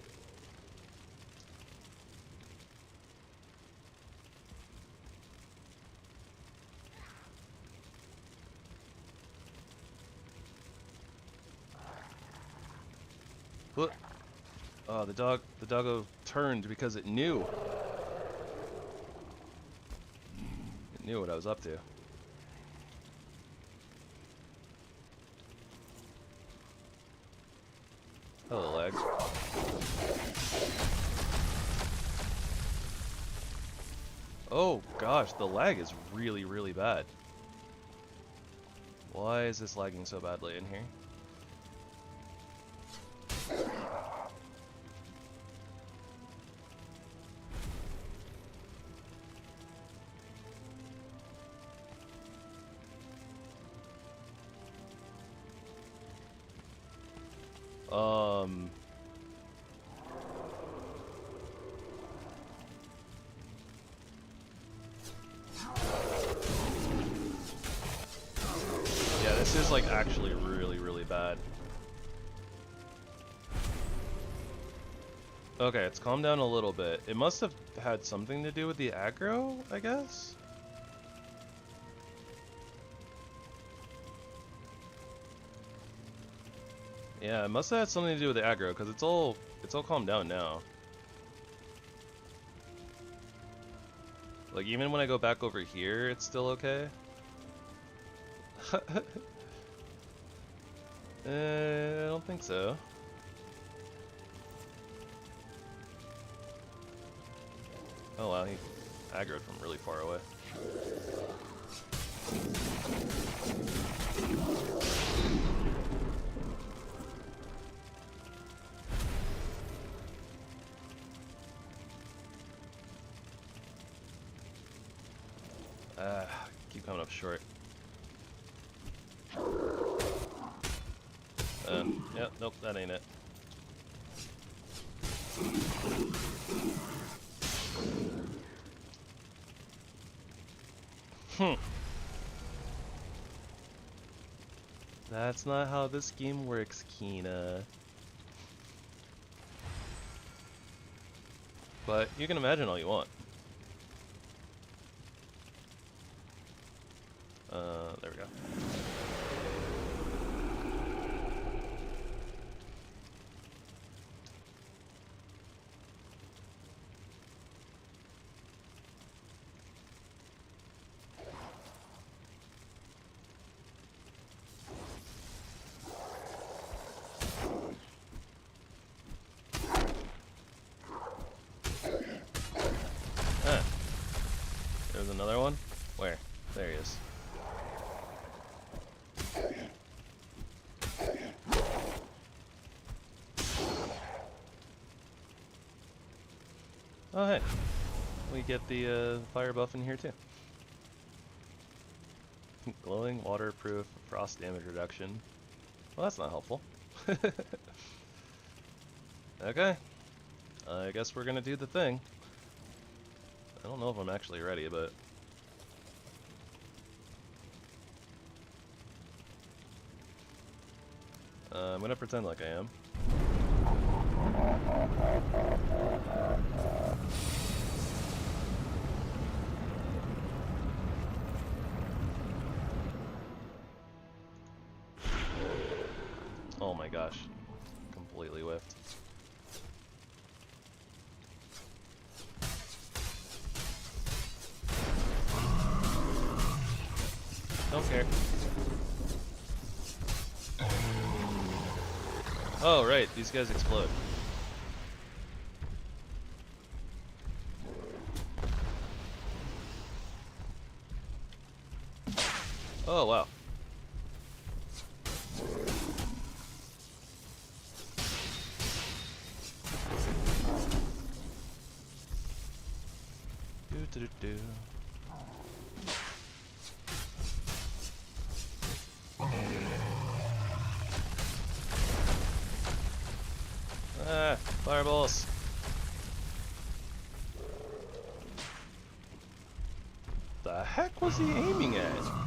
What? Oh, the doggo turned because it knew. It knew what I was up to. Hello, lag. Oh gosh, the lag is really, really bad. Why is this lagging so badly in here? Yeah, this is like actually really, really bad. Okay, it's calmed down a little bit. It must have had something to do with the aggro, I guess? Yeah, it must have had something to do with the aggro, because it's all calmed down now. Like, even when I go back over here, it's still okay. I don't think so. Oh wow, he aggroed from really far away. Keep coming up short. Yep, nope, that ain't it. That's not how this game works, Kina. But you can imagine all you want. There we go. There's another one? Where? There he is. Oh hey, we get the fire buff in here too. Glowing, waterproof, frost damage reduction. Well, that's not helpful. Okay, I guess we're gonna do the thing. I don't know if I'm actually ready, but... I'm gonna pretend like I am. Oh my gosh, completely whiffed. Don't care. Oh right, these guys explode. Oh wow. Do. Ah, fireballs. The heck was he aiming at?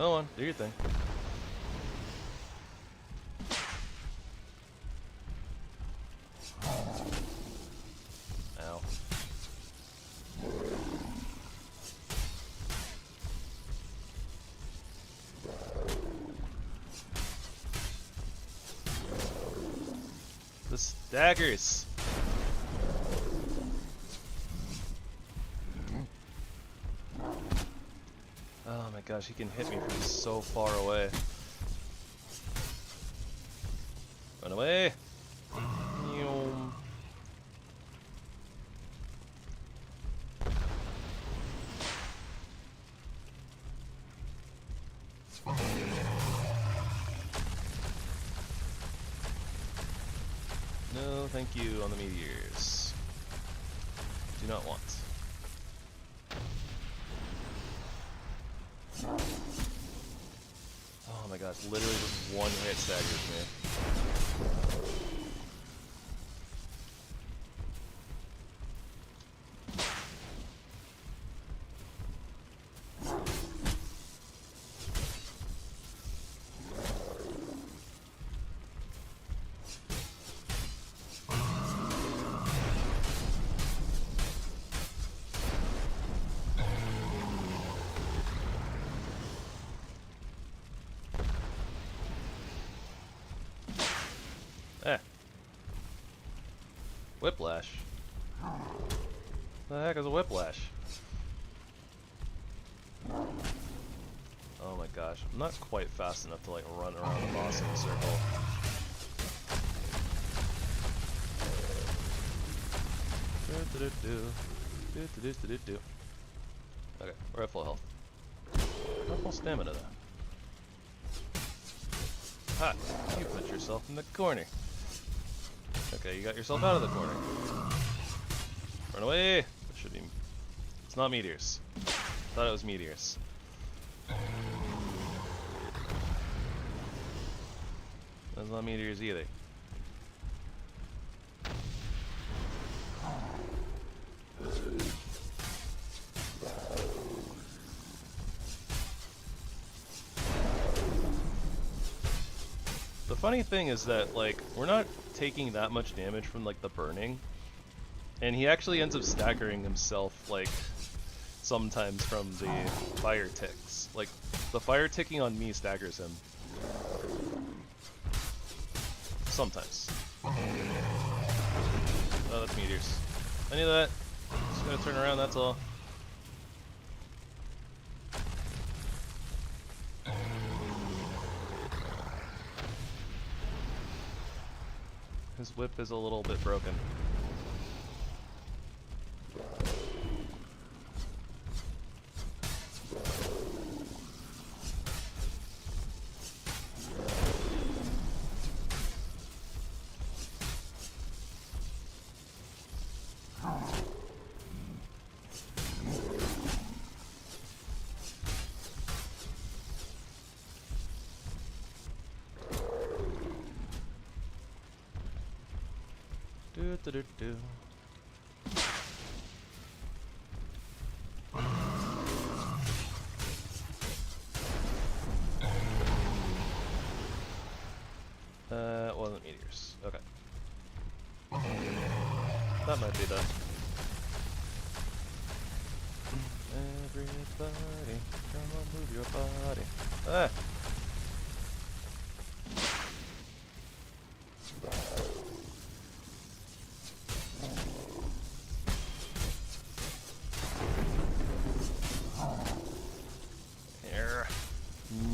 Go on, do your thing. Ow. The staggers. Oh my gosh, he can hit me from so far away. Run away! Meow. No, thank you on the meteors. Do not want. Oh my gosh, literally just one hit staggers me. Eh. Whiplash. The heck is a whiplash? Oh my gosh, I'm not quite fast enough to like run around the boss in a circle. Okay, we're at full health. Not full stamina though. Ha! You put yourself in the corner. Okay, you got yourself out of the corner. Run away! That should be... It's not meteors. Thought it was meteors. That's not meteors either. The funny thing is that, like, we're not taking that much damage from, like, the burning. And he actually ends up staggering himself, like, sometimes from the fire ticks. Like, the fire ticking on me staggers him. Sometimes. Oh, that's meteors. I knew that. Just gotta turn around, that's all. His whip is a little bit broken. Do. It wasn't meteors. Okay. That might be the... Everybody, come on, move your body. Ah!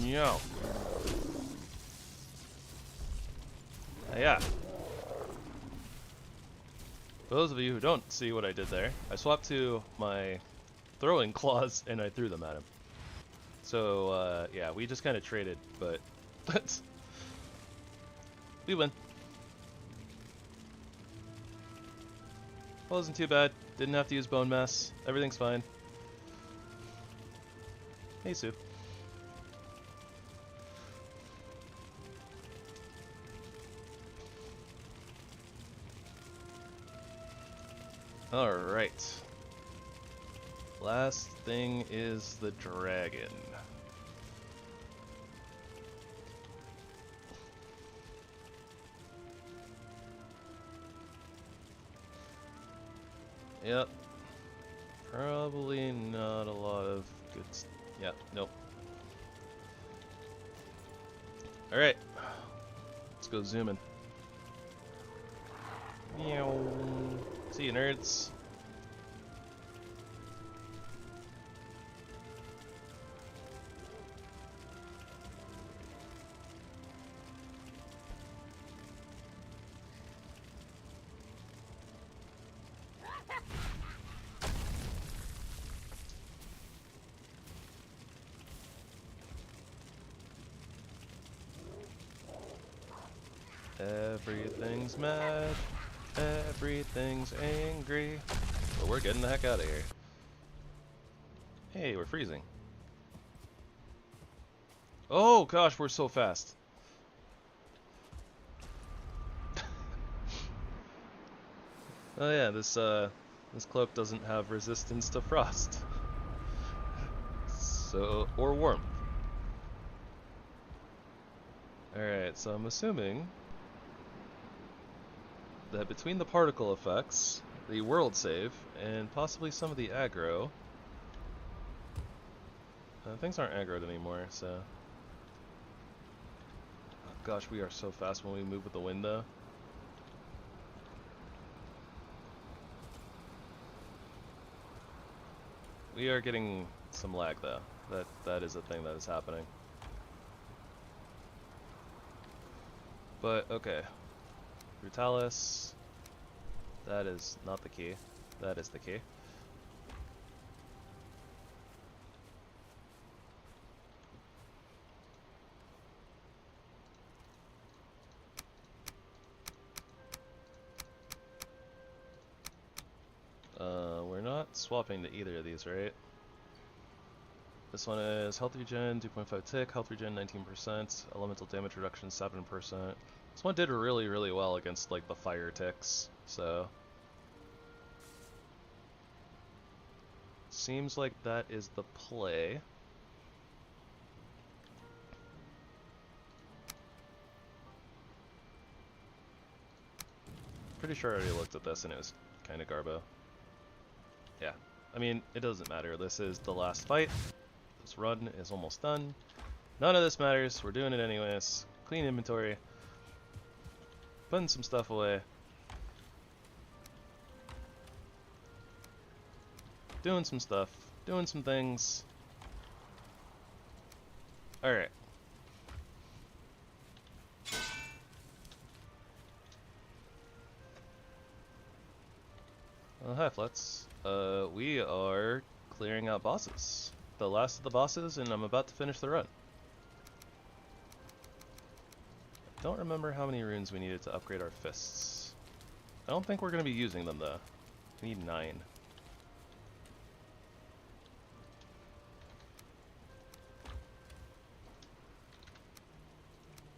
No. Yeah. For those of you who don't see what I did there, I swapped to my throwing claws and I threw them at him. So, yeah, we just kind of traded, but we win. Wasn't too bad. Didn't have to use bone mass. Everything's fine. Hey, Sue. Alright. Last thing is the dragon. Yep. Probably not a lot of good. Yeah. Nope. All right. Let's go zooming. Meow. See you, nerds. Everything's mad. Everything's angry. But we're getting the heck out of here. Hey, we're freezing. Oh gosh, we're so fast. Oh yeah, this cloak doesn't have resistance to frost. So, or warmth. Alright, so I'm assuming that between the particle effects, the world save, and possibly some of the aggro, things aren't aggroed anymore, so... Oh gosh, we are so fast when we move with the wind, though. We are getting some lag, though. That is a thing that is happening. But, okay. Brutalis. That is not the key. That is the key. We're not swapping to either of these, right? This one is health regen, 2.5 tick, health regen 19%, elemental damage reduction 7%. This one did really, really well against like the fire ticks, so... Seems like that is the play. Pretty sure I already looked at this and it was kind of garbo. Yeah, I mean, it doesn't matter. This is the last fight. This run is almost done. None of this matters. We're doing it anyways. Clean inventory. Putting some stuff away. Doing some stuff. Doing some things. Alright. Hi, Flutz. We are clearing out bosses. The last of the bosses, and I'm about to finish the run. I don't remember how many runes we needed to upgrade our fists. I don't think we're going to be using them, though. We need 9.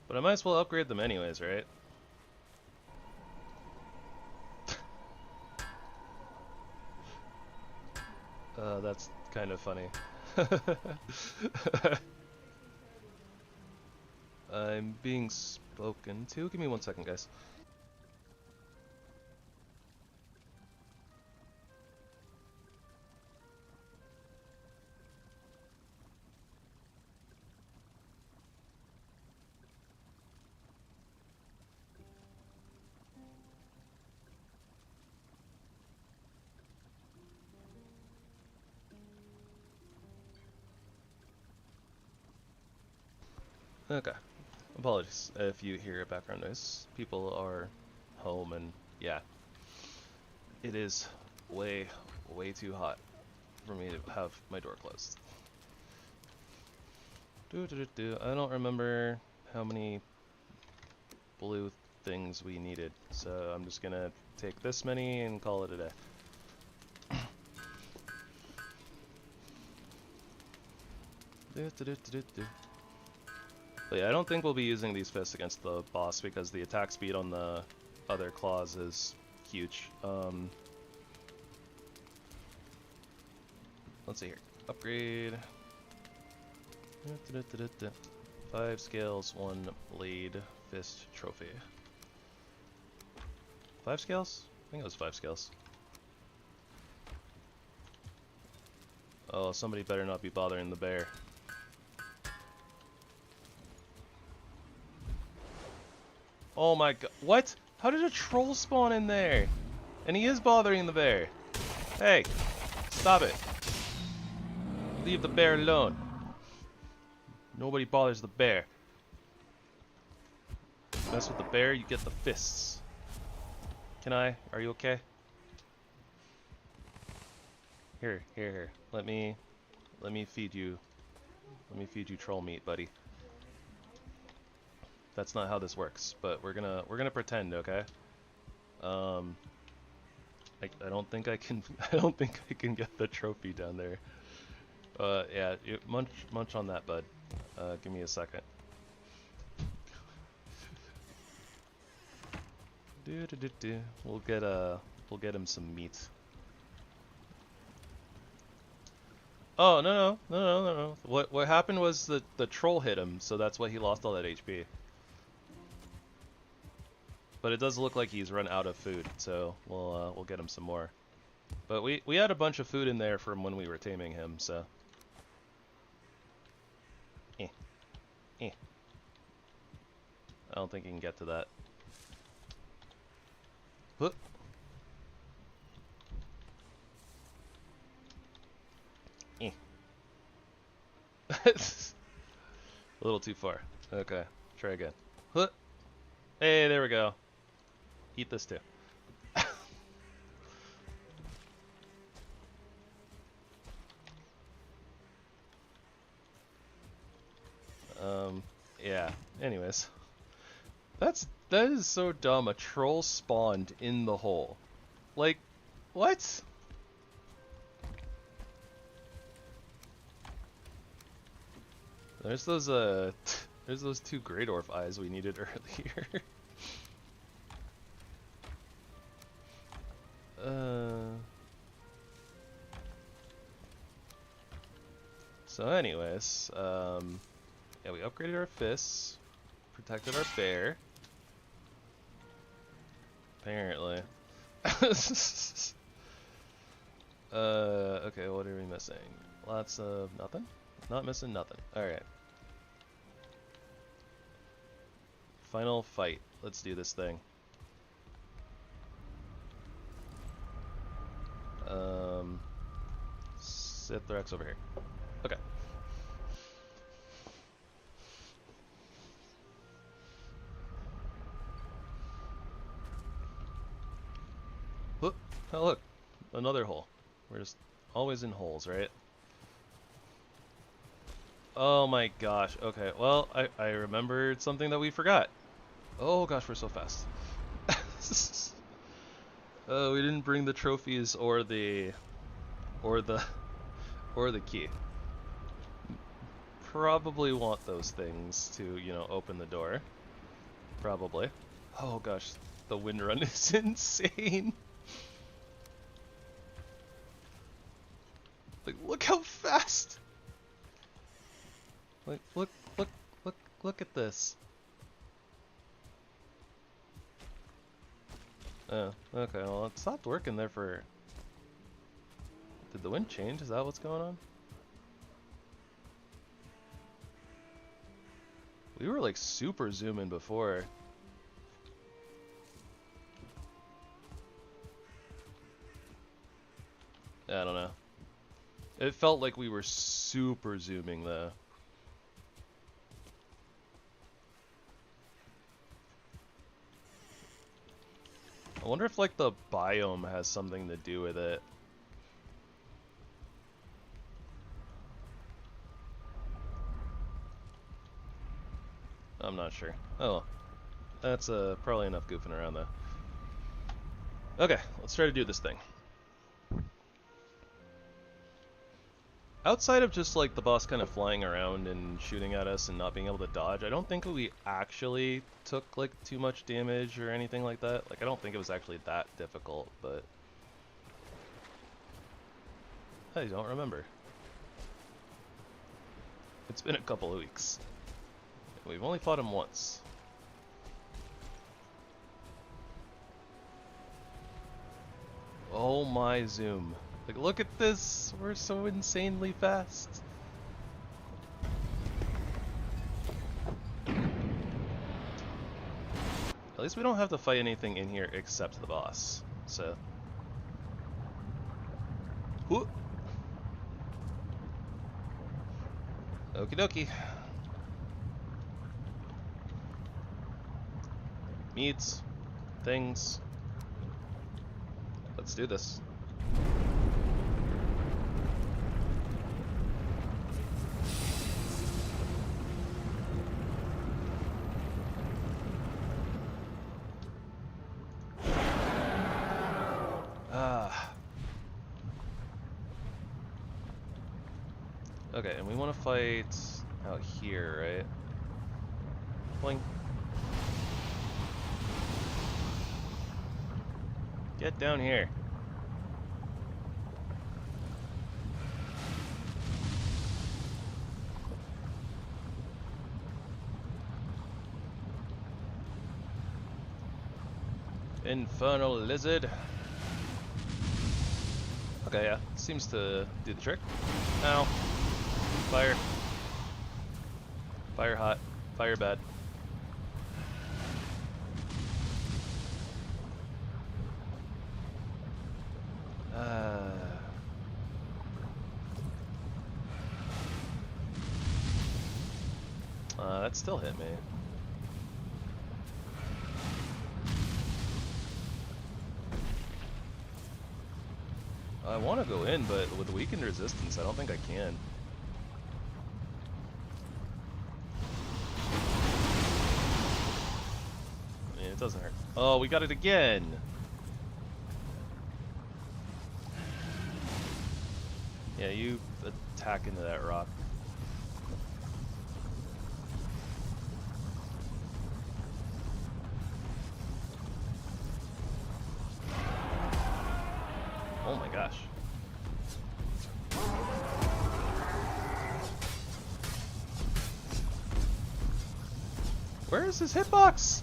But I might as well upgrade them anyways, right? That's kind of funny. I'm being spoken to. Give me 1 second, guys. Okay. Apologies if you hear background noise. People are home and yeah. It is way, way too hot for me to have my door closed. I don't remember how many blue things we needed, so I'm just gonna take this many and call it a day. But yeah, I don't think we'll be using these fists against the boss because the attack speed on the other claws is huge. Let's see here. Upgrade. 5 scales, 1 blade, fist, trophy. 5 scales? I think it was 5 scales. Oh, somebody better not be bothering the bear. Oh my god. What? How did a troll spawn in there? And he is bothering the bear. Hey, stop it. Leave the bear alone. Nobody bothers the bear. Mess with the bear, you get the fists. Can I? Are you okay? Here. Let me feed you. Let me feed you troll meat, buddy. That's not how this works, but we're gonna pretend, okay? I don't think I can I don't think I can get the trophy down there. Yeah, munch on that, bud. Give me a second. We'll get him some meat. Oh no. What happened was the troll hit him, so that's why he lost all that HP. But it does look like he's run out of food, so we'll get him some more. But we had a bunch of food in there from when we were taming him, so. I don't think he can get to that. Whoop. A little too far. Okay, try again. Whoop. Hey, there we go. Eat this too. Yeah. Anyways. That is so dumb. A troll spawned in the hole. Like, what? There's those there's those 2 Grey Dwarf eyes we needed earlier. So anyways, yeah, we upgraded our fists, protected our bear. Apparently. Okay, what are we missing? Lots of nothing? Not missing nothing. Alright. Final fight. Let's do this thing. Sithrex over here. Okay. Whoop. Oh look, another hole. We're just always in holes, right? Oh my gosh. Okay, well, I remembered something that we forgot. Oh gosh, we're so fast. We didn't bring the trophies or the key. Probably want those things to, you know, open the door. Probably. Oh gosh, the wind run is insane. Like, look how fast. Like, look at this. Oh, okay, well, it stopped working there for... Did the wind change? Is that what's going on? We were like super zooming before. I don't know. It felt like we were super zooming though. I wonder if like the biome has something to do with it. I'm not sure. Oh, that's probably enough goofing around though. Okay, let's try to do this thing. Outside of just like the boss kind of flying around and shooting at us and not being able to dodge, I don't think we actually took like too much damage or anything like that. Like I don't think it was actually that difficult, but I don't remember. It's been a couple of weeks. We've only fought him once. Oh my zoom. Like, look at this! We're so insanely fast! At least we don't have to fight anything in here except the boss, so... Whoop! Okie dokie. Meats. Things. Let's do this. Okay, and we want to fight out here, right? Boing. Get down here. Infernal lizard. Okay, yeah, seems to do the trick. Ow. Fire. Fire hot. Fire bad. That still hit me. I want to go in, but with weakened resistance, I don't think I can. I mean, it doesn't hurt. Oh, we got it again! Yeah, you attack into that rock. Oh my gosh. Where is his hitbox?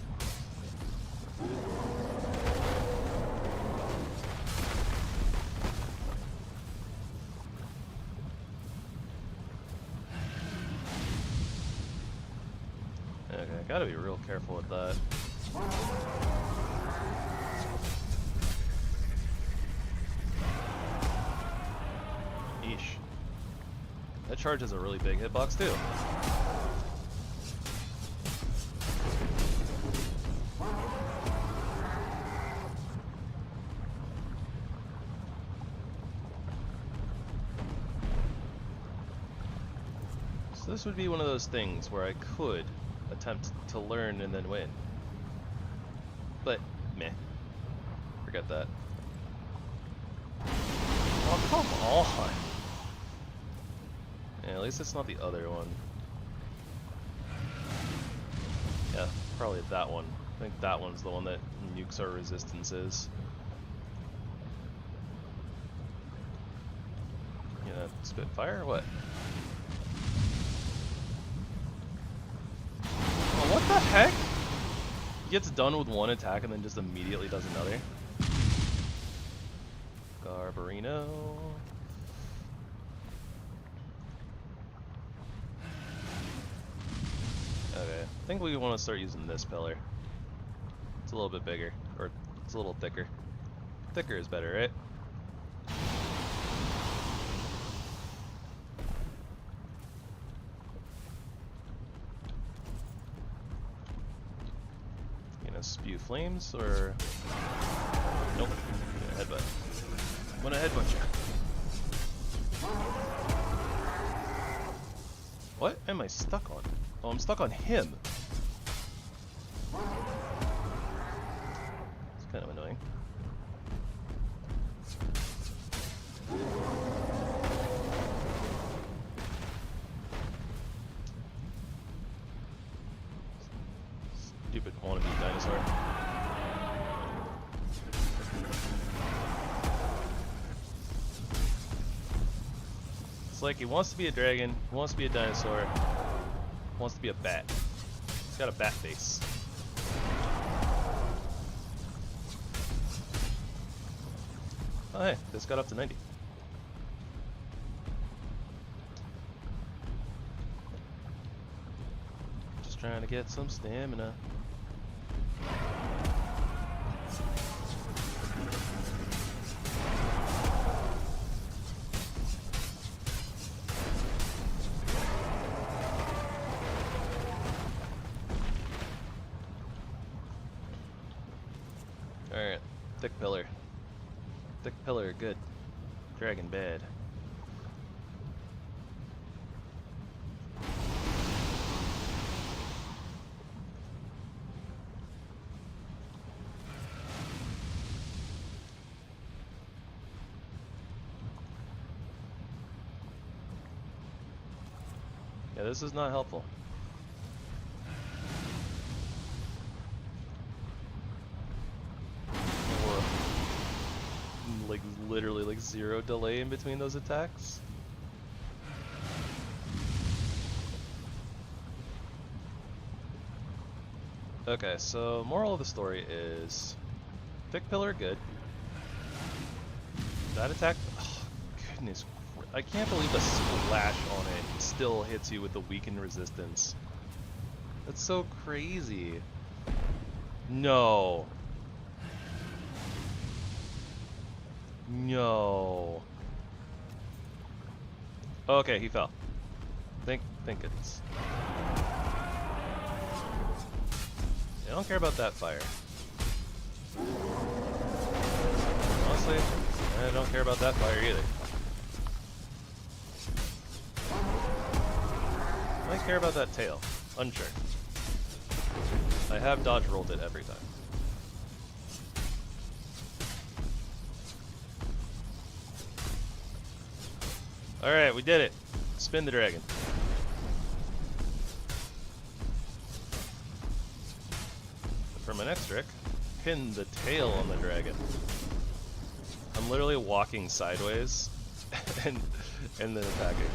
Okay, I gotta be real careful with that. Eesh. That charge has a really big hitbox too. So this would be one of those things where I could attempt to learn and then win. But, meh. Forget that. Oh, come on! Yeah, at least it's not the other one. Yeah, probably that one. I think that one's the one that nukes our resistances. You know, spit fire or what? Oh, what the heck? He gets done with one attack and then just immediately does another. Garbarino. Okay, I think we want to start using this pillar. It's a little bit bigger, or it's a little thicker. Thicker is better, right? You gonna spew flames, or... Nope, I'm gonna headbutt. I'm gonna headbutt you. What am I stuck on? Oh, I'm stuck on him. It's kind of annoying. Stupid wannabe dinosaur. It's like he wants to be a dragon, he wants to be a dinosaur, he wants to be a bat. He's got a bat face. Oh hey, this got up to 90. trying to get some stamina. Alright, thick pillar. Thick pillar, good. Dragon bad. Yeah, this is not helpful. Like literally like 0 delay in between those attacks. Okay, so moral of the story is thick pillar good. That attack, oh, goodness, I can't believe the splash on it still hits you with the weakened resistance. That's so crazy. No. No. Okay, he fell. Thank goodness. I don't care about that fire. Honestly, I don't care about that fire either. I might care about that tail. Unsure. I have dodge rolled it every time. Alright, we did it. Spin the dragon. For my next trick, pin the tail on the dragon. I'm literally walking sideways and then attacking.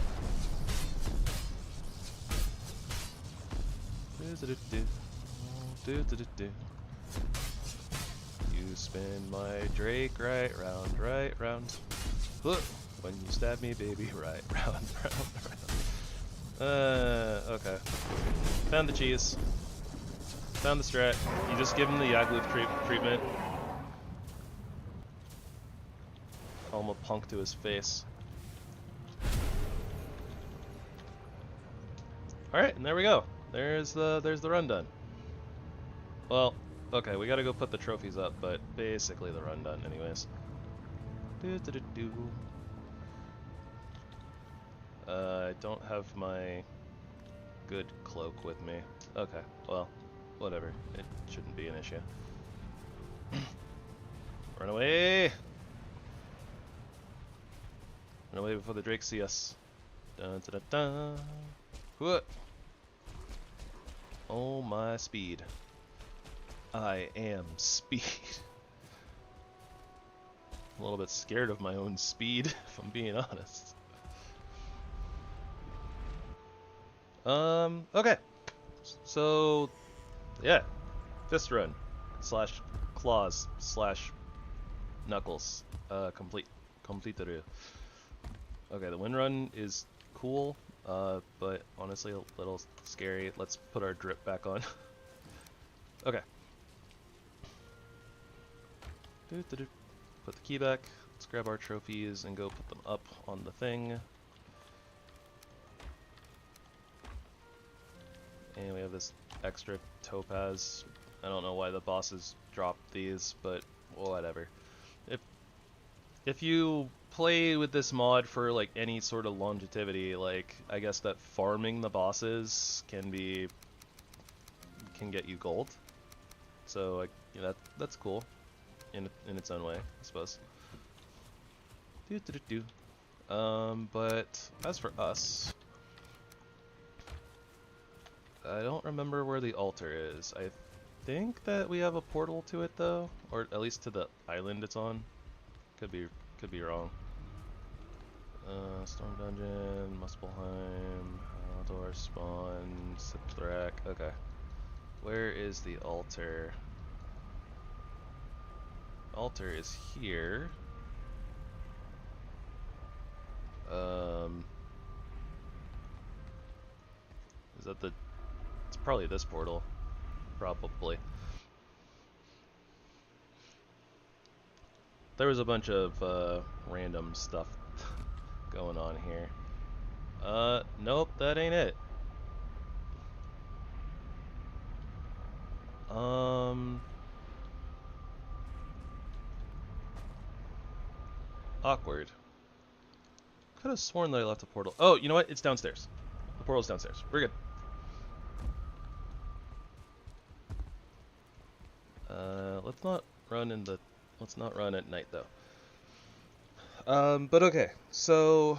You spin my drake right round. Look, when you stab me, baby, right round. Okay. Found the cheese. Found the strat. You just give him the EpicLoot treatment. Call him a punk to his face. Alright, and there we go. There's the run done. Well, okay, we gotta go put the trophies up, but basically the run done anyways. I don't have my good cloak with me. Okay, well, whatever. It shouldn't be an issue. Run away! Run away before the drakes see us. Dun dun dun dun. Oh my speed. I am speed. I'm a little bit scared of my own speed, if I'm being honest. Okay. So, yeah. Fist run. Slash claws. Slash knuckles. Complete. Completed. Okay, the wind run is cool, but honestly a little scary. Let's put our drip back on. Okay. Put the key back. Let's grab our trophies and go put them up on the thing. And we have this extra topaz. I don't know why the bosses dropped these, but whatever. If you play with this mod for like any sort of longevity, like I guess that farming the bosses can get you gold. So like, you know, that's cool in its own way, I suppose. But as for us, I don't remember where the altar is. I think that we have a portal to it though, or at least to the island it's on. Could be wrong. Storm Dungeon, Muspelheim, Outdoor Spawn, Sipthrak. Okay. Where is the altar? Altar is here. Is that the... It's probably this portal. Probably. There was a bunch of random stuff going on here. Nope, that ain't it. Awkward. Could have sworn that I left a portal. Oh, you know what? It's downstairs. The portal's downstairs. We're good. Let's not run at night though. But okay. So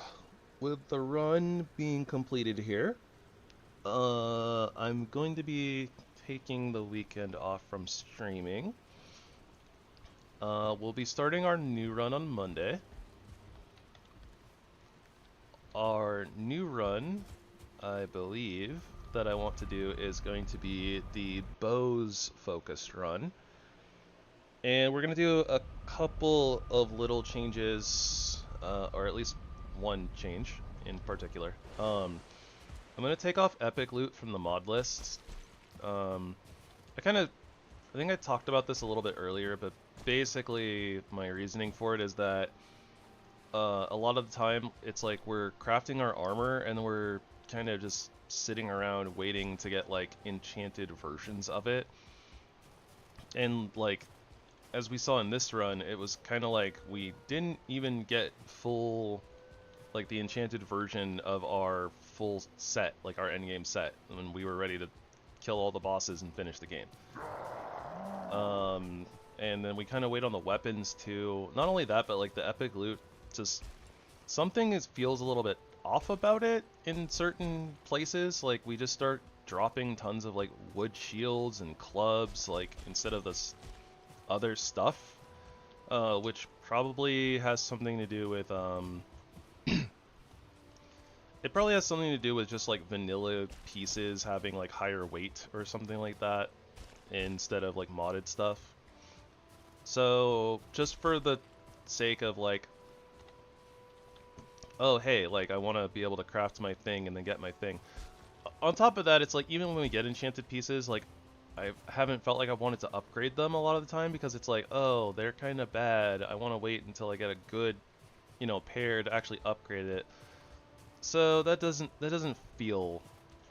with the run being completed here, I'm going to be taking the weekend off from streaming. We'll be starting our new run on Monday. Our new run, I believe, that I want to do is going to be the bows focused run. And we're going to do a couple of little changes, or at least one change in particular. I'm going to take off EpicLoot from the mod list. I think I talked about this a little bit earlier, but basically my reasoning for it is that a lot of the time it's like we're crafting our armor and we're kind of just sitting around waiting to get like enchanted versions of it. And like as we saw in this run, it was kind of like we didn't even get full, like the enchanted version of our full set, like our endgame set, when we were ready to kill all the bosses and finish the game. And then we kind of wait on the weapons too. Not only that, but like the EpicLoot, just something feels a little bit off about it in certain places. Like we just start dropping tons of like wood shields and clubs, like instead of this other stuff, which probably has something to do with it probably has something to do with just like vanilla pieces having like higher weight or something like that instead of like modded stuff. So just for the sake of like, oh hey, like I want to be able to craft my thing and then get my thing. On top of that, it's like even when we get enchanted pieces, like I haven't felt like I wanted to upgrade them a lot of the time because it's like, oh, they're kind of bad. I want to wait until I get a good, you know, pair to actually upgrade it. So that doesn't feel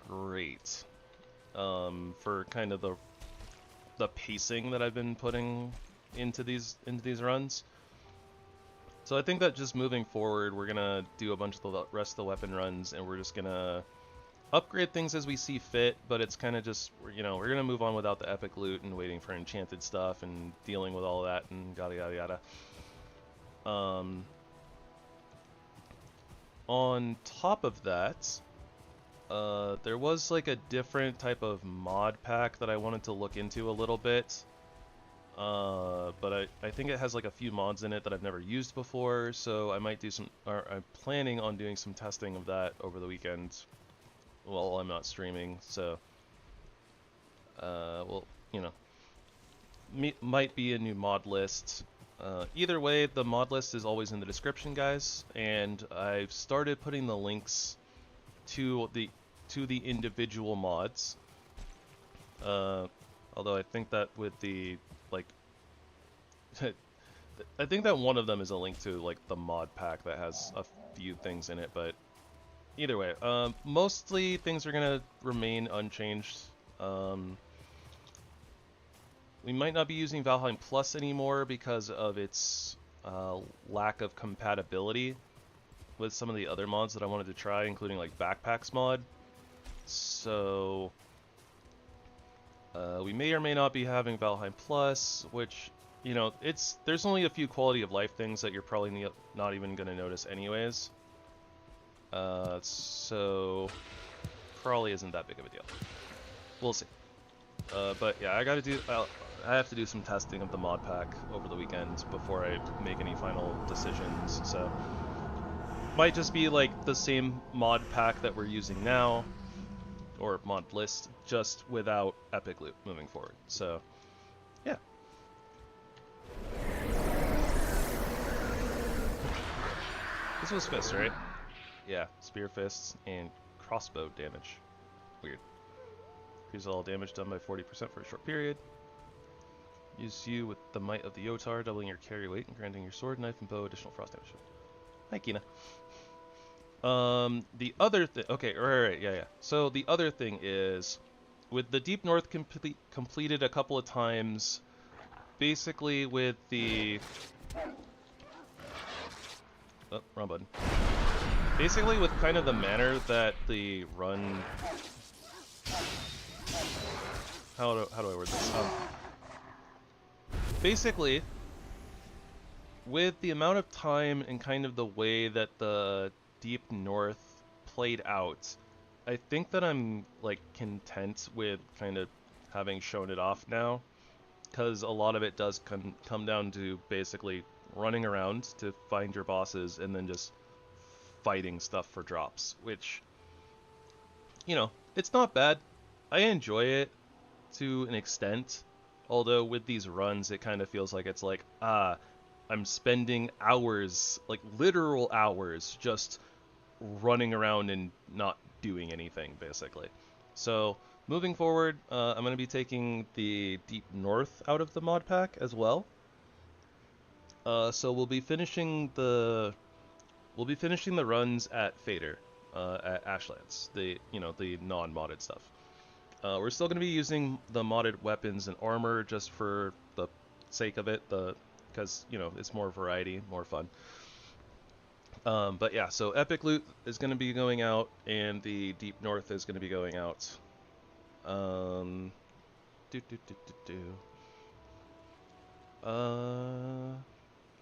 great for kind of the pacing that I've been putting into these runs. So I think that just moving forward, we're gonna do a bunch of the rest of the weapon runs, and we're just gonna upgrade things as we see fit. But it's kind of just, you know, we're gonna move on without the EpicLoot and waiting for enchanted stuff and dealing with all that and yada yada yada. On top of that, there was like a different type of mod pack that I wanted to look into a little bit. But I think it has like a few mods in it that I've never used before, so I might do some, or I'm planning on doing some testing of that over the weekend while I'm not streaming, so, well, you know, might be a new mod list. Either way, the mod list is always in the description, guys, and I've started putting the links to the individual mods. Although I think that with the, like, I think that one of them is a link to, like, the mod pack that has a few things in it, but either way, mostly things are gonna remain unchanged. We might not be using Valheim Plus anymore because of its lack of compatibility with some of the other mods that I wanted to try, including like Backpacks mod. So we may or may not be having Valheim Plus, which, you know, there's only a few quality of life things that you're probably not even going to notice anyways. So probably isn't that big of a deal. We'll see. But yeah, I have to do some testing of the mod pack over the weekend before I make any final decisions. So might just be like the same mod pack that we're using now, or mod list, just without EpicLoot moving forward. So yeah. This was fists, right? Yeah, spear fists and crossbow damage. Weird. Increase all damage done by 40% for a short period. Use you with the might of the Yotar, doubling your carry weight and granting your sword, knife, and bow additional frost damage. Hi, Kina. The other thing... Okay, right, yeah. So the other thing is, with the Deep North completed a couple of times, basically with the... Oh, wrong button. Basically with kind of the manner that the run... How do I word this? Basically, with the amount of time and kind of the way that the Deep North played out, I think that I'm like content with kind of having shown it off now, because a lot of it does come down to basically running around to find your bosses and then just fighting stuff for drops, which, you know, it's not bad. I enjoy it to an extent, although with these runs it kind of feels like it's like, I'm spending hours, like literal hours, just running around and not doing anything, basically. So, moving forward, I'm going to be taking the Deep North out of the mod pack as well. So we'll be finishing the runs at Fader, at Ashlands, the non-modded stuff. We're still going to be using the modded weapons and armor just for the sake of it, because it's more variety, more fun. But yeah, so EpicLoot is going to be going out, and the Deep North is going to be going out. Other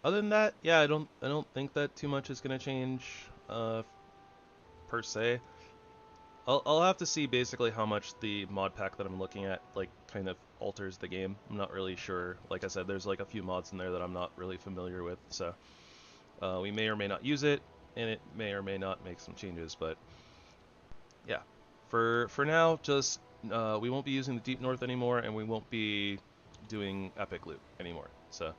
than that, yeah, I don't think that too much is going to change, per se. I'll have to see basically how much the mod pack that I'm looking at like kind of alters the game. I'm not really sure. Like I said, there's like a few mods in there that I'm not really familiar with, so we may or may not use it, and it may or may not make some changes. But yeah, for now, just we won't be using the Deep North anymore, and we won't be doing EpicLoot anymore. So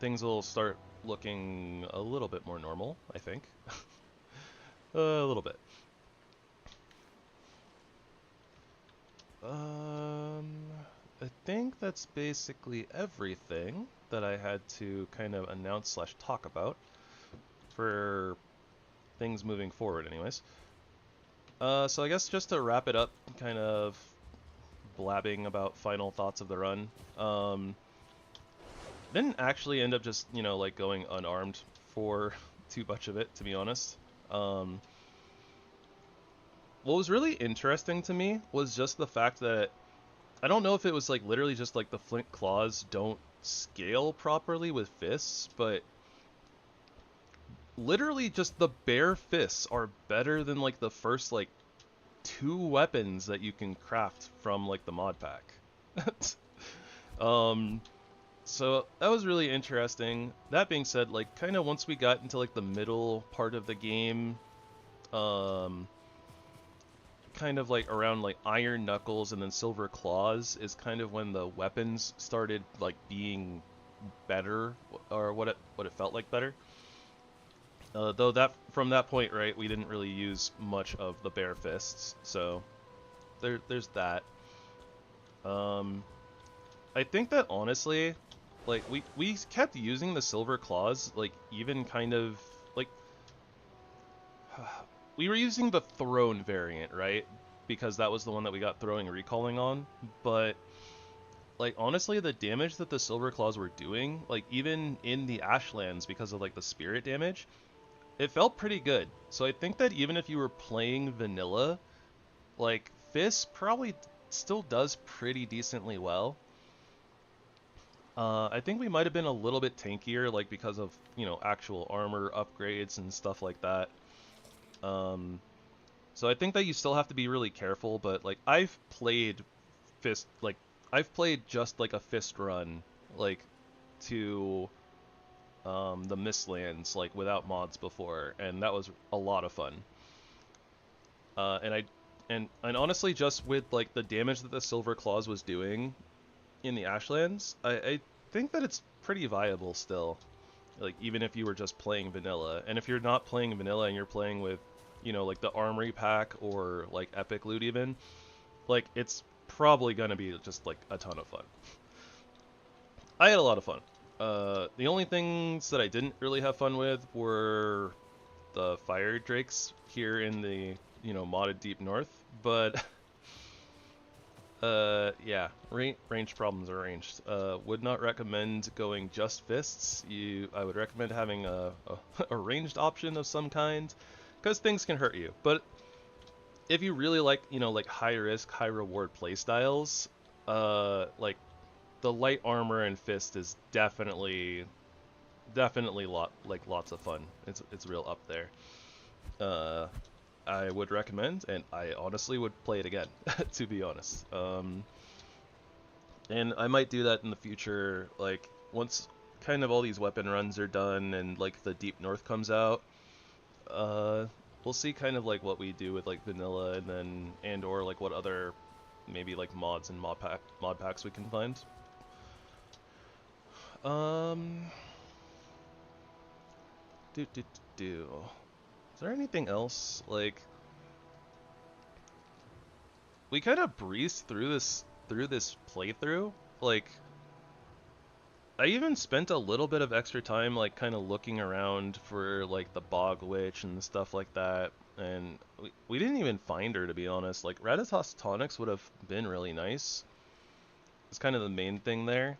things will start looking a little bit more normal, I think. A little bit. I think that's basically everything that I had to kind of announce / talk about for things moving forward anyways. So I guess just to wrap it up, kind of blabbing about final thoughts of the run. Didn't actually end up just, like going unarmed for too much of it, to be honest. What was really interesting to me was just the fact that I don't know if it was like literally just like the flint claws don't scale properly with fists, but literally just the bare fists are better than like the first like 2 weapons that you can craft from like the mod pack. So that was really interesting. That being said, like kind of once we got into like the middle part of the game, kind of like around like Iron Knuckles and then Silver Claws is kind of when the weapons started like being better, or what it felt like better. Though that from that point, right, we didn't really use much of the bare fists, so there's that. I think that honestly, like we kept using the Silver Claws, like even kind of like we were using the Throne variant, right? Because that was the one that we got throwing recalling on. But, like, honestly, the damage that the Silver Claws were doing, like, even in the Ashlands, because of, like, the spirit damage, it felt pretty good. So I think that even if you were playing vanilla, like, Fist probably still does pretty decently well. I think we might have been a little bit tankier, like, because of, actual armor upgrades and stuff like that. So I think that you still have to be really careful, but like I've played Fist, like I've played just like a Fist run, like to the Mistlands, like without mods before, and that was a lot of fun. And honestly, just with like the damage that the Silver Claws was doing in the Ashlands, I think that it's pretty viable still. Like even if you were just playing vanilla, and if you're not playing vanilla and you're playing with like the Armory pack or like EpicLoot even, like it's probably gonna be just like a ton of fun. I had a lot of fun. The only things that I didn't really have fun with were the fire drakes here in the, modded deep north, but yeah, range problems are ranged. Would not recommend going just fists. I would recommend having a ranged option of some kind, because things can hurt you. But if you really like, like high risk, high reward playstyles, like the light armor and fist is definitely lots of fun. It's real up there. I would recommend, and I honestly would play it again, to be honest. And I might do that in the future, like once kind of all these weapon runs are done and like the Deep North comes out. We'll see kind of like what we do with like vanilla and then or like what other maybe like mods and mod packs we can find. Is there anything else? Like, we kind of breezed through this playthrough. Like, I even spent a little bit of extra time like kind of looking around for like the bog witch and stuff like that, and we didn't even find her, to be honest. Like, Rathatos tonics would have been really nice. It's kind of the main thing there.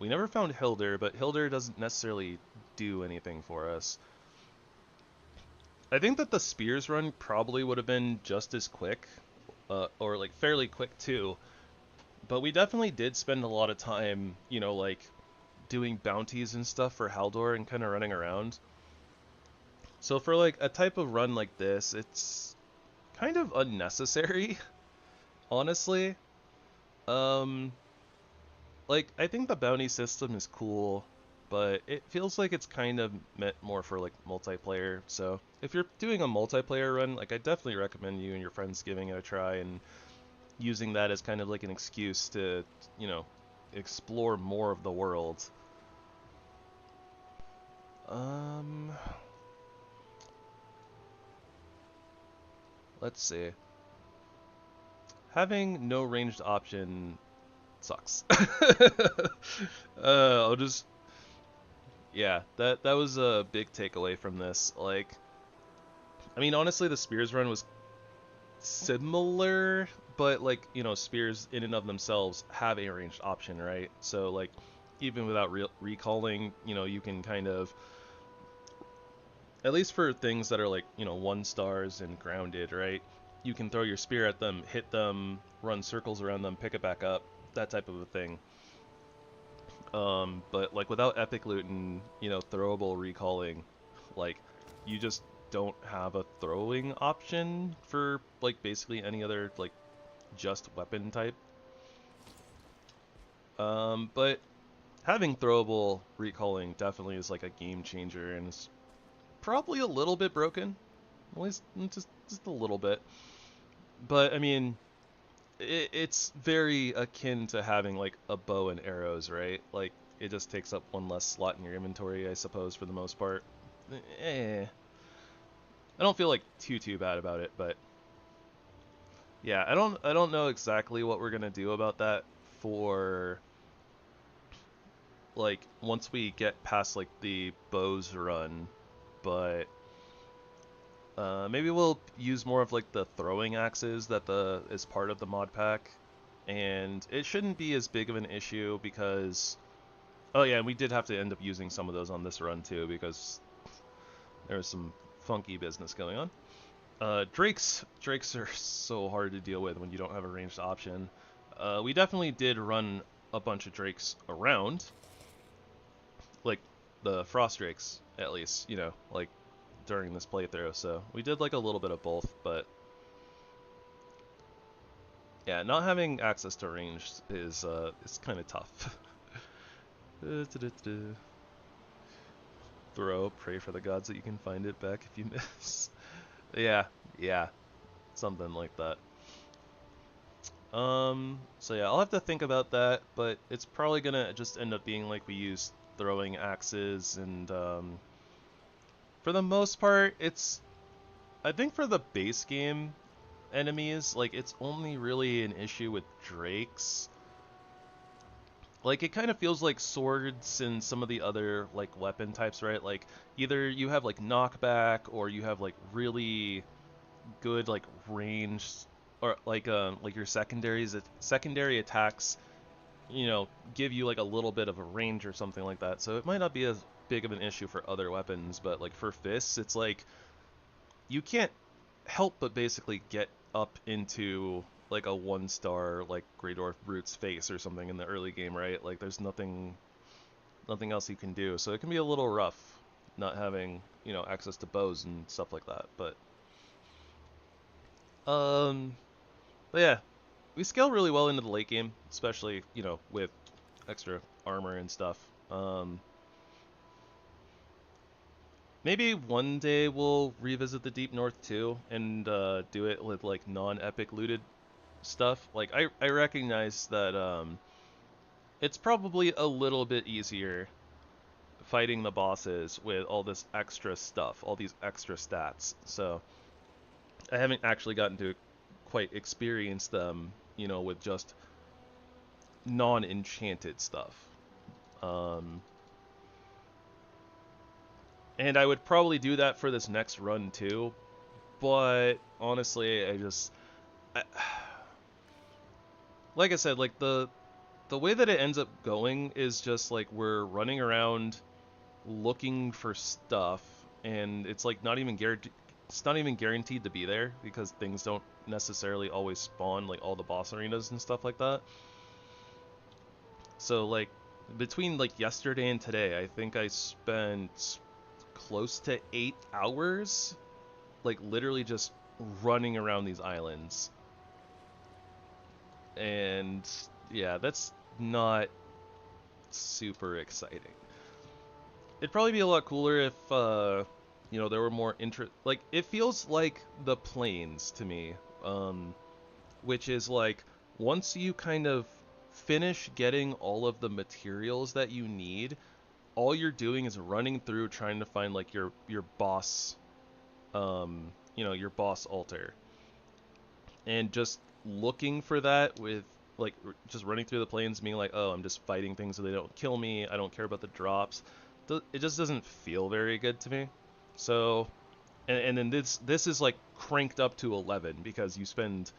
We never found Hildur, but Hildur doesn't necessarily do anything for us. I think that the Spears run probably would have been just as quick, or like fairly quick too, but we definitely did spend a lot of time, like doing bounties and stuff for Haldor and kind of running around. So for like a type of run like this, it's kind of unnecessary, honestly. Like, I think the bounty system is cool, but it feels like it's kind of meant more for, like, multiplayer. So, if you're doing a multiplayer run, like, I definitely recommend you and your friends giving it a try and using that as kind of like an excuse to, explore more of the world. Let's see. Having no ranged option sucks. I'll just, yeah, that was a big takeaway from this. Like, I mean, honestly, the Spears run was similar, but like, Spears in and of themselves have a ranged option, right? So like, even without recalling, you can kind of, at least for things that are like, 1 stars and grounded, right? You can throw your spear at them, hit them, run circles around them, pick it back up, that type of a thing. But like without EpicLoot and, throwable recalling, like, you just don't have a throwing option for like basically any other like just weapon type. But having throwable recalling definitely is like a game changer, and it's probably a little bit broken, at least just a little bit. But I mean, it's very akin to having like a bow and arrows, right? Like, it just takes up 1 less slot in your inventory, I suppose, for the most part. I don't feel like too bad about it, but yeah, I don't know exactly what we're gonna do about that for like once we get past like the bows run, but maybe we'll use more of like the throwing axes that is part of the mod pack, and it shouldn't be as big of an issue because, oh yeah, we did have to end up using some of those on this run too because there was some funky business going on. Drakes are so hard to deal with when you don't have a ranged option. We definitely did run a bunch of Drakes around, like the Frost Drakes at least, like during this playthrough, so we did like a little bit of both, but yeah, not having access to ranged is kind of tough. Throw, pray for the gods that you can find it back if you miss. Yeah, something like that. So yeah, I'll have to think about that, but it's probably gonna just end up being like we use throwing axes, and for the most part, I think for the base game, enemies. Like, it's only really an issue with drakes. Like, it kind of feels like swords and some of the other, like, weapon types, right? Like, either you have, like, knockback, or you have, like, really good, like, range, or, like your secondary attacks, you know, give you, like, a little bit of a range or something like that. So it might not be as big of an issue for other weapons, but, like, for fists, it's like, you can't help but basically get up into like a 1-star like Grey Dwarf Brute's face or something in the early game, right? Like there's nothing else you can do. So it can be a little rough not having, you know, access to bows and stuff like that. Um but yeah, we scale really well into the late game, especially, you know, with extra armor and stuff. Maybe one day we'll revisit the Deep North too and do it with like non-epic looted stuff. Like I recognize that it's probably a little bit easier fighting the bosses with all this extra stuff, all these extra stats. So I haven't actually gotten to quite experience them, you know, with just non-enchanted stuff. And I would probably do that for this next run too, but honestly, like I said, like the way that it ends up going is just like we're running around looking for stuff, and it's like not even guaranteed to be there because things don't necessarily always spawn, like all the boss arenas and stuff like that. So like between like yesterday and today, I think I spent close to 8 hours like literally just running around these islands. And yeah, that's not super exciting. It'd probably be a lot cooler if, you know, there were more like, it feels like the plains to me, which is like, once you kind of finish getting all of the materials that you need, all you're doing is running through trying to find, like, your boss, you know, your boss altar. And just looking for that with, like, just running through the plains, being like, oh, I'm just fighting things so they don't kill me, I don't care about the drops. It just doesn't feel very good to me. So, and then this is like cranked up to 11 because you spend.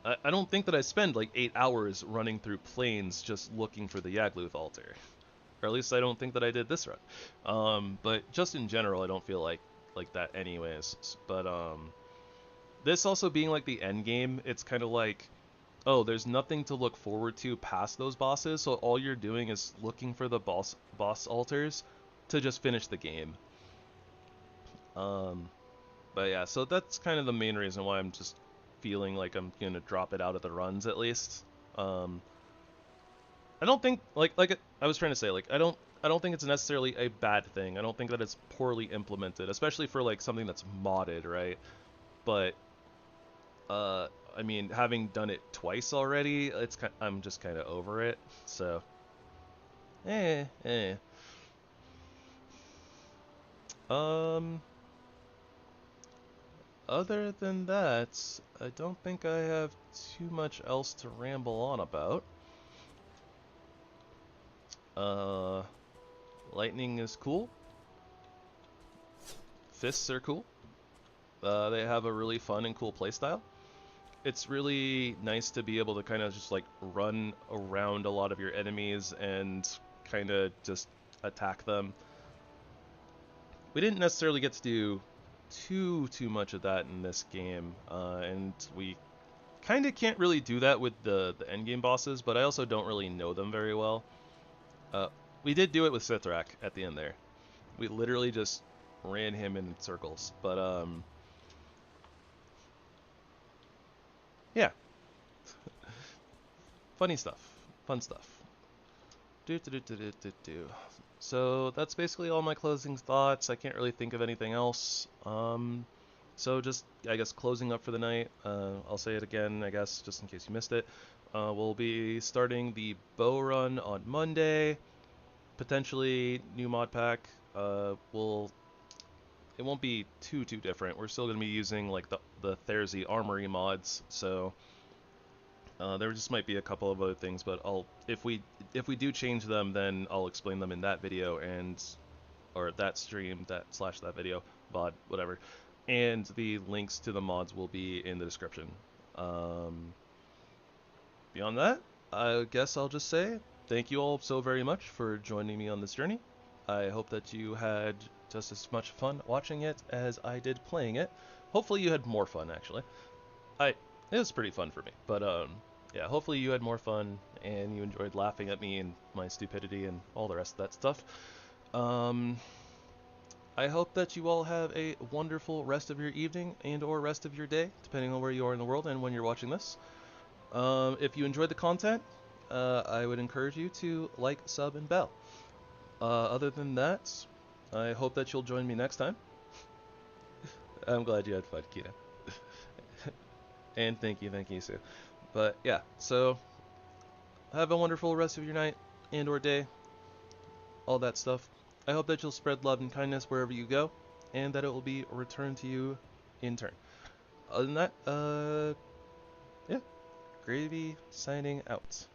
I don't think that I spend like 8 hours running through plains just looking for the Yagluth altar, or at least I don't think that I did this run. But just in general, I don't feel like that anyways. But this also being like the end game, it's kind of like, oh, there's nothing to look forward to past those bosses, so all you're doing is looking for the boss altars to just finish the game. But yeah, so that's kind of the main reason why I'm just feeling like I'm gonna drop it out of the runs at least. I don't think like I was trying to say, like I don't think it's necessarily a bad thing. I don't think that it's poorly implemented, especially for like something that's modded, right? But I mean, having done it twice already, I'm just kind of over it. So, eh. Um, Other than that, I don't think I have too much else to ramble on about. Lightning is cool. Fists are cool. They have a really fun and cool playstyle. It's really nice to be able to kind of just like run around a lot of your enemies and kind of just attack them. We didn't necessarily get to do too much of that in this game, and we kind of can't really do that with the endgame bosses, but I also don't really know them very well. We did do it with Sithrak at the end there. We literally just ran him in circles, but yeah. Funny stuff. Fun stuff. So that's basically all my closing thoughts. I can't really think of anything else. So just, I guess, closing up for the night. I'll say it again, I guess, just in case you missed it. We'll be starting the bow run on Monday. Potentially new mod pack. it won't be too different. We're still going to be using like the Therzie Armory mods, so there just might be a couple of other things, but if we do change them, then I'll explain them in that video or that stream, that video, VOD, whatever. And the links to the mods will be in the description. Beyond that, I guess I'll just say thank you all so very much for joining me on this journey. I hope that you had just as much fun watching it as I did playing it. Hopefully you had more fun, actually. It was pretty fun for me, but yeah, hopefully you had more fun and you enjoyed laughing at me and my stupidity and all the rest of that stuff. I hope that you all have a wonderful rest of your evening and or rest of your day, depending on where you are in the world and when you're watching this. If you enjoyed the content, I would encourage you to like, sub, and bell. Other than that, I hope that you'll join me next time. I'm glad you had fun, Kina. And thank you, Sue. But yeah, so have a wonderful rest of your night and or day. All that stuff. I hope that you'll spread love and kindness wherever you go, and that it will be returned to you in turn. Other than that, yeah, Gravy signing out.